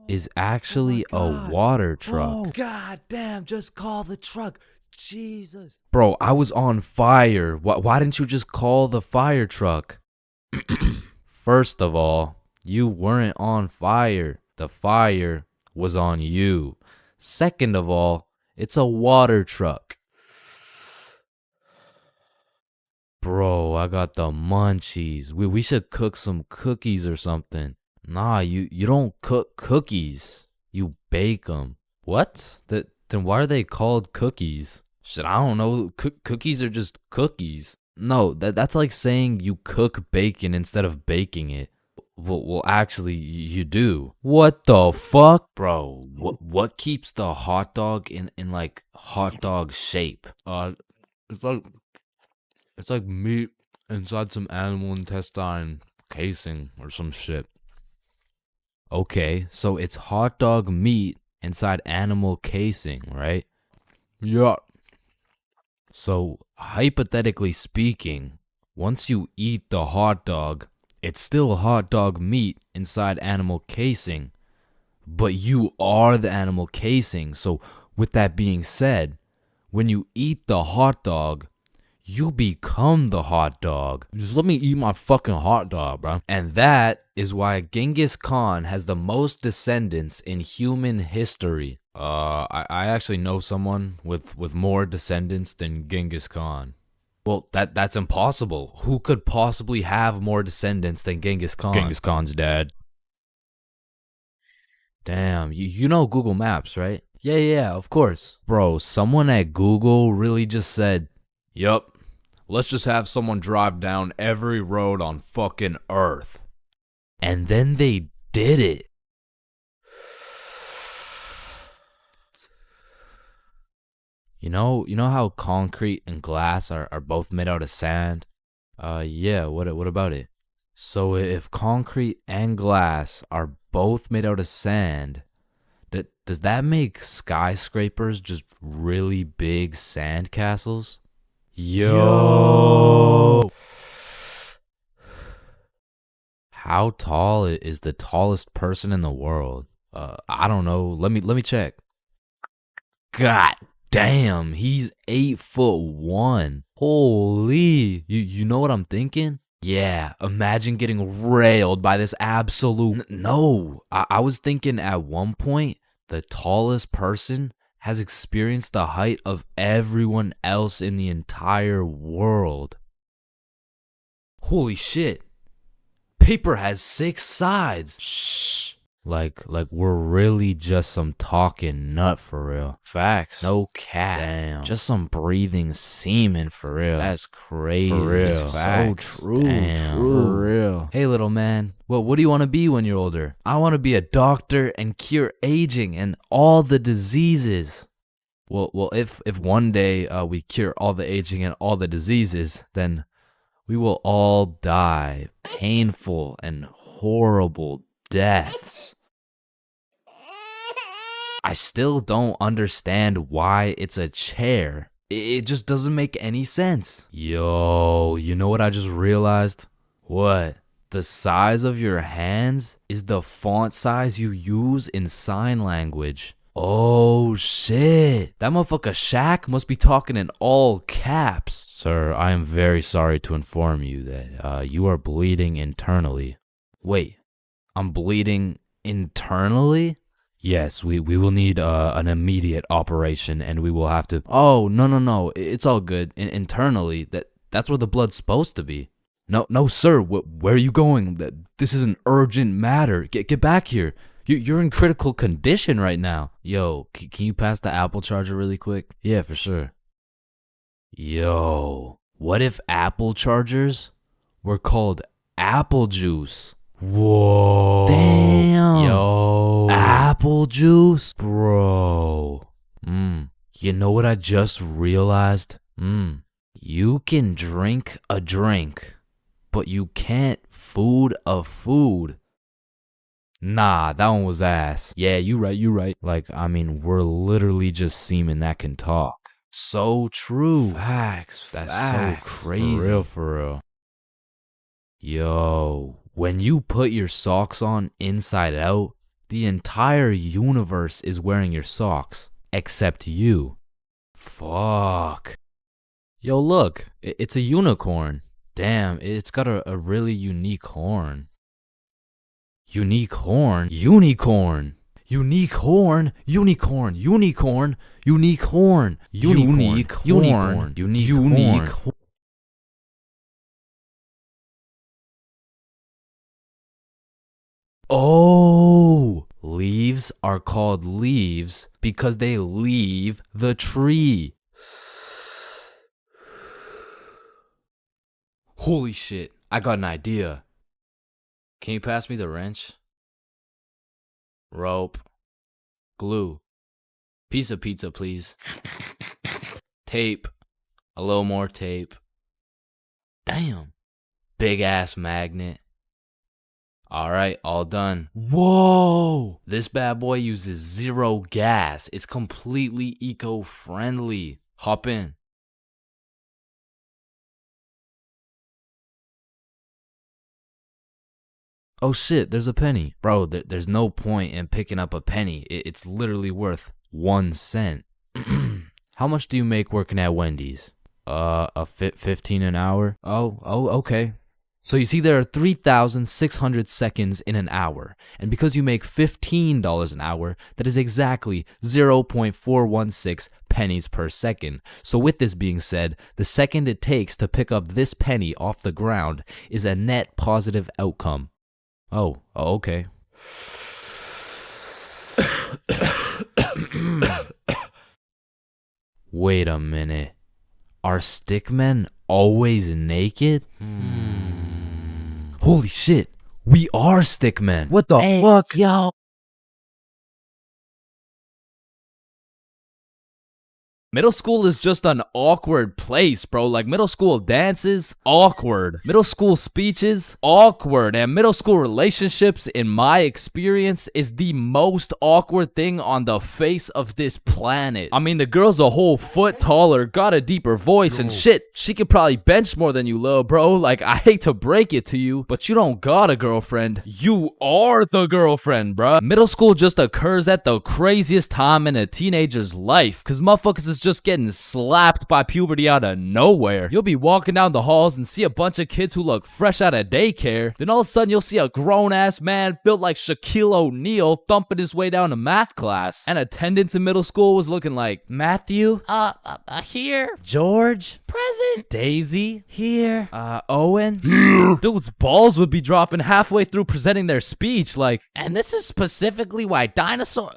A: is actually a water truck.
E: Oh, god damn, just call the truck. Jesus.
A: Bro, I was on fire. Why didn't you just call the fire truck? First of all, you weren't on fire. The fire was on you. Second of all, it's a water truck. Bro, I got the munchies. We should cook some cookies or something. Nah, you don't cook cookies. You bake them. What? Then why are they called cookies? Shit, I don't know. Cookies are just cookies. No, that's like saying you cook bacon instead of baking it. Well, actually, you do. What the fuck?
C: Bro, what keeps the hot dog in like hot dog shape?
A: It's like meat inside some animal intestine casing or some shit. Okay, so it's hot dog meat inside animal casing, right?
H: Yeah.
A: So, hypothetically speaking, once you eat the hot dog, it's still hot dog meat inside animal casing, but you are the animal casing. So, with that being said, when you eat the hot dog, you become the hot dog.
H: Just let me eat my fucking hot dog, bro.
A: And that is why Genghis Khan has the most descendants in human history. I actually know someone with more descendants than Genghis Khan. Well, that's impossible. Who could possibly have more descendants than Genghis Khan?
H: Genghis Khan's dad.
A: Damn, you know Google Maps, right? Yeah, of course. Bro, someone at Google really just said,
H: yup, let's just have someone drive down every road on fucking Earth.
A: And then they did it. You know how concrete and glass are both made out of sand? Yeah, what about it? So if concrete and glass are both made out of sand, does that make skyscrapers just really big sand castles? Yo! How tall is the tallest person in the world? I don't know. Let me check. God damn, he's 8'1". Holy, you know what I'm thinking? Yeah, imagine getting railed by this absolute. No, I was thinking at one point the tallest person has experienced the height of everyone else in the entire world. Holy shit. Paper has 6 sides. Shh. Like we're really just some talking nut for real.
C: Facts.
A: No cap.
C: Damn.
A: Just some breathing semen for real.
C: That's crazy.
A: For real.
C: So
A: true. Damn. For real. Hey, little man. Well, what do you want to be when you're older? I want to be a doctor and cure aging and all the diseases. Well, if one day we cure all the aging and all the diseases, then we will all die painful and horrible deaths. I still don't understand why it's a chair. It just doesn't make any sense. Yo, you know what I just realized? What? The size of your hands is the font size you use in sign language. Oh shit. That motherfucker Shaq must be talking in all caps. Sir, I am very sorry to inform you that you are bleeding internally. Wait, I'm bleeding internally? Yes, we will need an immediate operation and we will have to. Oh, no. It's all good. Internally, that's where the blood's supposed to be. No, sir. Where are you going? This is an urgent matter. Get back here. You're in critical condition right now. Yo, can you pass the Apple charger really quick? Yeah, for sure. Yo, what if apple chargers were called apple juice? Whoa.
O: Damn.
A: Yo. Apple juice? Bro. You know what I just realized? You can drink a drink, but you can't food a food. Nah, that one was ass. Yeah, you right. Like, I mean, we're literally just semen that can talk. So true. Facts. That's so crazy. For real. Yo, when you put your socks on inside out, the entire universe is wearing your socks, except you. Fuck. Yo, look, it's a unicorn. Damn, it's got a really unique horn. Unique horn? Unicorn. Unique horn. Unicorn. Unicorn. Unique horn. Unique horn. Unique horn. Oh, leaves are called leaves because they leave the tree. Holy shit, I got an idea. Can you pass me the wrench? Rope. Glue. Piece of pizza, please. Tape. A little more tape. Damn. Big ass magnet. Alright, all done. Whoa! This bad boy uses 0 gas. It's completely eco-friendly. Hop in. Oh shit, there's a penny. Bro, there's no point in picking up a penny. It's literally worth 1 cent. How much do you make working at Wendy's? 15 an hour? Oh, okay. So you see there are 3,600 seconds in an hour. And because you make $15 an hour, that is exactly 0.416 pennies per second. So with this being said, the second it takes to pick up this penny off the ground is a net positive outcome. Oh, okay. Wait a minute. Are stickmen always naked? Holy shit, we are stickmen.
O: What the fuck?
A: Yo. Middle school is just an awkward place, bro. Like, middle school dances, awkward. Middle school speeches, awkward. And middle school relationships, in my experience, is the most awkward thing on the face of this planet. I mean, the girl's a whole foot taller, got a deeper voice, and shit, she could probably bench more than you, lil' bro. Like, I hate to break it to you, but you don't got a girlfriend. You are the girlfriend, bruh. Middle school just occurs at the craziest time in a teenager's life, because motherfuckers is just getting slapped by puberty out of nowhere. You'll be walking down the halls and see a bunch of kids who look fresh out of daycare. Then all of a sudden you'll see a grown-ass man built like Shaquille O'Neal thumping his way down to math class. And attendance in middle school was looking like, Matthew?
O: Here.
A: George?
O: Present.
A: Daisy? Here. Owen? Here. Dude's balls would be dropping halfway through presenting their speech, like,
O: and this is specifically why dinosaurs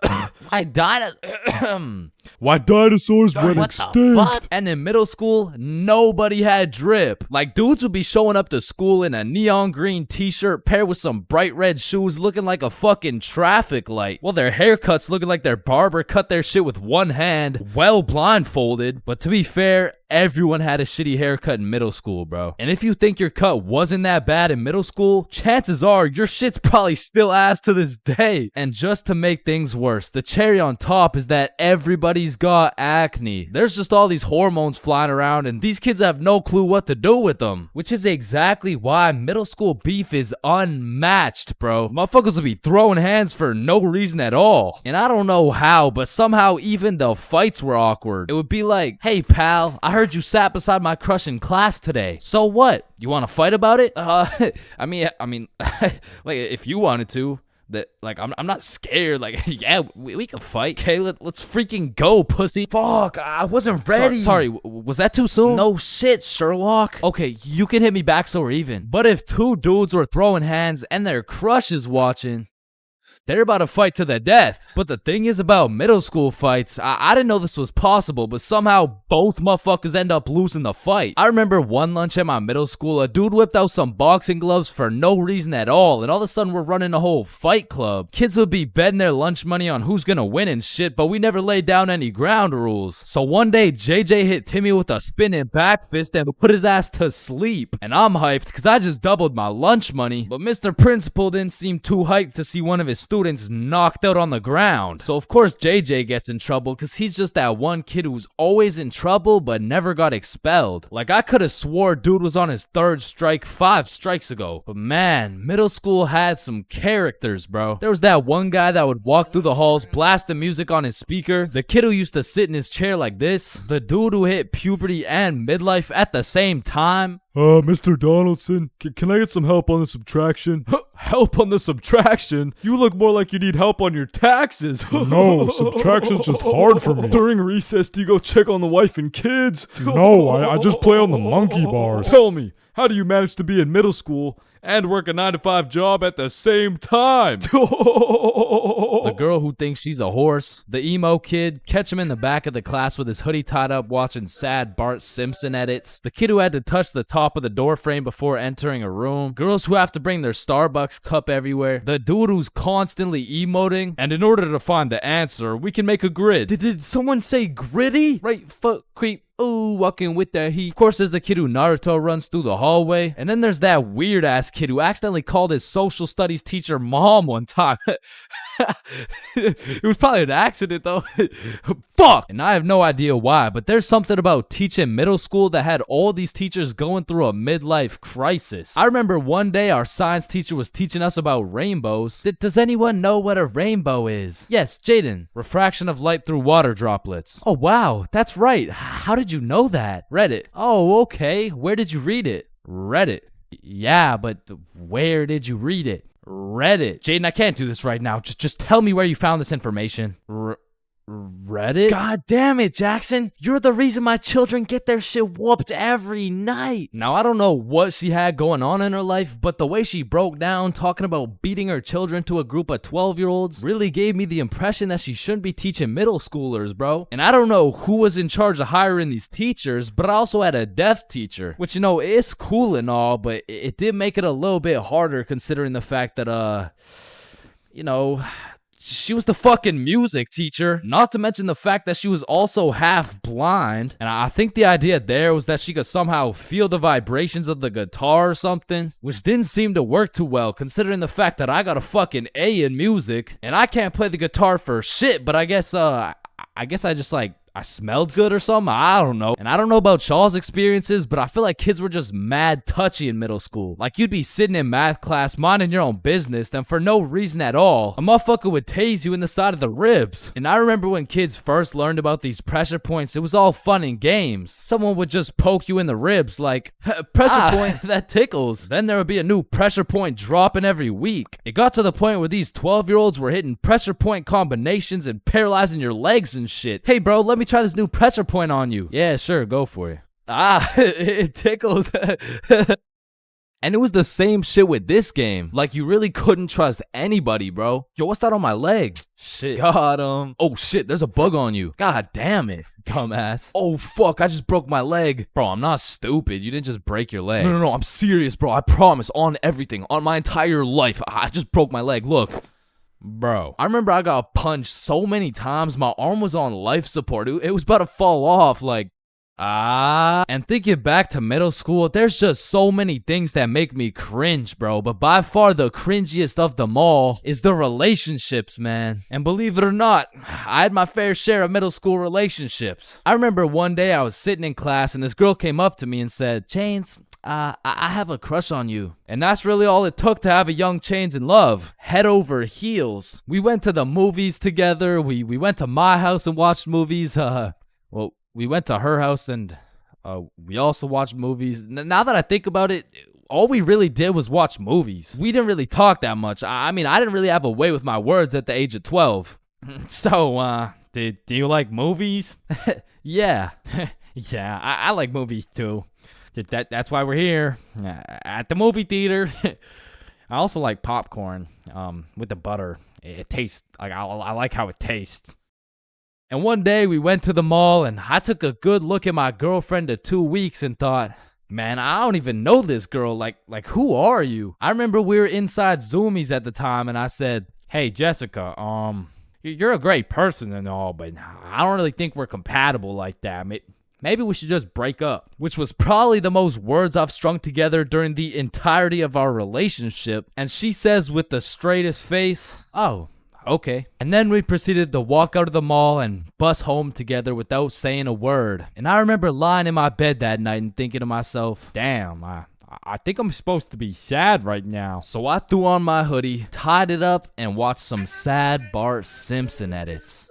H: went extinct.
A: And in middle school, nobody had drip. Like, dudes would be showing up to school in a neon green t-shirt paired with some bright red shoes looking like a fucking traffic light. Well, their haircuts looking like their barber cut their shit with one hand, well blindfolded. But to be fair, everyone had a shitty haircut in middle school, bro. And if you think your cut wasn't that bad in middle school, chances are your shit's probably still ass to this day. And just to make things worse, the cherry on top is that everybody's got acne. There's just all these hormones flying around and these kids have no clue what to do with them. Which is exactly why middle school beef is unmatched, bro. Motherfuckers will be throwing hands for no reason at all. And I don't know how, but somehow even the fights were awkward. It would be like, hey pal, I heard you sat beside my crush in class today. So what? You want to fight about it? I mean, like if you wanted to. That, like, I'm not scared. Like, yeah, we can fight. Okay, let's freaking go, pussy.
O: Fuck, I wasn't ready.
A: Sorry, was that too soon? No shit, Sherlock. Okay, you can hit me back so we're even. But if two dudes were throwing hands and their crush is watching,
E: They're about to fight to the death. But the thing is about middle school fights, I didn't know this was possible, but somehow both motherfuckers end up losing the fight. I remember one lunch at my middle school, a dude whipped out some boxing gloves for no reason at all, and all of a sudden we're running a whole fight club. Kids would be betting their lunch money on who's gonna win and shit, but we never laid down any ground rules. So one day, JJ hit Timmy with a spinning back fist and put his ass to sleep. And I'm hyped because I just doubled my lunch money, but Mr. Principal didn't seem too hyped to see one of his students knocked out on the ground. So of course JJ gets in trouble because he's just that one kid who's always in trouble but never got expelled. Like I could have swore dude was on his 3rd strike 5 strikes ago. But man, middle school had some characters, bro. There was that one guy that would walk through the halls blasting music on his speaker, the kid who used to sit in his chair like this, the dude who hit puberty and midlife at the same time.
H: Mr. Donaldson, can I get some help on the subtraction? Help on the subtraction? You look more like you need help on your taxes.
D: No, subtraction's just hard for me.
H: During recess, do you go check on the wife and kids?
D: No, I just play on the monkey bars.
H: Tell me, how do you manage to be in middle school and work a 9-to-5 job at the same time?
E: The girl who thinks she's a horse, the emo kid, catch him in the back of the class with his hoodie tied up watching sad Bart Simpson edits, the kid who had to touch the top of the door frame before entering a room, girls who have to bring their Starbucks cup everywhere, the dude who's constantly emoting. And in order to find the answer, we can make a grid. Did someone say gritty? Right foot creep. Ooh, walking with the heat. Of course, there's the kid who Naruto runs through the hallway. And then there's that weird-ass kid who accidentally called his social studies teacher mom one time. It was probably an accident, though. Fuck! And I have no idea why, but there's something about teaching middle school that had all these teachers going through a midlife crisis. I remember one day our science teacher was teaching us about rainbows. Does anyone know what a rainbow is? Yes, Jaden. Refraction of light through water droplets. Oh, wow. That's right. How did you know that? Reddit. Oh, okay. Where did you read it? Reddit. Yeah, but where did you read it? Reddit. Jaden, I can't do this right now. Just tell me where you found this information. Reddit? God damn it, Jackson. You're the reason my children get their shit whooped every night. Now, I don't know what she had going on in her life, but the way she broke down talking about beating her children to a group of 12-year-olds really gave me the impression that she shouldn't be teaching middle schoolers, bro. And I don't know who was in charge of hiring these teachers, but I also had a deaf teacher, which, you know, it's cool and all, but it did make it a little bit harder considering the fact that, you know, she was the fucking music teacher, not to mention the fact that she was also half blind. And I think the idea there was that she could somehow feel the vibrations of the guitar or something, which didn't seem to work too well considering the fact that I got a fucking A in music and I can't play the guitar for shit, but I guess I just like I smelled good or something. I don't know. And I don't know about y'all's experiences, but I feel like kids were just mad touchy in middle school. Like you'd be sitting in math class minding your own business, and for no reason at all, a motherfucker would tase you in the side of the ribs. And I remember when kids first learned about these pressure points, it was all fun and games. Someone would just poke you in the ribs like, pressure point, that tickles. Then there would be a new pressure point dropping every week. It got to the point where these 12-year-olds were hitting pressure point combinations and paralyzing your legs and shit. Hey bro, let me try this new pressure point on you. Yeah, sure, go for it. It tickles. And it was the same shit with this game. Like, you really couldn't trust anybody, bro. Yo, what's that on my leg? Shit. Got him. Oh, shit, there's a bug on you. God damn it, dumbass. Oh, fuck, I just broke my leg. Bro, I'm not stupid. You didn't just break your leg. No, I'm serious, bro. I promise, on everything. On my entire life. I just broke my leg. Look. Bro, I remember I got punched so many times, my arm was on life support. It was about to fall off, like, And thinking back to middle school, there's just so many things that make me cringe, bro. But by far the cringiest of them all is the relationships, man. And believe it or not, I had my fair share of middle school relationships. I remember one day I was sitting in class and this girl came up to me and said, Chains, I have a crush on you. And that's really all it took to have a young Chains in love. Head over heels. We went to the movies together. We went to my house and watched movies. We went to her house and we also watched movies. Now that I think about it, all we really did was watch movies. We didn't really talk that much. I mean, I didn't really have a way with my words at the age of 12. So, do you like movies? Yeah. Yeah, I like movies too. That's why we're here at the movie theater. I also like popcorn with the butter
A: It tastes like I like how it tastes. And one day we went to the mall and I took a good look at my girlfriend of 2 weeks and thought, man, I don't even know this girl. Like who are you? I remember we were inside Zoomies at the time and I said, hey, Jessica, you're a great person and all, but I don't really think we're compatible like that. Maybe we should just break up. Which was probably the most words I've strung together during the entirety of our relationship. And she says with the straightest face, oh, okay. And then we proceeded to walk out of the mall and bus home together without saying a word. And I remember lying in my bed that night and thinking to myself, damn, I think I'm supposed to be sad right now. So I threw on my hoodie, tied it up, and watched some sad Bart Simpson edits.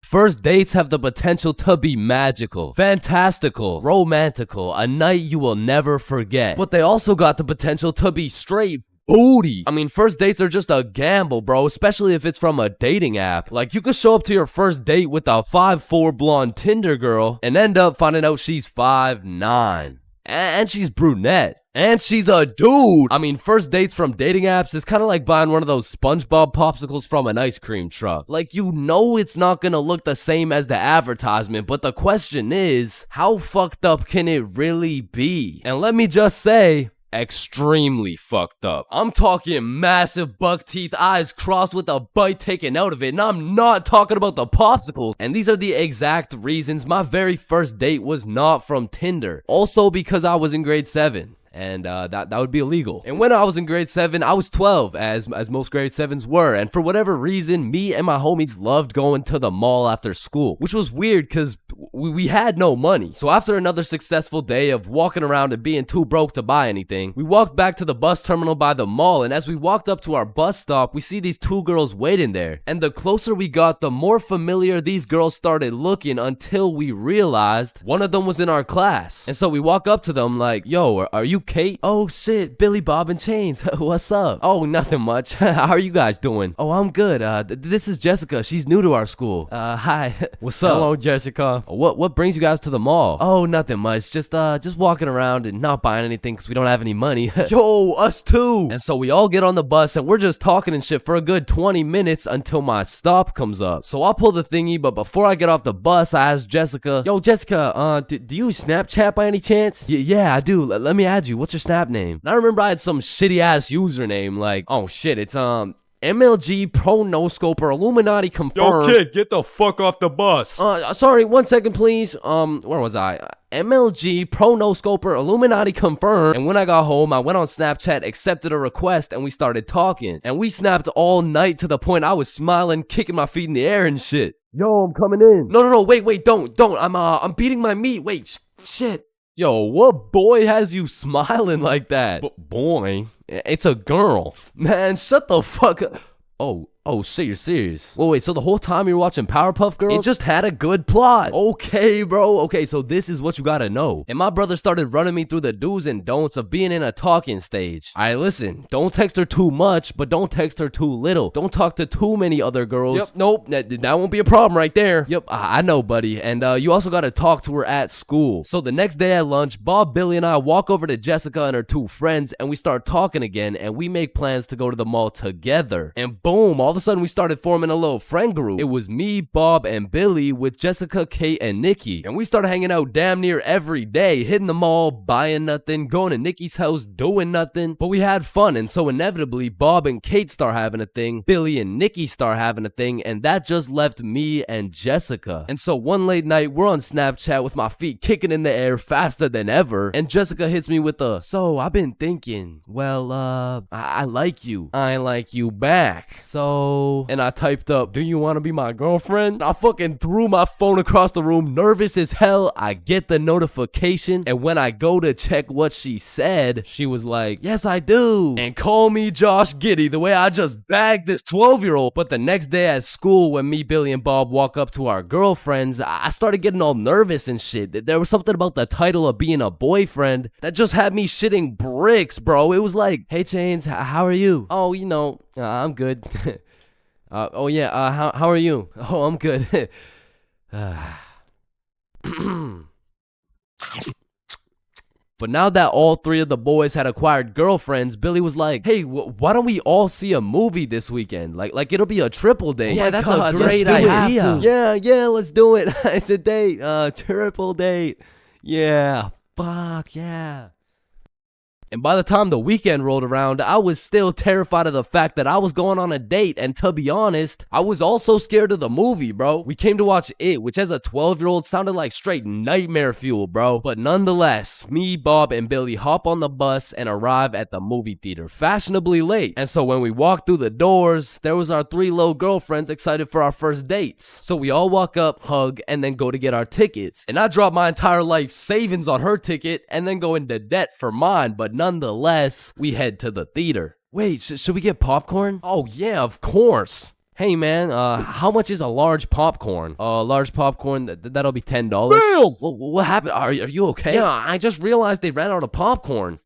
U: First dates have the potential to be magical, fantastical, romantical, a night you will never forget. But they also got the potential to be straight booty. I mean, first dates are just a gamble, bro, especially if it's from a dating app. Like, you could show up to your first date with a 5'4" blonde Tinder girl and end up finding out she's 5'9". And she's brunette. And she's a dude. I mean, first dates from dating apps is kind of like buying one of those SpongeBob popsicles from an ice cream truck. Like, you know it's not gonna look the same as the advertisement, but the question is, how fucked up can it really be? And let me just say, extremely fucked up. I'm talking massive buck teeth, eyes crossed with a bite taken out of it, and I'm not talking about the popsicles. And these are the exact reasons my very first date was not from Tinder. Also because I was in grade 7. And that would be illegal. And when I was in grade 7, I was 12, as most grade 7s were. And for whatever reason, me and my homies loved going to the mall after school, which was weird because we had no money. So after another successful day of walking around and being too broke to buy anything, we walked back to the bus terminal by the mall. And as we walked up to our bus stop, we see these 2 girls waiting there. And the closer we got, the more familiar these girls started looking until we realized one of them was in our class. And so we walk up to them like, yo, are you Kate? Oh shit, Billy, Bob, and Chains. What's up? Oh, nothing much. How are you guys doing? Oh, I'm good. This is Jessica. She's new to our school. Hi. What's up? Hello, Jessica. What brings you guys to the mall? Oh, nothing much. Just walking around and not buying anything because we don't have any money. Yo, us too. And so we all get on the bus and we're just talking and shit for a good 20 minutes until my stop comes up. So I'll pull the thingy, but before I get off the bus, I ask Jessica, yo, Jessica, do you Snapchat by any chance? Yeah, I do. Let me add you. What's your Snap name? And I remember I had some shitty ass username like, oh shit, it's MLG Pro No Scoper Illuminati confirmed.
D: Yo, kid, get the fuck off the bus.
U: Sorry, 1 second, please. Where was I? MLG Pro No Scoper Illuminati confirmed. And when I got home, I went on Snapchat, accepted a request, and we started talking. And we snapped all night to the point I was smiling, kicking my feet in the air and shit. Yo, I'm coming in. No, wait, don't. I'm beating my meat. Wait, shit. Yo, what boy has you smiling like that? Boy, it's a girl. Man, shut the fuck up. Oh shit, you're serious? Wait, so the whole time you were watching Powerpuff Girls? It just had a good plot. Okay, bro. Okay, so this is what you gotta know. And my brother started running me through the do's and don'ts of being in a talking stage. Alright, listen, don't text her too much, but don't text her too little. Don't talk to too many other girls. Yep, nope, that won't be a problem right there. Yep, I know, buddy. And you also gotta talk to her at school. So the next day at lunch, Bob, Billy, and I walk over to Jessica and her 2 friends, and we start talking again, and we make plans to go to the mall together. And boom, all of a sudden we started forming a little friend group. It was me, Bob, and Billy with Jessica, Kate, and Nikki. And we started hanging out damn near every day, hitting the mall, buying nothing, going to Nikki's house, doing nothing. But we had fun, and so inevitably, Bob and Kate start having a thing, Billy and Nikki start having a thing, and that just left me and Jessica. And so one late night, we're on Snapchat with my feet kicking in the air faster than ever, and Jessica hits me with a, so I've been thinking, well, I like you. I like you back. So... And I typed up, do you want to be my girlfriend? I fucking threw my phone across the room, nervous as hell. I get the notification, and when I go to check what she said, she was like, yes, I do. And call me Josh Giddy, the way I just bagged this 12-year-old. But the next day at school, when me, Billy, and Bob walk up to our girlfriends, I started getting all nervous and shit. There was something about the title of being a boyfriend that just had me shitting bricks, bro. It was like, hey, Chains, how are you? Oh, you know, I'm good. Oh yeah, how are you? Oh, I'm good. But now that all 3 of the boys had acquired girlfriends, Billy was like, hey, why don't we all see a movie this weekend? Like it'll be a triple date.
R: Yeah, that's a great idea.
U: Yeah, let's do it. It's a date, triple date. Yeah, fuck yeah. And by the time the weekend rolled around, I was still terrified of the fact that I was going on a date. And to be honest, I was also scared of the movie, bro. We came to watch It, which as a 12-year-old sounded like straight nightmare fuel, bro. But nonetheless, me, Bob, and Billy hop on the bus and arrive at the movie theater fashionably late. And so when we walked through the doors, there was our 3 little girlfriends excited for our first dates. So we all walk up, hug, and then go to get our tickets. And I dropped my entire life savings on her ticket and then go into debt for mine. But nonetheless, we head to the theater. Wait, should we get popcorn? Oh yeah, of course. Hey man, how much is a large popcorn? Large popcorn, that'll be $10.
H: Damn!
U: What happened? Are you okay? Yeah, I just realized they ran out of popcorn.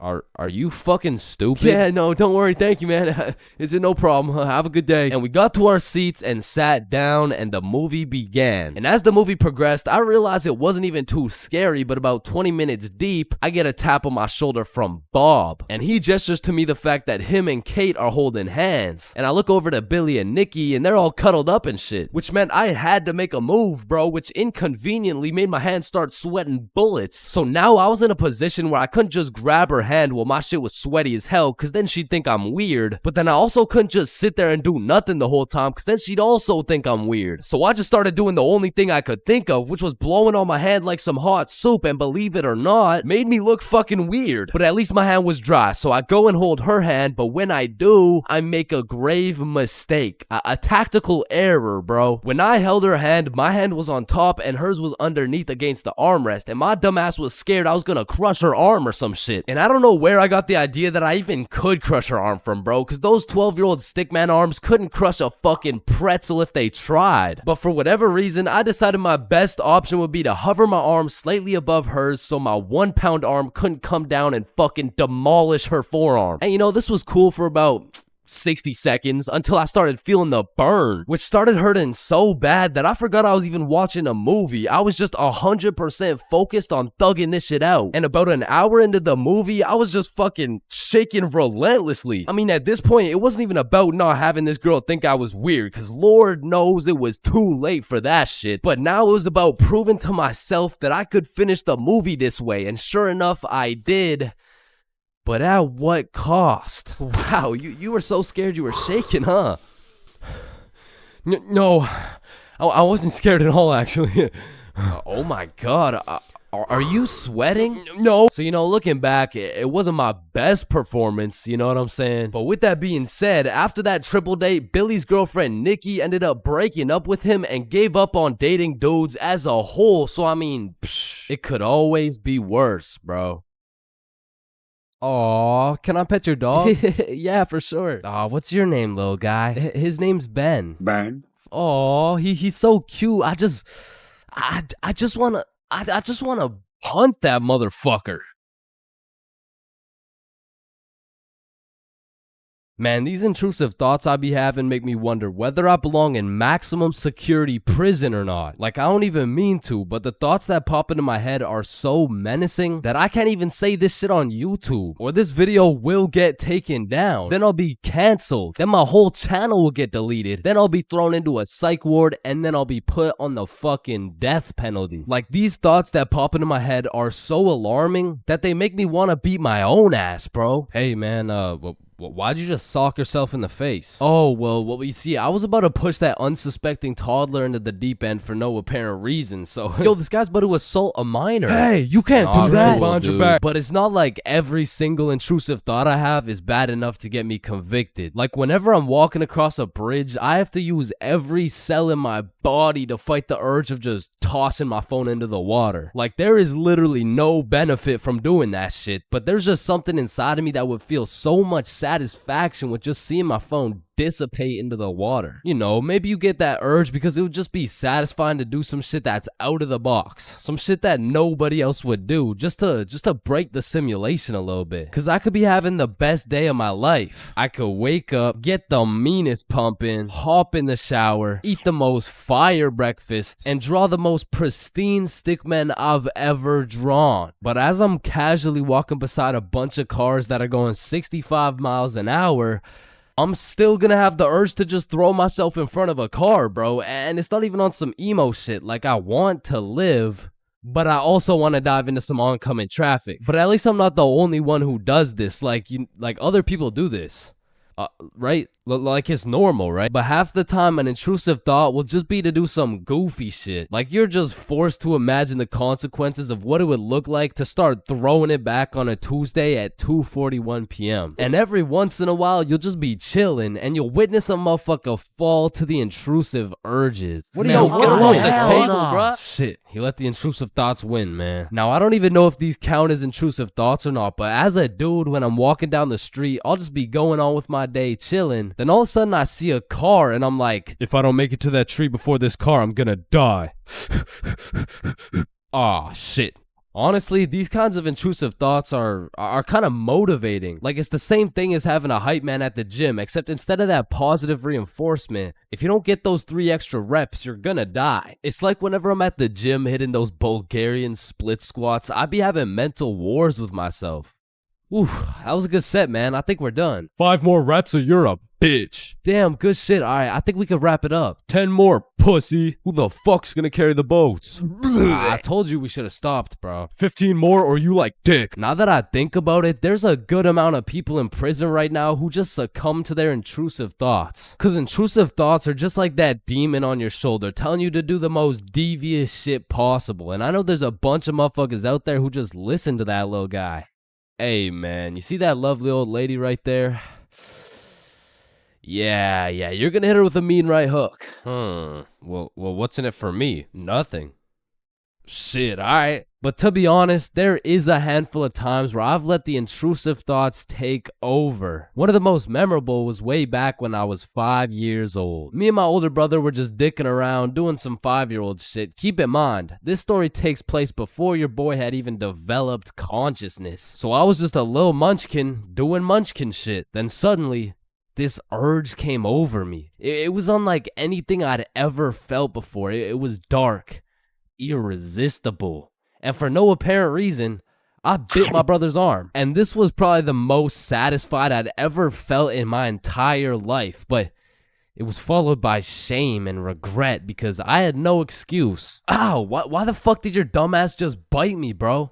U: Are you fucking stupid? Yeah, no, don't worry. Thank you, man. Is it no problem? Have a good day. And we got to our seats and sat down and the movie began. And as the movie progressed, I realized it wasn't even too scary, but about 20 minutes deep, I get a tap on my shoulder from Bob. And he gestures to me the fact that him and Kate are holding hands. And I look over to Billy and Nikki and they're all cuddled up and shit, which meant I had to make a move, bro, which inconveniently made my hands start sweating bullets. So now I was in a position where I couldn't just grab her hand while my shit was sweaty as hell, cause then she'd think I'm weird. But then I also couldn't just sit there and do nothing the whole time, cause then she'd also think I'm weird. So I just started doing the only thing I could think of, which was blowing on my hand like some hot soup, and believe it or not, made me look fucking weird. But at least my hand was dry, so I go and hold her hand, but when I do, I make a grave mistake. A tactical error, bro. When I held her hand, my hand was on top and hers was underneath against the armrest, and my dumbass was scared I was gonna crush her arm or some shit. And I don't know where I got the idea that I even could crush her arm from, bro, because those 12-year-old stickman arms couldn't crush a fucking pretzel if they tried. But for whatever reason, I decided my best option would be to hover my arm slightly above hers so my 1-pound arm couldn't come down and fucking demolish her forearm. And you know, this was cool for about 60 seconds until I started feeling the burn, which started hurting so bad that I forgot I was even watching a movie. I was just 100% focused on thugging this shit out. And about an hour into the movie, I was just fucking shaking relentlessly. I mean, at this point, it wasn't even about not having this girl think I was weird, because Lord knows it was too late for that shit. But now it was about proving to myself that I could finish the movie this way, and sure enough, I did. But at what cost? Wow, you were so scared you were shaking, huh? No, I wasn't scared at all, actually. Oh my god, are you sweating? No. So, you know, looking back, it wasn't my best performance, you know what I'm saying? But with that being said, after that triple date, Billy's girlfriend Nikki ended up breaking up with him and gave up on dating dudes as a whole. So, I mean, it could always be worse, bro. Aw, can I pet your dog? Yeah, for sure. Aw, what's your name, little guy? His name's Ben.
S: Ben.
U: Aw, he's so cute. I just wanna punt that motherfucker. Man, these intrusive thoughts I be having make me wonder whether I belong in maximum security prison or not. Like, I don't even mean to, but the thoughts that pop into my head are so menacing that I can't even say this shit on YouTube, or this video will get taken down. Then I'll be canceled. Then my whole channel will get deleted. Then I'll be thrown into a psych ward, and then I'll be put on the fucking death penalty. Like, these thoughts that pop into my head are so alarming that they make me want to beat my own ass, bro. Hey, man, why'd you just sock yourself in the face? Oh, well, you see, I was about to push that unsuspecting toddler into the deep end for no apparent reason, so... Yo, this guy's about to assault a minor.
H: Hey, you can't do that!
U: But it's not like every single intrusive thought I have is bad enough to get me convicted. Like, whenever I'm walking across a bridge, I have to use every cell in my body to fight the urge of just tossing my phone into the water. Like, there is literally no benefit from doing that shit, but there's just something inside of me that would feel so much satisfaction with just seeing my phone dissipate into the water. You know, maybe you get that urge because it would just be satisfying to do some shit that's out of the box. Some shit that nobody else would do just to break the simulation a little bit. Cause I could be having the best day of my life. I could wake up, get the meanest pump in, hop in the shower, eat the most fire breakfast, and draw the most pristine stickman I've ever drawn. But as I'm casually walking beside a bunch of cars that are going 65 miles an hour, I'm still gonna have the urge to just throw myself in front of a car, bro. And it's not even on some emo shit. Like, I want to live, but I also want to dive into some oncoming traffic. But at least I'm not the only one who does this. Like other people do this. Right? Like it's normal, right? But half the time an intrusive thought will just be to do some goofy shit. Like you're just forced to imagine the consequences of what it would look like to start throwing it back on a Tuesday at 2:41 p.m. And every once in a while you'll just be chilling and you'll witness a motherfucker fall to the intrusive urges. What are you get along the table, bruh? Shit, he let the intrusive thoughts win, man. Now I don't even know if these count as intrusive thoughts or not, but as a dude, when I'm walking down the street, I'll just be going on with my day chilling. Then all of a sudden I see a car and I'm like,
D: if I don't make it to that tree before this car, I'm gonna die.
U: Aw, shit. Honestly, these kinds of intrusive thoughts are kind of motivating. Like, it's the same thing as having a hype man at the gym, except instead of that positive reinforcement, if you don't get those 3 extra reps, you're gonna die. It's like whenever I'm at the gym hitting those Bulgarian split squats, I be having mental wars with myself. Oof, that was a good set, man. I think we're done.
D: 5 more reps or you're a bitch.
U: Damn, good shit. All right, I think we could wrap it up.
D: 10 more, pussy. Who the fuck's gonna carry the boats?
U: I told you we should have stopped, bro.
D: 15 more or you like dick.
U: Now that I think about it, there's a good amount of people in prison right now who just succumb to their intrusive thoughts. Cause intrusive thoughts are just like that demon on your shoulder telling you to do the most devious shit possible. And I know there's a bunch of motherfuckers out there who just listen to that little guy. Hey, man, you see that lovely old lady right there? Yeah, you're gonna hit her with a mean right hook. Well, what's in it for me? Nothing. Shit, alright. But to be honest, there is a handful of times where I've let the intrusive thoughts take over. One of the most memorable was way back when I was 5 years old. Me and my older brother were just dicking around, doing some 5-year-old shit. Keep in mind, this story takes place before your boy had even developed consciousness. So I was just a little munchkin doing munchkin shit. Then suddenly, this urge came over me. It was unlike anything I'd ever felt before. It was dark, irresistible. And for no apparent reason, I bit my brother's arm. And this was probably the most satisfied I'd ever felt in my entire life. But it was followed by shame and regret because I had no excuse. Ow, why the fuck did your dumbass just bite me, bro?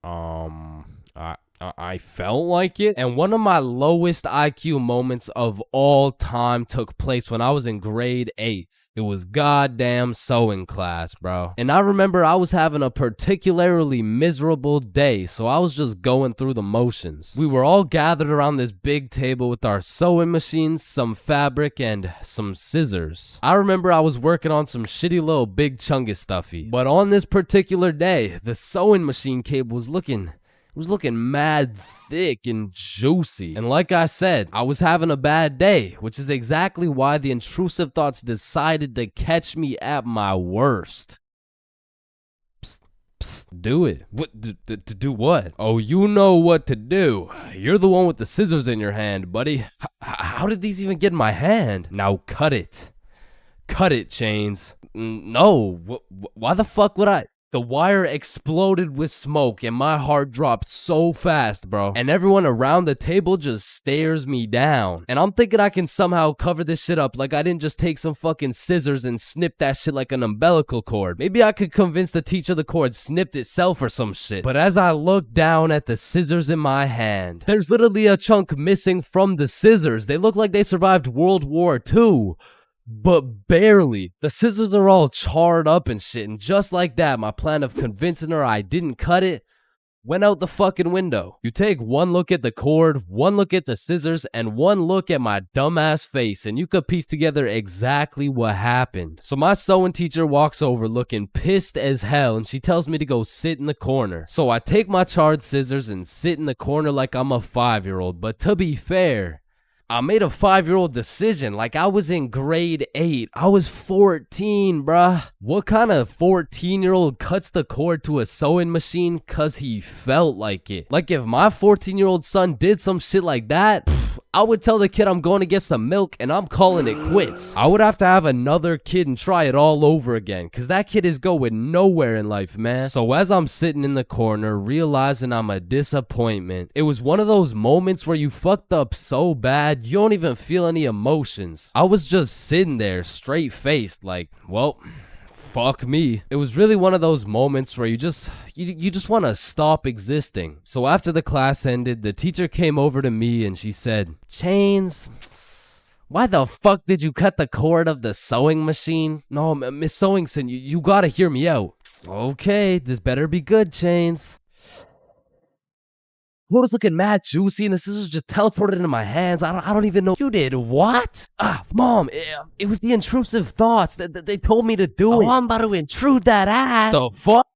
D: I felt like it.
U: And one of my lowest IQ moments of all time took place when I was in grade 8. It was goddamn sewing class, bro. And I remember I was having a particularly miserable day, so I was just going through the motions. We were all gathered around this big table with our sewing machines, some fabric, and some scissors. I remember I was working on some shitty little big chungus stuffy. But on this particular day, the sewing machine cable was looking mad thick and juicy. And like I said, I was having a bad day, which is exactly why the intrusive thoughts decided to catch me at my worst. Psst, do it. What? To do what? Oh, you know what to do. You're the one with the scissors in your hand, buddy. How did these even get in my hand? Now cut it. Cut it, Chains. No. Why the fuck would I? The wire exploded with smoke and my heart dropped so fast, bro. And everyone around the table just stares me down. And I'm thinking I can somehow cover this shit up like I didn't just take some fucking scissors and snip that shit like an umbilical cord. Maybe I could convince the teacher the cord snipped itself or some shit. But as I look down at the scissors in my hand, there's literally a chunk missing from the scissors. They look like they survived World War II. But barely. The scissors are all charred up and shit, and just like that, my plan of convincing her I didn't cut it went out the fucking window. You take one look at the cord, one look at the scissors, and one look at my dumbass face, and you could piece together exactly what happened. So my sewing teacher walks over looking pissed as hell, and she tells me to go sit in the corner. So I take my charred scissors and sit in the corner like I'm a 5-year-old, but to be fair, I made a 5-year-old decision like I was in grade 8. I was 14, bruh. What kind of 14-year-old cuts the cord to a sewing machine cause he felt like it? Like if my 14-year-old son did some shit like that, I would tell the kid I'm going to get some milk and I'm calling it quits. I would have to have another kid and try it all over again cause that kid is going nowhere in life, man. So as I'm sitting in the corner realizing I'm a disappointment, it was one of those moments where you fucked up so bad you don't even feel any emotions. I was just sitting there straight faced like, well, fuck me. It was really one of those moments where you just want to stop existing. So after the class ended, the teacher came over to me and she said, Chains, why the fuck did you cut the cord of the sewing machine? No, Miss Sewingson, you gotta hear me out. Okay, this better be good, Chains. What was looking mad juicy and the scissors just teleported into my hands. I don't even know. You did what? Mom, it was the intrusive thoughts that they told me to do it. I'm about to intrude that ass. The fuck?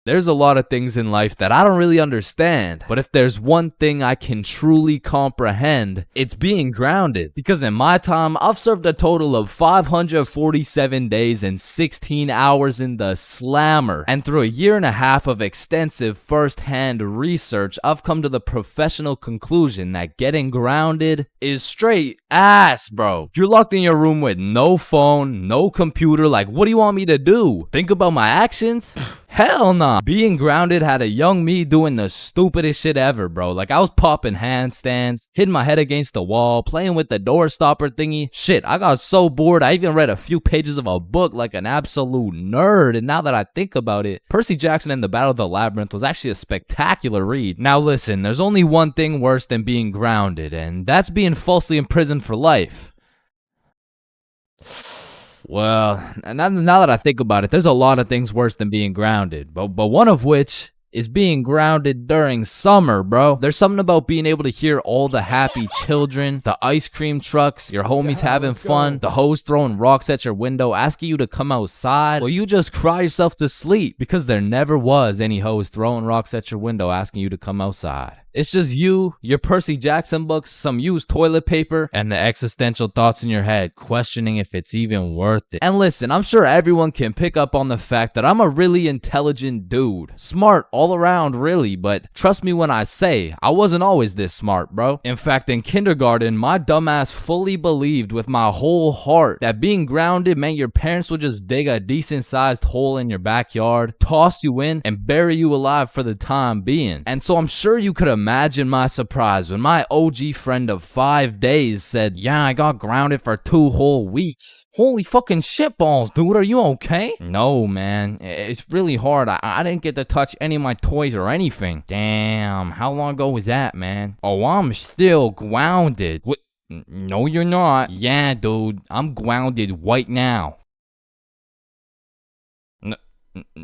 E: There's a lot of things in life that I don't really understand, but if there's one thing I can truly comprehend, it's being grounded. Because in my time, I've served a total of 547 days and 16 hours in the slammer. And through a year and a half of extensive first-hand research, I've come to the professional conclusion that getting grounded is straight ass, bro. You're locked in your room with no phone, no computer, like what do you want me to do? Think about my actions? Hell nah. Being grounded had a young me doing the stupidest shit ever, bro. Like I was popping handstands, hitting my head against the wall, playing with the door stopper thingy. Shit, I got so bored I even read a few pages of a book like an absolute nerd. And now that I think about it, Percy Jackson and the Battle of the Labyrinth was actually a spectacular read. Now listen, there's only one thing worse than being grounded, and that's being falsely imprisoned for life. Well, now that I think about it, there's a lot of things worse than being grounded, but one of which is being grounded during summer, bro. There's something about being able to hear all the happy children, the ice cream trucks, your homies having fun, the hoes throwing rocks at your window, asking you to come outside. Well, you just cry yourself to sleep because there never was any hoes throwing rocks at your window asking you to come outside. It's just you, your Percy Jackson books, some used toilet paper, and the existential thoughts in your head questioning if it's even worth it. And listen, I'm sure everyone can pick up on the fact that I'm a really intelligent dude. Smart all around, really, but trust me when I say, I wasn't always this smart, bro. In fact, in kindergarten, my dumbass fully believed with my whole heart that being grounded meant your parents would just dig a decent-sized hole in your backyard, toss you in, and bury you alive for the time being. And so I'm sure you could imagine my surprise when my OG friend of 5 days said, yeah, I got grounded for 2 whole weeks. Holy fucking shitballs, dude, are you okay? No, man, it's really hard. I didn't get to touch any of my toys or anything. Damn, how long ago was that, man? Oh, I'm still grounded. What? No, you're not. Yeah, dude, I'm grounded right now.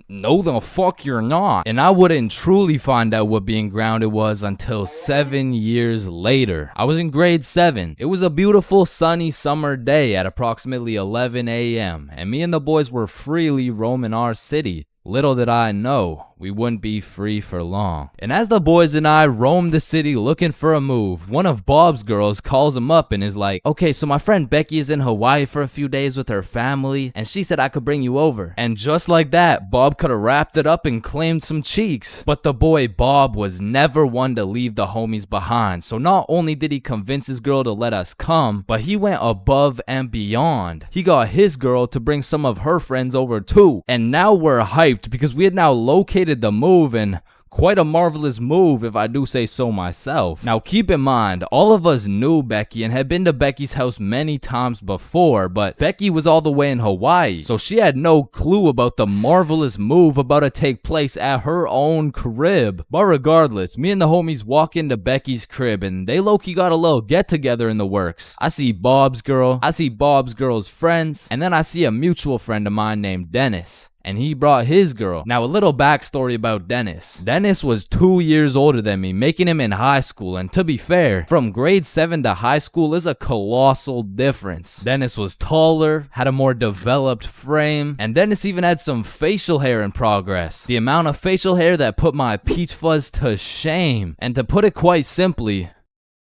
E: No, the fuck you're not. And I wouldn't truly find out what being grounded was until 7 years later. I was in grade 7. It was a beautiful sunny summer day at approximately 11 a.m. and me and the boys were freely roaming our city. Little did I know, we wouldn't be free for long. And as the boys and I roamed the city looking for a move, one of Bob's girls calls him up and is like, okay, so my friend Becky is in Hawaii for a few days with her family, and she said I could bring you over. And just like that, Bob could have wrapped it up and claimed some cheeks. But the boy Bob was never one to leave the homies behind, so not only did he convince his girl to let us come, but he went above and beyond. He got his girl to bring some of her friends over too, and now we're hyped because we had now located the move and
C: quite a marvelous move if I do say so myself. Now keep in mind, all of us knew Becky and had been to Becky's house many times before, but Becky was all the way in Hawaii, so she had no clue about the marvelous move about to take place at her own crib. But regardless, me and the homies walk into Becky's crib and they low-key got a little get-together in the works. I see Bob's girl, I see Bob's girl's friends, and then I see a mutual friend of mine named Dennis. And he brought his girl. Now, a little backstory about Dennis. Dennis was 2 years older than me, making him in high school. And to be fair, from grade 7 to high school is a colossal difference. Dennis was taller, had a more developed frame, and Dennis even had some facial hair in progress. The amount of facial hair that put my peach fuzz to shame. And to put it quite simply,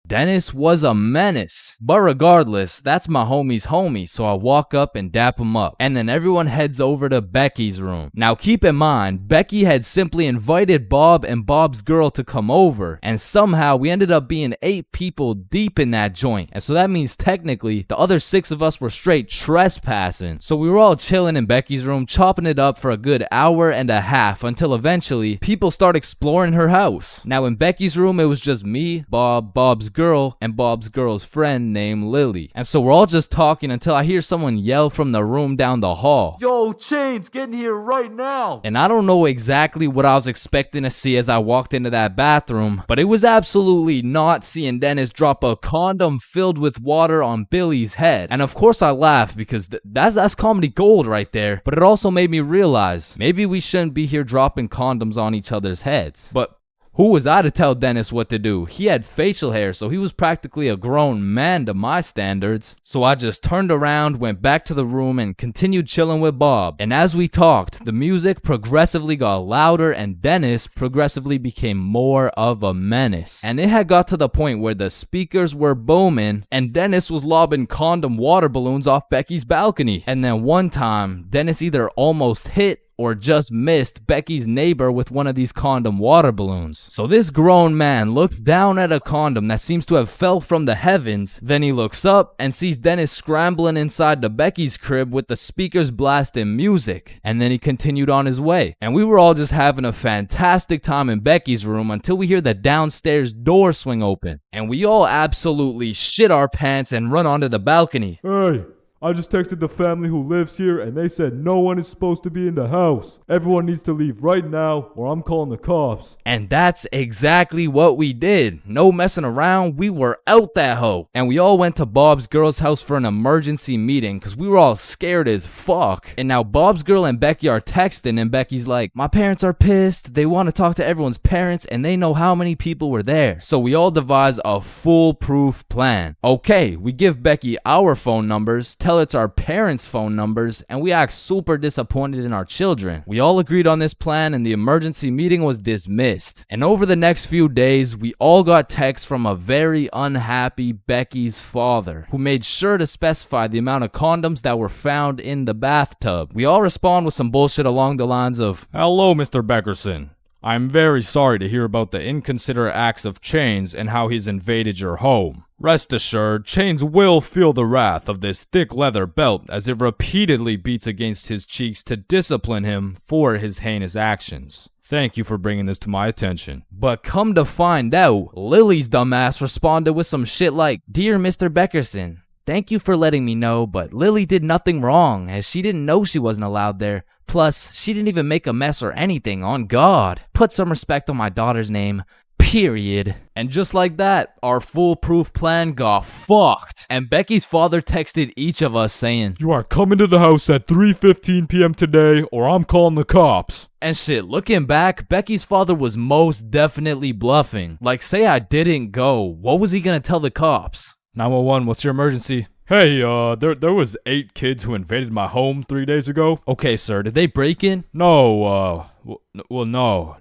C: Dennis was a menace. But regardless, that's my homie's homie, so I walk up and dap him up. And then everyone heads over to Becky's room. Now keep in mind, Becky had simply invited Bob and Bob's girl to come over, and somehow we ended up being 8 people deep in that joint. And so that means technically, the other 6 of us were straight trespassing. So we were all chilling in Becky's room, chopping it up for a good hour and a half, until eventually, people start exploring her house. Now in Becky's room, it was just me, Bob, Bob's girl, and Bob's girl's friend named Lily. And so we're all just talking until I hear someone yell from the room down the hall,
H: "Yo, Chains, get in here right now!"
C: And I don't know exactly what I was expecting to see as I walked into that bathroom, but it was absolutely not seeing Dennis drop a condom filled with water on Billy's head. And of course I laughed because that's comedy gold right there, but it also made me realize maybe we shouldn't be here dropping condoms on each other's heads. But who was I to tell Dennis what to do? He had facial hair, so he was practically a grown man to my standards. So I just turned around, went back to the room, and continued chilling with Bob. And as we talked, the music progressively got louder, and Dennis progressively became more of a menace. And it had got to the point where the speakers were booming, and Dennis was lobbing condom water balloons off Becky's balcony. And then one time, Dennis either almost hit or just missed Becky's neighbor with one of these condom water balloons. So this grown man looks down at a condom that seems to have fell from the heavens, then he looks up and sees Dennis scrambling inside the Becky's crib with the speakers blasting music, and then he continued on his way. And we were all just having a fantastic time in Becky's room until we hear the downstairs door swing open, and we all absolutely shit our pants and run onto the balcony.
H: "Hey, I just texted the family who lives here and they said no one is supposed to be in the house. Everyone needs to leave right now or I'm calling the cops."
C: And that's exactly what we did. No messing around, we were out that hoe. And we all went to Bob's girl's house for an emergency meeting because we were all scared as fuck. And now Bob's girl and Becky are texting and Becky's like, "My parents are pissed. They want to talk to everyone's parents and they know how many people were there." So we all devise a foolproof plan. Okay, we give Becky our phone numbers, tell it's our parents' phone numbers, and we act super disappointed in our children. We all agreed on this plan and the emergency meeting was dismissed. And over the next few days, we all got texts from a very unhappy Becky's father, who made sure to specify the amount of condoms that were found in the bathtub. We all respond with some bullshit along the lines of,
D: "Hello, Mr. Beckerson. I'm very sorry to hear about the inconsiderate acts of Chains and how he's invaded your home. Rest assured, Chains will feel the wrath of this thick leather belt as it repeatedly beats against his cheeks to discipline him for his heinous actions. Thank you for bringing this to my attention."
C: But come to find out, Lily's dumbass responded with some shit like, "Dear Mr. Beckerson, thank you for letting me know, but Lily did nothing wrong as she didn't know she wasn't allowed there. Plus, she didn't even make a mess or anything, on God. Put some respect on my daughter's name. Period." And just like that, our foolproof plan got fucked. And Becky's father texted each of us saying,
H: "You are coming to the house at 3:15 p.m. today or I'm calling the cops."
C: And shit, looking back, Becky's father was most definitely bluffing. Like, say I didn't go, what was he gonna tell the cops?
D: 911, what's your emergency? "Hey, there was 8 kids who invaded my home 3 days ago."
C: "Okay, sir, did they break in?"
D: "No, no.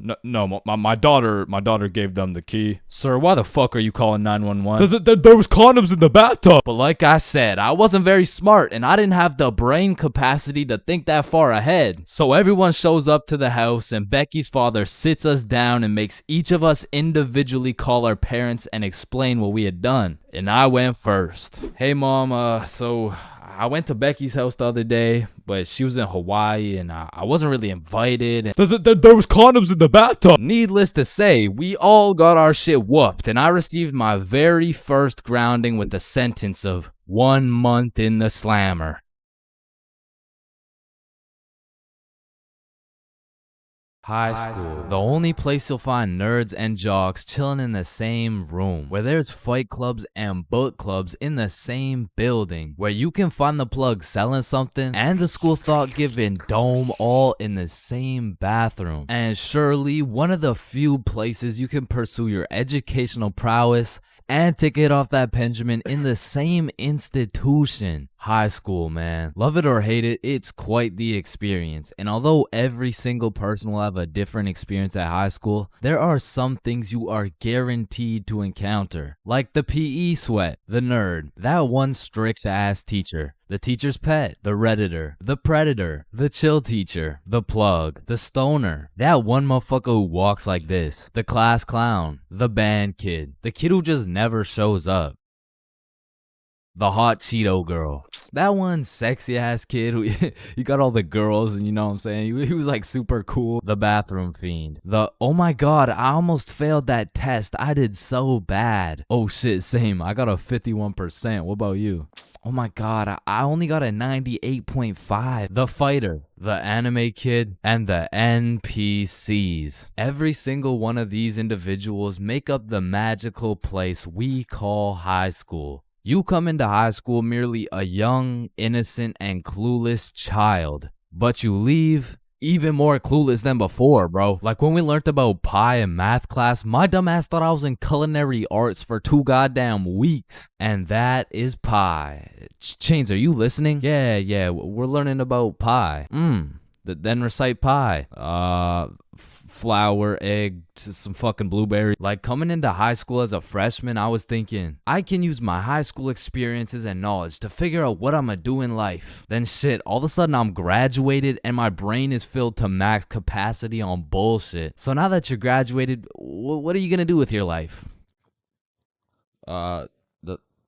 D: My daughter gave them the key."
C: "Sir, why the fuck are you calling 911?
H: There was condoms in the bathtub."
C: But like I said, I wasn't very smart and I didn't have the brain capacity to think that far ahead. So everyone shows up to the house and Becky's father sits us down and makes each of us individually call our parents and explain what we had done. And I went first. "Hey mom, so
A: I went to Becky's house the other day, but she was in Hawaii and I wasn't really invited.
D: There was condoms in the bathtub.
A: Needless to say, we all got our shit whooped, and I received my very first grounding with the sentence of 1 month in the slammer. High school, the only place you'll find nerds and jocks chilling in the same room, where there's fight clubs and book clubs in the same building, where you can find the plug selling something and the school thought-giving dome all in the same bathroom, and surely one of the few places you can pursue your educational prowess and take it off that Benjamin in the same institution. High school, man. Love it or hate it, it's quite the experience. And although every single person will have a different experience at high school, there are some things you are guaranteed to encounter. Like the PE sweat, the nerd, that one strict ass teacher, the teacher's pet, the redditor, the predator, the chill teacher, the plug, the stoner, that one motherfucker who walks like this, the class clown, the band kid, the kid who just never shows up, the hot Cheeto girl, that one sexy ass kid who he got all the girls and you know what I'm saying, he was like super cool, the bathroom fiend, the oh my god I almost failed that test, I did so bad, oh shit same, I got a 51%, what about you, oh my god I only got a 98.5, the fighter, the anime kid, and the NPCs. Every single one of these individuals make up the magical place we call high school. You come into high school merely a young, innocent, and clueless child, but you leave even more clueless than before, bro. Like when we learned about pie in math class, my dumb ass thought I was in culinary arts for 2 goddamn weeks. And that is pie. Chains, are you listening? Yeah, we're learning about pie. Then recite pie. Flour, egg, some fucking blueberry. Like coming into high school as a freshman, I was thinking, I can use my high school experiences and knowledge to figure out what I'm gonna do in life. Then shit, all of a sudden I'm graduated and my brain is filled to max capacity on bullshit. So now that you're graduated, what are you gonna do with your life?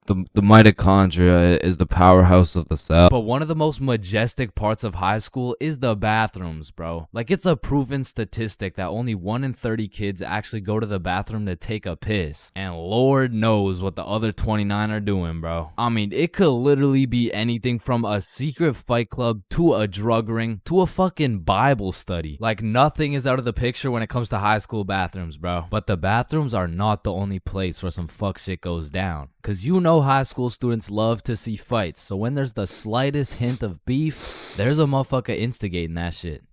A: The mitochondria is the powerhouse of the cell. But one of the most majestic parts of high school is the bathrooms, bro. Like it's a proven statistic that only 1 in 30 kids actually go to the bathroom to take a piss. And Lord knows what the other 29 are doing, bro. I mean, it could literally be anything from a secret fight club to a drug ring to a fucking Bible study. Like nothing is out of the picture when it comes to high school bathrooms, bro. But the bathrooms are not the only place where some fuck shit goes down. Cause you know high school students love to see fights, so when there's the slightest hint of beef, there's a motherfucker instigating that shit.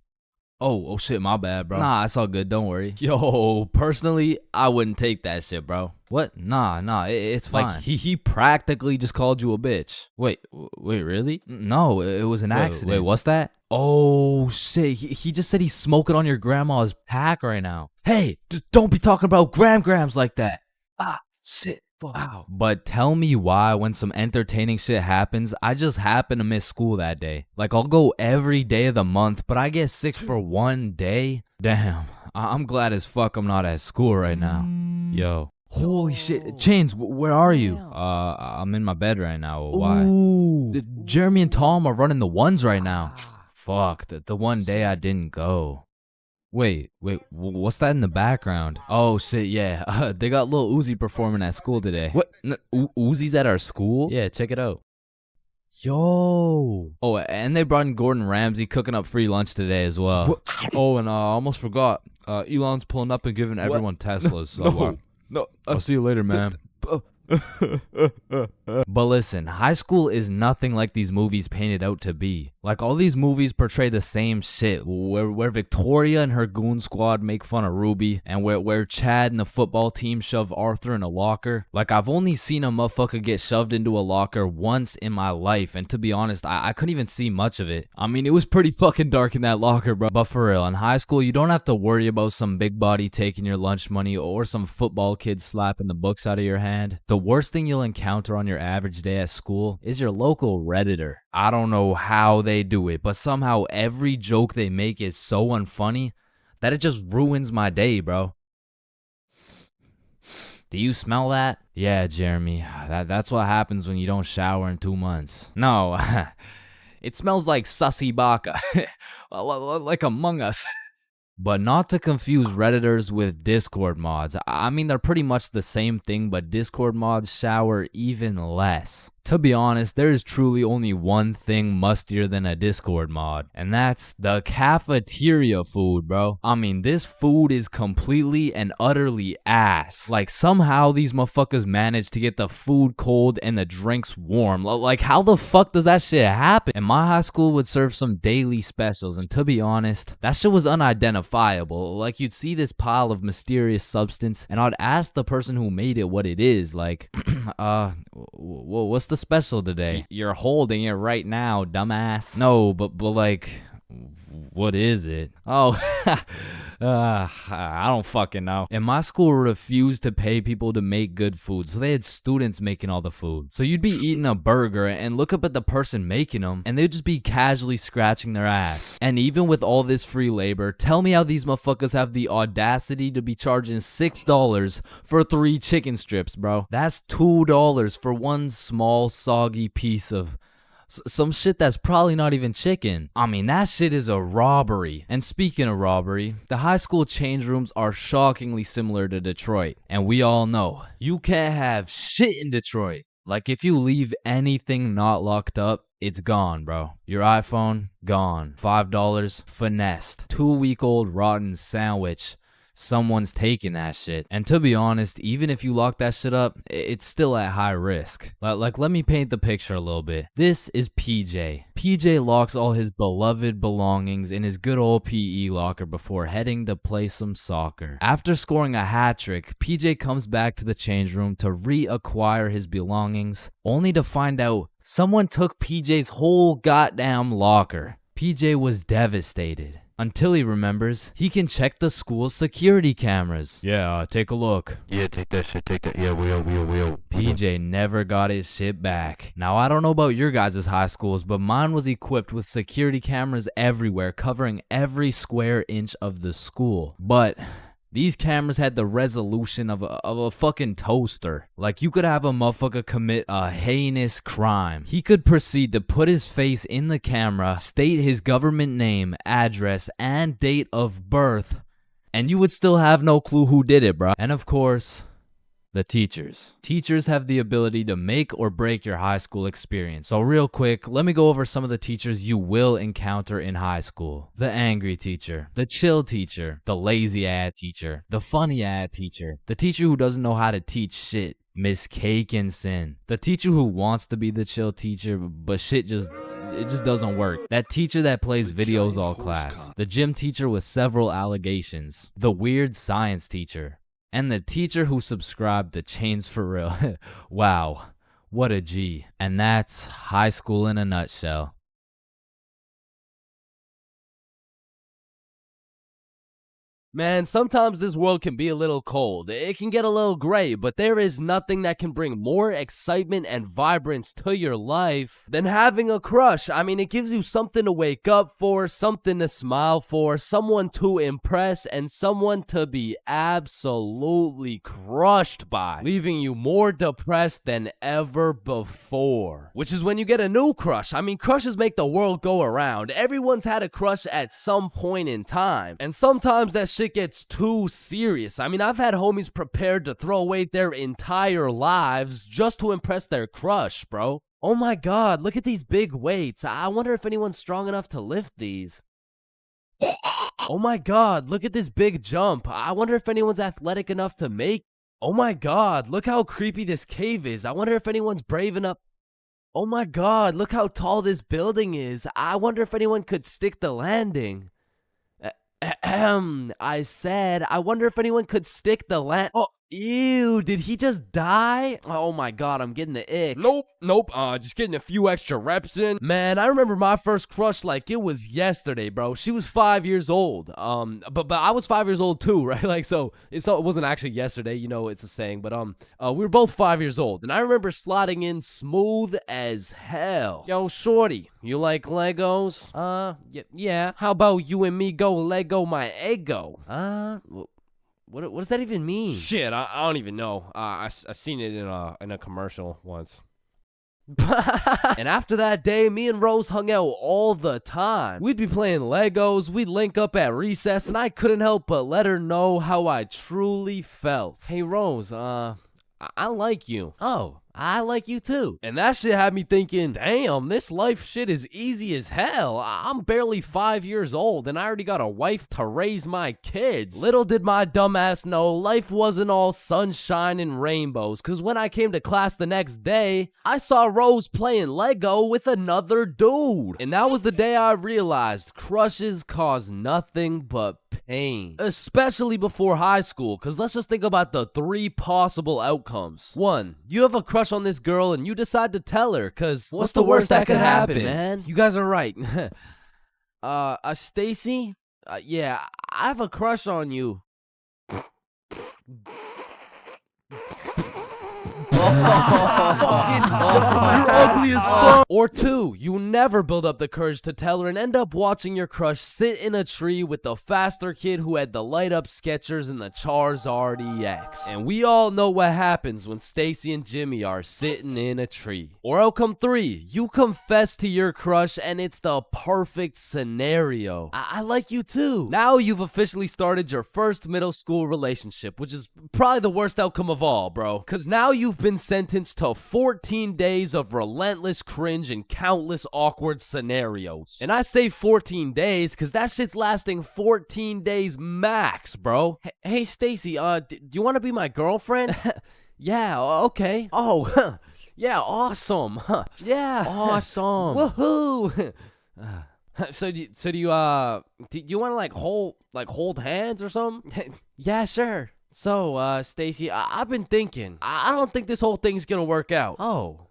A: Oh shit, my bad, bro. Nah, it's all good, don't worry. Yo, personally, I wouldn't take that shit, bro. What? Nah, it's fine. Like, he practically just called you a bitch. Wait, really? No, it was an accident. Wait, what's that? Oh shit, he just said he's smoking on your grandma's pack right now. Hey, don't be talking about grams like that. Ah, shit. Wow. But tell me why when some entertaining shit happens, I just happen to miss school that day. Like I'll go every day of the month, but I get sick for 1 day? Damn, I'm glad as fuck I'm not at school right now. Yo. Holy shit. Chains, where are you? I'm in my bed right now. Why? Ooh. Jeremy and Tom are running the ones right now. Fuck, the one day I didn't go. Wait, what's that in the background? Oh shit, yeah, they got Lil Uzi performing at school today. What? Uzi's at our school? Yeah, check it out. Yo. Oh, and they brought in Gordon Ramsay cooking up free lunch today as well.
D: What? Oh, and I almost forgot, Elon's pulling up and giving everyone Teslas. So no, I'll see you later, man.
A: But listen, high school is nothing like these movies paint it out to be. Like all these movies portray the same shit, where Victoria and her goon squad make fun of Ruby, and where Chad and the football team shove Arthur in a locker. Like I've only seen a motherfucker get shoved into a locker once in my life, and to be honest, I couldn't even see much of it. I mean, it was pretty fucking dark in that locker, bro. But for real, in high school, you don't have to worry about some big body taking your lunch money or some football kid slapping the books out of your hand. The worst thing you'll encounter on your average day at school is your local Redditor. I don't know how they do it, but somehow every joke they make is so unfunny that it just ruins my day, bro.
C: Do you smell that? Yeah, Jeremy. That's what happens when you don't shower in 2 months. No, it smells like sussy baka. Like Among Us. But not to confuse Redditors with Discord mods. I mean, they're pretty much the same thing, but Discord mods shower even less. To be honest, there is truly only one thing mustier than a Discord mod, and that's the cafeteria food, bro. I mean, this food is completely and utterly ass. Like, somehow these motherfuckers manage to get the food cold and the drinks warm. Like, how the fuck does that shit happen? And my high school would serve some daily specials, and to be honest, that shit was unidentifiable. Like, you'd see this pile of mysterious substance, and I'd ask the person who made it what it is. Like, what's the special today? You're holding it right now, dumbass. No, but like, what is it? Oh, I don't fucking know. And my school refused to pay people to make good food, so they had students making all the food. So you'd be eating a burger and look up at the person making them, and they'd just be casually scratching their ass. And even with all this free labor, tell me how these motherfuckers have the audacity to be charging $6 for 3 chicken strips, bro. That's $2 for one small soggy piece of some shit that's probably not even chicken. I mean, that shit is a robbery. And speaking of robbery, the high school change rooms are shockingly similar to Detroit. And we all know, you can't have shit in Detroit. Like, if you leave anything not locked up, it's gone, bro. Your iPhone, gone. $5, finessed. 2-week-old rotten sandwich. Someone's taking that shit. And to be honest, even if you lock that shit up, it's still at high risk. Like, let me paint the picture a little bit. This is PJ. PJ locks all his beloved belongings in his good old PE locker before heading to play some soccer. After scoring a hat trick, PJ comes back to the change room to reacquire his belongings, only to find out someone took PJ's whole goddamn locker. PJ was devastated. Until he remembers, he can check the school's security cameras.
D: Yeah, take a look.
B: Yeah, take that shit, take that. Yeah, we'll.
C: PJ never got his shit back. Now, I don't know about your guys' high schools, but mine was equipped with security cameras everywhere, covering every square inch of the school. But these cameras had the resolution of a fucking toaster. Like, you could have a motherfucker commit a heinous crime. He could proceed to put his face in the camera, state his government name, address, and date of birth, and you would still have no clue who did it, bro. And of course, the teachers. Teachers have the ability to make or break your high school experience. So real quick, let me go over some of the teachers you will encounter in high school. The angry teacher, the chill teacher, the lazy ass teacher, the funny ass teacher, the teacher who doesn't know how to teach shit, Miss Cakinson, the teacher who wants to be the chill teacher, but shit just doesn't work. That teacher that plays videos all class. The gym teacher with several allegations. The weird science teacher. And the teacher who subscribed to ChainsFR. Wow, what a G. And that's high school in a nutshell.
U: Man, sometimes this world can be a little cold. It can get a little gray, but there is nothing that can bring more excitement and vibrance to your life than having a crush. I mean, it gives you something to wake up for, something to smile for, someone to impress, and someone to be absolutely crushed by, leaving you more depressed than ever before. Which is when you get a new crush. I mean, crushes make the world go around. Everyone's had a crush at some point in time, and sometimes that shit gets too serious. I mean, I've had homies prepared to throw away their entire lives just to impress their crush, bro. Oh my god, look at these big weights. I wonder if anyone's strong enough to lift these. Oh my god, look at this big jump. I wonder if anyone's athletic enough to make. Oh my god, look how creepy this cave is. I wonder if anyone's brave enough. Oh my god, look how tall this building is. I wonder if anyone could stick the landing. I said, I wonder if anyone could stick the Oh, ew, did he just die? Oh my god, I'm getting the ick. Nope, just getting a few extra reps in. Man, I remember my first crush like it was yesterday, bro. She was 5 years old. But I was 5 years old too, right? Like, so it wasn't actually yesterday, you know, it's a saying, but we were both 5 years old, and I remember slotting in smooth as hell. Yo, shorty, you like Legos? Yeah. How about you and me go Lego my ego? What does that even mean?
J: Shit, I don't even know. I seen it in a commercial once.
U: And after that day, me and Rose hung out all the time. We'd be playing Legos, we'd link up at recess, and I couldn't help but let her know how I truly felt. Hey Rose, I like you. Oh, I like you too. And that shit had me thinking, damn, this life shit is easy as hell. I'm barely 5 years old and I already got a wife to raise my kids. Little did my dumbass know life wasn't all sunshine and rainbows, cause when I came to class the next day, I saw Rose playing Lego with another dude. And that was the day I realized crushes cause nothing but pain. Especially before high school, cause let's just think about the 3 possible outcomes. 1, you have a crush on this girl and you decide to tell her, cause what's the worst that could happen, man? You guys are right. Stacy? Yeah, I have a crush on you. You're ugly as fuck. Or 2, you never build up the courage to tell her and end up watching your crush sit in a tree with the faster kid who had the light up Skechers and the Charizard EX. And we all know what happens when Stacy and Jimmy are sitting in a tree. Or outcome 3, you confess to your crush and it's the perfect scenario. I like you too. Now you've officially started your first middle school relationship, which is probably the worst outcome of all, bro. Cause now you've been sentenced to 14 days of relentless cringe and countless awkward scenarios. And I say 14 days because that shit's lasting 14 days max, bro. Hey, Stacy, do you want to be my girlfriend? Yeah, okay. Oh, yeah, awesome. Yeah, awesome. Woohoo. So do you want to like hold hands or something? Yeah, sure. So, Stacy, I've been thinking. I don't think this whole thing's gonna work out. Oh,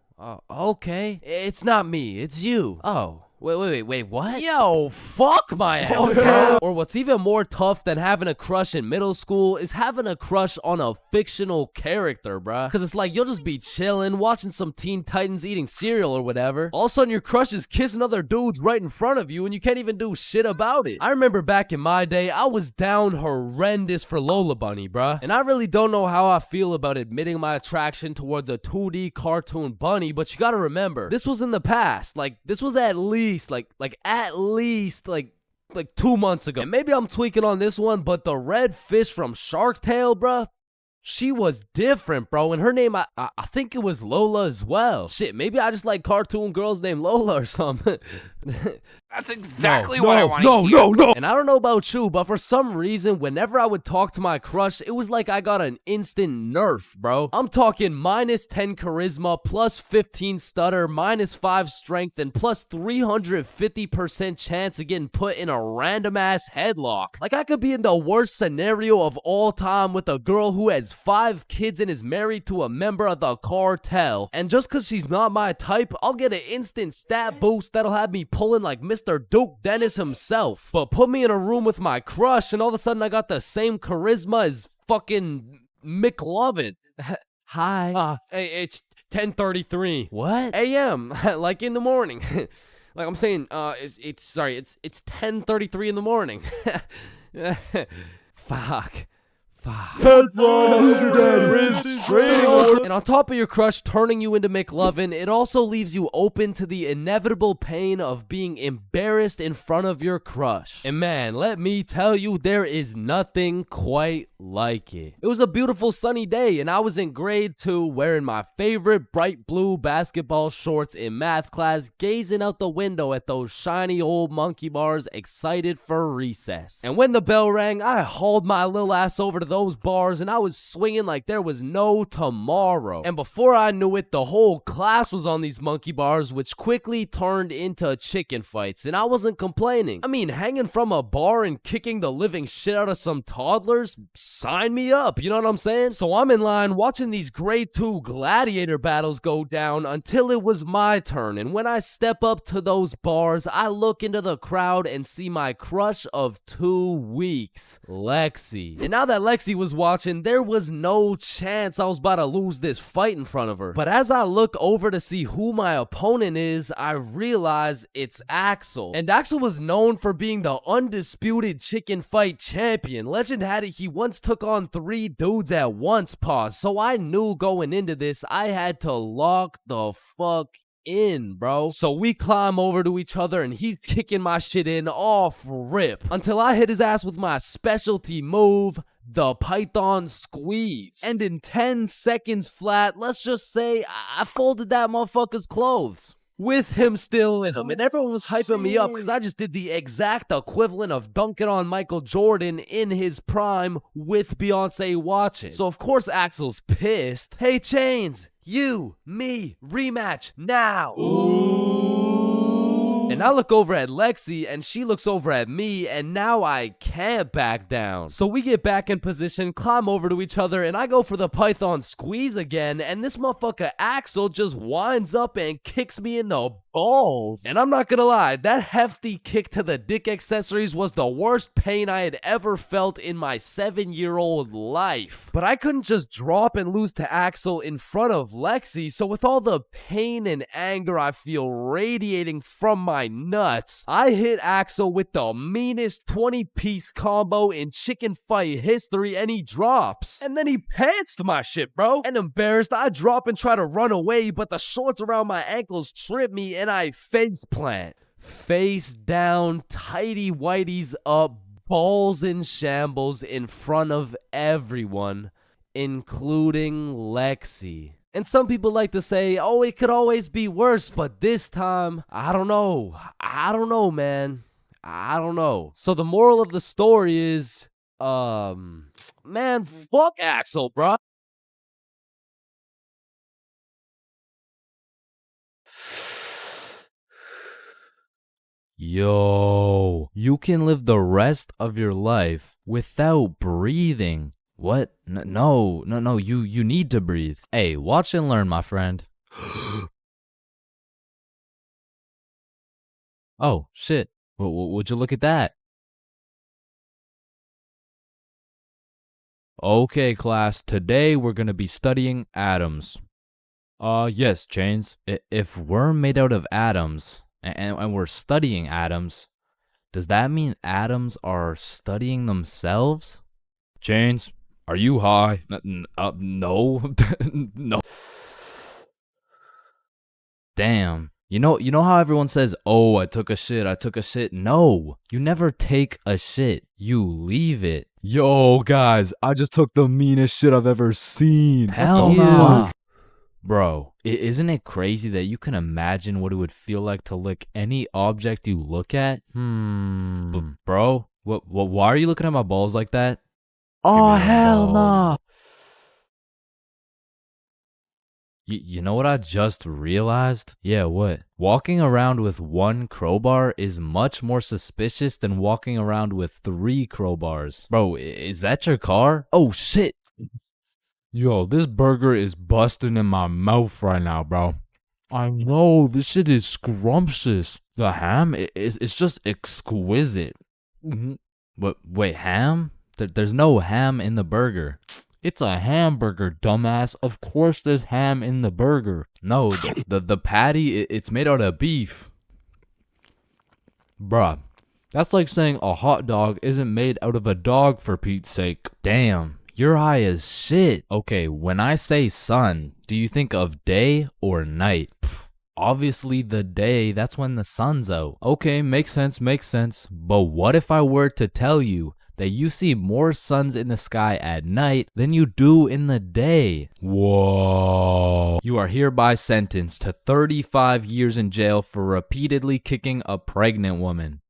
U: okay. It's not me, it's you. Oh. Wait, what? Yo, fuck my ass, bro. Or what's even more tough than having a crush in middle school is having a crush on a fictional character, bruh. Cause it's like you'll just be chilling, watching some Teen Titans eating cereal or whatever. All of a sudden your crush is kissing other dudes right in front of you and you can't even do shit about it. I remember back in my day, I was down horrendous for Lola Bunny, bruh. And I really don't know how I feel about admitting my attraction towards a 2D cartoon bunny, but you gotta remember, this was in the past. Like, this was at least 2 months ago. And maybe I'm tweaking on this one, but the red fish from Shark Tale, bruh, she was different, bro. And her name, I think it was Lola as well. Shit, maybe I just like cartoon girls named Lola or something.
V: That's exactly what I want to hear.
U: No. And I don't know about you, but for some reason, whenever I would talk to my crush, it was like I got an instant nerf, bro. I'm talking minus 10 charisma, plus 15 stutter, minus 5 strength, and plus 350% chance of getting put in a random ass headlock. Like I could be in the worst scenario of all time with a girl who has 5 kids and is married to a member of the cartel. And just cause she's not my type, I'll get an instant stat boost that'll have me pulling like Mr. Duke Dennis himself. But put me in a room with my crush and all of a sudden I got the same charisma as fucking McLovin. Hi. Hey, it's 10:33. What? AM, like in the morning. Like I'm saying, it's 10:33 in the morning. Fuck. And on top of your crush turning you into McLovin, it also leaves you open to the inevitable pain of being embarrassed in front of your crush. And man, let me tell you, there is nothing quite like it. It was a beautiful sunny day and I was in grade 2 wearing my favorite bright blue basketball shorts in math class, gazing out the window at those shiny old monkey bars, excited for recess. And when the bell rang, I hauled my little ass over to those bars and I was swinging like there was no tomorrow. And before I knew it, the whole class was on these monkey bars, which quickly turned into chicken fights. And I wasn't complaining. I mean, hanging from a bar and kicking the living shit out of some toddlers, sign me up, you know what I'm saying? So I'm in line watching these grade 2 gladiator battles go down until it was my turn. And when I step up to those bars, I look into the crowd and see my crush of 2 weeks, Lexi. And now that Lexi Lexi was watching, there was no chance I was about to lose this fight in front of her. But as I look over to see who my opponent is, I realize it's Axel. And Axel was known for being the undisputed chicken fight champion. Legend had it he once took on 3 dudes at once, pause. So I knew going into this, I had to lock the fuck in, bro. So we climb over to each other and he's kicking my shit in off rip until I hit his ass with my specialty move, the Python squeeze. And in 10 seconds flat, let's just say I folded that motherfucker's clothes with him still in him. And everyone was hyping me up because I just did the exact equivalent of dunking on Michael Jordan in his prime with Beyonce watching. So of course Axel's pissed. Hey Chains, you, me, rematch now. And I look over at Lexi and she looks over at me and now I can't back down. So we get back in position, climb over to each other, and I go for the Python squeeze again, and this motherfucker Axel just winds up and kicks me in the balls. And I'm not gonna lie, that hefty kick to the dick accessories was the worst pain I had ever felt in my 7-year-old life. But I couldn't just drop and lose to Axel in front of Lexi, so with all the pain and anger I feel radiating from my nuts, I hit Axel with the meanest 20-piece combo in chicken fight history, and he drops. And then he pantsed my shit, bro. And embarrassed, I drop and try to run away, but the shorts around my ankles trip me and I face plant. Face down, tighty whities up, balls in shambles in front of everyone, including Lexi. And some people like to say, oh, it could always be worse, but this time, I don't know. I don't know, man. I don't know. So the moral of the story is, man, fuck Axel, bro.
C: Yo, you can live the rest of your life without breathing. What? No, you need to breathe. Hey, watch and learn, my friend. Oh, shit. Would you look at that? Okay, class, today we're gonna be studying atoms. Yes, Chains. If we're made out of atoms, and we're studying atoms, does that mean atoms are studying themselves? Chains, are you high? No. No. Damn. You know how everyone says, oh, I took a shit. No, you never take a shit. You leave it.
D: Yo, guys, I just took the meanest shit I've ever seen.
C: Hell no. Bro, isn't it crazy that you can imagine what it would feel like to lick any object you look at? Bro, why are you looking at my balls like that?
O: Oh, hell no.
C: You know what I just realized? Yeah, what? Walking around with 1 crowbar is much more suspicious than walking around with 3 crowbars. Bro, is that your car? Oh, shit.
D: Yo, this burger is busting in my mouth right now, bro. I know, this shit is scrumptious. The ham, it's just exquisite.
C: Wait, ham? There's no ham in the burger.
D: It's a hamburger, dumbass. Of course there's ham in the burger.
C: No, the patty, it's made out of beef.
D: Bruh, that's like saying a hot dog isn't made out of a dog, for Pete's sake.
C: Damn. You're high as shit. Okay, when I say sun, do you think of day or night? Obviously the day, that's when the sun's out. Okay, makes sense. But what if I were to tell you that you see more suns in the sky at night than you do in the day?
D: Whoa.
C: You are hereby sentenced to 35 years in jail for repeatedly kicking a pregnant woman.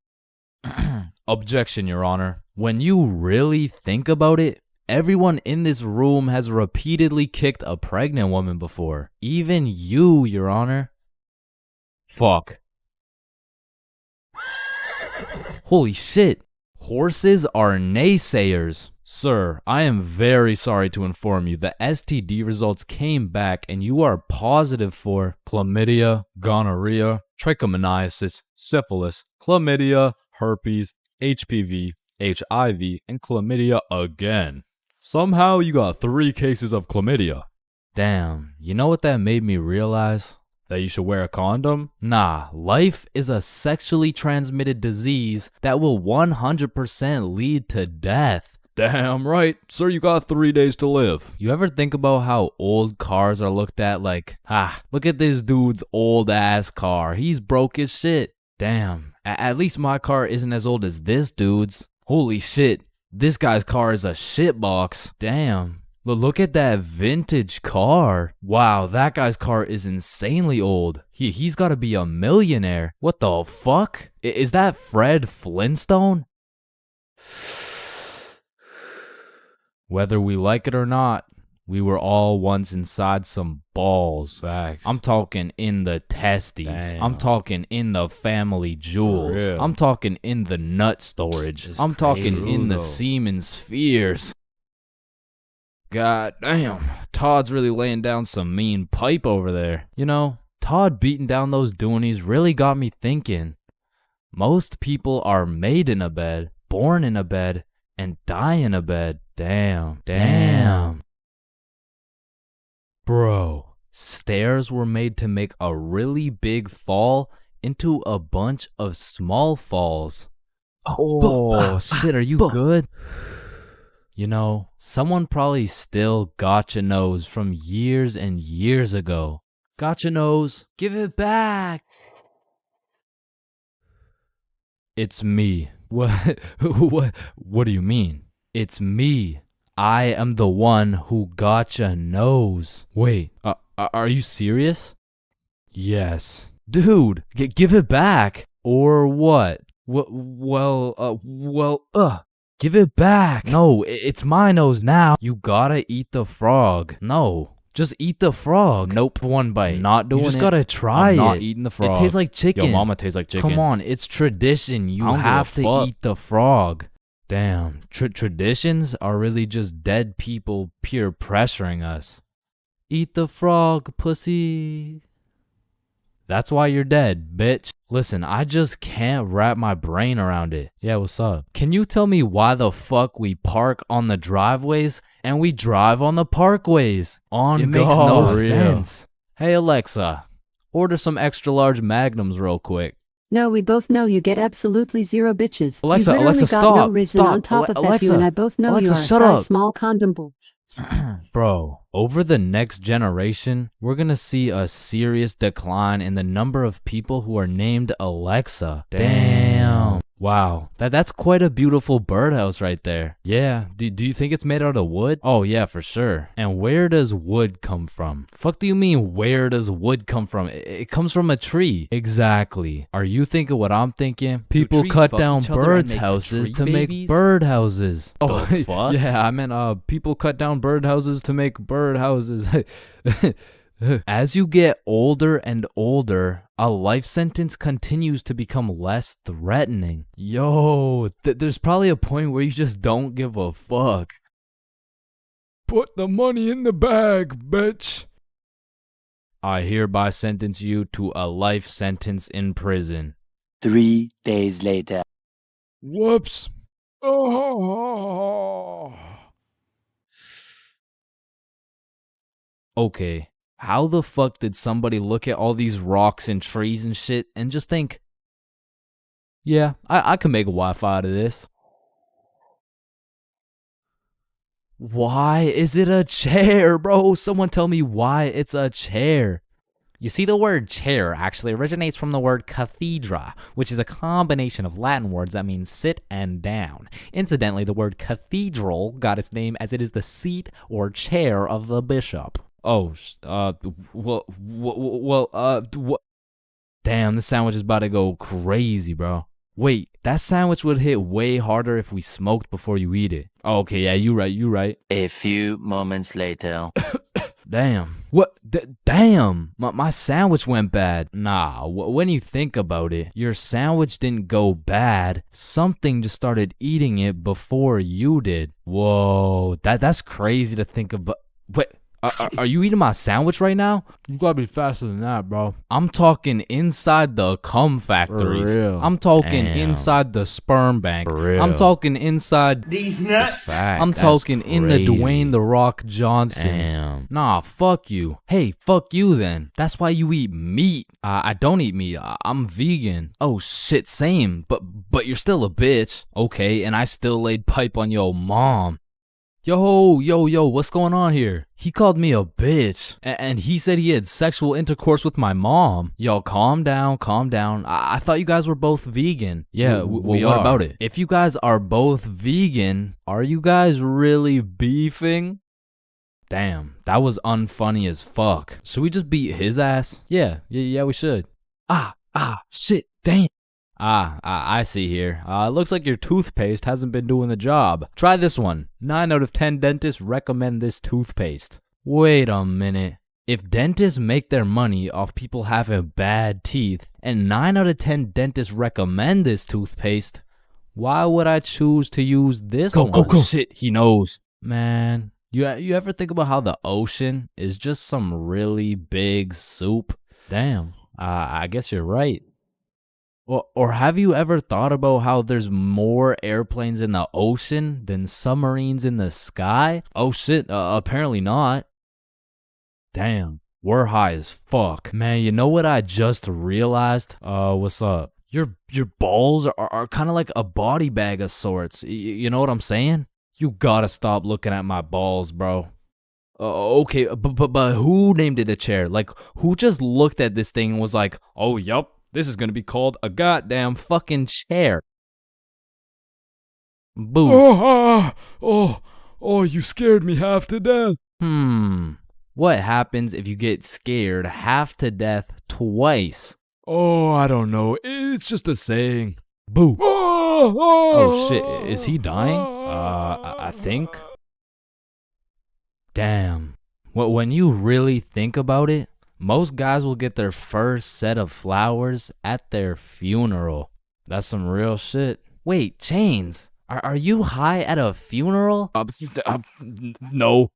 C: Objection, Your Honor. When you really think about it, everyone in this room has repeatedly kicked a pregnant woman before. Even you, Your Honor. Fuck. Holy shit. Horses are naysayers. Sir, I am very sorry to inform you the STD results came back and you are positive for chlamydia, gonorrhea, trichomoniasis, syphilis, chlamydia, herpes, HPV, HIV, and chlamydia again.
D: Somehow you got 3 cases of chlamydia.
C: Damn, you know what that made me realize?
D: That you should wear a condom?
C: Nah, life is a sexually transmitted disease that will 100% lead to death.
D: Damn right. Sir, you got 3 days to live.
C: You ever think about how old cars are looked at like, look at this dude's old ass car. He's broke as shit. Damn, at least my car isn't as old as this dude's. Holy shit, this guy's car is a shitbox. Damn. Look at that vintage car. Wow, that guy's car is insanely old. He's gotta be a millionaire. What the fuck? Is that Fred Flintstone? Whether we like it or not, we were all once inside some balls.
D: Facts.
C: I'm talking in the testes.
D: Damn.
C: I'm talking in the family jewels. I'm talking in the nut storage. I'm talking in the semen spheres. God damn, Todd's really laying down some mean pipe over there. You know, Todd beating down those doonies really got me thinking. Most people are made in a bed, born in a bed, and die in a bed. Damn. Bro, stairs were made to make a really big fall into a bunch of small falls. Oh, shit, are you good? You know, someone probably still gotcha knows from years and years ago. Gotcha knows, give it back. It's me. What do you mean? It's me. I am the one who gotcha knows. Wait, are you serious? Yes. Dude, give it back. Or what? Give it back. No, it's my nose now. You gotta eat the frog. No, just eat the frog. Nope, one bite. Not doing it. You just gotta try it.
D: I'm not eating the frog.
C: It tastes like chicken.
D: Yo, mama tastes like chicken.
C: Come on, it's tradition. You have to eat the frog. Damn, traditions are really just dead people peer pressuring us. Eat the frog, pussy. That's why you're dead, bitch. Listen, I just can't wrap my brain around it. Yeah, what's up? Can you tell me why the fuck we park on the driveways and we drive on the parkways? It makes no sense. Hey Alexa, order some extra large magnums real quick.
Q: No, we both know you get absolutely 0 bitches.
C: Alexa,
Q: you literally
C: Alexa,
Q: got
C: stop.
Q: no reason
C: Stop.
Q: on top of that.
C: Alexa,
Q: You and I both know
C: Alexa,
Q: you are a
C: shut
Q: size
C: up.
Q: small condom bull.
C: Bro, over the next generation, we're gonna see a serious decline in the number of people who are named Alexa. Damn. Wow, that's quite a beautiful birdhouse right there. Yeah, do you think it's made out of wood? Oh yeah, for sure. And where does wood come from? Fuck do you mean where does wood come from? It comes from a tree. Exactly. Are you thinking what I'm thinking? People cut down birds' houses to make bird houses. Oh, fuck? Yeah, I meant people cut down bird houses to make bird houses. As you get older and older, a life sentence continues to become less threatening. Yo, there's probably a point where you just don't give a fuck.
D: Put the money in the bag, bitch.
C: I hereby sentence you to a life sentence in prison.
L: 3 days later.
D: Whoops. Oh.
C: Okay. How the fuck did somebody look at all these rocks and trees and shit and just think, yeah, I can make a Wi-Fi out of this? Why is it a chair, bro? Someone tell me why it's a chair.
N: You see, the word chair actually originates from the word cathedra, which is a combination of Latin words that mean sit and down. Incidentally, the word cathedral got its name as it is the seat or chair of the bishop.
C: Oh, damn, this sandwich is about to go crazy, bro. Wait, that sandwich would hit way harder if we smoked before you eat it. Oh, okay, yeah, you right.
L: A few moments later.
C: Damn. What? Damn. My sandwich went bad. Nah, when you think about it, your sandwich didn't go bad. Something just started eating it before you did. Whoa, that's crazy to think about. Wait,
E: Are you eating my sandwich right now?
H: You gotta be faster than that, bro.
E: I'm talking inside the cum factories.
H: For real.
E: I'm talking
C: Damn.
E: inside the sperm bank.
C: For real.
E: I'm talking inside
V: These nuts.
C: Fact,
E: I'm
C: that's
E: talking in the
C: crazy.
E: Dwayne The Rock Johnsons.
C: Damn.
E: Nah, fuck you. Hey, fuck you then. That's why you eat meat. I don't eat meat. I'm vegan. Oh shit, same. But you're still a bitch. Okay, and I still laid pipe on your mom. Yo, what's going on here? He called me a bitch, and he said he had sexual intercourse with my mom. Yo, calm down. I thought you guys were both vegan. Yeah,
H: we
E: what
H: are.
E: about it? If you guys are both vegan, are you guys really beefing? Damn, that was unfunny as fuck. Should we just beat his ass? Yeah, we should. Shit, damn. I see here. Looks like your toothpaste hasn't been doing the job. Try this one. 9 out of 10 dentists recommend this toothpaste. Wait a minute. If dentists make their money off people having bad teeth, and 9 out of 10 dentists recommend this toothpaste, why would I choose to use this one?
H: Go.
E: Shit, he knows. Man, you ever think about how the ocean is just some really big soup? Damn, I guess you're right. Or have you ever thought about how there's more airplanes in the ocean than submarines in the sky? Oh shit, apparently not. Damn, we're high as fuck. Man, you know what I just realized? What's up? Your balls are kind of like a body bag of sorts. You know what I'm saying? You gotta stop looking at my balls, bro. Okay, but who named it a chair? Like, who just looked at this thing and was like, oh, yup. This is gonna be called a goddamn fucking chair. Boo.
H: Oh, you scared me half to death.
E: What happens if you get scared half to death twice?
H: Oh, I don't know. It's just a saying.
E: Boo. Oh shit, is he dying? I think. Damn. When you really think about it, most guys will get their first set of flowers at their funeral. That's some real shit. Wait, Chains, are you high at a funeral?
H: No.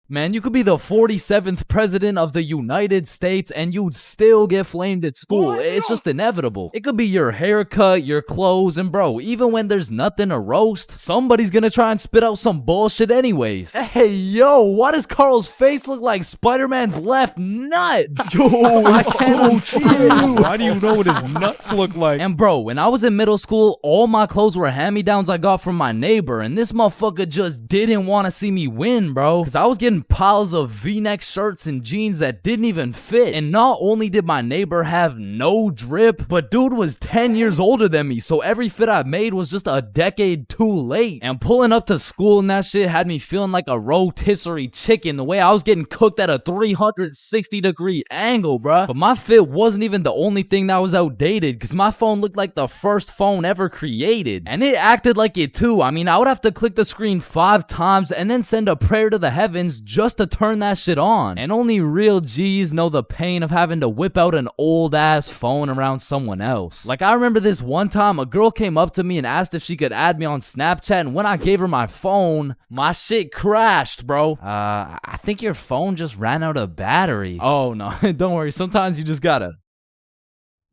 E: Man, you could be the 47th president of the United States and you'd still get flamed at school. It's just inevitable. It could be your haircut, your clothes, and bro, even when there's nothing to roast, somebody's gonna try and spit out some bullshit anyways. Hey, yo, why does Carl's face look like Spider-Man's left nut?
H: Yo,
E: I
H: it's
E: can't
H: so
E: see it.
H: true. Why do you know what his nuts look like?
E: And bro, when I was in middle school, all my clothes were hand-me-downs I got from my neighbor, and this motherfucker just didn't want to see me win, bro. Cause I was getting piles of V-neck shirts and jeans that didn't even fit. And not only did my neighbor have no drip, but dude was 10 years older than me, so every fit I made was just a decade too late. And pulling up to school and that shit had me feeling like a rotisserie chicken the way I was getting cooked at a 360-degree angle, bruh. But my fit wasn't even the only thing that was outdated, cause my phone looked like the first phone ever created. And it acted like it too. I mean, I would have to click the screen 5 times and then send a prayer to the heavens just to turn that shit on. And only real G's know the pain of having to whip out an old ass phone around someone else. Like, I remember this one time a girl came up to me and asked if she could add me on Snapchat, and when I gave her my phone, my shit crashed, bro. I think your phone just ran out of battery. Oh no, don't worry, sometimes you just gotta.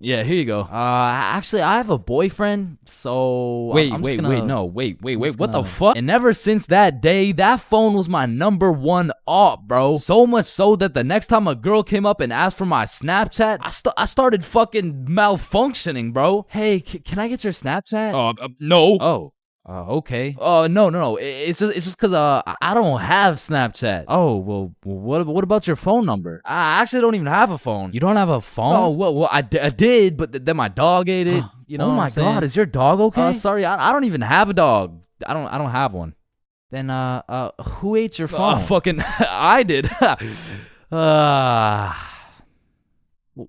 E: Yeah, here you go. Actually, I have a boyfriend, so
H: Wait,
E: what
H: the
E: the fuck? And ever since that day, that phone was my #1 op, bro. So much so that the next time a girl came up and asked for my Snapchat, I started fucking malfunctioning, bro. Hey, can I get your Snapchat?
H: No.
E: Oh. Okay. No. It's just cause I don't have Snapchat. Oh, well, what about your phone number? I actually don't even have a phone. You don't have a phone? Oh, well, I did, but then my dog ate it. You know? Oh my God, is your dog okay? Sorry, I don't even have a dog. I don't have one. Then who ate your phone? Fucking I did.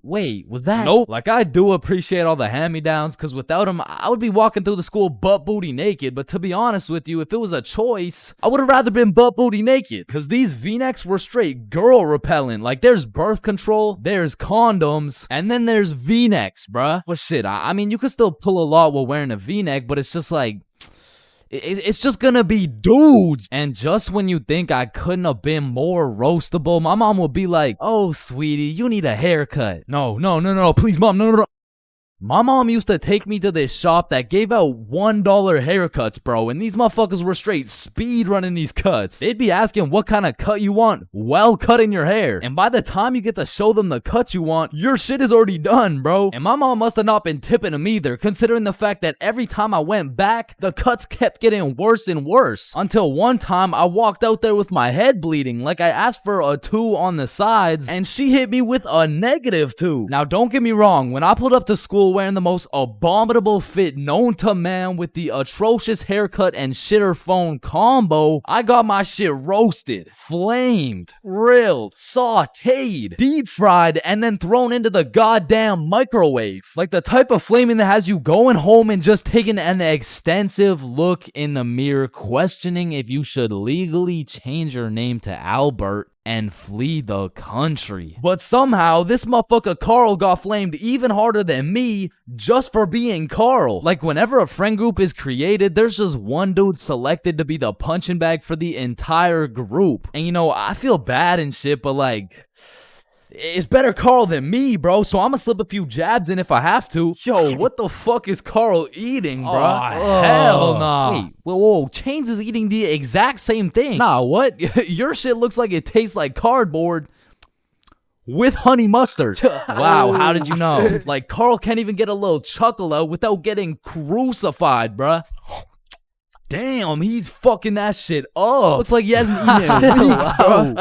E: Wait, was that? Nope. Like, I do appreciate all the hand-me-downs, because without them, I would be walking through the school butt-booty naked. But to be honest with you, if it was a choice, I would have rather been butt-booty naked, because these V-necks were straight girl-repellent. Like, there's birth control, there's condoms, and then there's V-necks, bruh. Well, shit, I mean, you could still pull a lot while wearing a V-neck, but it's just like... It's just gonna be dudes. And just when you think I couldn't have been more roastable, my mom would be like, oh, sweetie, you need a haircut. No, please, mom, no. My mom used to take me to this shop that gave out $1 haircuts, bro, and these motherfuckers were straight speed running these cuts. They'd be asking what kind of cut you want while cutting your hair. And by the time you get to show them the cut you want, your shit is already done, bro. And my mom must have not been tipping them either, considering the fact that every time I went back, the cuts kept getting worse and worse. Until one time, I walked out there with my head bleeding, like I asked for a 2 on the sides, and she hit me with a -2. Now, don't get me wrong, when I pulled up to school wearing the most abominable fit known to man with the atrocious haircut and shitter phone combo, I got my shit roasted, flamed, grilled, sauteed, deep fried, and then thrown into the goddamn microwave. Like the type of flaming that has you going home and just taking an extensive look in the mirror, questioning if you should legally change your name to Albert and flee the country. But somehow, this motherfucker Carl got flamed even harder than me just for being Carl. Like, whenever a friend group is created, there's just one dude selected to be the punching bag for the entire group. And you know, I feel bad and shit, but like, it's better Carl than me, bro, so I'm gonna slip a few jabs in if I have to. Yo, what the fuck is Carl eating, bro? Oh, hell nah. Wait, whoa, Chains is eating the exact same thing. Nah, what? Your shit looks like it tastes like cardboard with honey mustard. Wow, how did you know? Like, Carl can't even get a little chuckle out without getting crucified, bruh. Damn, he's fucking that shit up. Looks like he hasn't eaten in weeks, bro.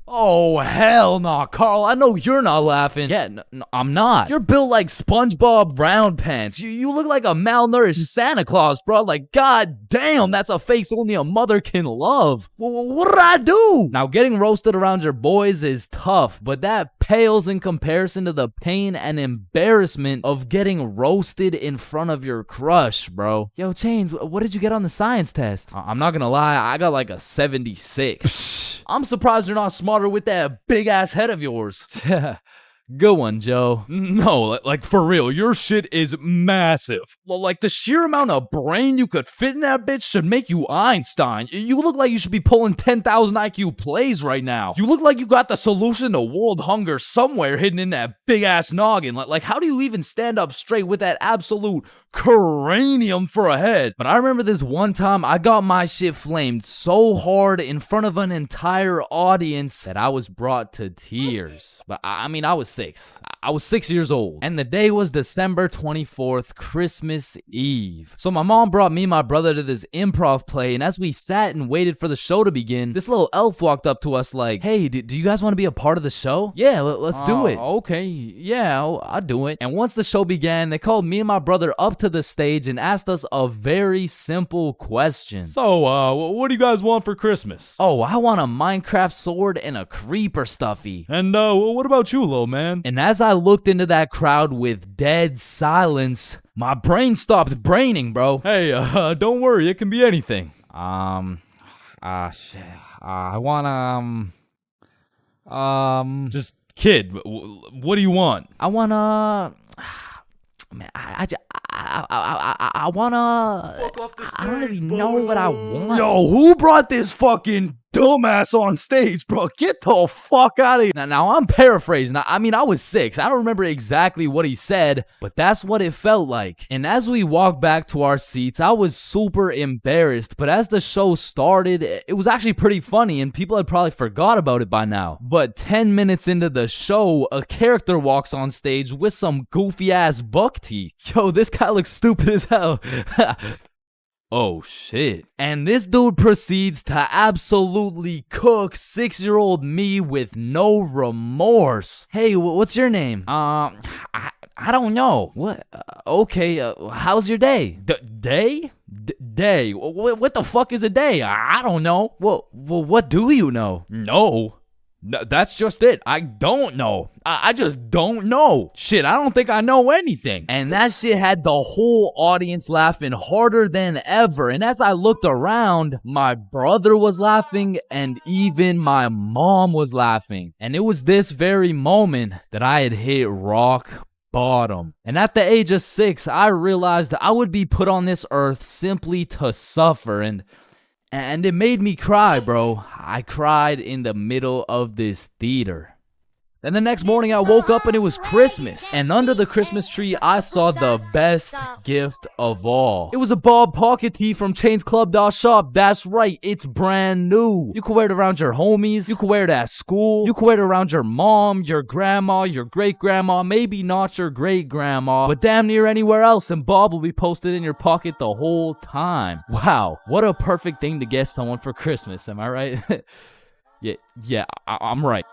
E: Oh, hell nah, Carl. I know you're not laughing. Yeah, I'm not. You're built like SpongeBob Round Pants. You look like a malnourished Santa Claus, bro. Like, god damn, that's a face only a mother can love. What did I do? Now, getting roasted around your boys is tough, but that pales in comparison to the pain and embarrassment of getting roasted in front of your crush, bro. Yo, Chains, what did you get on the science test? I'm not gonna lie, I got like a 76. I'm surprised you're not smarter with that big ass head of yours. Good one, Joe.
H: No, like for real, your shit is massive.
E: Well, like the sheer amount of brain you could fit in that bitch should make you Einstein. You look like you should be pulling 10,000 IQ plays right now. You look like you got the solution to world hunger somewhere hidden in that big ass noggin. Like how do you even stand up straight with that absolute cranium for a head? But I remember this one time I got my shit flamed so hard in front of an entire audience that I was brought to tears. But I mean, I was 6. I was 6 years old. And the day was December 24th, Christmas Eve. So my mom brought me and my brother to this improv play, and as we sat and waited for the show to begin, this little elf walked up to us like, hey, do you guys want to be a part of the show? Yeah, let's do it. Okay, yeah, I'll do it. And once the show began, they called me and my brother up to the stage and asked us a very simple question.
H: So, what do you guys want for Christmas?
E: Oh, I want a Minecraft sword and a creeper stuffy.
H: And, what about you, little man?
E: And as I looked into that crowd with dead silence, my brain stopped braining, bro.
H: Hey, don't worry, it can be anything.
E: Shit. I want,
H: Just, kid, what do you want?
E: I want, man, I wanna. I don't really know what I want.
F: Yo, who brought this fucking dumbass on stage, bro? Get the fuck out of here.
E: Now I'm paraphrasing. I mean, I was 6. I don't remember exactly what he said, but that's what it felt like. And as we walked back to our seats, I was super embarrassed. But as the show started, it was actually pretty funny, and people had probably forgot about it by now. But 10 minutes into the show, a character walks on stage with some goofy ass buck teeth. Yo, this guy looks stupid as hell. Oh shit. And this dude proceeds to absolutely cook 6-year-old me with no remorse. Hey, what's your name? I don't know. What? Okay, how's your day? Day? Day? What the fuck is a day? I don't know. Well, what do you know? No, that's just it. I don't know. I just don't know. Shit, I don't think I know anything. And that shit had the whole audience laughing harder than ever. And as I looked around, my brother was laughing and even my mom was laughing. And it was this very moment that I had hit rock bottom. And at the age of 6, I realized I would be put on this earth simply to suffer, and it made me cry, bro. I cried in the middle of this theater. Then the next morning I woke up and it was Christmas. And under the Christmas tree, I saw the best gift of all. It was a Bob pocket tee from ChainsClub.shop. That's right, it's brand new. You can wear it around your homies. You can wear it at school. You can wear it around your mom, your grandma, your great-grandma, maybe not your great-grandma, but damn near anywhere else, and Bob will be posted in your pocket the whole time. Wow, what a perfect thing to get someone for Christmas, am I right? yeah, I'm right.